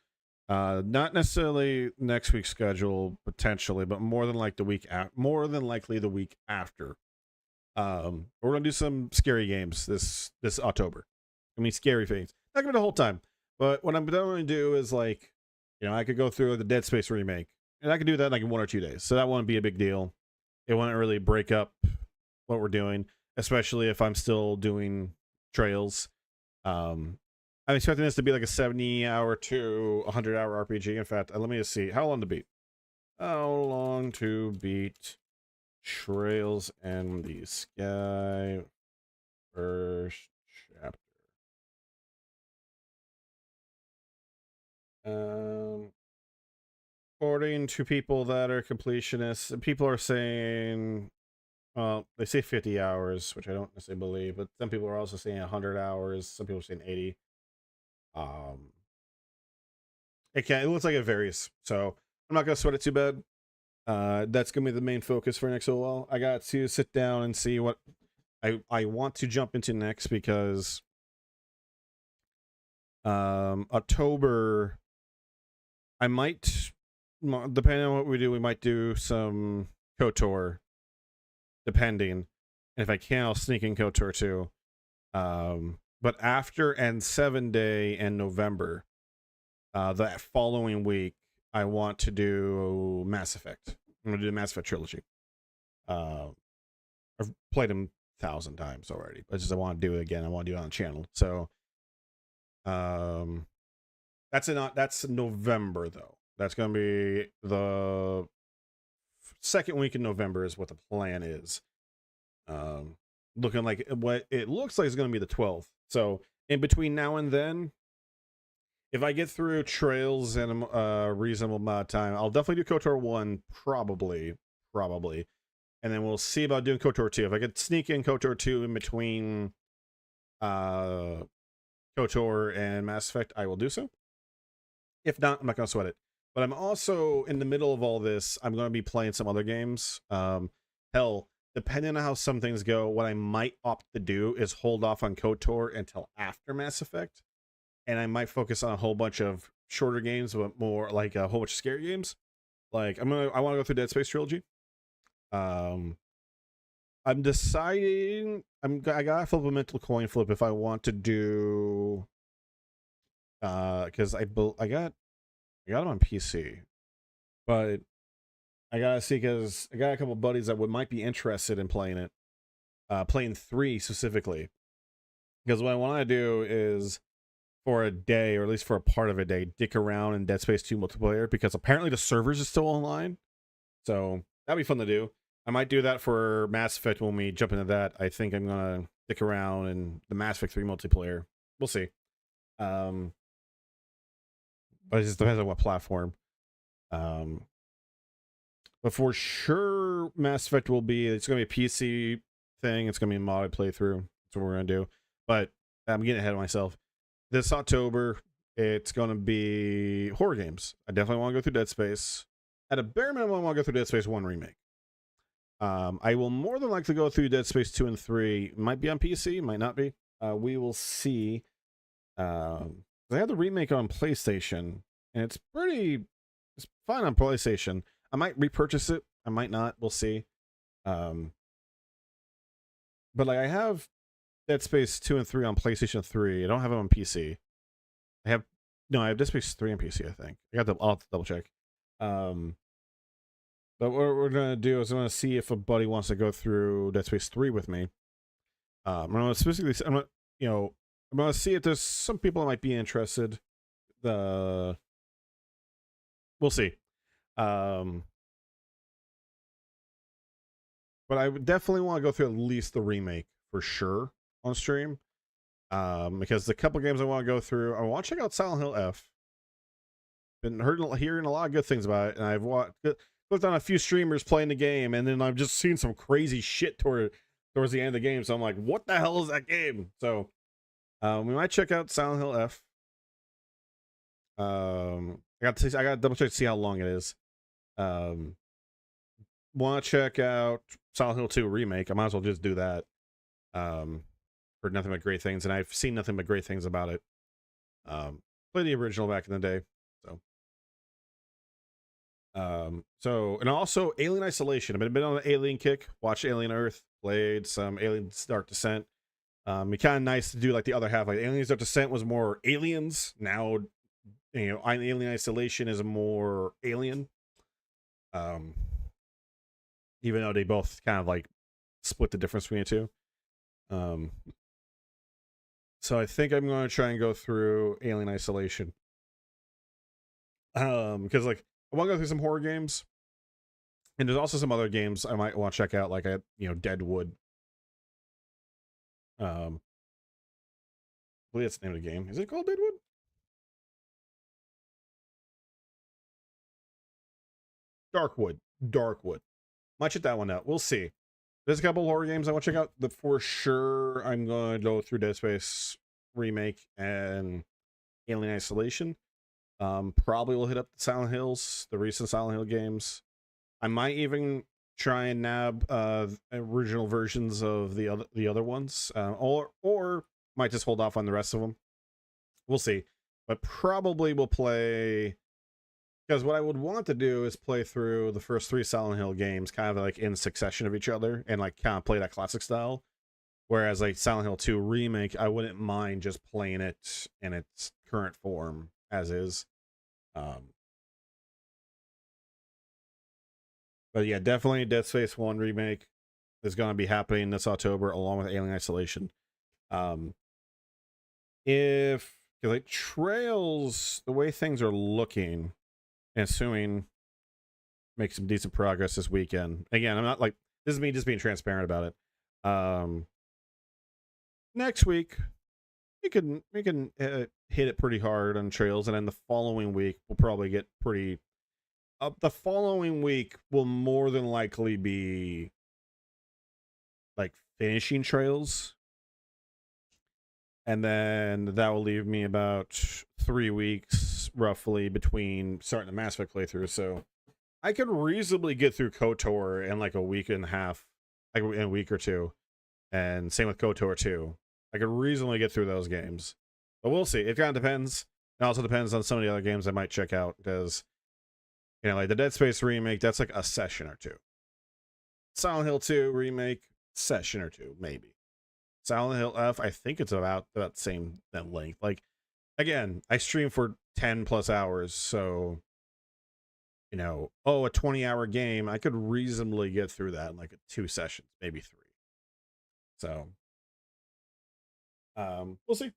Not necessarily next week's schedule potentially, but more than likely the week after. We're gonna do some scary games this October. I mean, scary things. Not gonna be the whole time, but what I'm going to do is, like, you know, I could go through the Dead Space remake, and I could do that in like 1 or 2 days. So that wouldn't be a big deal. It wouldn't really break up what we're doing, especially if I'm still doing trails. I'm expecting this to be like a 70-hour to 100-hour RPG. In fact, let me just see how long to beat. How long to beat Trails and the Sky first chapter. according to people that are completionists, people are saying, well, they say 50 hours, which I don't necessarily believe, but some people are also saying 100 hours. Some people are saying 80. It looks like it varies, so I'm not gonna sweat it too bad. That's gonna be the main focus for next little while. I got to sit down and see what I want to jump into next, because October, I might, depending on what we do, we might do some KOTOR, depending. And if I can, I'll sneak in KOTOR too. But after and 7-day and November, that following week, I want to do Mass Effect. I'm gonna do the Mass Effect trilogy. I've played them 1,000 times already, but I want to do it again. I want to do it on the channel. So, that's November though. That's gonna be the second week in November is what the plan is. Looking like what it looks like is gonna be the 12th. So in between now and then, if I get through Trails in a reasonable amount of time, I'll definitely do KOTOR 1, probably. And then we'll see about doing KOTOR 2. If I could sneak in KOTOR 2 in between KOTOR and Mass Effect, I will do so. If not, I'm not going to sweat it. But I'm also, in the middle of all this, I'm going to be playing some other games. Hell, depending on how some things go, what I might opt to do is hold off on KOTOR until after Mass Effect. And I might focus on a whole bunch of shorter games, but more like a whole bunch of scary games. Like I want to go through Dead Space trilogy. I'm deciding. I gotta flip a mental coin flip if I want to do. Because I got them on PC, but I gotta see, because I got a couple buddies that might be interested in playing it. Playing 3 specifically, because what I want to do is, for a day, or at least for a part of a day, dick around in Dead Space 2 multiplayer, because apparently the servers are still online. So that'd be fun to do. I might do that for Mass Effect when we jump into that. I think I'm gonna dick around in the Mass Effect 3 multiplayer. We'll see. But it just depends on what platform. But for sure, Mass Effect it's gonna be a PC thing. It's gonna be a modded playthrough. That's what we're gonna do. But I'm getting ahead of myself. This October, it's going to be horror games. I definitely want to go through Dead Space. At a bare minimum, I want to go through Dead Space 1 Remake. I will more than likely go through Dead Space 2 and 3. Might be on PC, might not be. We will see. They have the remake on PlayStation, and it's fine on PlayStation. I might repurchase it. I might not. We'll see. But like, I have Dead Space 2 and 3 on PlayStation 3. I don't have them on PC. I have Dead Space 3 on PC, I think. I'll have to double check. But what we're gonna do is I'm gonna see if a buddy wants to go through Dead Space 3 with me. I'm gonna see if there's some people that might be interested. We'll see. But I would definitely want to go through at least the remake for sure on stream, because the couple games I want to go through, I want to check out Silent Hill F. Been hearing a lot of good things about it, and I've looked on a few streamers playing the game, and then I've just seen some crazy shit towards the end of the game. So I'm like, what the hell is that game? So we might check out Silent Hill F. I got to double check to see how long it is. Want to check out Silent Hill 2 Remake? I might as well just do that. Heard nothing but great things, and I've seen nothing but great things about it. Played the original back in the day, so and also Alien Isolation. I've been on an Alien kick. Watched Alien Earth, played some Alien Dark Descent. It's kind of nice to do like the other half. Like Alien Dark Descent was more aliens. Now, Alien Isolation is more Alien. Even though they both kind of like split the difference between the two. So I think I'm going to try and go through Alien Isolation. Because like I want to go through some horror games, and there's also some other games I might want to check out, like Deadwood. I believe that's the name of the game. Is it called Deadwood? Darkwood. Might check that one out. We'll see. There's a couple horror games I want to check out. But for sure, I'm going to go through Dead Space Remake and Alien Isolation. Probably will hit up the Silent Hills, the recent Silent Hill games. I might even try and nab original versions of the other ones, or might just hold off on the rest of them. We'll see. But probably will play, because what I would want to do is play through the first 3 Silent Hill games kind of like in succession of each other and like kind of play that classic style. Whereas like Silent Hill 2 Remake, I wouldn't mind just playing it in its current form as is. But yeah, definitely Dead Space 1 Remake is going to be happening this October along with Alien Isolation. If like Trails, the way things are looking, and assuming make some decent progress this weekend. Again, I'm not like, this is me just being transparent about it. Next week we can hit it pretty hard on Trails, and then the following week we'll probably get pretty up. The following week will more than likely be like finishing Trails, and then that will leave me about 3 weeks roughly between starting the Mass Effect playthrough. So I could reasonably get through KOTOR in like a week and a half, like in a week or two, and same with KOTOR 2. I could reasonably get through those games, but we'll see. It kind of depends. It also depends on some of the other games I might check out, because, you know, like the Dead Space Remake, that's like a session or two. Silent Hill 2 Remake, session or two, maybe. Silent Hill F, I think it's about the same length. Like, again, I stream for 10 plus hours, so, you know, a 20-hour game, I could reasonably get through that in like 2 sessions, maybe 3. So, we'll see.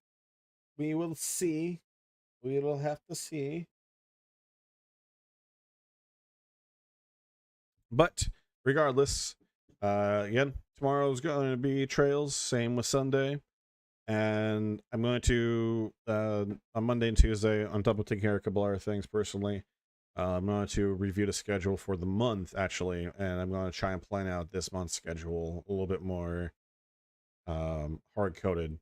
We will see. We will have to see. But regardless, again, tomorrow's going to be Trails, same with Sunday. And I'm going to, on Monday and Tuesday, on top of taking care of a couple other things personally, I'm going to review the schedule for the month, actually. And I'm going to try and plan out this month's schedule a little bit more hard-coded.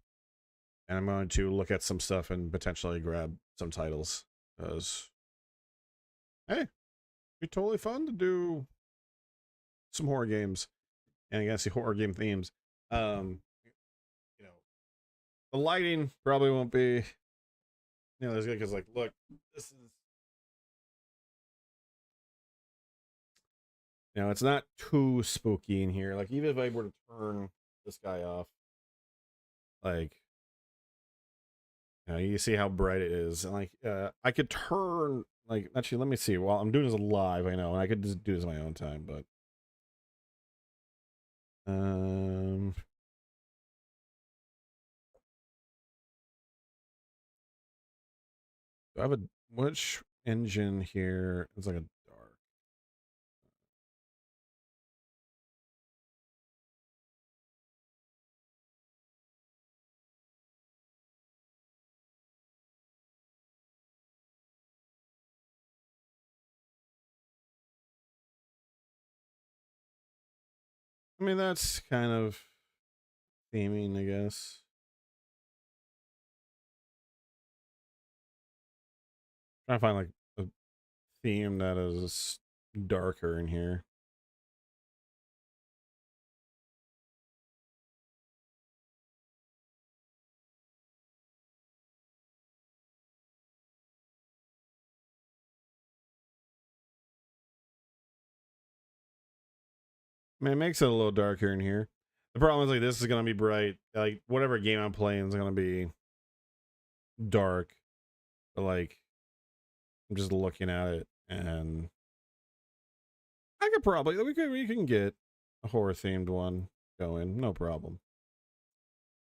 And I'm going to look at some stuff and potentially grab some titles. Because, hey, it'd be totally fun to do some horror games. And I guess the horror game themes. You know, the lighting probably won't be, you know, as good, because, like, look, this is, you know, it's not too spooky in here. Like, even if I were to turn this guy off, like, you know, you see how bright it is. And like, I could turn, like, actually, let me see. Well, I'm doing this live, I know, and I could just do this on my own time, but I have a, which engine here is like a dark? I mean, that's kind of theming, I guess. Trying to find like a theme that is darker in here. I mean, it makes it a little darker in here. The problem is, like, this is gonna be bright. Like, whatever game I'm playing is gonna be dark. But, like, I'm just looking at it, and I could probably, we can get a horror themed one going, no problem.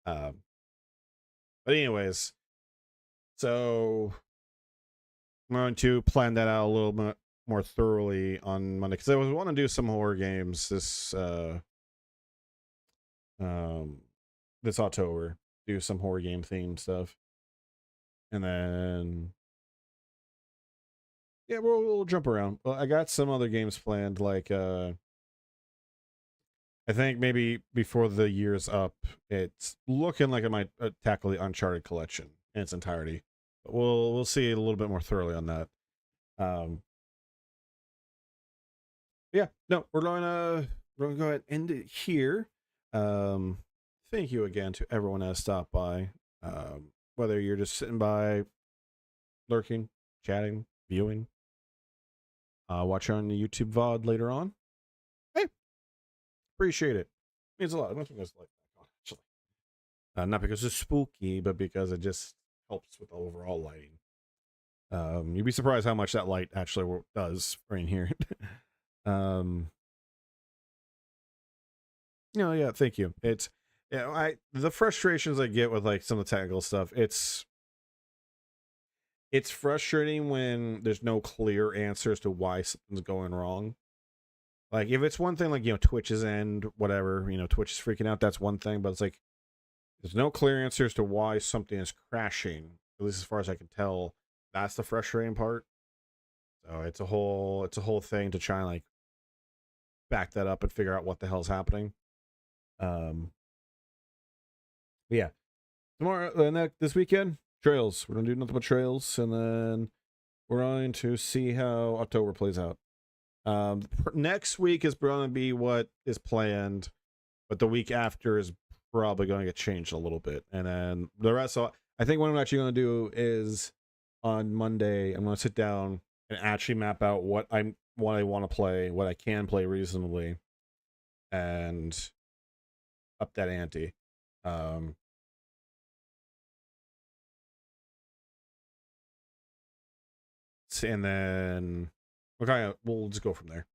But anyways, so I'm going to plan that out a little bit more thoroughly on Monday, because I was want to do some horror games this this October, do some horror game themed stuff, and then yeah, we'll jump around. Well, I got some other games planned, like I think maybe before the year's up, it's looking like I might tackle the Uncharted collection in its entirety. But we'll see a little bit more thoroughly on that. Yeah, no, we're gonna go ahead and end it here. Thank you again to everyone that has stopped by. Whether you're just sitting by, lurking, chatting, viewing, watching on the YouTube VOD later on. Hey, appreciate it. Means a lot. I'm going to like that on, actually. Not because it's spooky, but because it just helps with the overall lighting. You'd be surprised how much that light actually does right here. Yeah, thank you. It's, the frustrations I get with like some of the technical stuff, it's frustrating when there's no clear answers to why something's going wrong. Like if it's one thing, like, Twitch's end, whatever, Twitch is freaking out, that's one thing, but it's like there's no clear answers to why something is crashing, at least as far as I can tell. That's the frustrating part. So it's a whole thing to try and like back that up and figure out what the hell's happening. But yeah, tomorrow, this weekend, trails. We're gonna do nothing but trails, and then we're going to see how October plays out. Next week is going to be what is planned, but the week after is probably going to get changed a little bit, and then the rest. So I think what I'm actually going to do is on Monday, I'm going to sit down and actually map out what I want to play, what I can play reasonably, and up that ante. And then we'll just go from there.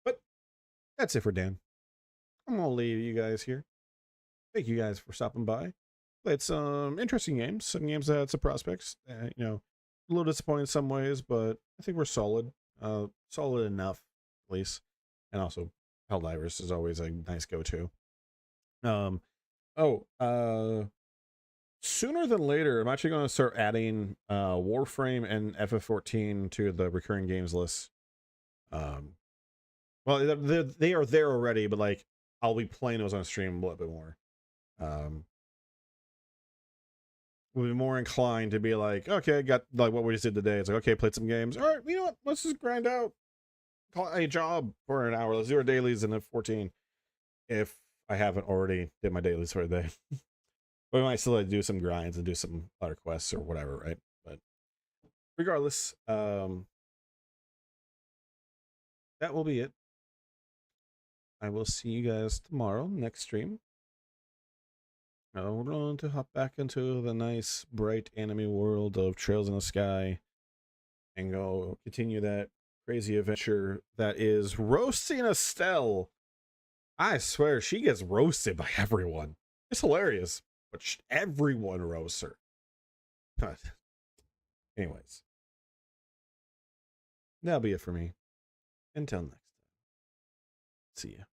But that's it for Dan. I'm gonna leave you guys here. Thank you guys for stopping by. Played some interesting games, some games that had some prospects. A little disappointing in some ways, but I think we're solid. Solid enough, at least. And also, Helldivers is always a nice go-to. Sooner than later, I'm actually going to start adding Warframe and FF14 to the recurring games list. Well, they are there already, but like I'll be playing those on stream a little bit more. We'll be more inclined to be like, okay, got like what we just did today. It's like, okay, played some games. All right, you know what? Let's just grind out, call a job for an hour. Let's do our dailies in F14. If I haven't already did my dailies for the day. We might still do some grinds and do some other quests or whatever, right? But regardless, that will be it. I will see you guys tomorrow, next stream. We're going to hop back into the nice, bright anime world of Trails in the Sky and go continue that crazy adventure that is roasting Estelle. I swear, she gets roasted by everyone. It's hilarious. But everyone roasts her. But anyways, that'll be it for me. Until next time. See ya.